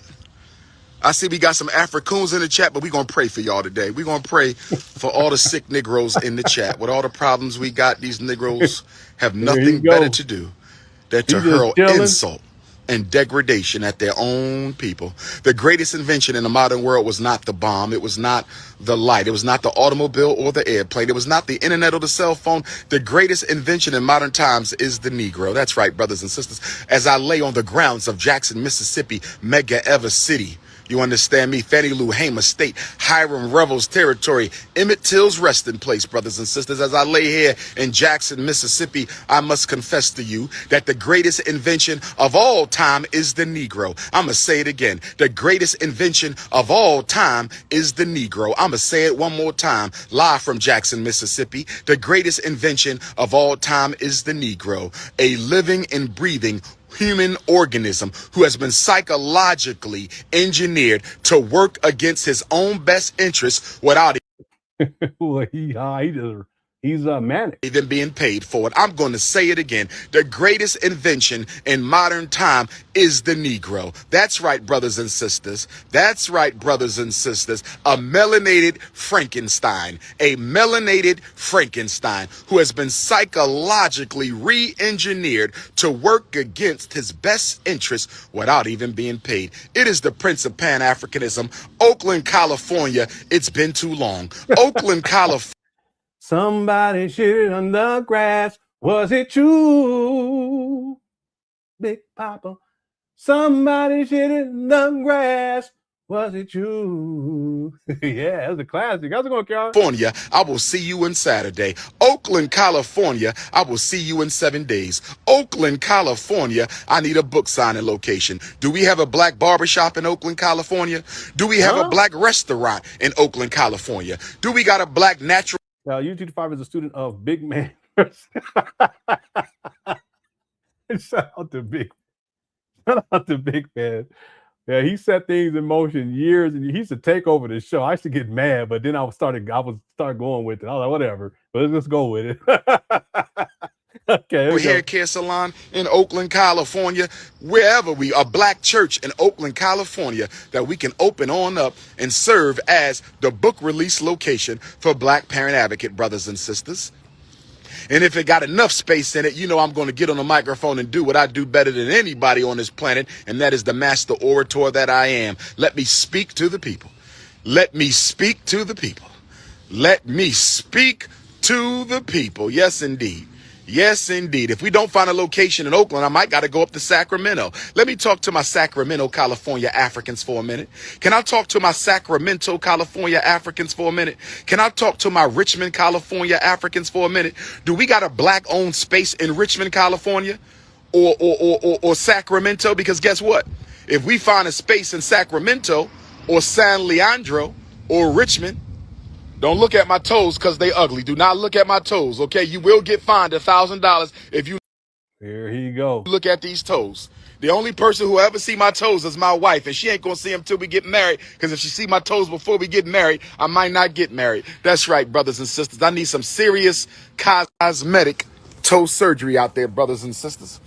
I see we got some Africoons in the chat, but we're going to pray for y'all today. We're going to pray for all the sick Negroes in the chat. With all the problems we got, these Negroes have nothing better to do than to hurl insult and degradation at their own people. The greatest invention in the modern world was not the bomb. It was not the light. It was not the automobile or the airplane. It was not the internet or the cell phone. The greatest invention in modern times is the Negro. That's right, brothers and sisters. As I lay on the grounds of Jackson, Mississippi, Mega Ever City, you understand me? Fannie Lou Hamer State, Hiram Revels territory, Emmett Till's resting place, brothers and sisters. As I lay here in Jackson, Mississippi, I must confess to you that the greatest invention of all time is the Negro. I'm going to say it again. The greatest invention of all time is the Negro. I'm going to say it one more time, live from Jackson, Mississippi. The greatest invention of all time is the Negro, a living and breathing human organism who has been psychologically engineered to work against his own best interests without he's manic. Even being paid for it. I'm going to say it again. The greatest invention in modern time is the Negro. That's right, brothers and sisters. That's right, brothers and sisters. A melanated Frankenstein. A melanated Frankenstein who has been psychologically re-engineered to work against his best interests without even being paid. It is the Prince of Pan Africanism. Oakland, California. It's been too long. Oakland, California. Somebody shit on the grass. Was it you, Big Papa? Somebody shit in the grass. Was it you? Yeah, that's a classic. How's it going, Carol? California, I will see you on Saturday. Oakland, California, I will see you in 7 days. Oakland, California, I need a book signing location. Do we have a black barbershop in Oakland, California? Do we have a black restaurant in Oakland, California? Do we got a black natural... U25 is a student of Big Man. Shout out to Big Man. Yeah, he set things in motion years, and he used to take over the show. I used to get mad, but then I would start going with it. I was like, whatever, but let's go with it. Okay. Hair care salon in Oakland, California, wherever a black church in Oakland, California, that we can open on up and serve as the book release location for Black Parent Advocate brothers and sisters. And if it got enough space in it, you know I'm going to get on the microphone and do what I do better than anybody on this planet, and that is the master orator that I am. Let me speak to the people. Let me speak to the people. Let me speak to the people. Yes, indeed. Yes, indeed. If we don't find a location in Oakland, I might got to go up to Sacramento. Let me talk to my Sacramento, California Africans for a minute. Can I talk to my Sacramento, California Africans for a minute? Can I talk to my Richmond, California Africans for a minute? Do we got a black-owned space in Richmond, California or Sacramento? Because guess what? If we find a space in Sacramento or San Leandro or Richmond, don't look at my toes because they ugly. Do not look at my toes, okay? You will get fined $1,000 if you... Here he go. Look at these toes. The only person who ever see my toes is my wife, and she ain't going to see them till we get married, because if she see my toes before we get married, I might not get married. That's right, brothers and sisters. I need some serious cosmetic toe surgery out there, brothers and sisters.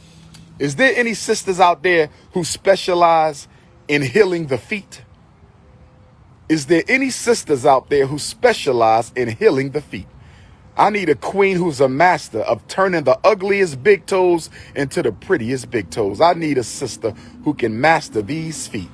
Is there any sisters out there who specialize in healing the feet? Is there any sisters out there who specialize in healing the feet? I need a queen who's a master of turning the ugliest big toes into the prettiest big toes. I need a sister who can master these feet.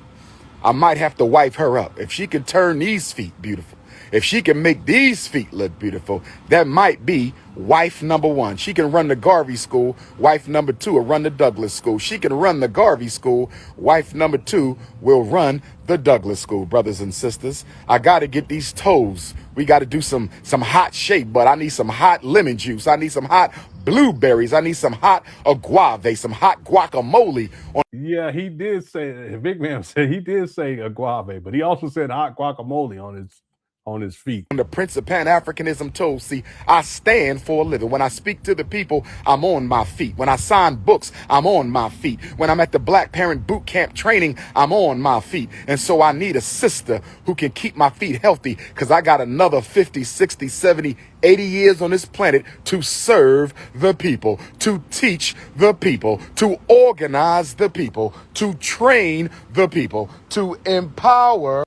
I might have to wife her up. If she can turn these feet beautiful, if she can make these feet look beautiful, that might be wife number one. She can run the Garvey School. Wife number two will run the Douglas School. She can run the Garvey School. Wife number two will run the Douglas School, brothers and sisters. I got to get these toes. We got to do some hot shake, but I need some hot lemon juice. I need some hot blueberries. I need some hot agave, some hot guacamole. Yeah, he did say, Big Man said he did say agave, but he also said hot guacamole on his on his feet. The Prince of Pan Africanism told, see, I stand for a living. When I speak to the people, I'm on my feet. When I sign books, I'm on my feet. When I'm at the Black Parent Boot Camp training, I'm on my feet. And so I need a sister who can keep my feet healthy, because I got another 50, 60, 70, 80 years on this planet to serve the people, to teach the people, to organize the people, to train the people, to empower.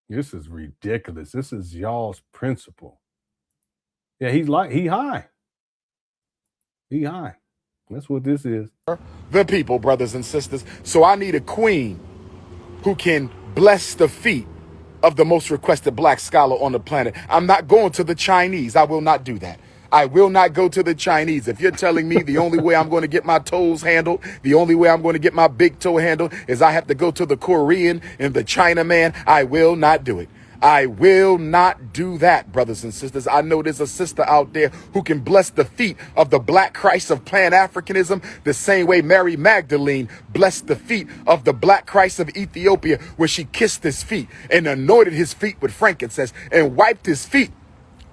This is ridiculous. This is y'all's principle. Yeah, he high. He high. That's what this is. The people, brothers and sisters. So I need a queen who can bless the feet of the most requested black scholar on the planet. I'm not going to the Chinese. I will not do that. I will not go to the Chinese. If you're telling me the only way I'm going to get my toes handled, the only way I'm going to get my big toe handled is I have to go to the Korean and the Chinaman, I will not do it. I will not do that, brothers and sisters. I know there's a sister out there who can bless the feet of the Black Christ of Pan Africanism the same way Mary Magdalene blessed the feet of the Black Christ of Ethiopia, where she kissed his feet and anointed his feet with frankincense and wiped his feet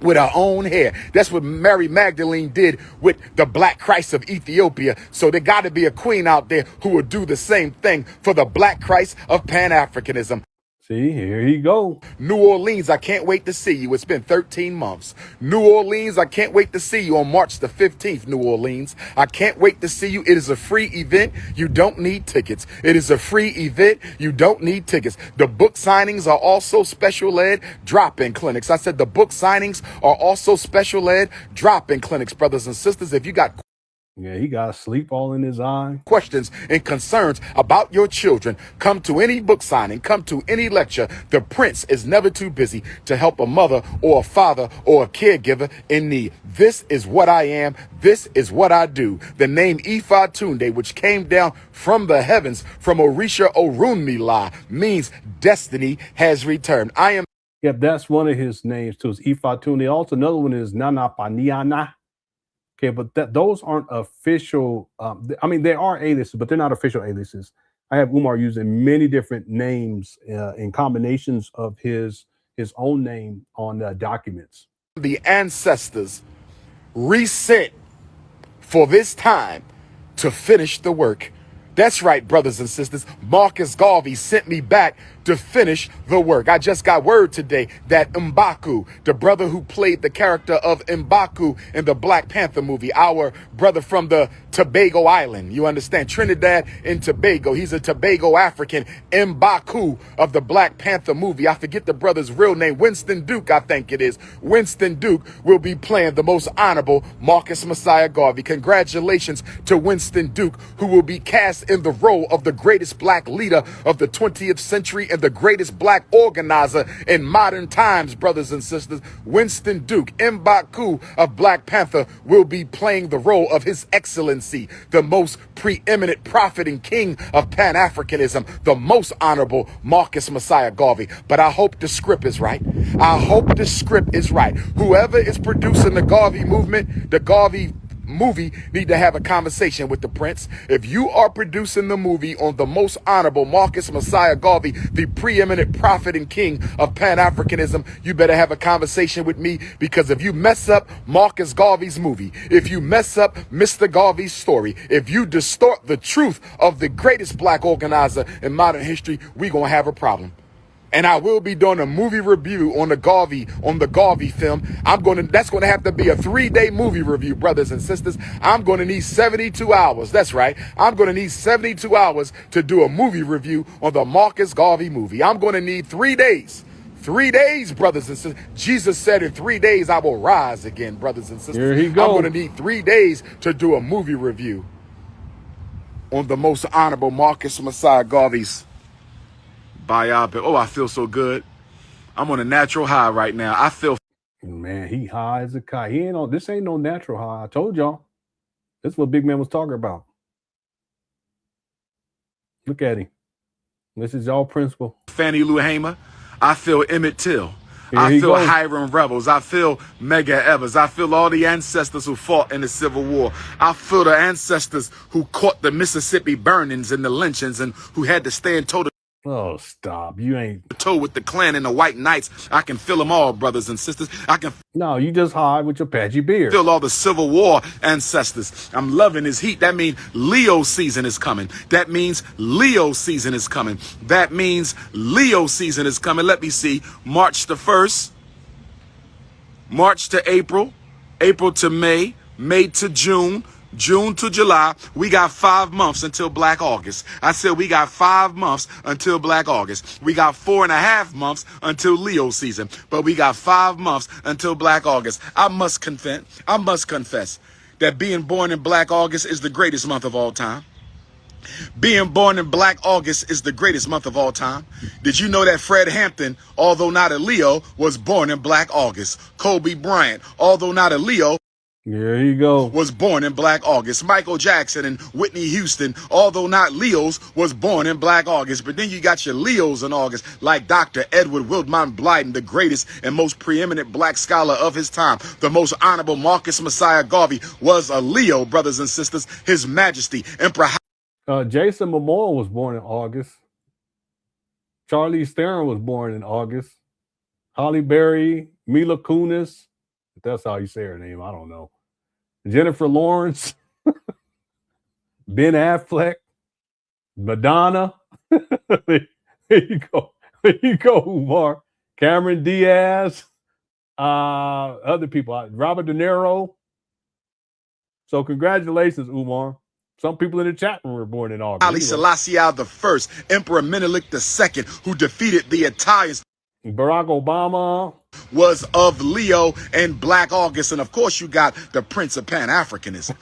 with her own hair. That's what Mary Magdalene did with the Black Christ of Ethiopia. So there got to be a queen out there who will do the same thing for the Black Christ of Pan-Africanism. See, here you go. New Orleans, I can't wait to see you. It's been 13 months. New Orleans, I can't wait to see you on March the 15th, New Orleans. I can't wait to see you. It is a free event. You don't need tickets. It is a free event. You don't need tickets. The book signings are also special ed drop-in clinics. I said the book signings are also special ed drop-in clinics, brothers and sisters. If you got he got sleep all in his eye. questions and concerns about your children, come to any book signing, come to any lecture. The Prince is never too busy to help a mother or a father or a caregiver in need. This is what I am. This is what I do. The name Ifa Tunde, which came down from the heavens from Orisha Orunmila, means destiny has returned. I am. Yep, that's one of his names too. It's Ifa Tunde. Also, another one is Nana Paniana. Okay, but those aren't official. I mean, they are aliases, but they're not official aliases. I have Umar using many different names in combinations of his own name on documents. The ancestors reset for this time to finish the work. That's right, brothers and sisters. Marcus Garvey sent me back to finish the work. I just got word today that M'Baku, the brother who played the character of M'Baku in the Black Panther movie, our brother from the Tobago Island, you understand, Trinidad and Tobago, he's a Tobago African, M'Baku of the Black Panther movie. I forget the brother's real name, Winston Duke, I think it is. Winston Duke will be playing the most honorable Marcus Messiah Garvey. Congratulations to Winston Duke, who will be cast in the role of the greatest black leader of the 20th century and the greatest black organizer in modern times, brothers and sisters. Winston Duke, M'Baku of Black Panther, will be playing the role of His Excellency, the most preeminent prophet and king of Pan-Africanism, the most honorable Marcus Messiah Garvey. But I hope the script is right. I hope the script is right. Whoever is producing the Garvey movement, the Garvey movie, need to have a conversation with the Prince. If you are producing the movie on the most honorable Marcus Messiah Garvey, the preeminent prophet and king of Pan-Africanism, you better have a conversation with me, because if you mess up Marcus Garvey's movie, if you mess up Mr. Garvey's story, if you distort the truth of the greatest black organizer in modern history, we gonna have a problem. And I will be doing a movie review on the Garvey film. That's gonna have to be a 3-day movie review, brothers and sisters. I'm gonna need 72 hours. That's right. I'm gonna need 72 hours to do a movie review on the Marcus Garvey movie. I'm gonna need 3 days. 3 days, brothers and sisters. Jesus said in 3 days I will rise again, brothers and sisters. Here he goes. I'm gonna need 3 days to do a movie review on the most honorable Marcus Messiah Garvey's biopic. Oh, I feel so good. I'm on a natural high right now. I feel. Man, he high as a kite. This ain't no natural high. I told y'all. This is what Big Man was talking about. Look at him. This is y'all principle. Fannie Lou Hamer. I feel Emmett Till. Here I feel goes. Hiram Rebels. I feel Medgar Evers. I feel all the ancestors who fought in the Civil War. I feel the ancestors who caught the Mississippi burnings and the lynchings and who had to stand toe to Oh, stop. You ain't. Toe with the Klan and the White Knights. I can feel them all, brothers and sisters. I can. No, you just hide with your patchy beard. Feel all the Civil War ancestors. I'm loving his heat. That means Leo season is coming. That means Leo season is coming. That means Leo season is coming. Let me see. March the 1st. March to April. April to May. May to June. June to July. We got 5 months until Black August. I said we got 5 months until Black August. We got 4.5 months until Leo season. But we got 5 months until Black August. I must confess that being born in Black August is the greatest month of all time. Being born in Black August is the greatest month of all time. Did you know that Fred Hampton, although not a Leo, was born in Black August? Kobe Bryant, although not a Leo, there you go, was born in Black August. Michael Jackson and Whitney Houston, although not Leos, was born in Black August. But then you got your Leos in August, like Dr. Edward Wildman Blyden, the greatest and most preeminent black scholar of his time. The most honorable Marcus Messiah Garvey was a Leo, brothers and sisters. His Majesty, Emperor. Jason Momoa was born in August. Charlize Theron was born in August. Halle Berry, Mila Kunis, if that's how you say her name, I don't know. Jennifer Lawrence, Ben Affleck, Madonna. There you go. There you go, Umar. Cameron Diaz, other people, Robert De Niro. So congratulations, Umar. Some people in the chat room were born in August. Ali Selassie I, Emperor Menelik II, who defeated the Italians. Barack Obama was of Leo and Black August. And of course, you got the Prince of Pan Africanism,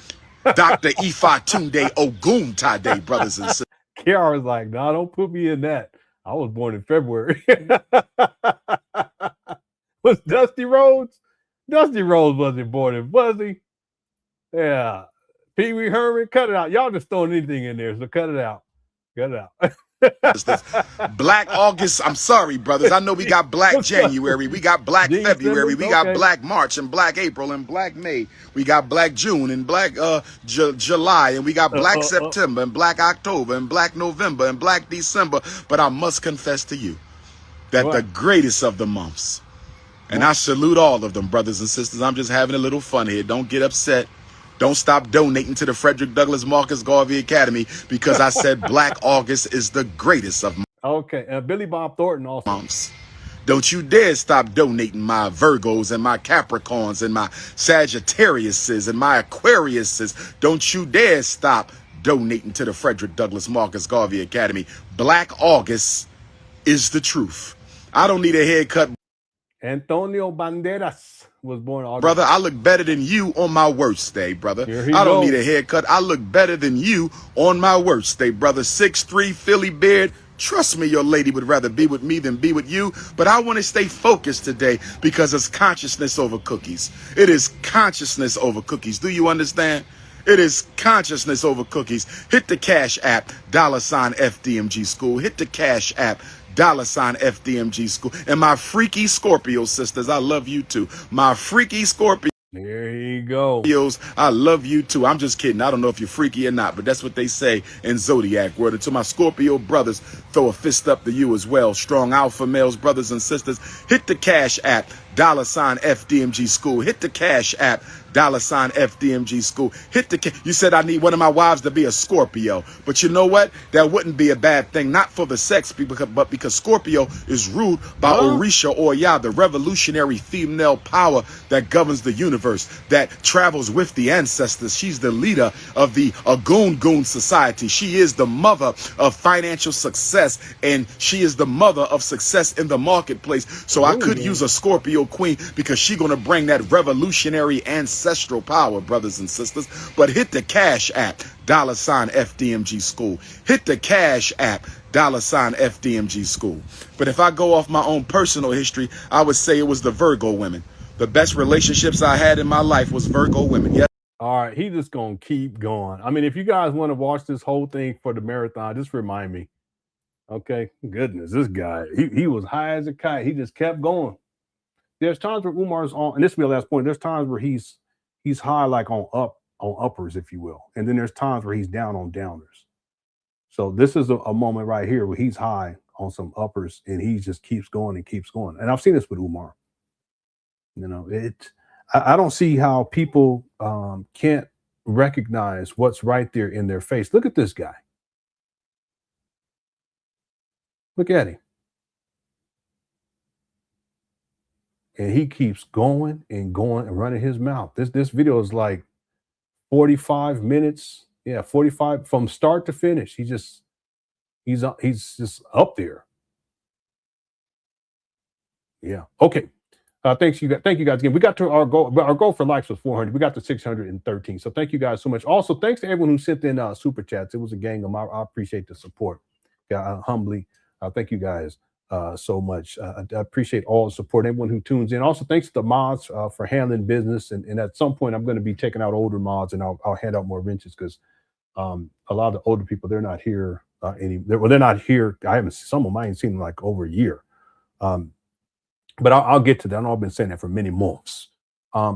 Dr. Ifa Tunde Oguntade, brothers and sisters. Kiara was like, "No, don't put me in that. I was born in February." Was Dusty Rhodes? Dusty Rhodes wasn't born in, was he? Yeah. Pee Wee Herman, cut it out. Y'all just throwing anything in there, so cut it out. Cut it out. Black August, I'm sorry, brothers. I know we got Black January, we got Black February, we got Black March and Black April and Black May. We got Black June and Black July, and we got Black September and Black October and Black November and Black December. But I must confess to you that the greatest of the months, and I salute all of them, brothers and sisters. I'm just having a little fun here. Don't get upset. Don't stop donating to the Frederick Douglass Marcus Garvey Academy because I said Black August is the greatest of months. Okay, Billy Bob Thornton also. Don't you dare stop donating my Virgos and my Capricorns and my Sagittariuses and my Aquariuses. Don't you dare stop donating to the Frederick Douglass Marcus Garvey Academy. Black August is the truth. I don't need a haircut. Antonio Banderas was born August. Brother, I look better than you on my worst day, brother. I don't need a haircut. I look better than you on my worst day, brother. 6'3", Philly beard. Trust me, your lady would rather be with me than be with you. But I want to stay focused today because it's consciousness over cookies. It is consciousness over cookies. Do you understand? It is consciousness over cookies. Hit the Cash App, $FDMG School. Hit the Cash App, $FDMG School. And my freaky Scorpio sisters, I love you too. My freaky Scorpio. There you go. I love you too. I'm just kidding. I don't know if you're freaky or not, but that's what they say in Zodiac world. And to my Scorpio brothers, throw a fist up to you as well. Strong alpha males, brothers and sisters. Hit the Cash App, $FDMG School. Hit the Cash App, $FDMG School. You said I need one of my wives to be a Scorpio. But you know what? That wouldn't be a bad thing. Not for the sex, but because Scorpio is ruled by Orisha Oya, the revolutionary female power that governs the universe, that travels with the ancestors. She's the leader of the Agun society. She is the mother of financial success, and she is the mother of success in the marketplace. So I could use a Scorpio queen because she's going to bring that revolutionary ancestral power, brothers and sisters. But hit the Cash App, $FDMG School. Hit the Cash App, $FDMG School. But if I go off my own personal history, I would say it was the Virgo women. The best relationships I had in my life was Virgo women. Yes. All right, he's just going to keep going. I mean, if you guys want to watch this whole thing for the marathon, just remind me. Okay, goodness, this guy, he was high as a kite. He just kept going. There's times where Umar's on, and this will be the last point, there's times where he's high like on uppers, if you will. And then there's times where he's down on downers. So this is a moment right here where he's high on some uppers, and he just keeps going and keeps going. And I've seen this with Umar. You know, I don't see how people can't recognize what's right there in their face. Look at this guy. Look at him. And he keeps going and going and running his mouth. This video is like 45 minutes. Yeah, 45 from start to finish. He's just up there. Yeah. Okay. Thank you guys again. We got to our goal. Our goal for likes was 400. We got to 613. So thank you guys so much. Also, thanks to everyone who sent in super chats. It was a gang of them. I appreciate the support. Humbly, thank you guys so much. I appreciate all the support. Everyone who tunes in. Also, thanks to the mods for handling business. And at some point, I'm going to be taking out older mods, and I'll hand out more wrenches because a lot of the older people, they're not here anymore. Well, they're not here. Some of them I ain't seen in like over a year. But I'll get to that. I know I've been saying that for many months.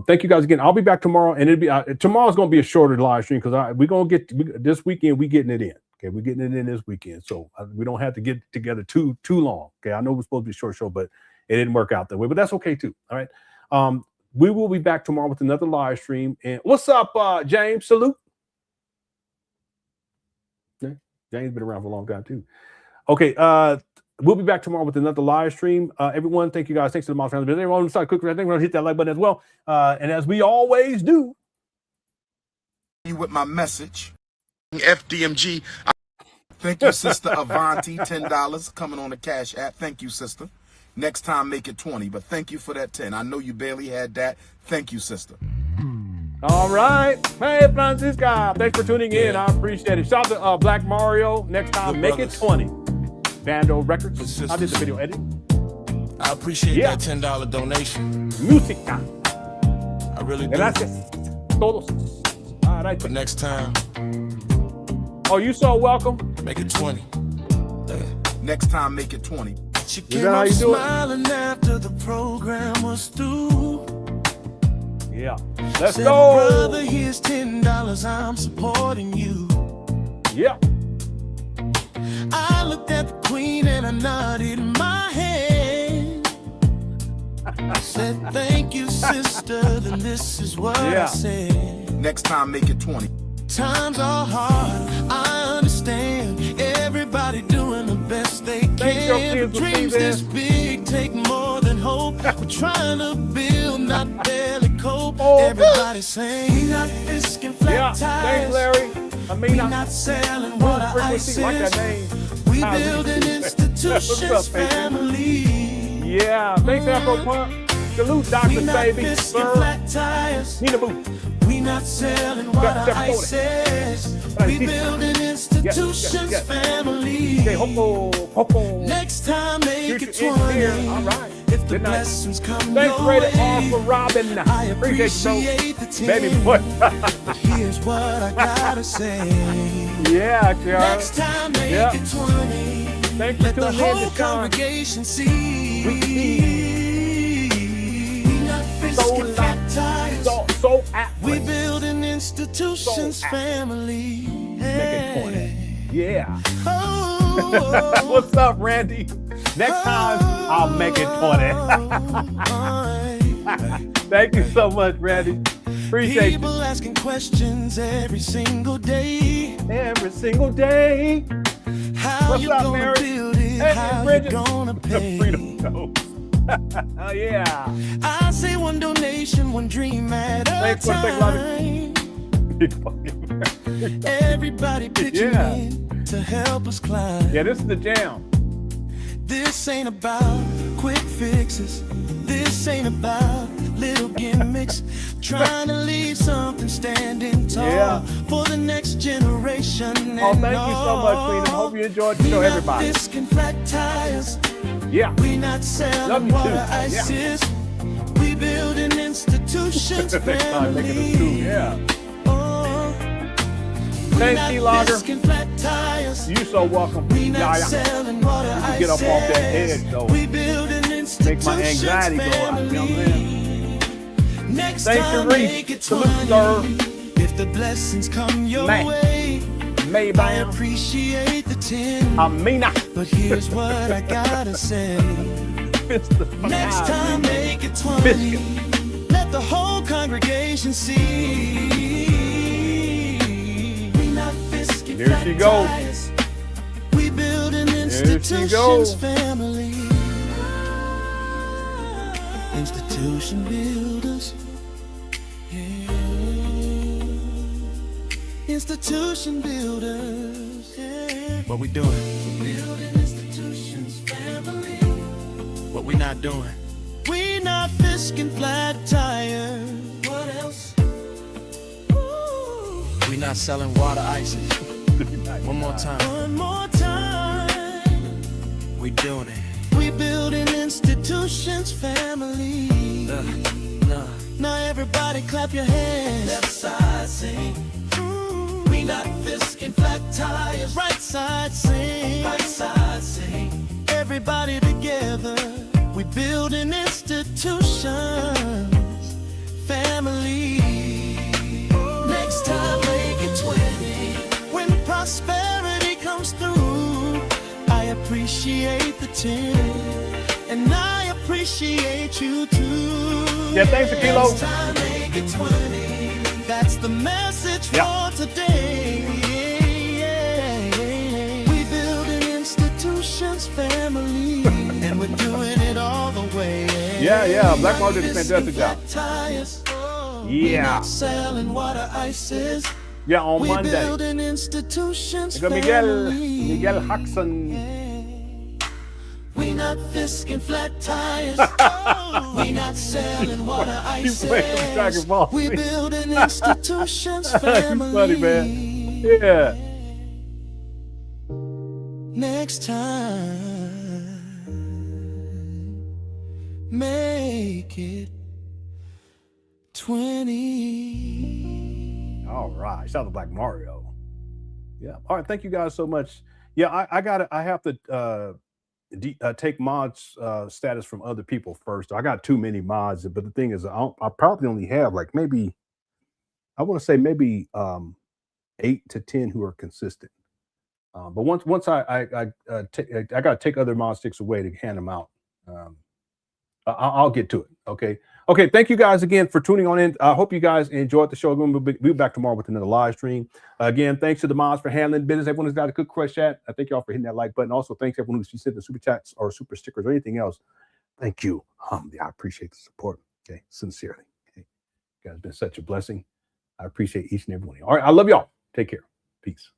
Thank you guys again. I'll be back tomorrow, and it'll be tomorrow's going to be a shorter live stream because we're going to get this weekend. We getting it in. Okay, we're getting it in this weekend, so we don't have to get together too long. Okay, I know we're supposed to be a short show, but it didn't work out that way. But that's okay too. All right. We will be back tomorrow with another live stream. And what's up, James? Salute. Yeah, James been around for a long time too. Okay. We'll be back tomorrow with another live stream. Everyone, thank you guys. Thanks to the Mouse family. Everyone on the side, quick, I think we're going to hit that like button as well. And as we always do, with my message, FDMG. Thank you, Sister Avanti. $10 coming on the Cash App. Thank you, sister. Next time, make it 20. But thank you for that 10. I know you barely had that. Thank you, sister. All right. Hey, Francisca. Thanks for tuning in. I appreciate it. Shout out to Black Mario. Next time, make it 20. Bando Records. I did the video editing. I appreciate that $10 donation. Musica. I really do. Gracias. Todos. All right. But next time. Oh, you so welcome. Make it 20. Next time, make it 20. She came up smiling after the program was through. Yeah. Let's Said, go. Brother, here's $10. I'm supporting you. Yeah. I looked at the queen and I nodded my head. I said, thank you, sister. Then this is what I said. Next time, make it 20. Times are hard, I understand. Everybody doing the best they can. But dreams this big take more than hope. We're trying to build, not barely cope. Everybody saying, we not fisking flat tires. Thanks, Larry. We not selling water ices. Like that name. We building institutions, family. Yeah, thanks, Afro Punk. Salute, Dr. Baby. Flat tires. Need a boot. We not selling water ices. We building institutions, family. Next time, make it 20. All right. If the blessings come thanks, your Rated R for Robin. I appreciate the 10. Baby boy. But here's what I gotta say. Yeah, Charles. Next time, make it 20. Thanks Let for the tuning in whole to congregation see. We not fisking flat tires. So we building institutions, family. Make it 20. Yeah. Oh. What's up, Randy? Next time, I'll make it 20. Thank you so much, Randy. Appreciate People asking questions every single day. Every single day. How What's you up, gonna Mary? build it? Hey, How Bridget. you gonna pay? Freedom Coast. Oh, yeah. I say one donation, one dream at a time. Everybody pitching in to help us climb. Yeah, this is the jam. This ain't about quick fixes. This ain't about little gimmicks. Trying to leave something standing tall for the next generation. Oh, thank you so much, Queen. I hope you enjoyed the show, everybody. Fisking flat tires. Yeah. We not selling water ices. We building institutions, family. Thanks, T-Logger. Flat tires. You so welcome. We not selling water ices. Get up off that edge, though. We building institutions, make my anxiety go up. You know what I'm saying? Next Thanks, time, make it 20. If the blessings come your way, Maybe I appreciate the 10. But here's what I gotta say. Next time, make it 20. Let the whole congregation see. We not fisking There she goes. tires. We build an institutions family. Institution builders. Yeah. Institution builders. Yeah. What we doing? Building institutions family. What we not doing? We not fisking flat tires. What else? Ooh. We not selling water ices. One more time. One more time. We doing it. We building institutions family. Now everybody clap your hands. Left side sing. We not fisking flat tires. Right side sing. Right side sing. Everybody together. We building institutions family. Next time make it 20. When prosperity comes through, I appreciate the 10. And I appreciate you too. Yeah, thanks a kilo. Next time make it 20. That's the message for today. We building institutions family. And we're doing it all the way. Yeah. Black Mark did a fantastic job. Yeah. Selling water ices. Yeah, on Monday. Building institutions Miguel Huxon. We not fisking flat tires. We not selling water ices. We building institutions family. Funny, man. Yeah. Next time, make it 20. All right. Sounds like Mario. Yeah. All right. Thank you guys so much. Yeah, I have to take mods status from other people first. I got too many mods, but the thing is, I probably only have like maybe, I want to say maybe 8 to 10 who are consistent. But once I got to take other mod sticks away to hand them out. I'll get to it. Okay. Thank you guys again for tuning on in. I hope you guys enjoyed the show. We'll be back tomorrow with another live stream. Again, thanks to the mods for handling business. Everyone who's got a good crush chat. I thank y'all for hitting that like button. Also, thanks everyone who's sent the super chats or super stickers or anything else. Thank you. I appreciate the support. Okay, sincerely. Okay, you guys have been such a blessing. I appreciate each and every one of you. All right, I love y'all. Take care. Peace.